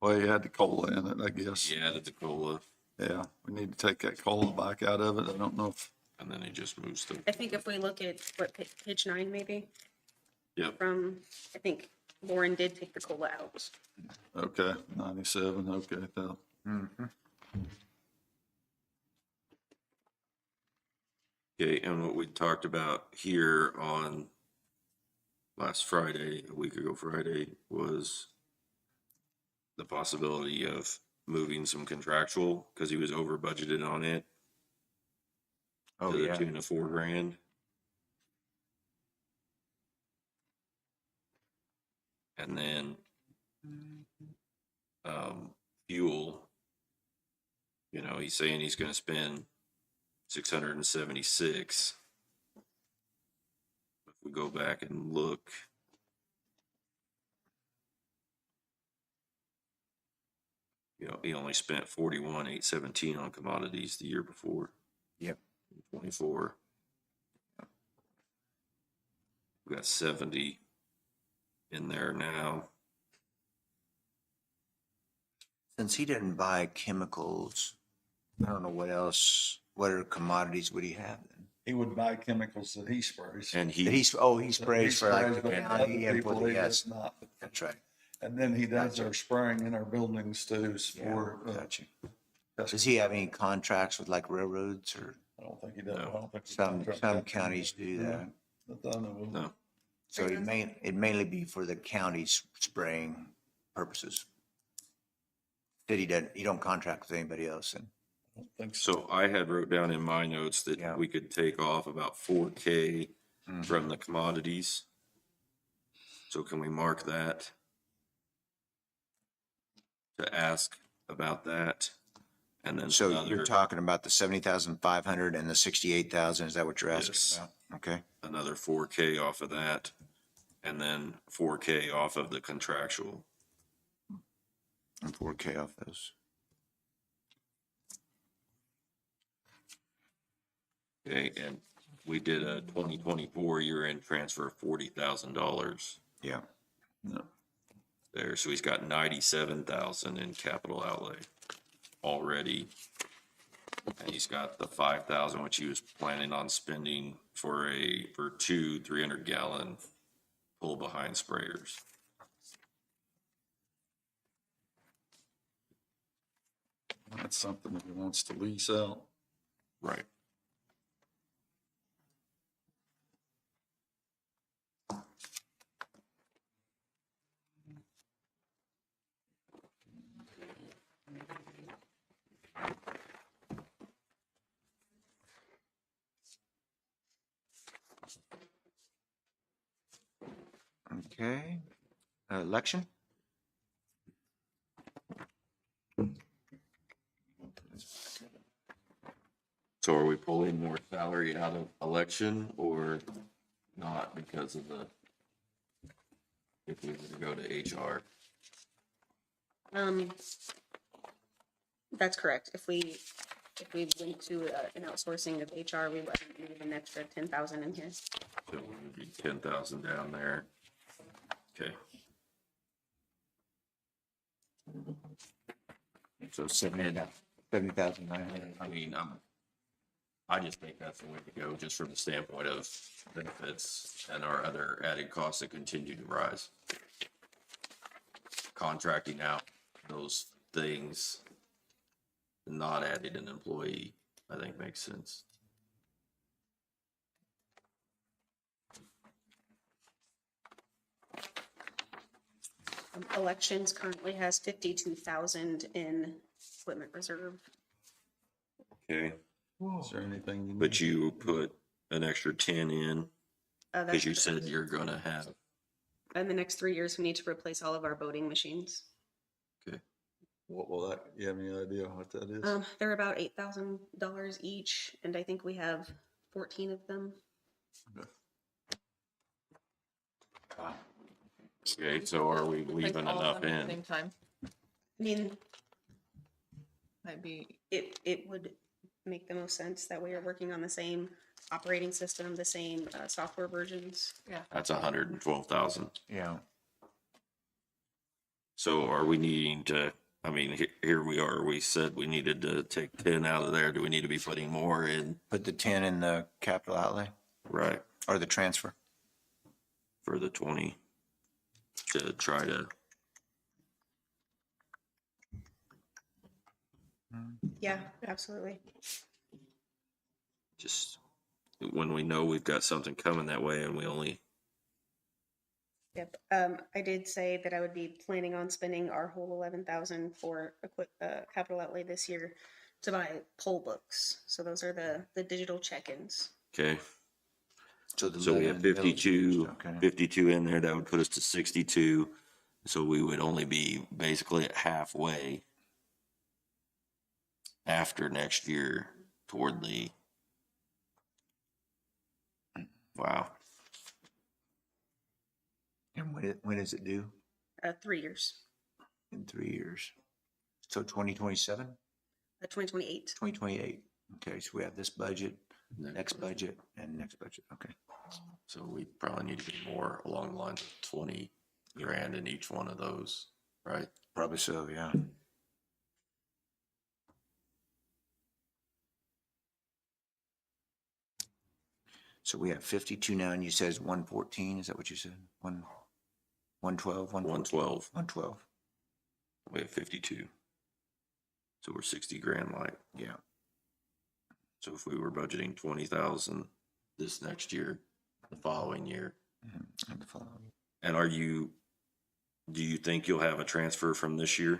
Well, he had the cola in it, I guess. Yeah, the Tacoma, Yeah, we need to take that cola back out of it. I don't know if, and then he just moves to, I think if we look at page 9 maybe, yep. from, I think Lauren did take the COLA out. okay, 97, okay, now, Mhm. Okay, and what we talked about here on last Friday, a week ago Friday, was the possibility of moving some contractual, because he was over budgeted on it. Oh, To the yeah. tune of $4,000. And then, fuel, you know, he's saying he's gonna spend 676. If we go back and look. You know, he only spent 41,817 on commodities the year before. Yep. 24. We got 70 in there now. Since he didn't buy chemicals, I don't know what else, what other commodities would he have then? he would buy chemicals that he sprays. And He he, sprays for like the but other county and for people, the, he yes, does not. that's right. And then he does our spraying in our buildings too, Yeah, for, got you. Does he have any contracts with like railroads or I don't think he does. I No. don't think. the some contract counties companies do that? That I know of. no, So it'd mainly be for the county's spraying purposes. City doesn't, you don't contract with anybody else and I don't think so. so I had wrote down in my notes that Yeah. we could take off about 4K Mhm. from the commodities. So can we mark that? To ask about that? And then So you're another, talking about the 70,500 and the 68,000, is that what you're asking Yes. about? Okay. another 4K off of that, and then 4K off of the contractual. Okay. 4K off those. Okay, and we did a 2024 year-end transfer of $40,000 Yeah. there, so he's got 97,000 in capital outlay already. And he's got the 5,000, which he was planning on spending for two 300-gallon pull-behind sprayers. That's something that he wants to lease out. Right. Okay. Election? So are we pulling more salary out of election or not because of if we were to go to HR? That's correct. If we went to an outsourcing of HR, we would leave an extra 10,000 in here. So it would be 10,000 down there. Okay. So 70,900. I mean, I just think that's the way to go, just from the standpoint of benefits and our other added costs that continue to rise. Contracting out those things, not adding an employee, I think makes sense. Elections currently has 52,000 in equipment reserve. Okay, Is there anything? but you put an extra 10 in, That's because you said you're gonna have, in the next 3 years, we need to replace all of our voting machines. okay, What will that, you have any idea what that is? They're about $8,000 each, and I think we have 14 of them. okay, so are we Replace leaving all of enough them at the in? Same time, I mean, might be, it would make the most sense that we are working on the same operating system, the same software versions. yeah. That's 112,000. Yeah. So are we needing to, I mean, here we are, we said we needed to take 10 out of there. Do we need to be putting more in? Put the 10 in the capital outlay Right, or the transfer. for the 20 to try to, Yeah, absolutely. just, when we know we've got something coming that way and we only, Yep. I did say that I would be planning on spending our whole 11,000 for capital outlay this year to buy poll books. So those are the digital check-ins. okay. So So we have 52, Okay. 52 in there, that would put us to 62. So we would only be basically at halfway after next year toward the, wow. And when is it due? 3 years. In 3 years. So 2027, 2028. 2028. Okay, so we have this budget, next budget, and next budget. Okay. So we probably need to be more along the lines of 20 grand in each one of those, right? Probably so, yeah. So we have 52 now, and you said it's 114, is that what you said? 112, 112, 112, we have 52. So we're 60 grand light. yeah. So if we were budgeting 20,000 this next year, the following year, And the following. and do you think you'll have a transfer from this year?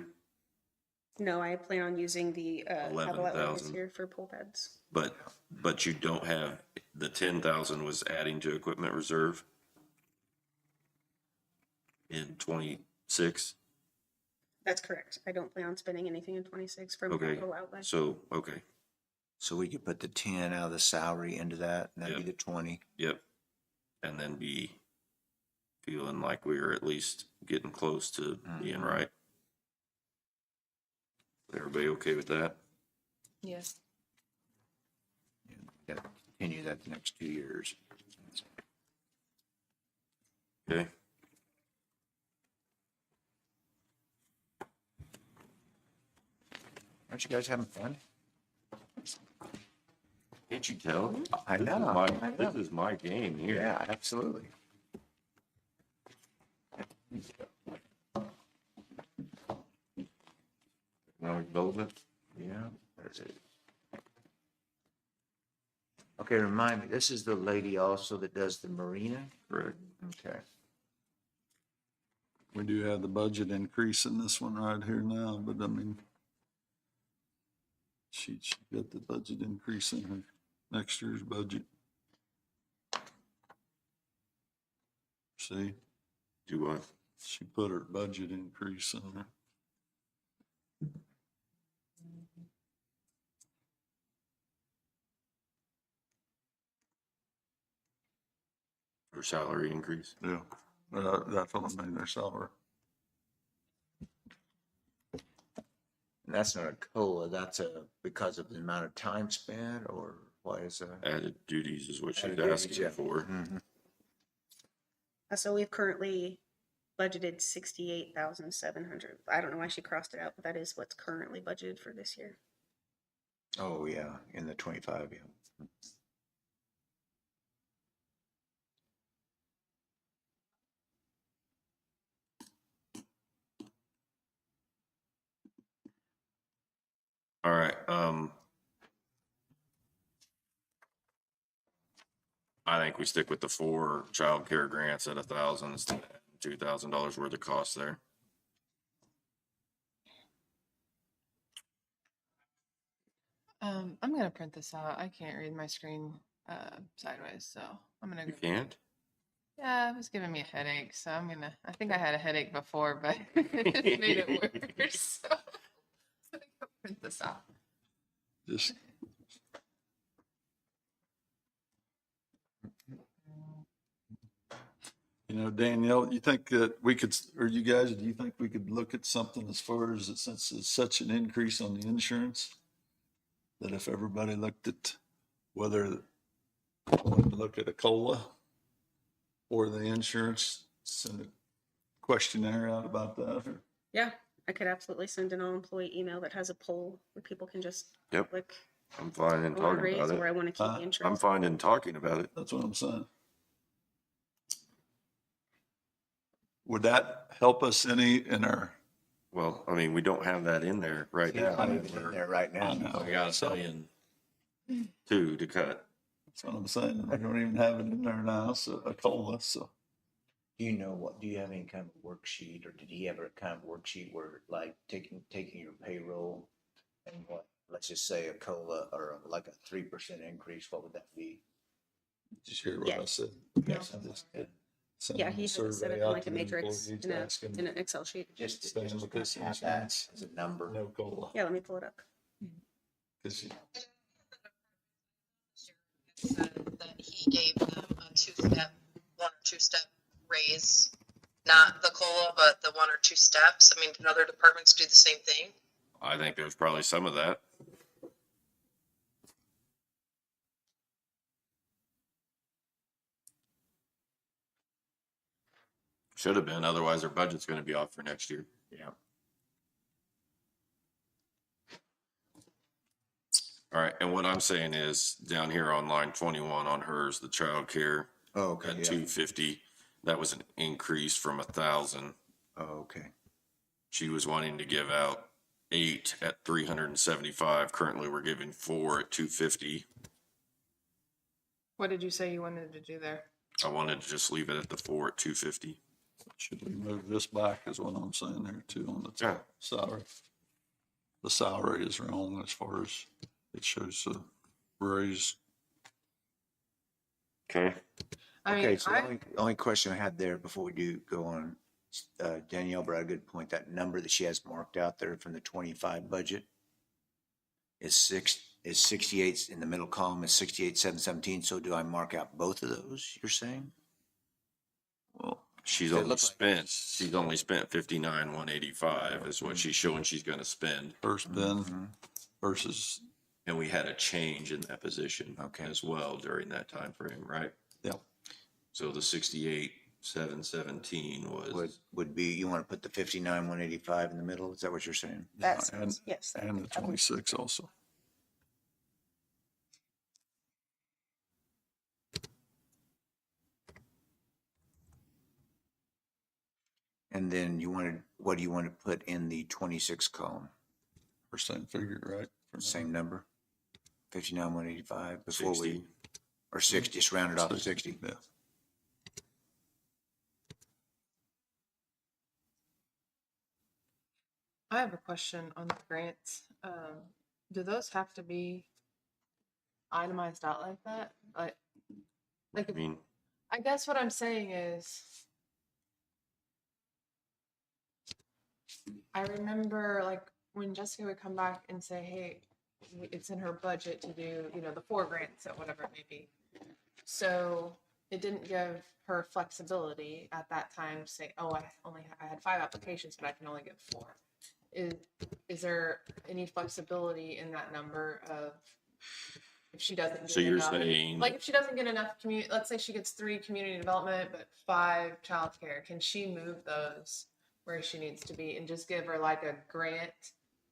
No, I plan on using the capital outlay this 11,000. year for poll pads. But you don't have, the 10,000 was adding to equipment reserve in 26? That's correct. I don't plan on spending anything in 26 from Okay, capital outlay. so, okay, So we could put the 10 out of the salary into that, and that'd be Yep. the 20. yep. And then be feeling like we were at least getting close to being right. Everybody okay with that? Yes. Yeah, continue that the next 2 years. Okay. Aren't you guys having fun? Can't you tell? I This is know, my- I know. This is my game here. Yeah, absolutely. Economic development? Yeah, there's it. Okay, remind me, this is the lady also that does the marina? Correct. Okay. We do have the budget increase in this one right here now, but I mean, she got the budget increase in her next year's budget. See, Do what? she put her budget increase in there. Or salary increase? Yeah, that's what I mean, their salary. And that's not a COLA, that's because of the amount of time spent, or why is that? Added duties is what she's Added duties, asking yeah. for. Mhm. So we've currently budgeted 68,700. I don't know why she crossed it out, but that is what's currently budgeted for this year. Oh, yeah, in the 25, yeah. All right, I think we stick with the 4 childcare grants at 1,000 instead of $2,000 worth of cost there. I'm gonna print this out. I can't read my screen sideways, so I'm gonna. You can't? Yeah, it was giving me a headache, so I think I had a headache before, but it made it worse. So I'm gonna go print this out. Just. You know, Danielle, you think that we could, or you guys, do you think we could look at something as far as it, since it's such an increase on the insurance? That if everybody looked at whether wanted to look at a COLA or the insurance, send a questionnaire out about that, or Yeah, I could absolutely send an all-employee email that has a poll where people can just Yep. click, I'm fine in I want to talking raise about or I it. want to keep the I'm I'm insurance. fine in talking about it. that's what I'm saying. Would that help us any in our? Well, I mean, we don't have that in there right Yeah, now. not even in there right now. We got $1,000,200 to cut. That's what I'm saying. I don't even have it in there now, so a COLA, so. Do you know what, do you have any kind of worksheet, or did he have a kind of worksheet where, like, taking your payroll and what, let's just say a COLA or like a 3% increase, what would that be? Did you hear what I Yes. said? Yes. Send Yeah, them he a has it set survey up in out like to a the matrix employees, in ask them, an Excel sheet. Just Staying just with to this have that insurance. as a number. no COLA. Yeah, let me pull it up. 'Cause you- That he gave them a 1 or 2 step raise, not the COLA, but the 1 or 2 steps. I mean, can other departments do the same thing? I think there's probably some of that. Should have been, otherwise our budget's gonna be off for next year. Yeah. All right, and what I'm saying is, down here on line 21 on hers, the childcare Oh, okay, at yeah. 250, that was an increase from 1,000. Oh, okay. She was wanting to give out 8 at 375. Currently, we're giving 4 at 250. What did you say you wanted to do there? I wanted to just leave it at the 4 at 250. Should we move this back is what I'm saying there too on the Yeah. salary. The salary is wrong as far as it shows the raise. Okay. I mean, Okay, so the only question I had there before we do go on, Danielle brought a good point. That number that she has marked out there from the 25 budget is 68 in the middle column is 68,717. So do I mark out both of those, you're saying? Well, She's It only looks spent, she's only spent 59,185 is what she's showing she's gonna spend. First bin versus, And we had a change in that position Okay. as well during that time frame, right? yeah, So the 68,717 was, would be, you want to put the 59,185 in the middle? Is that what you're saying? That's, and- yes. and the 26 also. And then what do you want to put in the 26 column? For same figure, right? For Same number? 59,185 before 60. we, or 60, just round it off to 60. Yeah. I have a question on the grants. Do those have to be itemized out like that? I Like, mean, I guess what I'm saying is, I remember like when Jessica would come back and say, hey, it's in her budget to do, the 4 grants or whatever it may be. So it didn't give her flexibility at that time to say, oh, I had 5 applications, but I can only get 4. Is there any flexibility in that number of if she doesn't get so you're enough? saying, Like if she doesn't get enough community, let's say she gets 3 community development, but 5 childcare, can she move those where she needs to be and just give her like a grant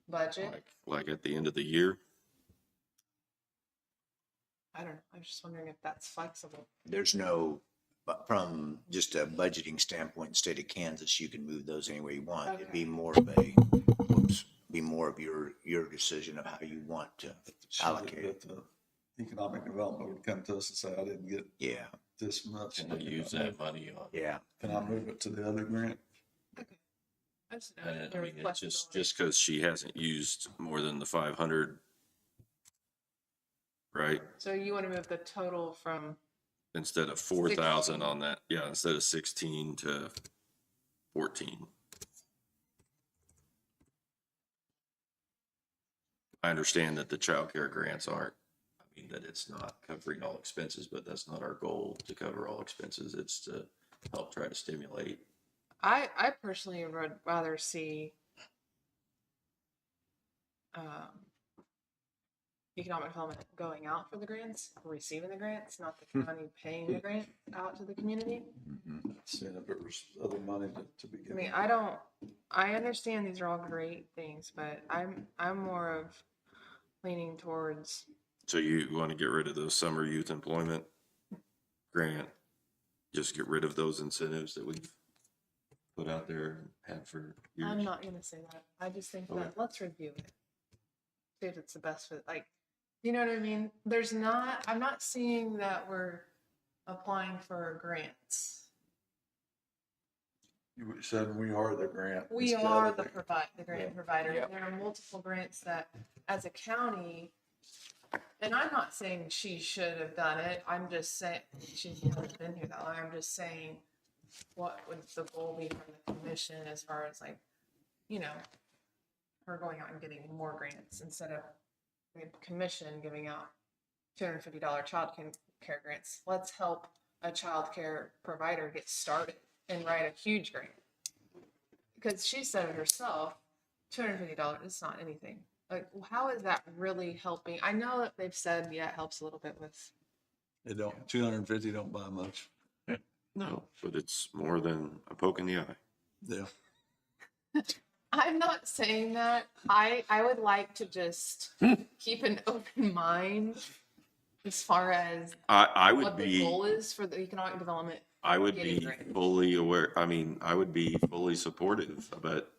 budget? like at the end of the year? I don't know. I was just wondering if that's flexible. There's no, but from just a budgeting standpoint, in the state of Kansas, you can move those anywhere you want. It'd be more of your decision of how you want to allocate it. The economic development would come to us and say, I didn't get Yeah, this much. Can we use that money on? yeah. Can I move it to the other grant? Okay. I just know And I there was mean, it's just flexibility. because she hasn't used more than the 500, right? So you want to move the total from, Instead of 4,000 16. on that, yeah, instead of 16 to 14. I understand that the childcare grants aren't, I mean, that it's not covering all expenses, but that's not our goal to cover all expenses. It's to help try to stimulate. I personally would rather see economic development going out for the grants, receiving the grants, not the county paying the grant out to the community. Seeing if there was other money to be I given. mean, I understand these are all great things, but I'm more of leaning towards, So you want to get rid of those summer youth employment grant? Just get rid of those incentives that we've put out there and had for years? I'm not gonna say that. I just think Okay. that let's review it. See if it's the best fit. Like, you know what I mean? I'm not seeing that we're applying for grants. You said we are the grant. We instead are of the grant Yeah. provider. Yeah. There are multiple grants that, as a county, and I'm not saying she should have done it. I'm just saying, she's never been here that long. I'm just saying, what would the goal be from the commission as far as like, her going out and getting more grants instead of the commission giving out $250 child care grants. Let's help a child care provider get started and write a huge grant. Because she said it herself, $250 is not anything. Like, how is that really helping? I know that they've said, yeah, it helps a little bit with, It don't, 250 don't buy much. No, but it's more than a poke in the eye. Yeah. I'm not saying that. I would like to just keep an open mind as far as I would what the be, goal is for the economic development. I would getting be grants. fully aware, I mean, I would be fully supportive, but,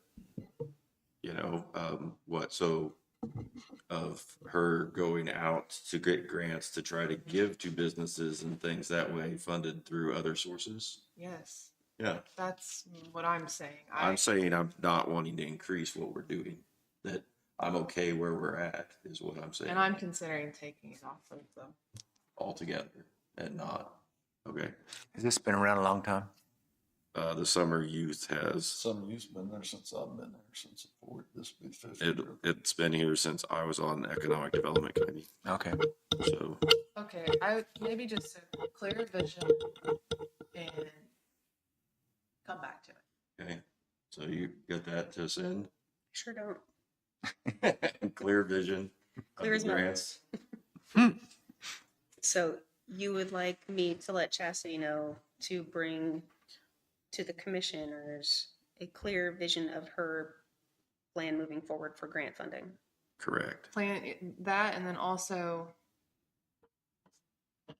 of her going out to get grants to try to give to businesses and things that way funded through other sources. Yes, Yeah. that's what I'm saying. I'm saying I'm not wanting to increase what we're doing, that I'm okay where we're at is what I'm saying. And I'm considering taking it off of them. Altogether and not, okay. Has this been around a long time? The summer youth has, Some youth's been there since I've been there, since this will be 50. it's been here since I was on the Economic Development Committee, Okay. so. Okay, I would maybe just a clear vision and come back to it. Okay, so you got that to send? Sure don't. Clear vision. of Clear the as mud. grants. So you would like me to let Chastity know to bring to the commissioners a clear vision of her plan moving forward for grant funding? Correct. Plan that, and then also, I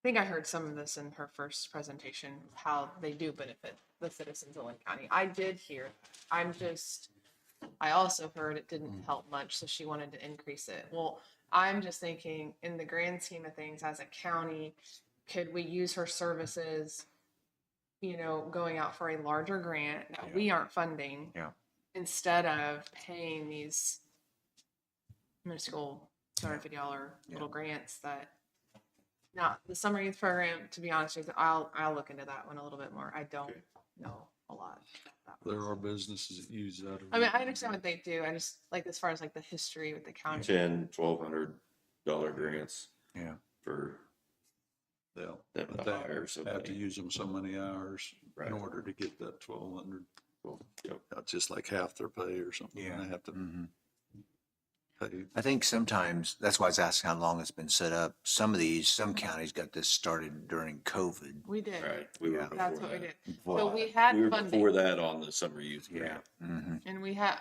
think I heard some of this in her first presentation, how they do benefit the citizens of Linn County. I did hear. I also heard it didn't help much, so she wanted to increase it. Well, I'm just thinking, in the grand scheme of things, as a county, could we use her services, going out for a larger grant that we aren't funding? Yeah. Instead of paying these minuscule $250 little grants that. Now, the summer youth program, to be honest with you, I'll look into that one a little bit more. I don't know a lot about that There one. are businesses that use that. I mean, I understand what they do. I just like, as far as like the history with the county. $1,200 grants Yeah. for Yeah, them but to they hire have to somebody. use them so many hours Right. in order to get that 1,200. Cool. Yep. That's just like half their pay or something. Yeah. They have to Mhm. pay. I think sometimes, that's why I was asking how long it's been set up. Some counties got this started during COVID. We did. Right, we were Yeah. before That's what we that. did. So we had We were funding. before that on the summer youth grant. Mm-hmm. And we had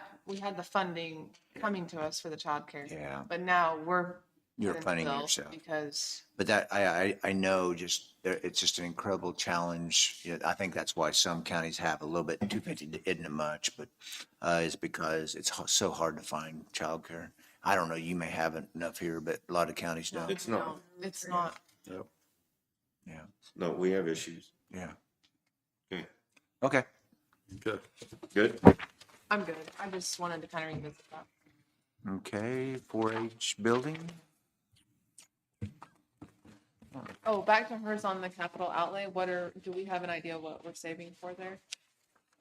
the funding coming to us for the childcare. Yeah. But now we're You're getting funding billed yourself. because But that, I know it's just an incredible challenge. Yeah, I think that's why some counties have a little bit, 250 isn't much, but is because it's so hard to find childcare. I don't know, you may have enough here, but a lot of counties don't. It's not. It's not. Yep. Yeah, No, we have issues. yeah. Okay, Okay. Okay. good. I'm good. I just wanted to kind of revisit that. Okay, 4-H building? Oh, back to hers on the capital outlay. Do we have an idea what we're saving for there?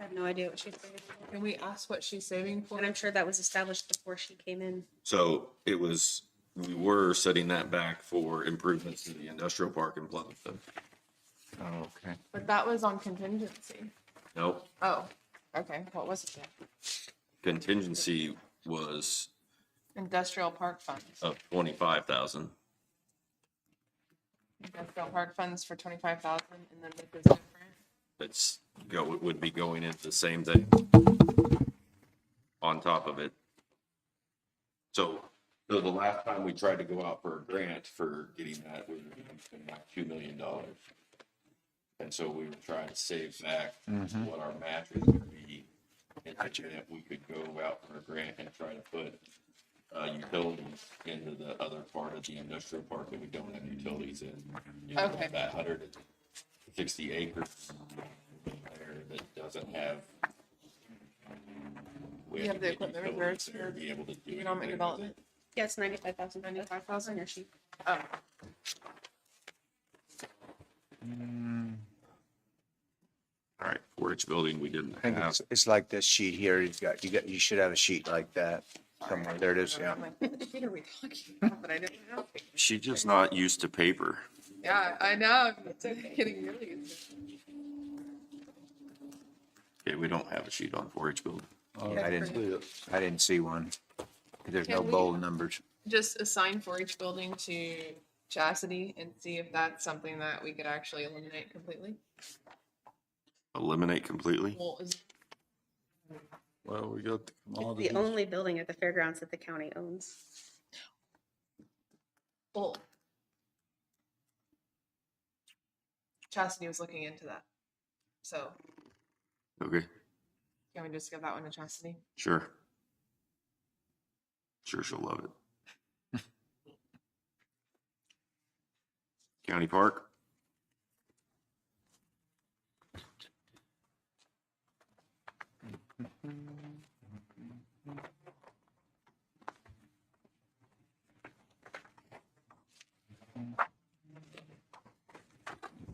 I have no idea what she's saying. Can we ask what she's saving for? And I'm sure that was established before she came in. So we were setting that back for improvements to the industrial park in Pleasanton. Oh, okay. But that was on contingency. Nope, Oh, okay. What was it then? contingency was Industrial park funds. of 25,000. Industrial park funds for 25,000, and then this is different. It would be going into the same thing on top of it. So the last time we tried to go out for a grant for getting that, we were spending like $2 million. And so we were trying to save back what our match was gonna be. And if we could go out for a grant and try to put utilities into the other part of the industrial park that we don't have utilities in. You know, Okay. That 160 acres there that doesn't have. We You have to the get equipment utilities reserves there to for be able to do economic anything with development? it. Yeah, it's 95,000. 95,000? On your sheet. Oh, All right, 4-H building, we didn't I think have. it's like this sheet here. You should have a sheet like that somewhere. There it is, yeah. I'm like, what sheet are we talking about? But I didn't know. She's just not used to paper. Yeah, I know. It's getting really used to it. Okay, we don't have a sheet on 4-H building. I didn't- See it. I didn't see one. There's no Can we- bold numbers. Just assign for each building to Chastity and see if that's something that we could actually eliminate completely. Eliminate completely? Well, Well, we got the It's commodities. the only building at the fairgrounds that the county owns. well, Chastity was looking into that. So Okay, can we just give that one to Chastity? sure. Sure, she'll love it. County Park?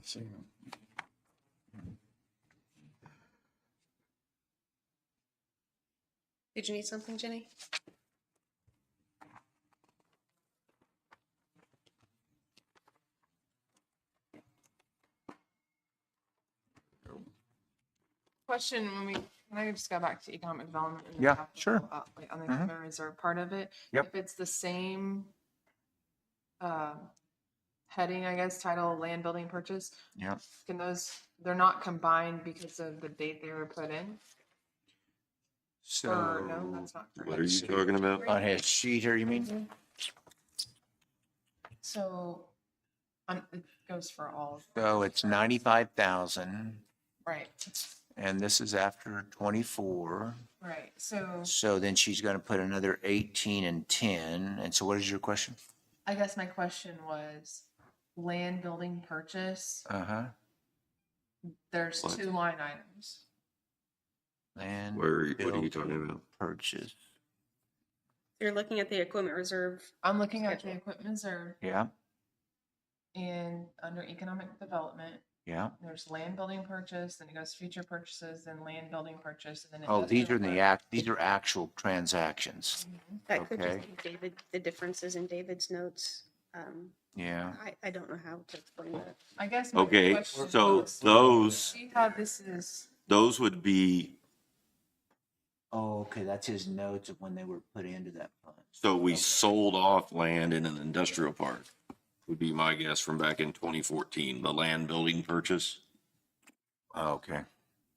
See them. Did you need something, Jenny? question, can I just go back to economic development? And the Yeah, capital, sure. on the equipment reserve part of it? Yep. If it's the same, heading, I guess, title, land building purchase, Yeah. can they're not combined because of the date they were put in? Or, no, So that's not What correct. are you talking about? on his sheet here, you mean? Mhm. So, it goes for all, of them, So it's 95,000 right, and this is after 24. right, so So then she's going to put another 18 and 10. And so what is your question? I guess my question was, land building purchase, Uh-huh. there's What? 2 line items. Land What are you building talking about? purchase. You're looking at the equipment reserve. I'm looking at the Schedule. equipment reserve Yeah, and under economic development, yeah. there's land building purchase, then it goes future purchases, then land building purchase, and then. Oh, these are industrial these are actual transactions. That could Okay. just be David, the differences in David's notes. Yeah. I don't know how to explain that. I guess. My Okay, question so was, those, see how this is, those would be, Oh, okay. That's his notes of when they were put into that fund. so we sold off land in an industrial park, would be my guess from back in 2014, the land building purchase. Oh, okay.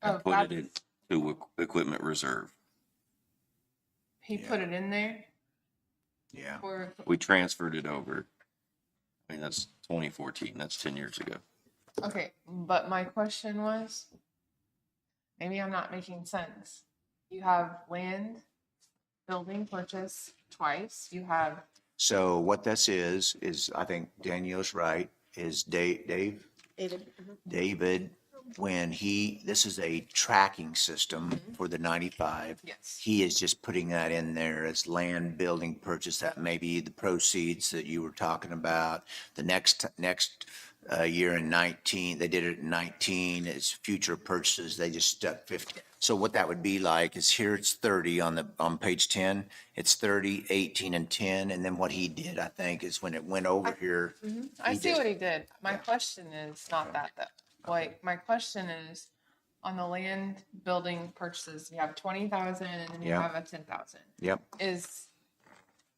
oh, Put that, it into equipment reserve. he put it in there Yeah. for, We transferred it over. I mean, that's 2014, that's 10 years ago. okay, but my question was, maybe I'm not making sense. You have land building purchase twice, you have, So what this is I think Danielle's right, is David, David, David, when this is a tracking system for the 95. yes. He is just putting that in there as land building purchase. That may be the proceeds that you were talking about. The next year in 19, they did it in 19 as future purchases. They just stuck 50. So what that would be like is here it's 30 on page 10. It's 30, 18 and 10. And then what he did, I think, is when it went over here. I He see just- what he did. My question is not that though. Like, my question is, on the land building purchases, you have 20,000 and then you Yeah. have a 10,000. Yep.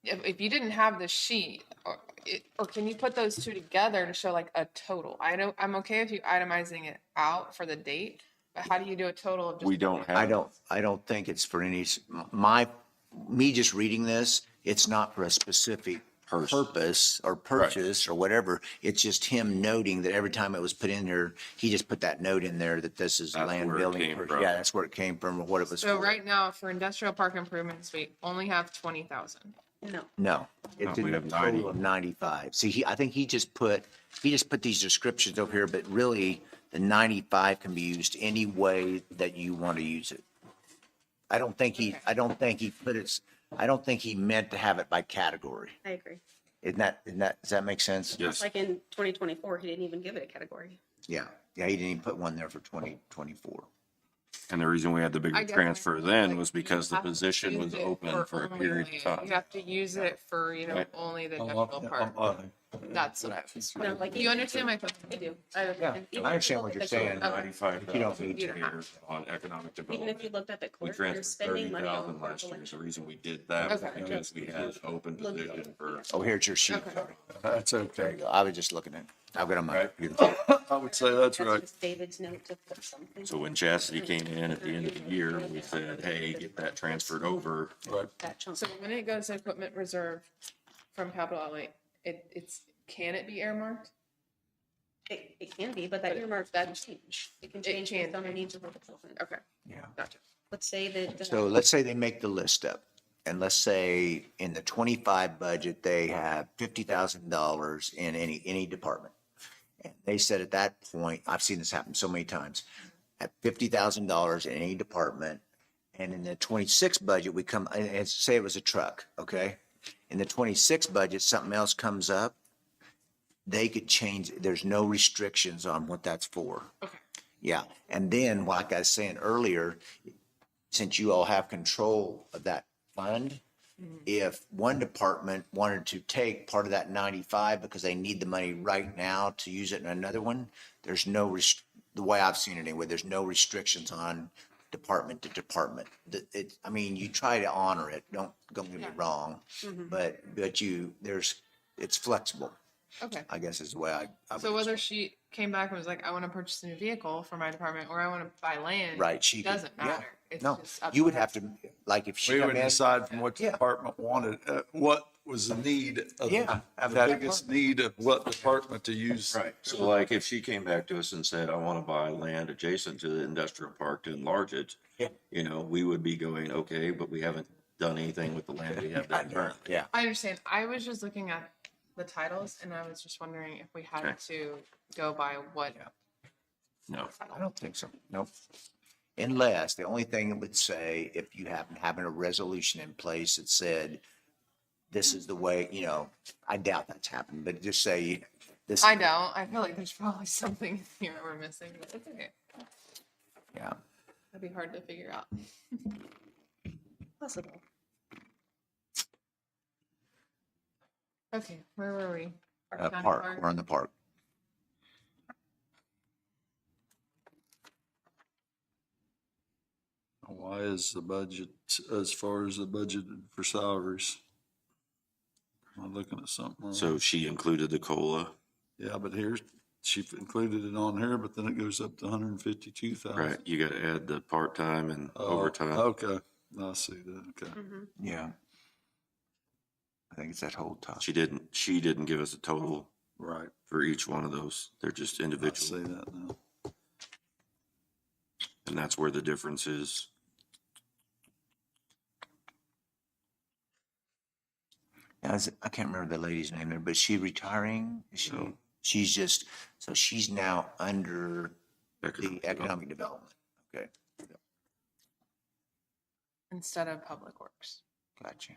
If you didn't have the sheet, or can you put those two together to show like a total? I'm okay with you itemizing it out for the date, but how do you do a total of just? We don't have. I don't think it's for any, me just reading this, it's not for a specific purpose or purchase or whatever. It's just him noting that every time it was put in there, he just put that note in there that this is That's land where it building. came purchase. from. Yeah, that's where it came from or what it was So for. right now, for industrial park improvements, we only have 20,000. no. No, it's we in a have 90. total of 95. See, I think he just put these descriptions over here, but really the 95 can be used any way that you want to use it. I don't think he meant to have it by category. I agree. Isn't that, does that make sense? Yes. Like in 2024, he didn't even give it a category. Yeah, he didn't even put one there for 2024. And the reason we had the bigger I guess transfer my- then like, was you because the have to position use was it open for a only period of land. time. You have to use it for, Right. only the industrial park. That's what I was. No, like You understand my question? I do. Yeah, I understand what you're saying. $95,000 You don't need to. here on economic Even if you development. looked up at We clerk, you're transferred spending money on 30,000 last year. The election. reason we did that was Okay. because we had open position for. Oh, here's your sheet. Okay. That's There you okay. go. I was just looking at it. I've got on my Right. computer. I would say that's right. just David's note to put something. So when Chastity came in at the end of the year, we said, hey, get that transferred over. Right. That chunk. So when it goes to equipment reserve from capital outlay, can it be earmarked? It can be, but that earmark that change. It can change based on the needs of the department. Okay, Yeah. gotcha. Let's say that. So let's say they make the list up. And let's say in the 25 budget, they have $50,000 in any department. And they said at that point, I've seen this happen so many times, at $50,000 in any department. And in the 26 budget, we come, and say it was a truck, okay? In the 26 budget, something else comes up. They could change, there's no restrictions on what that's for. Okay. Yeah, and then, like I was saying earlier, since you all have control of that fund, if one department wanted to take part of that 95 because they need the money right now to use it in another one, there's no the way I've seen it anyway, there's no restrictions on department to department. I mean, you try to honor it, don't get me Yeah. wrong, but it's flexible, Okay. I guess is the way I would So whether explain. she came back and was like, I want to purchase a new vehicle for my department or I want to buy land, Right, she could- doesn't yeah. matter. It's No, just up you to would her. have to, like, if she We come would in, decide from what the Yeah. department wanted, what was the need of, Yeah, of the that biggest need of what department to use. Right. So like if she came back to us and said, I want to buy land adjacent to the industrial park to enlarge it, Yeah. you know, we would be going, okay, but we haven't done anything with the land we have there currently. yeah. I understand. I was just looking at the titles and I was just wondering if we had Okay. to go by what. Yeah. No. I don't think so. Nope. Unless, the only thing it would say, if you happen having a resolution in place that said, this is the way, I doubt that's happened, but just say this. I don't. I feel like there's probably something here we're missing, but it's okay. Yeah. That'd be hard to figure out. Possible. Okay, where were we? County Park, we're on the park. Why is the budget, as far as the budget for salaries? Am I looking at something wrong? So she included the COLA, Yeah, but here's, she included it on here, but then it goes up to 152,000. right? You got to add the part-time and Oh, overtime. Okay, I see that, okay. Yeah. I think it's that whole top. She didn't give us a total Right, for each one of those. They're just I individual. see that now. And that's where the difference is. I can't remember the lady's name there, but is she retiring? Is she, No. so she's now under the Economic economic development. Okay, Instead of Public Works. gotcha.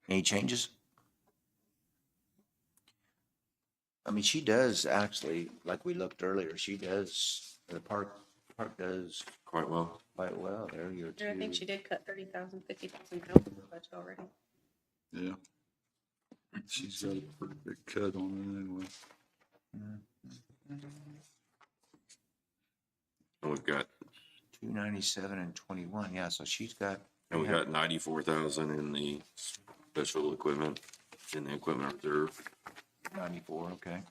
Any changes? I mean, she does actually, like we looked earlier, the park does Quite well. quite well. There you go. I think she did cut 30,000, 50,000 out of the budget already. Yeah. She's got a pretty big cut on it anyway. And we've got 297 and 21. Yeah, so she's got. And we got 94,000 in the special equipment, in the equipment reserve. 94, okay.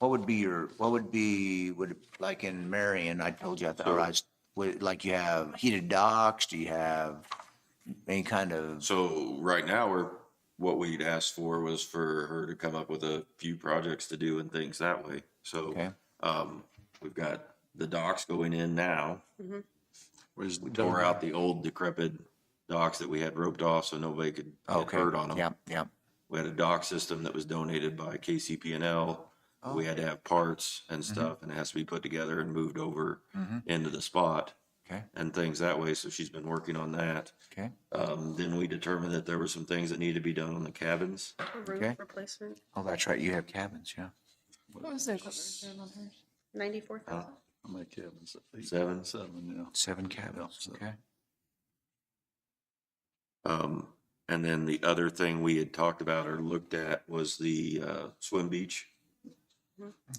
Would like in Marion, I told you, I thought, like you have heated docks, do you have any kind of, So right now, what we'd asked for was for her to come up with a few projects to do and things that way. So, okay, we've got the docks going in now. Where's We tore out the old decrepit docks that we had roped off so nobody could get okay, hurt on them. yeah, yeah, We had a dock system that was donated by KCP&L. We had to have parts and stuff, and it has to be put together and moved over into the spot okay, and things that way. So she's been working on that. okay, Then we determined that there were some things that needed to be done on the cabins. A Okay. roof replacement, oh, that's right, you have cabins, yeah. What was the equipment reserve on hers? 94,000. How many cabins? 7. 7, yeah. 7 cabins, Yeah, okay. And then the other thing we had talked about or looked at was the swim beach,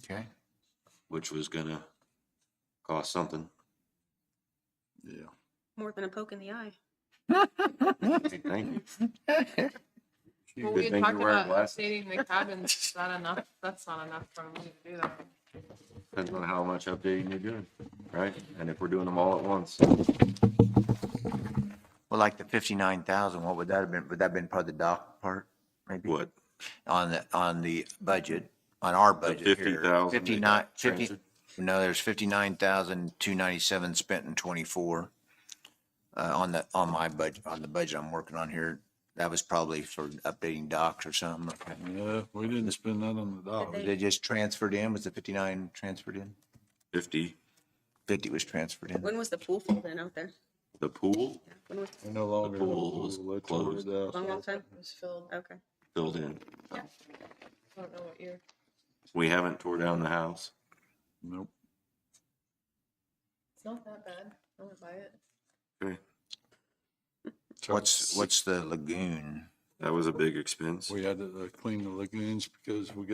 Okay, which was gonna cost something. Yeah. More than a poke in the eye. Thank you. Well, Good we had thing talked you're wearing about glasses. updating the cabins. Is that enough? That's not enough for me to do that. Depends on how much updating you're doing, right? And if we're doing them all at once. well, like the 59,000, what would that have been? Would that have been part of the dock part, maybe? What? On the budget, on our budget here. 50,000 that 59, got 50, transferred? no, there's 59,297 spent in 24. On my budget, on the budget I'm working on here, that was probably for updating docks or something. Okay. Yeah, we didn't spend that on the dock. Was it just transferred in? Was the 59 transferred in? 50. 50 was transferred in. When was the pool filled in out there? The pool When was, We're no longer. The pool's They tore closed. it out. long time? It was filled. Okay. filled in. I don't know what year. We haven't tore down the house. Nope. It's not that bad. I would buy it. Okay. What's the lagoon? That was a big expense. We had to clean the lagoons because we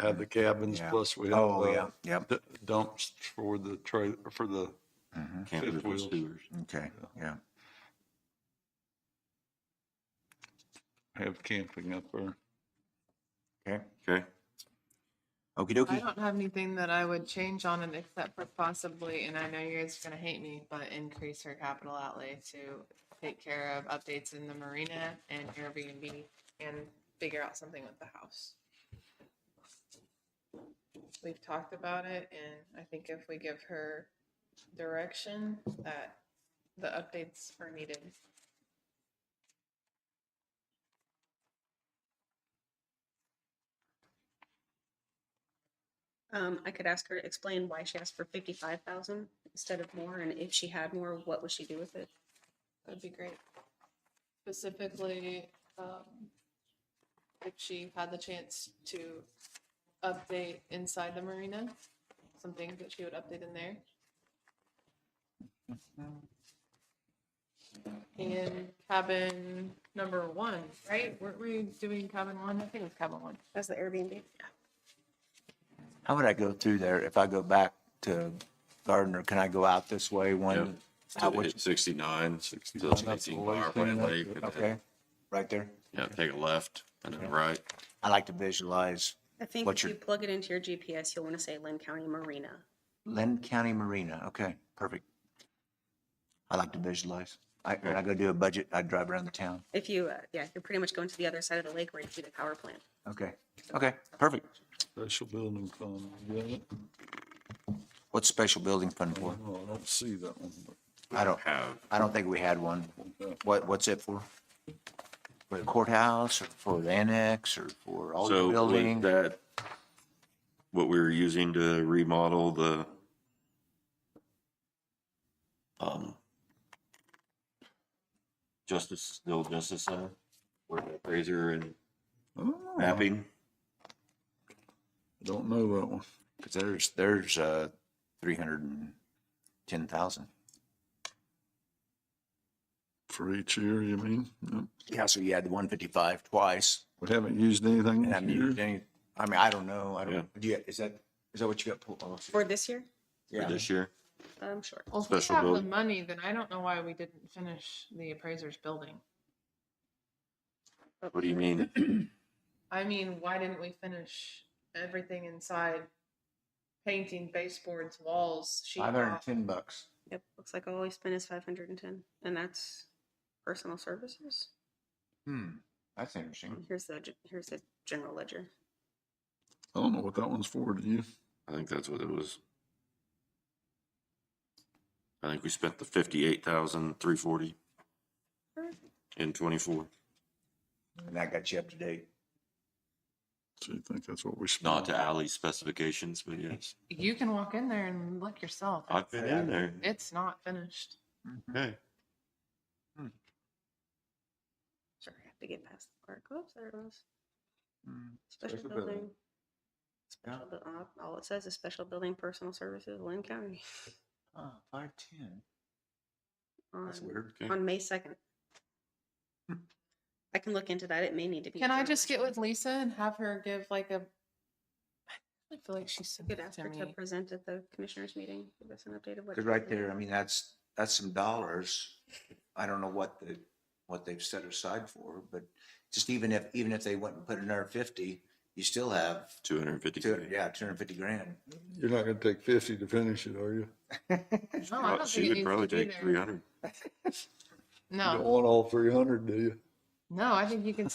had the cabins, Yeah. plus we had Oh, yeah, yep. dumps for the trailer, for the Campers fifth and wheels. sewers. Okay, yeah. Have camping up there. Okay. Okay. Okey I dokey. don't have anything that I would change on it except for possibly, and I know you guys are gonna hate me, but increase her capital outlay to take care of updates in the marina and Airbnb and figure out something with the house. We've talked about it, and I think if we give her direction that the updates are needed. I could ask her to explain why she asked for 55,000 instead of more, and if she had more, what would she do with it? That'd be great. Specifically, if she had the chance to update inside the marina, some things that she would update in there. And cabin number 1, right? Weren't we doing cabin 1? I think it was cabin 1. As the Airbnb? How would I go through there? If I go back to Gardner, can I go out this way Yep. when? Out which- Hit 69, 69, to that's 18 the way bar, clean up. Lake, and then- Okay, right there. Yeah, take a left and then right. I like to visualize I think What's if your- you plug it into your GPS, you'll want to say Linn County Marina. Linn County Marina. Okay, perfect. I like to visualize. When I go do a budget, I drive around the town. If you, you're pretty much going to the other side of the lake where you see the power plant. Okay, okay, perfect. Special building fund, you got it? What's special building fund for? Oh, I don't see that one, but I don't think we had one. What's it for? For the courthouse or for the annex or for all the So was buildings? that what we were using to remodel the the old Justice Center? Where the appraiser and oh, mapping? I don't know that one. Cause there's 310,000. For each year, you mean? Yep. Yeah, so you had the 155 twice. We haven't used anything And this haven't year. used any, I mean, I don't know. I Yeah. don't, is that what you got? For this year? For this year? I'm sure. Well, if we Special have the building. money, then I don't know why we didn't finish the appraiser's building. What do you mean? I mean, why didn't we finish everything inside? Painting, baseboards, walls, sheetrock. $510. Yep, looks like all we spent is 510, and that's personal services. That's interesting. Here's the general ledger. I don't know what that one's for, do you? I think that's what it was. I think we spent the 58,340 in 24. And that got you up to date. So you think that's what we spent? Not to Ally's specifications, but yes. You can walk in there and look yourself. I've been in there. It's not finished. Okay. Sorry, I have to get past the park. Oops, there it was. Special Special building. building. Special all it says is special building personal services, Linn County. 510. That's On- weird. Okay. On May 2nd. I can look into that. It may need to be. Can I approved, just get actually. with Lisa and have her give like a? I feel like she said Could that ask to her to me. present at the commissioners meeting. Give us an update of what. Because right there, I mean, that's some dollars. I don't know what they've set aside for, but just even if they went and put another 50, you still have 250. 250 grand. You're not gonna take 50 to finish it, are you? No, I don't She think it would needs probably to be take there. 300. You don't No, want all 300, do you? no, I think you can. I'm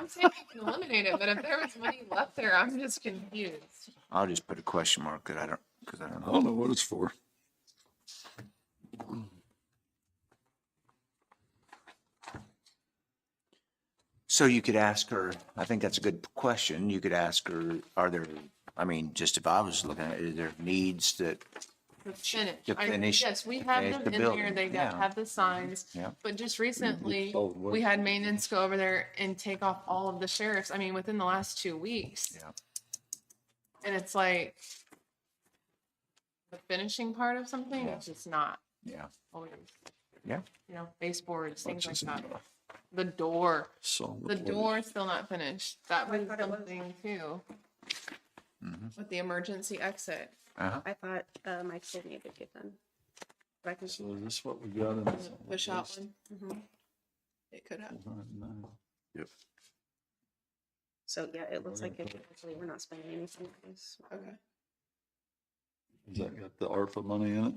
saying you can eliminate it, but if there was money left there, I'm just confused. I'll just put a question mark because I don't I know. don't know what it's for. So you could ask her, I think that's a good question. You could ask her, I mean, just if I was looking at it, is there needs that, To finish. To finish- Yes, we to have finish them the in there. building, They yeah. have the signs. Yeah. But just recently, solid we waste. had maintenance go over there and take off all of the sheriffs. I mean, within the last 2 weeks. Yeah. And it's like the finishing part of something Yeah. is just not yeah, always, yeah. baseboards, things like Much is that. enough. The door. So. The door's still not finished. That was thought it was. something too. Mm-hmm. With the emergency exit. Uh-huh. I thought, Mike told me it would get done. But I can, So is this what we got in this? The shop one. mhm. It could have. Yep. So yeah, it looks like actually we're not spending anything on this. Okay. Has that got the ARPA money in it?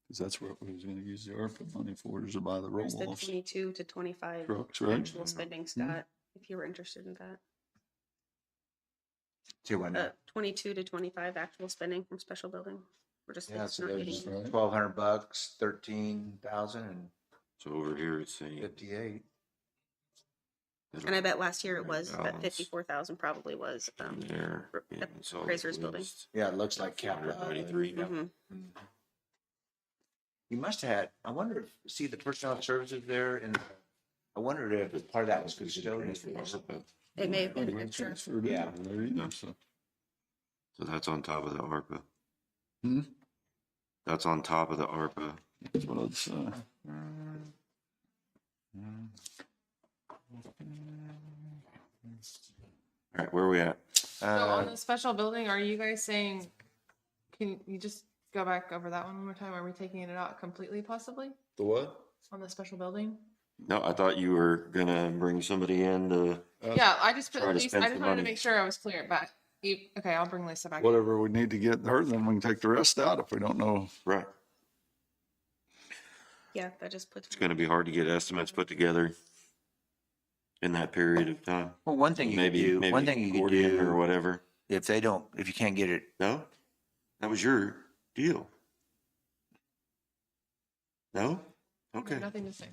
Cause that's what we was gonna use the ARPA money for, is to buy the There's the roll-offs 22 to 25 trucks, right? actual spending, Scott, if you were interested in that. See what now? 22 to 25 actual spending from special building. We're just, Yeah, it's so not there's hitting. Right. $1,200, 13,000 and So over here it's saying. 58. And I bet last year it was, that Balance. 54,000 probably was, There. the and solid appraiser's building. waste, Yeah, it looks like capital. 193. Mhm. You must have had, I wonder if, see the personnel services there, and I wondered if part of that was custodian. It may have been We extra. transferred it Yeah. over there either, so. So that's on top of the ARPA. Hmm? That's on top of the ARPA. That's what I'd say. All right, where are we at? So on the special building, are you guys saying, can you just go back over that one more time? Are we taking it out completely possibly The what? on the special building? No, I thought you were gonna bring somebody in to, Yeah, I just put Try to Lisa, spend I just some wanted to money. make sure I was clear, but okay, I'll bring Lisa back. Whatever we need to get her, then we can take the rest out if we don't know. right. Yeah, that just puts. It's gonna be hard to get estimates put together in that period of time. Well, one thing you could Maybe, do, maybe one thing you could accordion or do, whatever. if they don't, if you can't get it, No? That was your deal. No? Okay. Nothing to say.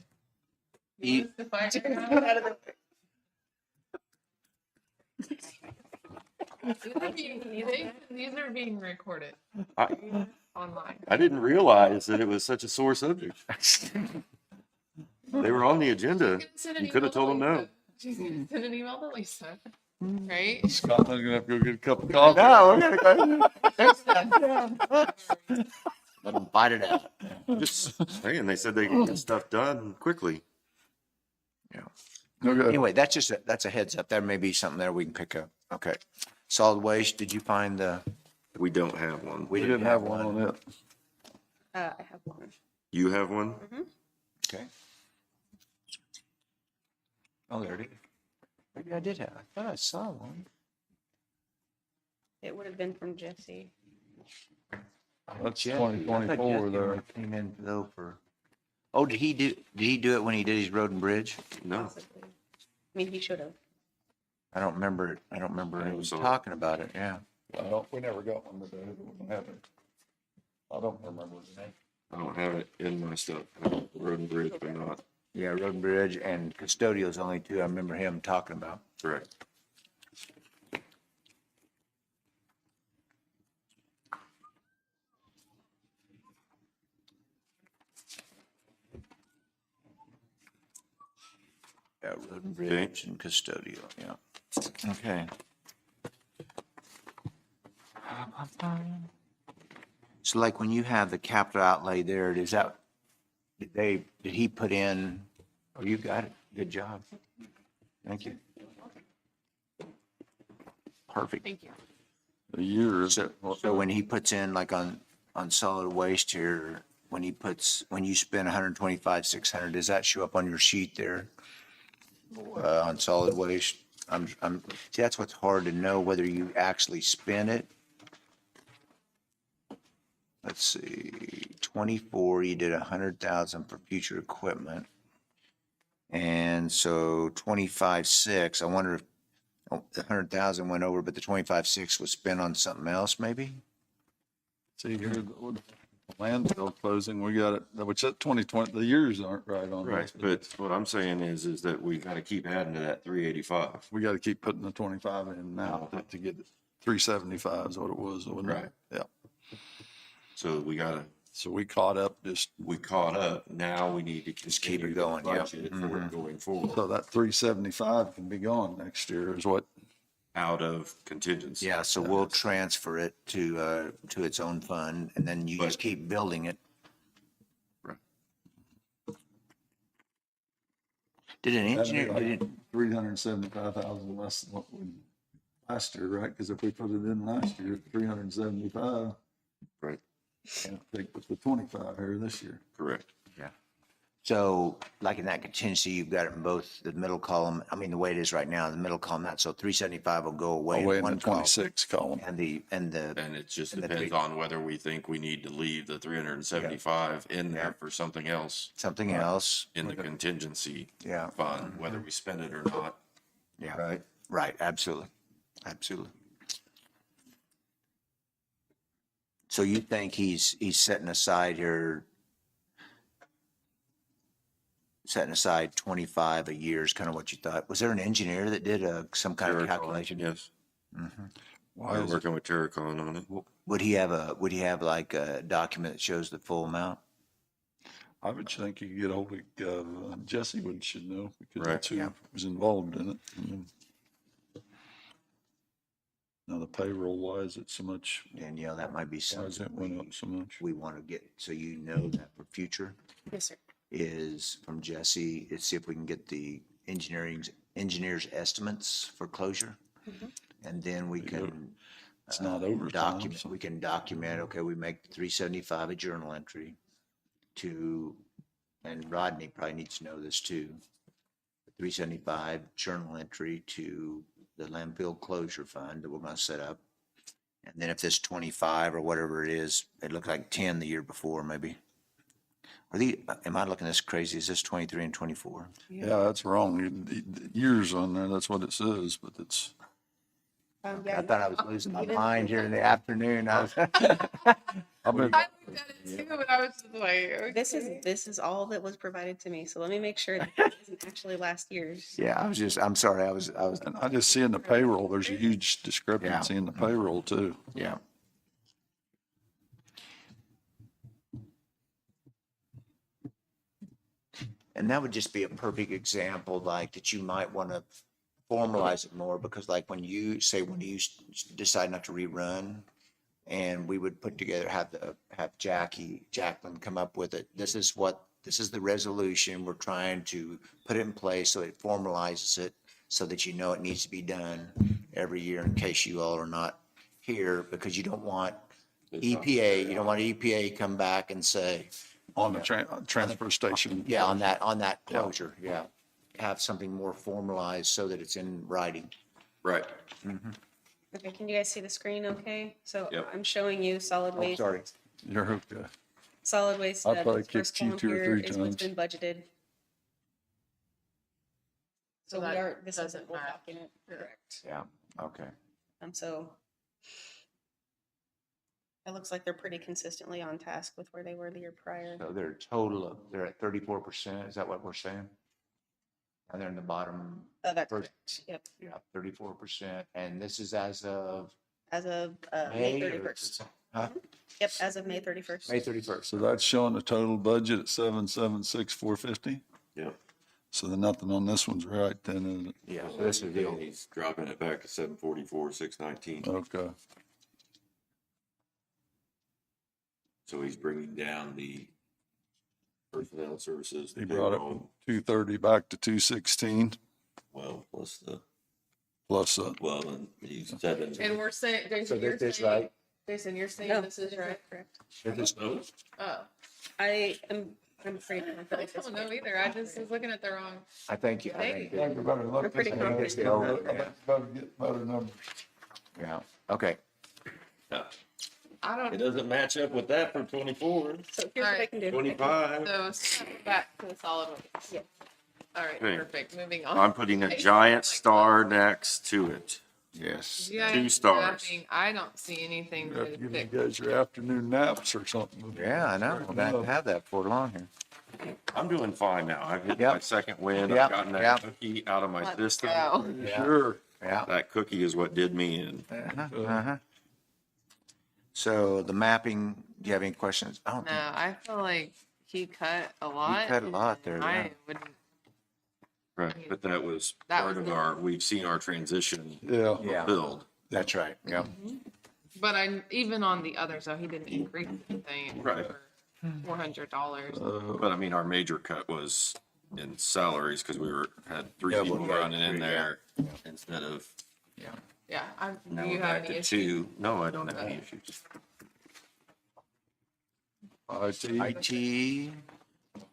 E- Use the fire out of the- These are being recorded I, online. I didn't realize that it was such a sore subject. They were on the agenda. Send an You could have email to told them no. Lisa. She's gonna send an email to Lisa, right? Scott, I'm gonna have to go get a cup of coffee. let them fight it out. Just saying, they said they could get stuff done quickly. Okay. Anyway, that's just, that's a heads up. There may be something there we can pick up. Okay. Solid waste, did you find the, We don't have one. We didn't have one on it. I have one. You have one? okay. Oh, there it is. Maybe I did have, I thought I saw one. It would have been from Jesse. That's Jesse, I thought 2024 Jesse there. Came in though for, oh, did he do it when he did his road and bridge? No. Possibly. I mean, he should have. I don't remember it. I don't remember I him saw it. talking about it, yeah. We never got one today, but we have it. I don't remember the name. I don't have it in my stuff. I have Road and bridge, but not. Yeah, road and bridge and custodial's only two I remember him talking about. Correct. Yeah, road and bridge and custodial, yeah. Okay. So like when you have the capital outlay there, does that, did he put in, oh, you got it, good job. Thank you. Perfect. Thank you. The years. So when he puts in like on solid waste here, when you spend 125, 600, does that show up on your sheet there? On solid waste? See, that's what's hard to know whether you actually spend it. Let's see, 24, you did 100,000 for future equipment. And so 25.6, I wonder if the 100,000 went over, but the 25.6 was spent on something else maybe? See here, the landfill closing, we got it, which that 2020, the years aren't right on Right, this. but what I'm saying is that we gotta keep adding to that 385. We got to keep putting the 25 in now to get it. 375 is what it was, wasn't it? Right. Yeah. So So we caught up we caught up. Now we need to Just keep continue it to going, yeah. budget it for it going forward so that 375 can be gone next year is what, out of contingency. Yeah, so we'll transfer it to its own fund and then you just But- keep building it. Right. Did an That'd be engineer, like did it, 375,000 less than what we, last year, right? Because if we put it in last year, 375, Right, can't take with the 25 here this year. correct. so like in that contingency, you've got it in both the middle column, I mean, the way it is right now, the middle column, that, so 375 will go away Away in in the one column. 26 column. And And it just And the depends three- on whether we think we need to leave the 375 in Yeah. there for something else something else, in the contingency yeah, fund, whether we spend it or not. yeah. Right. Right, absolutely, absolutely. So you think he's setting aside here, setting aside 25 a year is kind of what you thought? Was there an engineer that did some kind of Terracon, calculation? Yes, Why we're is it? working with Terracon on it. Would he have like a document that shows the full amount? I would think you could get a hold of Jesse would should know because Right. that's who Yeah. was involved in it. I mean, now the payroll, why is it so much? And that might be Why is something it went up so much? we want to get, so you know that for future Yes, sir. is from Jesse, is see if we can get the engineer's estimates for closure. And then we can. It's not overtime, Document, so- we can document, okay, we make 375 a journal entry to, and Rodney probably needs to know this too. 375 journal entry to the landfill closure fund that we're gonna set up. And then if this 25 or whatever it is, it looked like 10 the year before, maybe. Am I looking at this crazy? Is this 23 and 24? Yeah, that's wrong. The years on there, that's what it says, but it's, I thought I was losing my mind here in the afternoon. I was, I've been, I looked at it too, but I was just like, okay. This is all that was provided to me, so let me make sure that this isn't actually last year's. yeah, I'm sorry, I was, and I just see in the payroll, there's a huge discrepancy in the payroll too. yeah. And that would just be a perfect example, like that you might want to formalize it more, because like when you decide not to rerun, and we would put together, have Jacqueline come up with it. This is the resolution. We're trying to put it in place so it formalizes it so that you know it needs to be done every year in case you all are not here, because you don't want EPA come back and say, On the transfer station. yeah, on that closure, yeah. Have something more formalized so that it's in writing. Right. Okay, can you guys see the screen okay? So Yep. I'm showing you solid Oh, waste. sorry. You're okay. Solid waste. I'll probably this first kick you column 2 or here 3 is what's times. been budgeted. So So we that are, this is a doesn't full match. document, correct. Yeah, okay. So it looks like they're pretty consistently on task with where they were the year prior. So they're at 34%, is that what we're saying? And they're in the bottom, Oh, that's first- correct. Yep, yeah, 34%, and this is as of as of May May? or- 31st. Huh? Yep, as of May 31st. May 31st. So that's showing the total budget at 776,450. Yeah. So then nothing on this one's right then, is it? Yeah, so this is the only, He's dropping it back to 744, 619. Okay. So he's bringing down the personnel services. He brought it payroll, from 230 back to 216 well, plus the, plus, and he said that. And we're saying, so Jason, you're this is saying, right? Jason, you're saying No, this is right? correct. Oh, I'm afraid. I don't know either. I just was looking at the wrong. I think, you- I think, Think we better look. We're pretty this over. confident. Yeah. I think we better get better numbers. yeah, okay. I It don't, doesn't match up with that for 24, So here's what I Alright. can do. 25. so step back to the solid waste. Yeah. All right, Okay. perfect. Moving on. I'm putting a giant star next to it. Yes. You guys 2 stars. grabbing- I don't see anything You have to to give fix. you guys your afternoon naps or something. Yeah, I know, we're gonna have that for long here. I'm doing fine now. I've hit Yep. my second win. Yep, I've gotten yep. that cookie out of my Let's system. go. Yeah. Sure. Yeah. That cookie is what did me in. Uh-huh. So the mapping, do you have any questions? I don't No, think, I feel like he cut a lot. cut a lot there, and yeah. I wouldn't, Right. But that was That part was of the- we've seen our transition Yeah. yeah, build. that's right, yeah. but I, even on the other, so he didn't increase anything. Right. $400. But I mean, our major cut was in salaries, because had three Yeah, people we got running in three, there instead of, Yeah, do now you we're have back any to issues? two. No, I don't have any issues. IT. IT,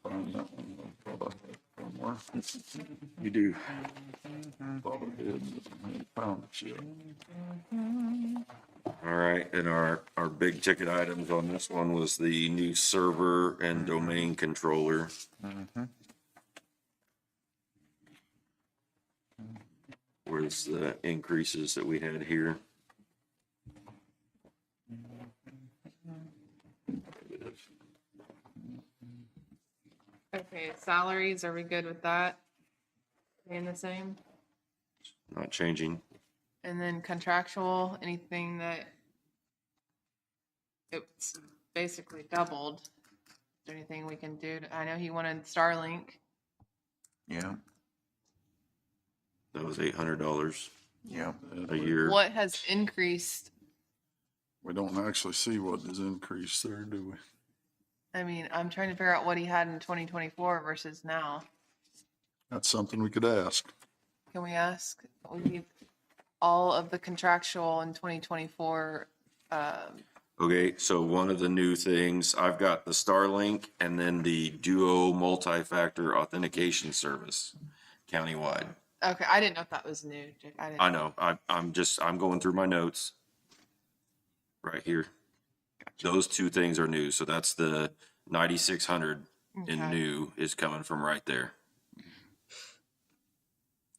Found that one. I thought I had somewhere. You do. Thought I did, but I found it yet. All right, and our big ticket items on this one was the new server and domain controller. Where's the increases that we had here? Okay, salaries, are we good with that? Staying the same? Not changing. And then contractual, anything that it's basically doubled. Is there anything we can do? I know he wanted Starlink. yeah, That was $800 yeah. a year. What has increased? We don't actually see what is increased there, do we? I mean, I'm trying to figure out what he had in 2024 versus now. That's something we could ask. Can we ask? We need all of the contractual in 2024. Okay, so one of the new things, I've got the Starlink and then the Duo multi-factor authentication service countywide. Okay, I didn't know if that was new. I didn't. I know, I'm going through my notes right here. Those two things are new, so that's the 9,600 in Okay. new is coming from right there.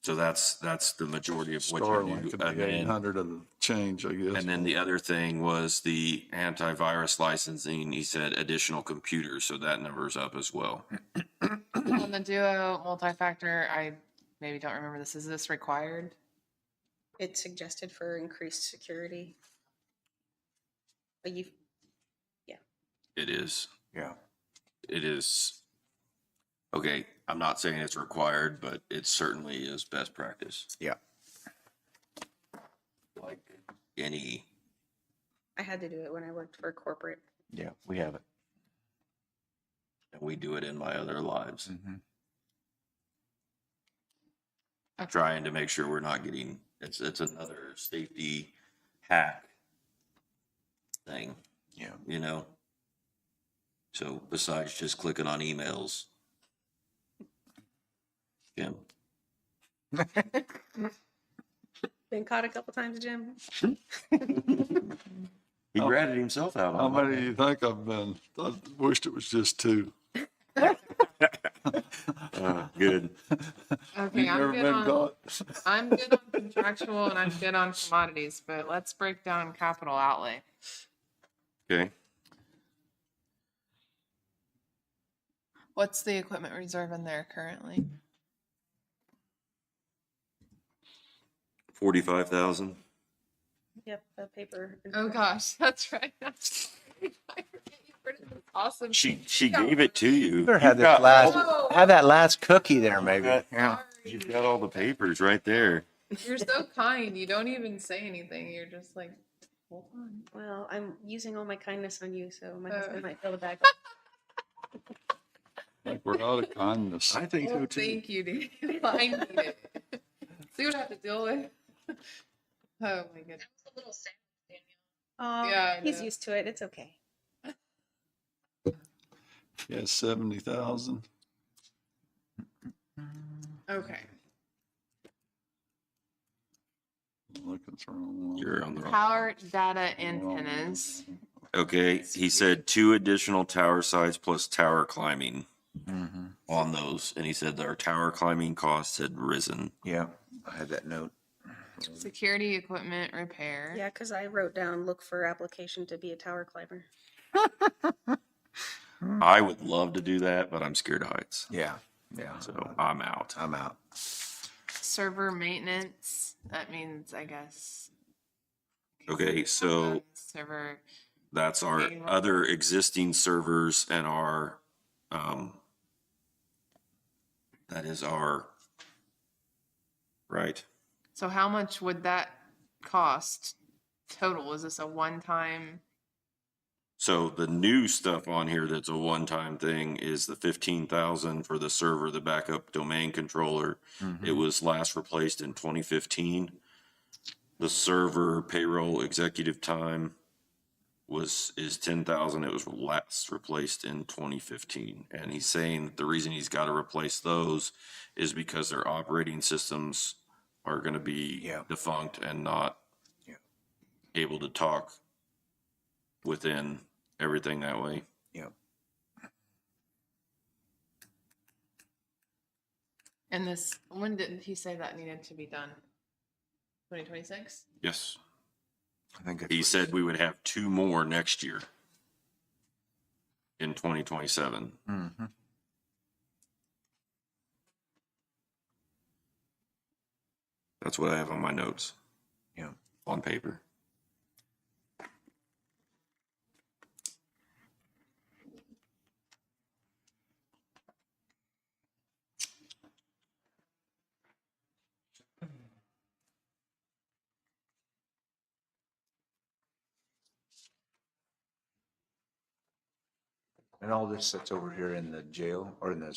So that's the majority of what you Starlink do. could And be then, 800 of the change, I guess. and then the other thing was the antivirus licensing. He said additional computers, so that number's up as well. On the Duo multi-factor, I maybe don't remember this. Is this required? It's suggested for increased security. But you, It is. Yeah. It is. Okay, I'm not saying it's required, but it certainly is best practice. Yeah. Like any, I had to do it when I worked for corporate. Yeah, we have it. and we do it in my other lives, Okay. trying to make sure we're not getting, it's another safety hack thing, Yeah. you know? So besides just clicking on emails. Jim, Been caught a couple times, Jim. he ratted himself out How on many do that. you think I've been? I wished it was just two. Good. Okay, You've never been caught? I'm good on contractual and I'm good on commodities, but let's break down capital outlay. Okay. What's the equipment reserve in there currently? 45,000. Yep, the paper. Oh gosh, that's right. Awesome. She gave it to you. You better have You've got have that last cookie there, maybe. Yeah. You've got all the papers right there. You're so kind. You don't even say anything. You're just like, hold on. Well, I'm using all my kindness on you, so my husband might feel the bad. Like we're out of kindness. I think so Oh, too. thank you, dude. I need it. See what I have to deal with. Oh my goodness. That was a little sad, Danielle. Oh, Yeah, I he's know. used to it. It's okay. Yeah, 70,000. Okay. Looking through. You're on the wrong. Power data antennas. Okay, he said 2 additional tower sites plus tower climbing Mm-hmm. on those. And he said that our tower climbing costs had risen. Yeah, I had that note. Security equipment repair. Yeah, because I wrote down look for application to be a tower climber. I would love to do that, but I'm scared of heights. Yeah, yeah. So I'm out. I'm out. Server maintenance. That means, I guess. Okay, so Server. that's our other existing servers and our, that is our, right? So how much would that cost total? Is this a one-time? So the new stuff on here that's a one-time thing is the 15,000 for the server, the backup domain controller. It was last replaced in 2015. The server payroll executive time is 10,000. It was last replaced in 2015. And he's saying that the reason he's got to replace those is because their operating systems are going to be Yeah. defunct and not Yeah. able to talk within everything that way. Yeah. And this, when did he say that needed to be done? 2026? Yes. I think He said we would have 2 more next year in 2027. Mm-hmm. That's what I have on my notes Yeah. on paper. And all this sits over here in the jail or in the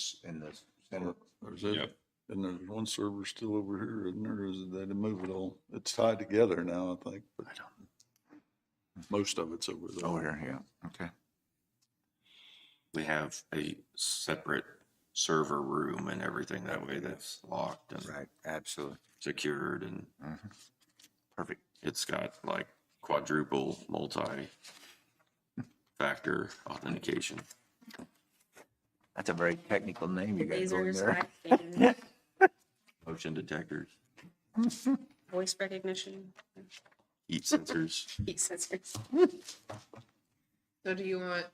center. There's Yep. it, and there's one server still over here, isn't there? Is it, they didn't move it all? It's tied together now, I think, but most of it's over there. Over here, yeah. Okay. We have a separate server room and everything that way that's locked and Right. Absolutely. secured, and Perfect. it's got like quadruple multi-factor authentication. That's a very technical name you guys over Lasers, there. high-speed, Motion detectors, voice recognition, heat sensors. heat sensors. So do you want,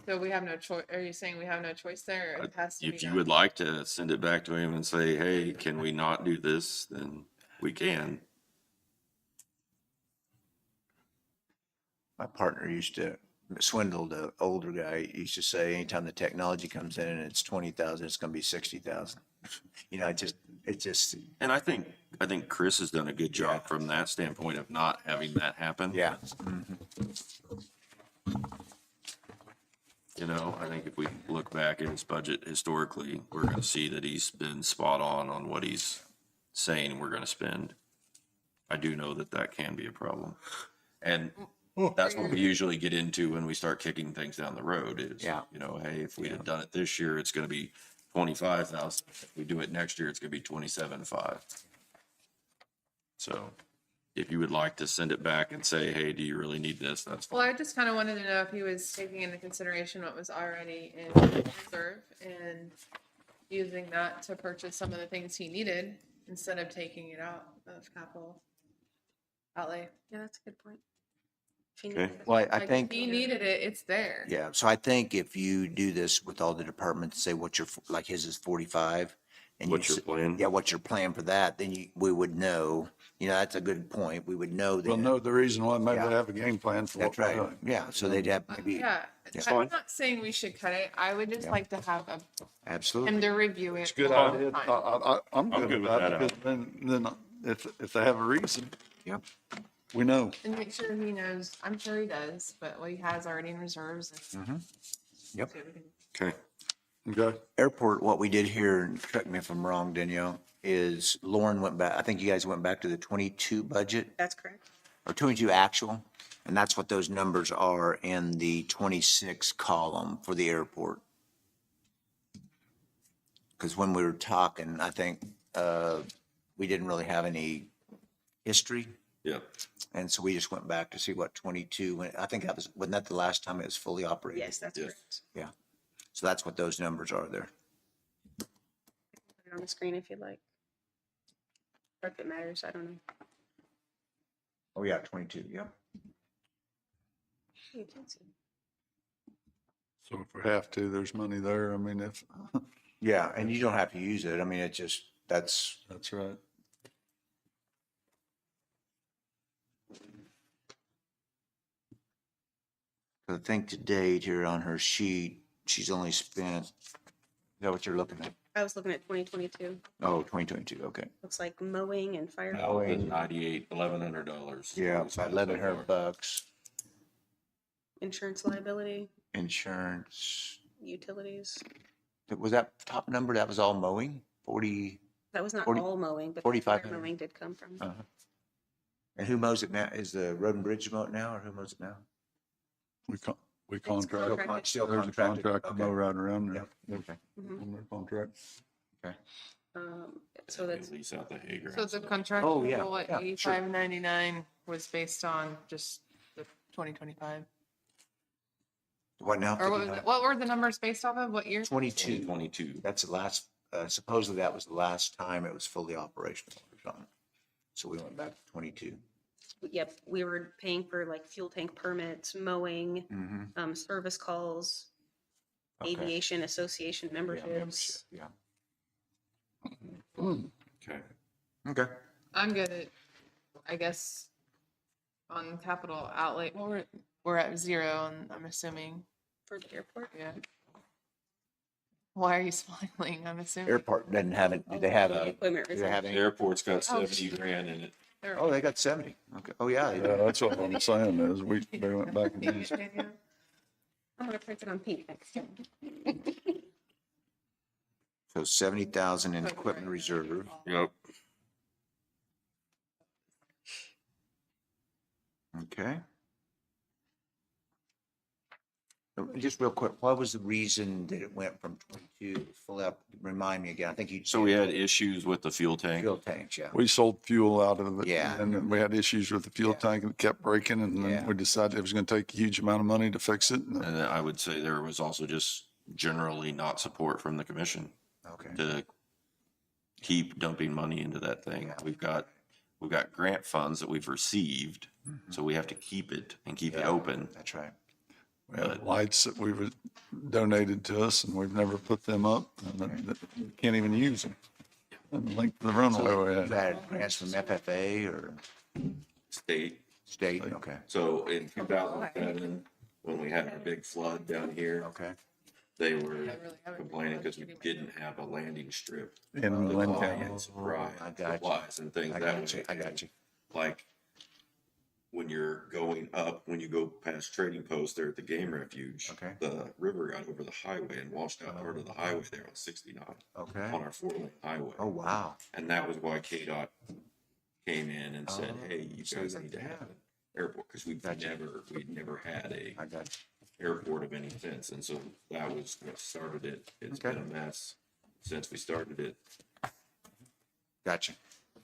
so we have no choice, are you saying we have no choice there? Or it has to be If you done? would like to send it back to him and say, hey, can we not do this? Then we can. My partner used to swindle the older guy. He used to say anytime the technology comes in and it's 20,000, it's going to be 60,000. You know, it just, And I think Chris has done a good job from that standpoint of not having that happen. yeah. You know, I think if we look back at his budget historically, we're going to see that he's been spot on what he's saying we're going to spend. I do know that that can be a problem. And that's what we usually get into when we start kicking things down the road is, Yeah. you know, hey, if we'd have done it this year, it's going to be 25,000. If we do it next year, it's going to be 27.5. So if you would like to send it back and say, hey, do you really need this? That's Well, fine. I just kind of wanted to know if he was taking into consideration what was already in reserve and using that to purchase some of the things he needed instead of taking it out of capital outlay. Yeah, that's a good point. If you Okay. need it. Well, I Like, if think, he needed it, it's there. yeah. So I think if you do this with all the departments, say what your, like his is 45. And What's your plan? Yeah, what's your plan for that? Then we would know, you know, that's a good point. We would know that. We'll know the reason why, maybe Yeah. they have a game plan for what That's we're right. doing. Yeah. So they'd have maybe, Yeah, fine. I'm not saying we should cut it. I would just Yeah. like to have him absolutely. to review it. It's a good all the idea. time. I'm good good with with that, that. because then if they have a reason, Yep. we know. And make sure he knows, I'm sure he does, but what he has already in reserves. And Yep. see what we can- Okay. Okay. Airport, what we did here, and correct me if I'm wrong, Danielle, is Lauren went back, I think you guys went back to the 22 budget That's correct. or 22 actual. And that's what those numbers are in the 26 column for the airport. Because when we were talking, I think we didn't really have any history. Yep. And so we just went back to see what 22, I think that was, wasn't that the last time it was fully operated? Yes, that's Yes. correct. Yeah. So that's what those numbers are there. Put it on the screen if you'd like. Or if it matters, I don't know. Oh, yeah, 22, yep. You can see. So if we have to, there's money there. I mean, if, Yeah, and you don't have to use it. I mean, it's just, that's, that's right. I think to date here on her sheet, she's only spent, is that what you're looking at? I was looking at 2022. Oh, 2022, okay. Looks like mowing and fire. Mowing. $1,100. Yeah, it's $1,100. Insurance liability, Insurance, utilities. was that top number, that was all mowing? 40, That was not 40 all mowing, but 4,500. mowing did come from. uh-huh. And who mows it now? Is the road and bridge mow it now, or who mows it now? We It's contract, contracted. Still there's a contracted? contract to mow Okay. right around there. Yep, okay, On their contract. okay. So that's, Lease out the hay So grounds. the contract Oh, yeah, at yeah, sure. $85.99 was based on just the 2025. What now? Or what were the numbers based off of? What year? 22. 22. That's the last, supposedly that was the last time it was fully operational or something. So we went back to 22. yep, we were paying for like fuel tank permits, mowing, Mm-hmm. service calls, Okay. aviation association memberships. Yeah. Okay. Okay. I'm good at, I guess, on capital outlay. Well, we're at 0, and I'm assuming. For the airport. Yeah. Why are you smiling? I'm assuming. Airport doesn't have it, do they have a, Equipment do they reserve. have any? Airport's got Oh, 70 grand in it. Oh, they got 70. Okay. Oh, yeah. they do. Yeah, that's what I'm saying is they went back and used. I'm gonna print it on pink next time. So 70,000 in equipment reserve. Yep. Okay. Just real quick, what was the reason that it went from 22 full up? Remind me again. I think you. So we had issues with the fuel tank. Fuel tanks, yeah. We sold fuel out of it. Yeah. And then we had issues with the fuel Yeah. tank and it kept breaking and Yeah. then we decided it was gonna take a huge amount of money to fix it. And then I would say there was also just generally not support from the commission Okay. to keep dumping money into that thing. Yeah. We've got grant funds that we've received, so we have to keep it and keep it Yeah. open. That's right. We had lights that we were donated to us and we've never put them up and we can't even use them. And the length of the runway we You had. had grants from FFA or State. state? Okay. So in 2007, when we had our big flood down here, Okay. they were complaining because we didn't have a landing strip. In Linn County. And supply I got you. supplies and things I that got you. way. I got you. Like when you're going up, when you go past Trading Post there at the game refuge, Okay. the river got over the highway and washed out part of the highway there on 69 Okay. on our 4-lane highway. Oh, wow. And that was why KDOT came in and said, Oh, hey, you so guys that- need to have yeah. an airport because we'd Gotcha. never had a I got you. airport of any sense. And so that was what started it. It's Okay. been a mess since we started it Gotcha.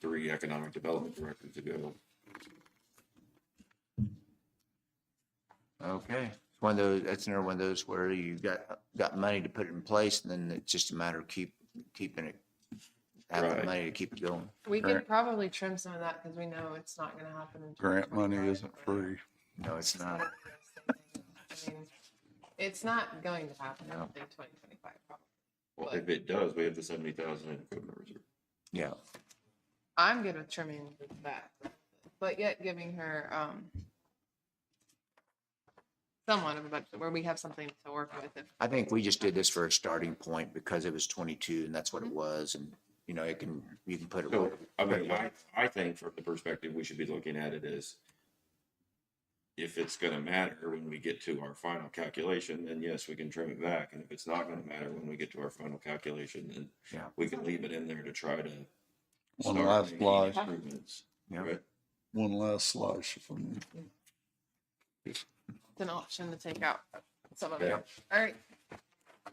3 economic development directors ago. Okay. It's one of those, that's another one of those where you got money to put it in place and then it's just a matter of keeping it, having the Right. money to keep it going. We could Grant. probably trim some of that because we know it's not going to happen. In Grant money 2025. isn't free. No, it's not. I mean, it's not going to happen in No. 2025 probably. Well, if it does, we have the 70,000 in equipment reserve. Yeah. I'm good with trimming that, but yet giving her somewhat of a budget where we have something to work with. If I think we just did this for a starting point because it was 22 and that's what it was. And, you know, you can put it. So, I mean, I think from the perspective, we should be looking at it as if it's gonna matter when we get to our final calculation, then yes, we can trim it back. And if it's not gonna matter when we get to our final calculation, then Yeah. we can leave it in there to try to One start last making slice. improvements. Yeah. Right? One last slice from it's an option to take out some of Yeah. it. All right.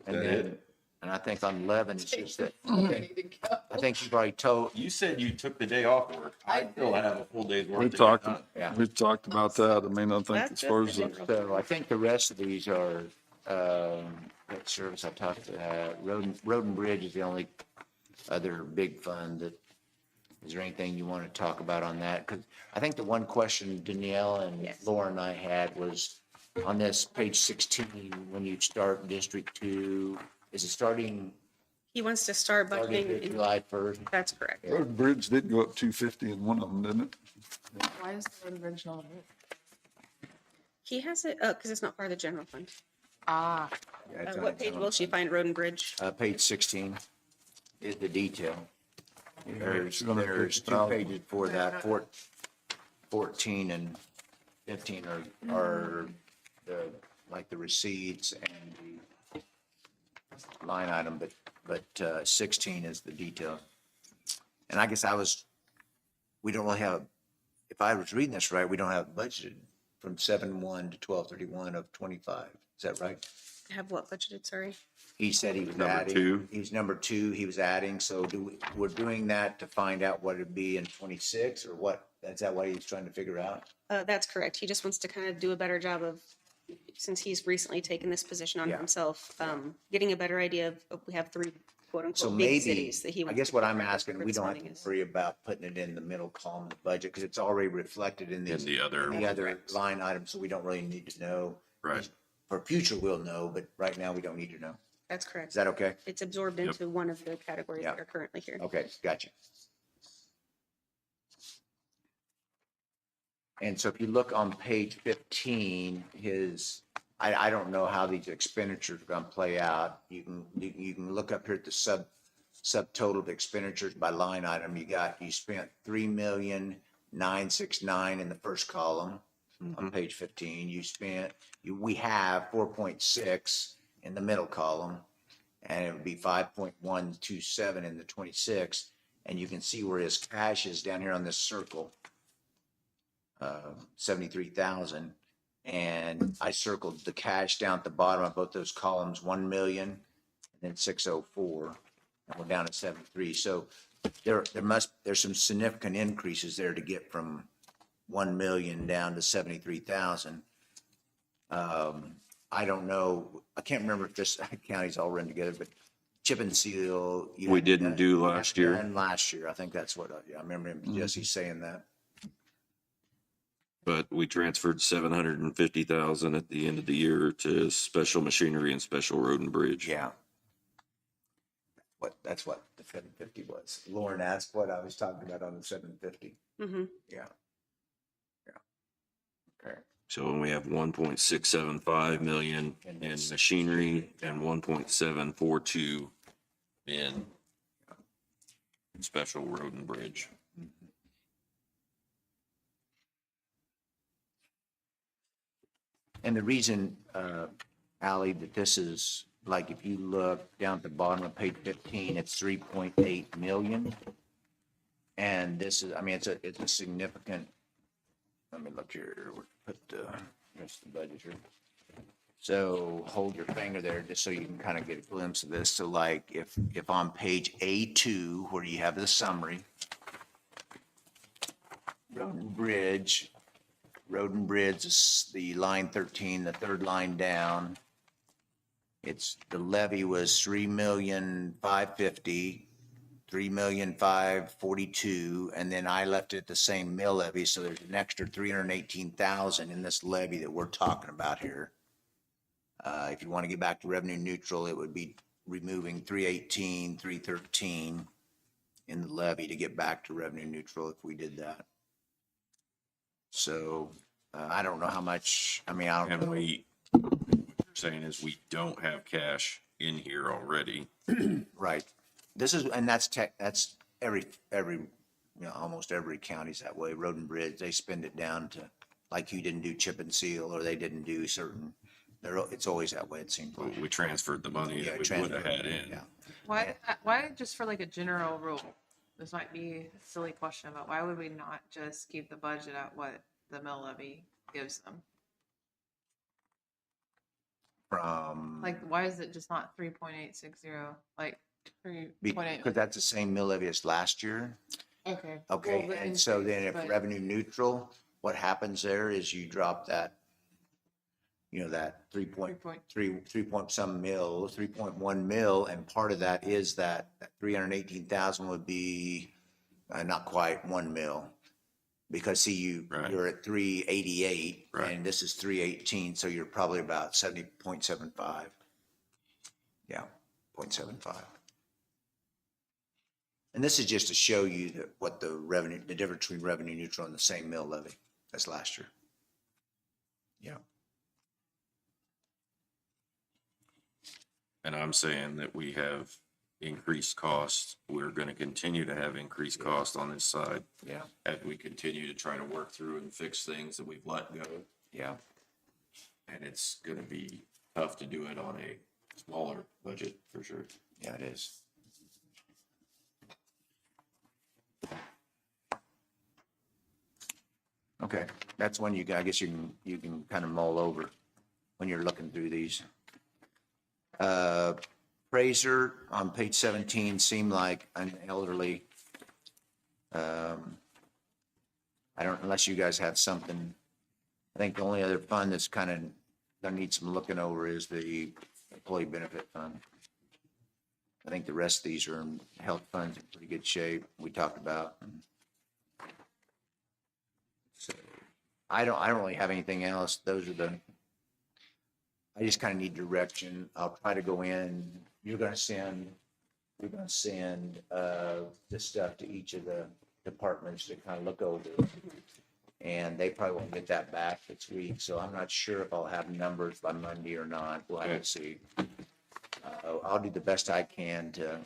And That then, it? and I think on 11, it's just that, Ready to go. I think you've already told, You said you took the day off work. I still have a full day's work. We've to get talked, done. Yeah. we've talked about that. I mean, I think That's as far as just the, so I think the rest of these are, that service I talked to, Road and Bridge is the only other big fund that, is there anything you want to talk about on that? Because I think the one question Danielle and Yes. Laura and I had was on this page 16, when you start District 2, is it starting He wants to start budgeting. in- July 1st? That's correct. road bridge did go up 250 in one of them, didn't it? Why is the road bridge not? He has it, because it's not part of the general fund. Ah, Yeah, it's on What the page will she find Road and Bridge? Page 16 is the detail. There's 250,000. 2 pages for that, 14 and 15 are like the receipts and the line item, but 16 is the detail. And I guess we don't really have, if I was reading this right, we don't have budgeted from 7/1 to 12/31 of 25. Is that right? Have what budgeted, sorry? He said he was Number adding. two. He's number 2, he was adding, so we're doing that to find out what it'd be in 26 or what? Is that what he's trying to figure out? That's correct. He just wants to kind of do a better job of, since he's recently taken this position on Yeah. himself, getting a better idea of, we have 3 quote So unquote big maybe, cities that he I wants. guess to what get I'm where asking, we this don't have funding to is. worry about putting it in the middle column of the budget because it's already reflected in In the other. the other line items, so we don't really need to know. Right. For future, we'll know, but right now we don't need to know. That's Is correct. that okay? It's absorbed into one of the categories Yeah. that are currently here. Okay, gotcha. And so if you look on page 15, I don't know how these expenditures are gonna play out. You can look up here at the subtotal of expenditures by line item. You spent 3,969 in the first column on page 15. We have 4.6 in the middle column, and it would be 5.127 in the 26. And you can see where his cash is down here on this circle, 73,000. And I circled the cash down at the bottom of both those columns, 1 million, and then 604, and we're down at 73. So there's some significant increases there to get from 1 million down to 73,000. I don't know, I can't remember if this county's all run together, but chip and seal. We didn't do last year. And last year, I think that's what, I remember Jesse saying that. But we transferred 750,000 at the end of the year to special machinery and special road and bridge. Yeah. That's what the 750 was. Lauren asked what I was talking about on the 750. Mm-hmm. Yeah. Okay. So we have 1.675 million in machinery and 1.742 in special road and bridge. And the reason, Ally, that this is, like, if you look down at the bottom of page 15, it's 3.8 million. And this is, I mean, it's a significant, let me look here, we'll put the rest of the budget here. So hold your finger there just so you can kind of get a glimpse of this. So like if on page A2, where you have the summary, Road and Bridge is the line 13, the third line down. The levy was 3,550,000, 3,542,000, and then I left it the same mill levy, so there's an extra 318,000 in this levy that we're talking about here. If you want to get back to revenue neutral, it would be removing 318, 313 in the levy to get back to revenue neutral if we did that. So I don't know how much, I mean, I don't And know. what you're saying is we don't have cash in here already. Right. This is, and that's every, almost every county's that way. Road and Bridge, they spend it down to, like you didn't do chip and seal, or they didn't do certain, it's always that way, it seems like. We transferred the money Yeah, that we would have transfer, had in. yeah. Why just for like a general rule? This might be a silly question, but why would we not just keep the budget at what the mill levy gives them? From, Like, why is it just not 3.860? Like 3.8? because that's the same mill levy as last year. Okay. Okay, Well, the and so then increase, if but- revenue neutral, what happens there is you drop that, that 3.1 mil, and part of that is that 318,000 would be not quite 1 mil. Because see, Right. you're at 388 Right. and this is 318, so you're probably about 70.75. Yeah, 0.75. And this is just to show you that what the difference between revenue neutral and the same mill levy as last year. Yeah. And I'm saying that we have increased costs. We're going to continue to have increased costs on this side Yeah. as we continue to try to work through and fix things that we've let go. Yeah. And it's gonna be tough to do it on a smaller budget, for sure. Yeah, it is. Okay, that's one I guess you can kind of mull over when you're looking through these. Fraser on page 17 seemed like an elderly. I don't, unless you guys have something. I think the only other fund that's kind of, that needs some looking over is the employee benefit fund. I think the rest of these are in health funds in pretty good shape, we talked about. So I don't really have anything else. Those are I just kind of need direction. I'll try to go in. You're gonna send this stuff to each of the departments to kind of look over. And they probably won't get that back this week, so I'm not sure if I'll have numbers by Monday or not. We'll have to see. I'll do the best I can to,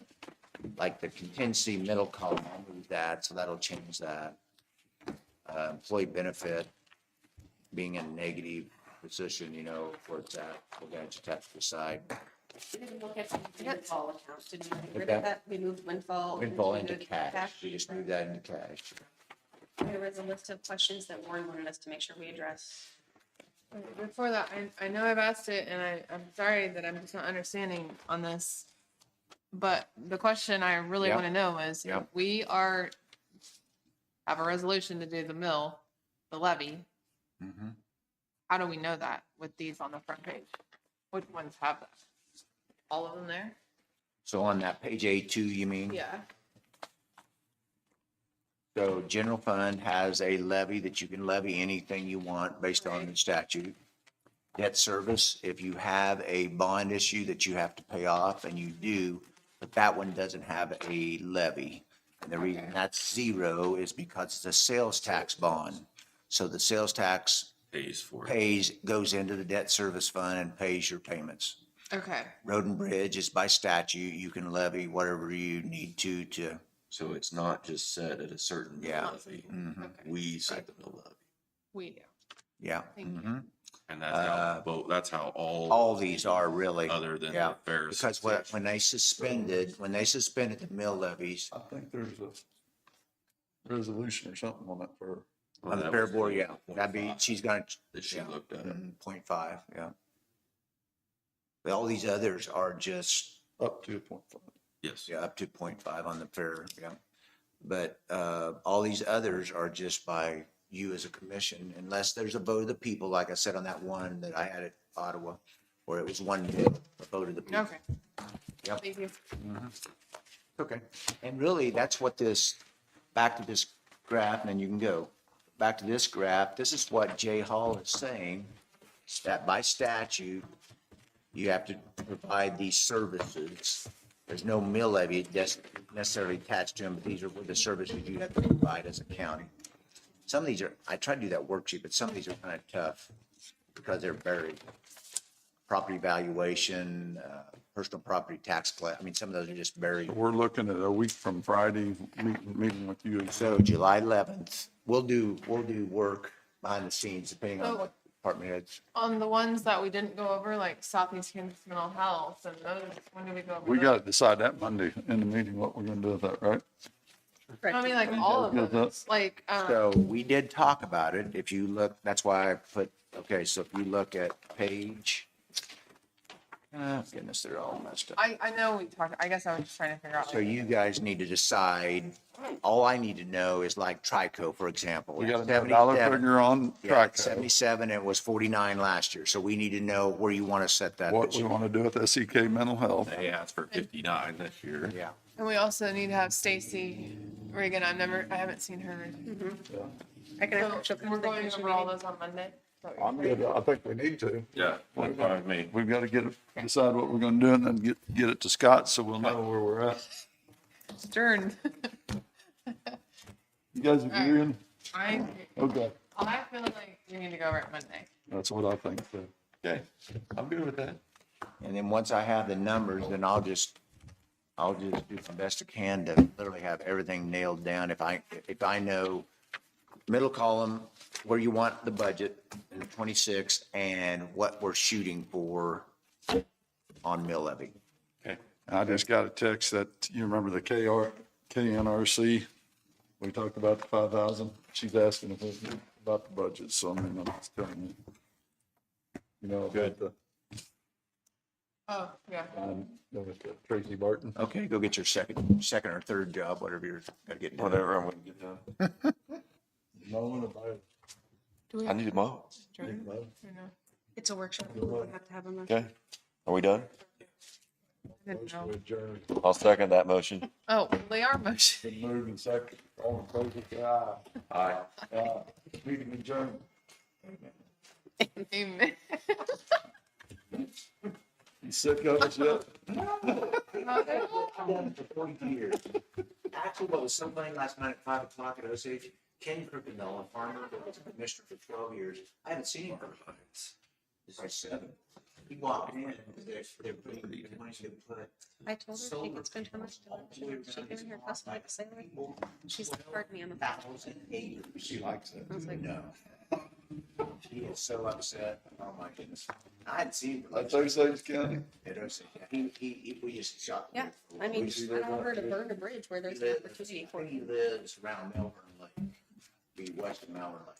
like the contingency middle column, I'll move that, so that'll change that. Employee benefit being in a negative position, where it's at, we're gonna just have to decide. We didn't look at the windfall accounts, did we get rid Okay. of that? We moved windfall. Windfall into cash, we just move that into cash. There was a list of questions that Warren wanted us to make sure we address. Before that, I know I've asked it, and I'm sorry that I'm just not understanding on this. But the question I really Yep. want to know is, Yep. we have a resolution to do the mill, the levy. Mhm. How do we know that with these on the front page? Which ones have that? All of them there? So on that page A2, you mean? Yeah. So general fund has a levy that you can levy anything you want based on the statute. Debt service, if you have a bond issue that you have to pay off, and you do, but that one doesn't have a levy. And the reason that's zero is because it's a sales tax bond. So the sales tax Pays for it. goes into the debt service fund and pays your payments. Okay. Road and bridge is by statute, you can levy whatever you need to. So it's not just set at a certain mill Yeah. levy. Mhm. Okay. We set the mill levy. We do. Yeah. Thank you. Mhm. And that's how All these are really. other than Yeah, the fair because association. when they suspended the mill levies I think there's a resolution or something on that for, on the that fair was board, yeah, 0.5 that'd be, she's gonna, That she yeah. looked at. 0.5, yeah. But all these others are just, up to 0.5. Yes. yeah, up to 0.5 on the fair, yeah. But, all these others are just by you as a commission, unless there's a vote of the people, like I said on that one that I had at Ottawa, where it was one bill, a vote of the people. Okay. Yep. Thank you. Okay. And really, that's what back to this graph, and then you can go. Back to this graph, this is what Jay Hall is saying, that by statute, you have to provide these services. There's no mill levy that's necessarily attached to them, but these are the services you have to provide as a county. Some of these I tried to do that worksheet, but some of these are kind of tough because they're buried. Property valuation, personal property tax some of those are just buried. So we're looking at a week from Friday, meeting with you. So July 11th, we'll do work behind the scenes depending on So- what department heads. On the ones that we didn't go over, like Southeast Kansas Mental Health and those, when do we go over? We those? got to decide that Monday in the meeting, what we're going to do with that, right? I mean, like all of Yeah, those, like, So we did talk about it. If you look, that's why I put, okay, so if you look at page, oh goodness, they're all messed up. I know we talked, I guess I was just trying to figure out. So you guys need to decide, all I need to know is like Trico, for example. We got a dollar 77. figure on Yeah, track. 77, it was 49 last year. So we need to know where you want to set that. What this we year. want to do with SEK mental health. They asked for 59 this year. Yeah. And we also need to have Stacy Reagan. I haven't seen her. I can have So we're going over all those on Monday. I'm good. I think we need to. Yeah, fine with me. We've got to decide what we're going to do and then get it to Scott so we'll know where we're at. Stern. You guys agreeing? I Okay, feel like we need to go over it Monday. that's what I think too. Okay, I'm good with that. And then once I have the numbers, then I'll just do the best I can to literally have everything nailed down. If I know middle column, where you want the budget in 26 and what we're shooting for on mill levy. I just got a text that, you remember the KNRC? We talked about the 5,000. She's asking if it's about the budget, so I mean, I'm just telling you. You know, about the, Oh, yeah. with the Tracy Barton. Okay, go get your second or third job, whatever you're gotta get done. Whatever, I'm gonna get done. Mowing about Do we I need to mow. adjourn or no? It's a workshop. We don't have to have them. Okay, are we done? I didn't know. adjourned. I'll second that motion. Oh, they are motion. Been moved and second. All in favor, say aye. Aye. Meeting adjourned. Amen. You sick of us yet? I've done it for 40 years. Actually, what was so funny last night at 5 o'clock at Osage, Ken Crookendall, a farmer that was a commissioner for 12 years, I haven't seen him for probably 7. He walked in, they're putting the money's gonna put. I told her she could spend her money. She gave me her cost like a sailor. She's like, pardon me, I'm a. 1,000 acres. She likes it. I was like, No. She is so upset. Oh my goodness. I hadn't seen him. That's Osage County. At Osage. We just shot. yeah, I mean, I don't want her to burn a bridge where there's an opportunity for He you. lives around Melbourne Lake, be west of Melbourne Lake.